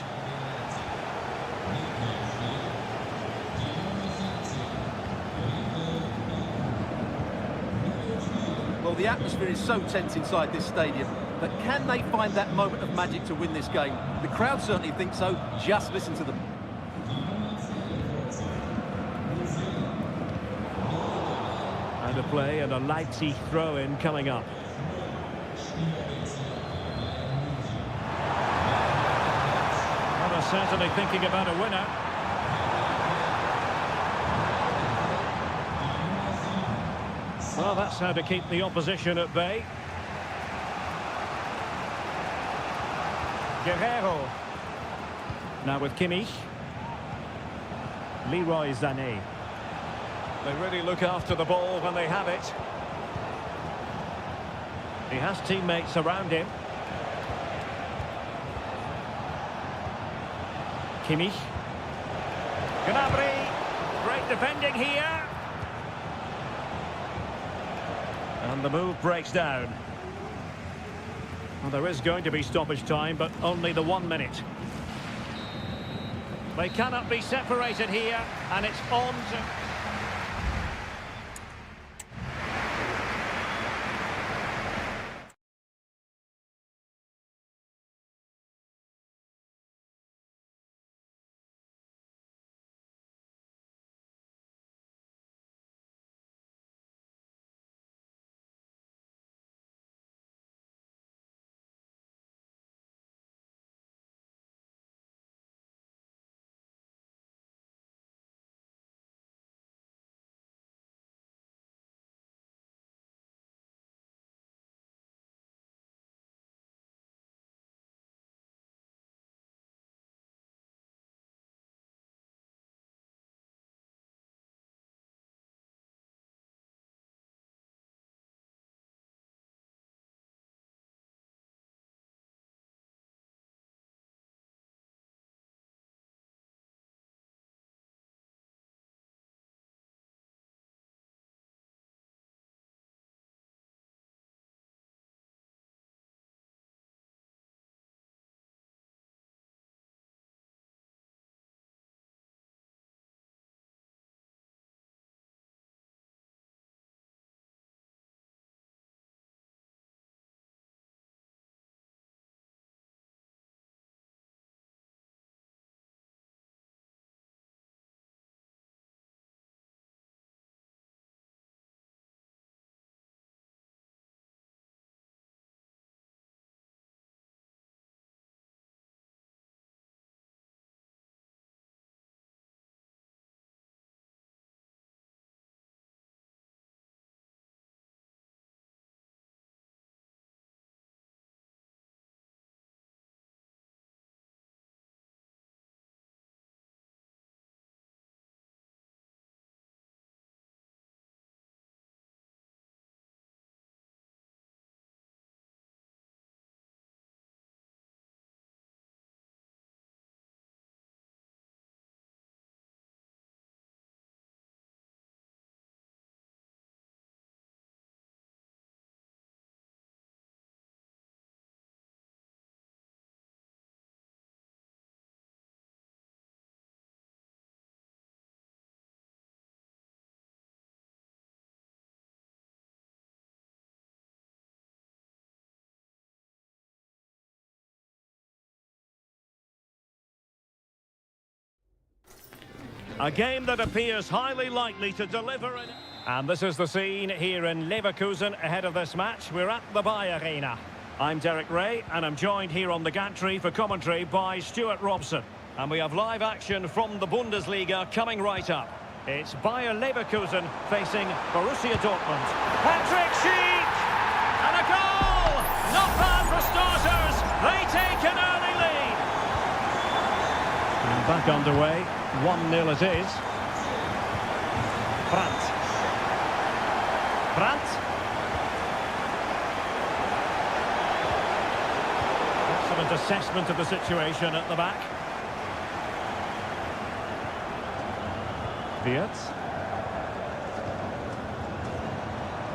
Well, the atmosphere is so tense inside this stadium, but can they find that moment of magic to win this game? The crowd certainly think so. Just listen to them. And a play and a Leipzig throw-in coming up. Well, they're certainly thinking about a winner. Well, that's how to keep the opposition at bay. Guerrero. Now with Kimmich. Leroy Sané. They really look after the ball when they have it. He has teammates around him. Kimmich. Gnabry. Great defending here. And the move breaks down. Well, there is going to be stoppage time, but only the 1 minute. They cannot be separated here, and it's on to... A game that appears highly likely to deliver. And this is the scene here in Leverkusen ahead of this match. We're at the Bayer Arena. I'm Derek Ray, and I'm joined here on the gantry for commentary by Stuart Robson. And we have live action from the Bundesliga coming right up. It's Bayer Leverkusen facing Borussia Dortmund. Patrick Schick! And a goal! Not bad for starters. They take an early lead. And back underway. 1-0 it is. Brandt. Excellent assessment of the situation at the back. Wirtz.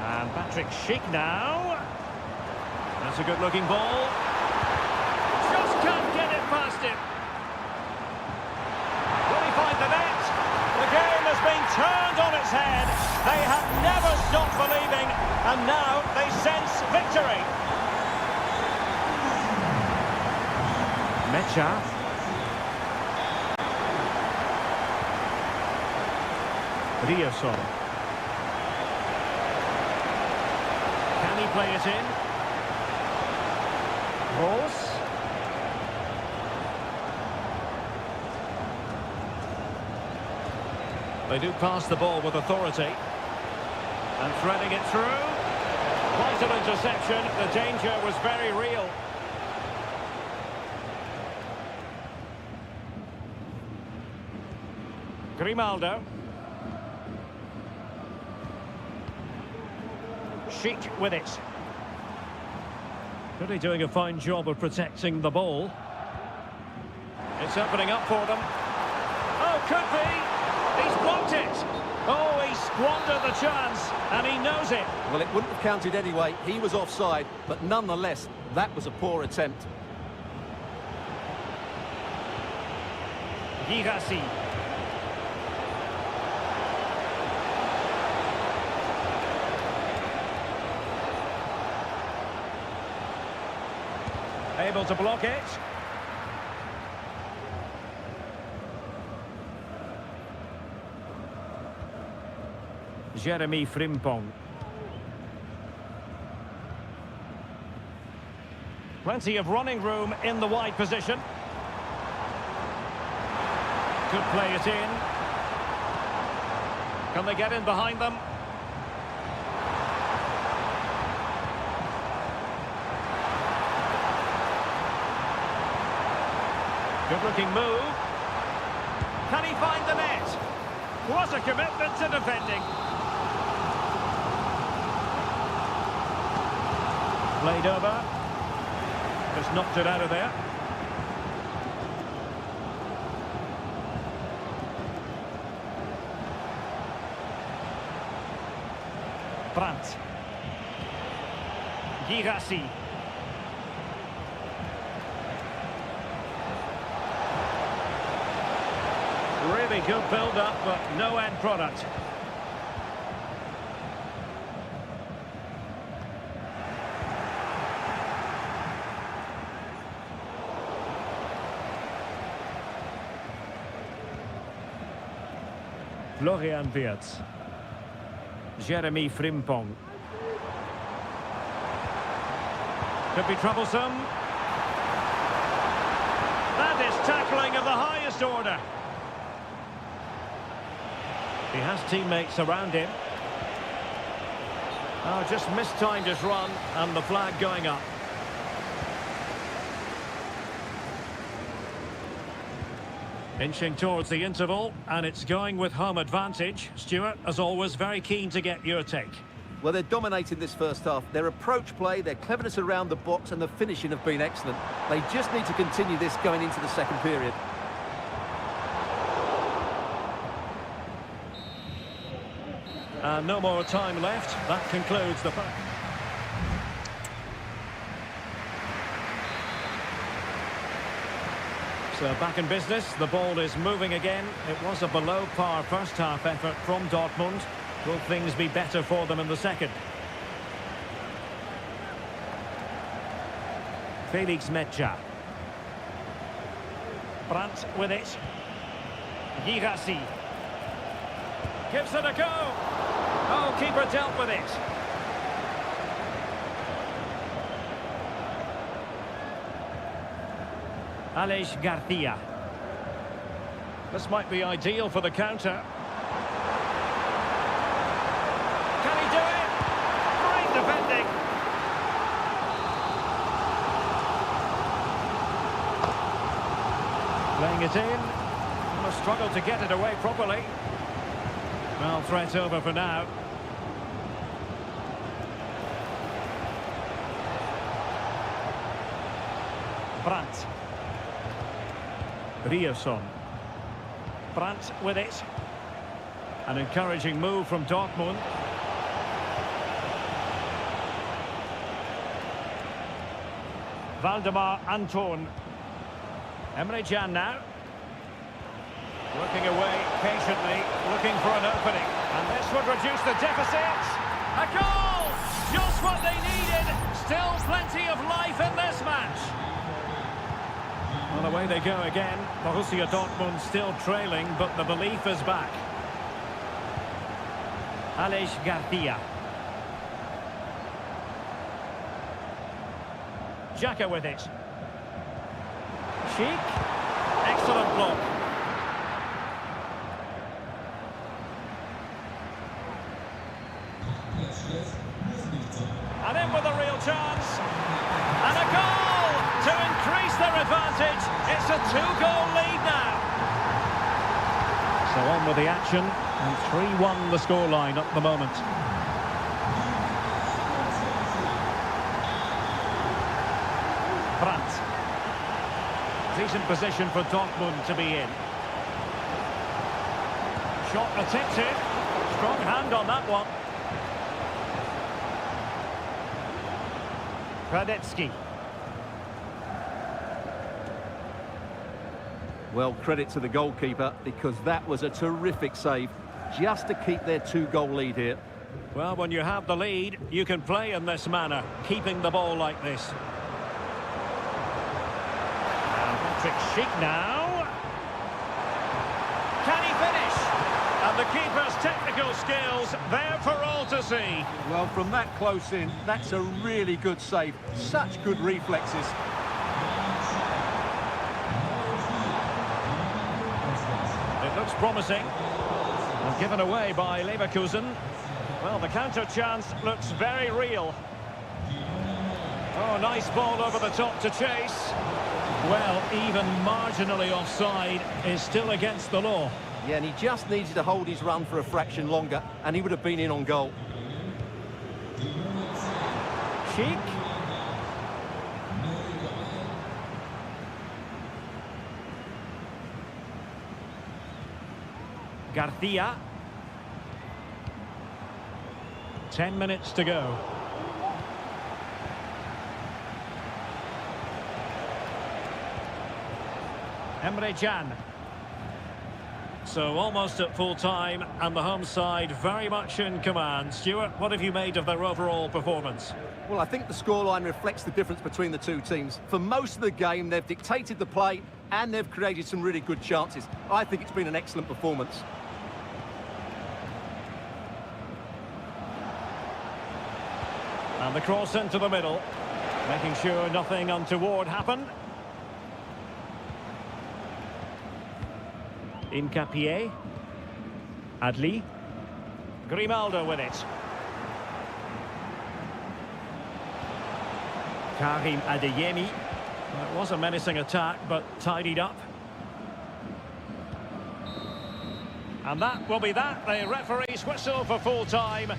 And Patrick Schick now. That's a good-looking ball. Just can't get it past him. Will he find the net? The game has been turned on its head. They have never stopped believing, and now they sense victory. Mecha. Rioson. Can he play it in? Rose. They do pass the ball with authority. And threading it through. Quite an interception. The danger was very real. Grimaldo. Schick with it. Really doing a fine job of protecting the ball. It's opening up for them. Oh, could be. He's blocked it. Oh, he squandered the chance, and he knows it. Well, it wouldn't have counted anyway. He was offside, but nonetheless, that was a poor attempt. Girassi. Able to block it. Jeremy Frimpong. Plenty of running room in the wide position. Could play it in. Can they get in behind them? Good-looking move. Can he find the net? What a commitment to defending. Played over. Just knocked it out of there. Brandt. Girassi. Really good build-up, but no end product. Florian Wirtz. Jeremy Frimpong. Could be troublesome. That is tackling of the highest order. He has teammates around him. Oh, just mistimed his run, and the flag going up. Inching towards the interval, and it's going with home advantage. Stuart, as always, very keen to get your take. Well, they're dominating this first half. Their approach play, their cleverness around the box, and the finishing have been excellent. They just need to continue this going into the second period. And no more time left. That concludes the... So back in business, the ball is moving again. It was a below-par first-half effort from Dortmund. Will things be better for them in the second? Felix Mecha. Brandt with it. Girassi. Gives it a go. Oh, keeper dealt with it. Aleix Garcia. This might be ideal for the counter. Can he do it? Great defending. Playing it in. Must struggle to get it away properly. Well, threat over for now. Brandt. Rierson. Brandt with it. An encouraging move from Dortmund. Valdemar Anton. Emre Can now. Working away patiently, looking for an opening. And this would reduce the deficit. A goal! Just what they needed. Still plenty of life in this match. Well, away they go again. Borussia Dortmund still trailing, but the belief is back. Aleix Garcia. Xhaka with it. Sheik. Excellent block. And in with a real chance. And a goal to increase their advantage. It's a 2-goal lead now. So on with the action. And 3-1 the scoreline at the moment. Brandt. Decent position for Dortmund to be in. Shot attempted. Strong hand on that one. Radetsky. Well, credit to the goalkeeper, because that was a terrific save, just to keep their 2-goal lead here. Well, when you have the lead, you can play in this manner, keeping the ball like this. And Patrick Schick now. Can he finish? And the keeper's technical skills there for all to see. Well, from that close in, that's a really good save. Such good reflexes. It looks promising. And given away by Leverkusen. Well, the counter chance looks very real. Oh, nice ball over the top to chase. Well, even marginally offside is still against the law. Yeah, and he just needed to hold his run for a fraction longer, and he would have been in on goal. Sheik. Garcia. 10 minutes to go. Emre Can. So almost at full time, and the home side very much in command. Stuart, what have you made of their overall performance? Well, I think the scoreline reflects the difference between the two teams. For most of the game, they've dictated the play, and they've created some really good chances. I think it's been an excellent performance. And the cross into the middle, making sure nothing untoward happened. Incapié. Adli. Grimaldo with it. Karim Adeyemi. It was a menacing attack, but tidied up. And that will be that. The referee's whistle for full time.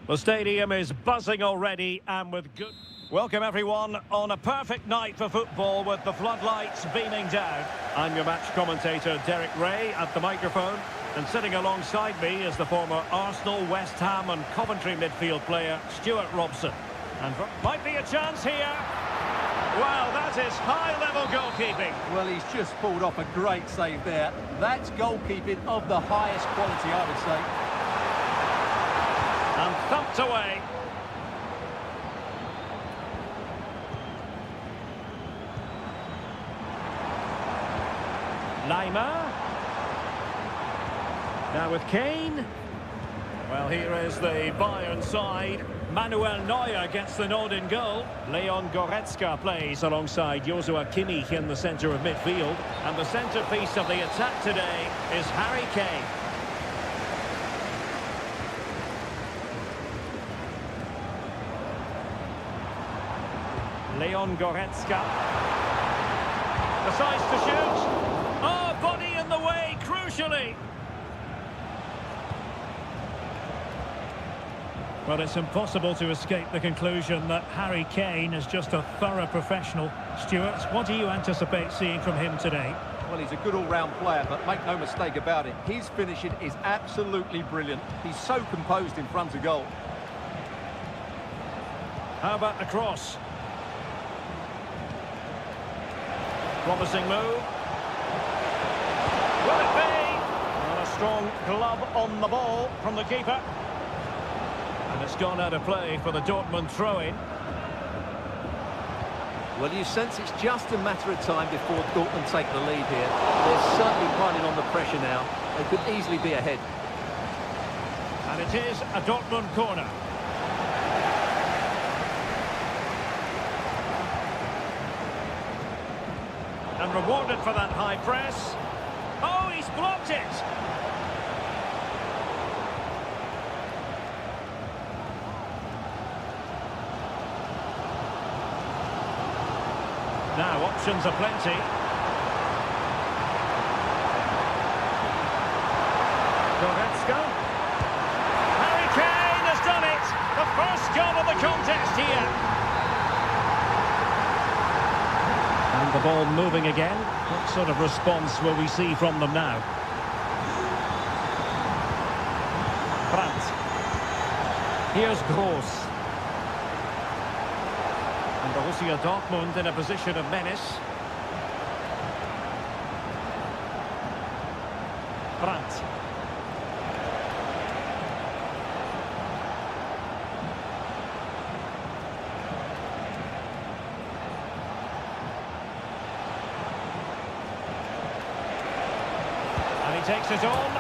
The stadium is buzzing already and with good... Welcome everyone on a perfect night for football with the floodlights beaming down. I'm your match commentator Derek Ray at the microphone, and sitting alongside me is the former Arsenal, West Ham and Coventry midfield player Stuart Robson. And might be a chance here. Well, that is high-level goalkeeping. Well, he's just pulled off a great save there. That's goalkeeping of the highest quality, I would say. And thumped away. Lima. Now with Kane. Well, here is the Bayern side. Manuel Neuer gets the nod in goal. Leon Goretzka plays alongside Joshua Kimmich in the centre of midfield. And the centrepiece of the attack today is Harry Kane. Leon Goretzka. Decides to shoot. Oh, body in the way, crucially. Well, it's impossible to escape the conclusion that Harry Kane is just a thorough professional. Stuart, what do you anticipate seeing from him today? Well, he's a good all-round player, but make no mistake about it, his finishing is absolutely brilliant. He's so composed in front of goal. How about the cross? Promising move. Will it be? And a strong glove on the ball from the keeper. And it's gone out of play for the Dortmund throw-in. Well, you sense it's just a matter of time before Dortmund take the lead here. They're certainly piling on the pressure now. They could easily be ahead. And it is a Dortmund corner. And rewarded for that high press. Oh, he's blocked it! Now, options are plenty. Goretzka. Harry Kane has done it! The first goal of the contest here. And the ball moving again. What sort of response will we see from them now? Brandt. Here's Gross. And Borussia Dortmund in a position of menace. Brandt. And he takes it on.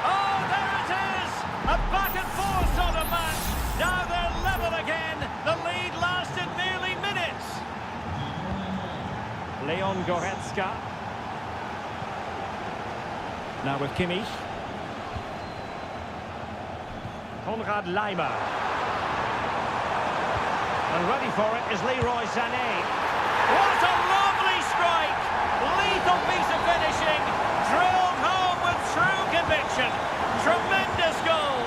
Oh, there it is! A back and forth sort of match. Now they're level again. The lead lasted nearly minutes. Leon Goretzka. Now with Kimmich. Konrad Laimer. And ready for it is Leroy Sané. What a lovely strike! Lethal piece of finishing. Drilled home with true conviction. Tremendous goal.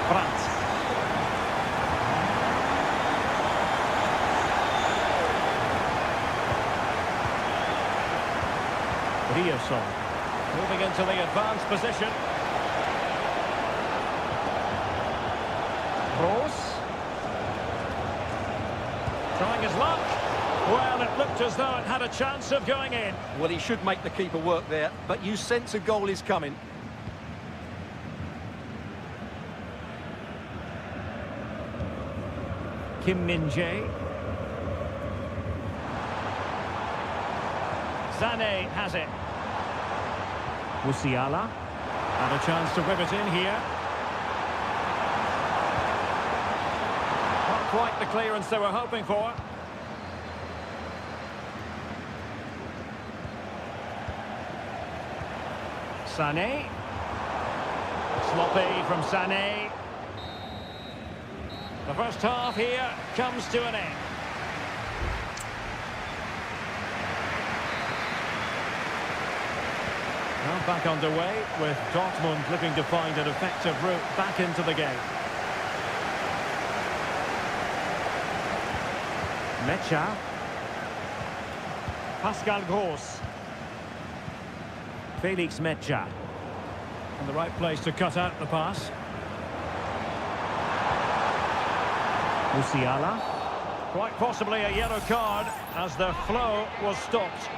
Brandt. Rierson moving into the advanced position. Kroos trying his luck. Well, it looked as though it had a chance of going in. Well, he should make the keeper work there, but you sense a goal is coming. Kim Min-jae. Sané has it. Musiala. And a chance to rivet in here. Not quite the clearance they were hoping for. Sané. Sloppy from Sané. The first half here comes to an end. Well, back underway with Dortmund looking to find an effective route back into the game. Mecha. Pascal Gross. Felix Mecha. In the right place to cut out the pass. Musiala. Quite possibly a yellow card as the flow was stopped.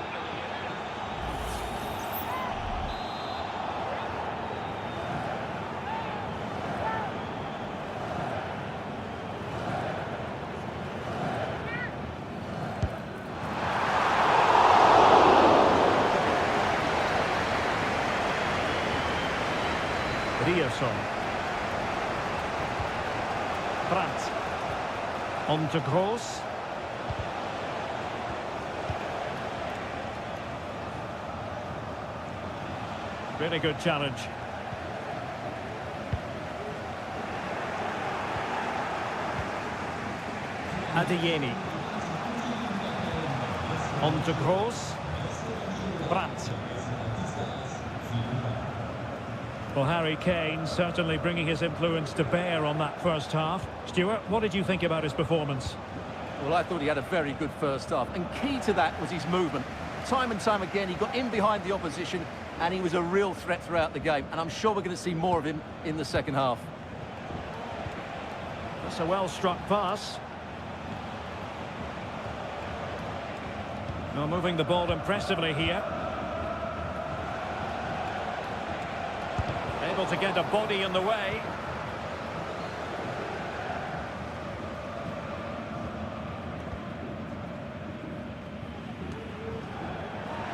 Brandt. On to Gross. Really good challenge. Adeyemi. On to Gross. Brandt. Well, Harry Kane certainly bringing his influence to bear on that first half. Stuart, what did you think about his performance? Well, I thought he had a very good first half, and key to that was his movement. Time and time again, he got in behind the opposition, and he was a real threat throughout the game. And I'm sure we're going to see more of him in the second half. That's a well-struck pass. Well, moving the ball impressively here. Able to get a body in the way.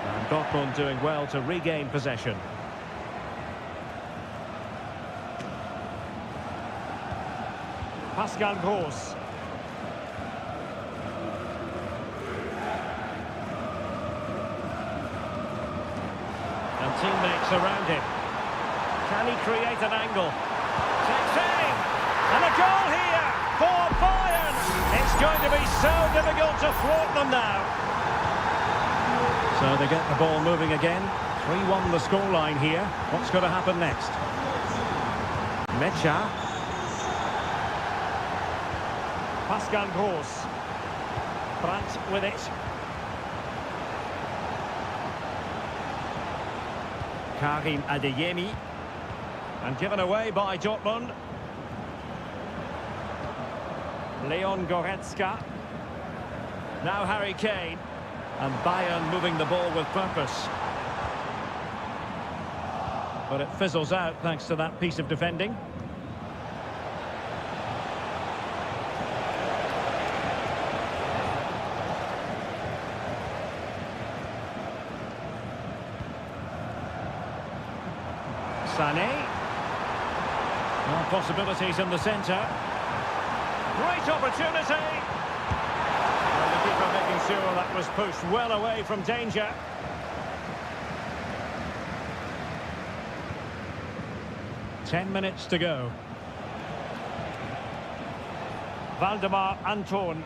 And Dortmund doing well to regain possession. Pascal Gross. And teammates around him. Can he create an angle? Takes aim! And a goal here for Bayern! It's going to be so difficult to thwart them now. So they get the ball moving again. 3-1 the scoreline here. What's going to happen next? Mecha. Pascal Gross. Brandt with it. Karim Adeyemi. And given away by Dortmund. Leon Goretzka. Now Harry Kane. And Bayern moving the ball with purpose. But it fizzles out thanks to that piece of defending. Sané. Well, possibilities in the centre. Great opportunity. And the keeper making sure that was pushed well away from danger. Ten minutes to go. Valdemar Anton.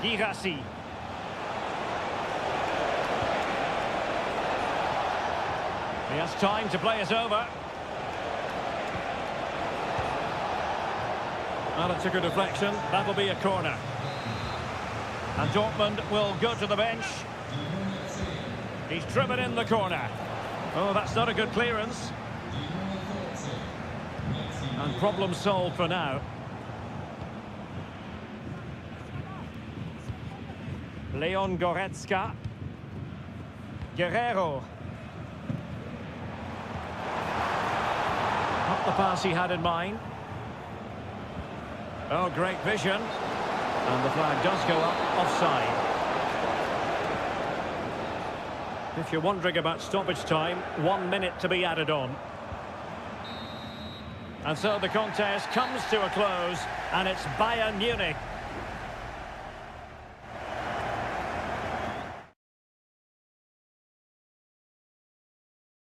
Girassi. He has time to play it over. Well, it took a deflection. That'll be a corner. And Dortmund will go to the bench. He's driven in the corner. Oh, that's not a good clearance. And problem solved for now. Leon Goretzka. Guerrero. Not the pass he had in mind. Oh, great vision. And the flag does go up offside. If you're wondering about stoppage time, 1 minute to be added on. And so the contest comes to a close, and it's Bayern Munich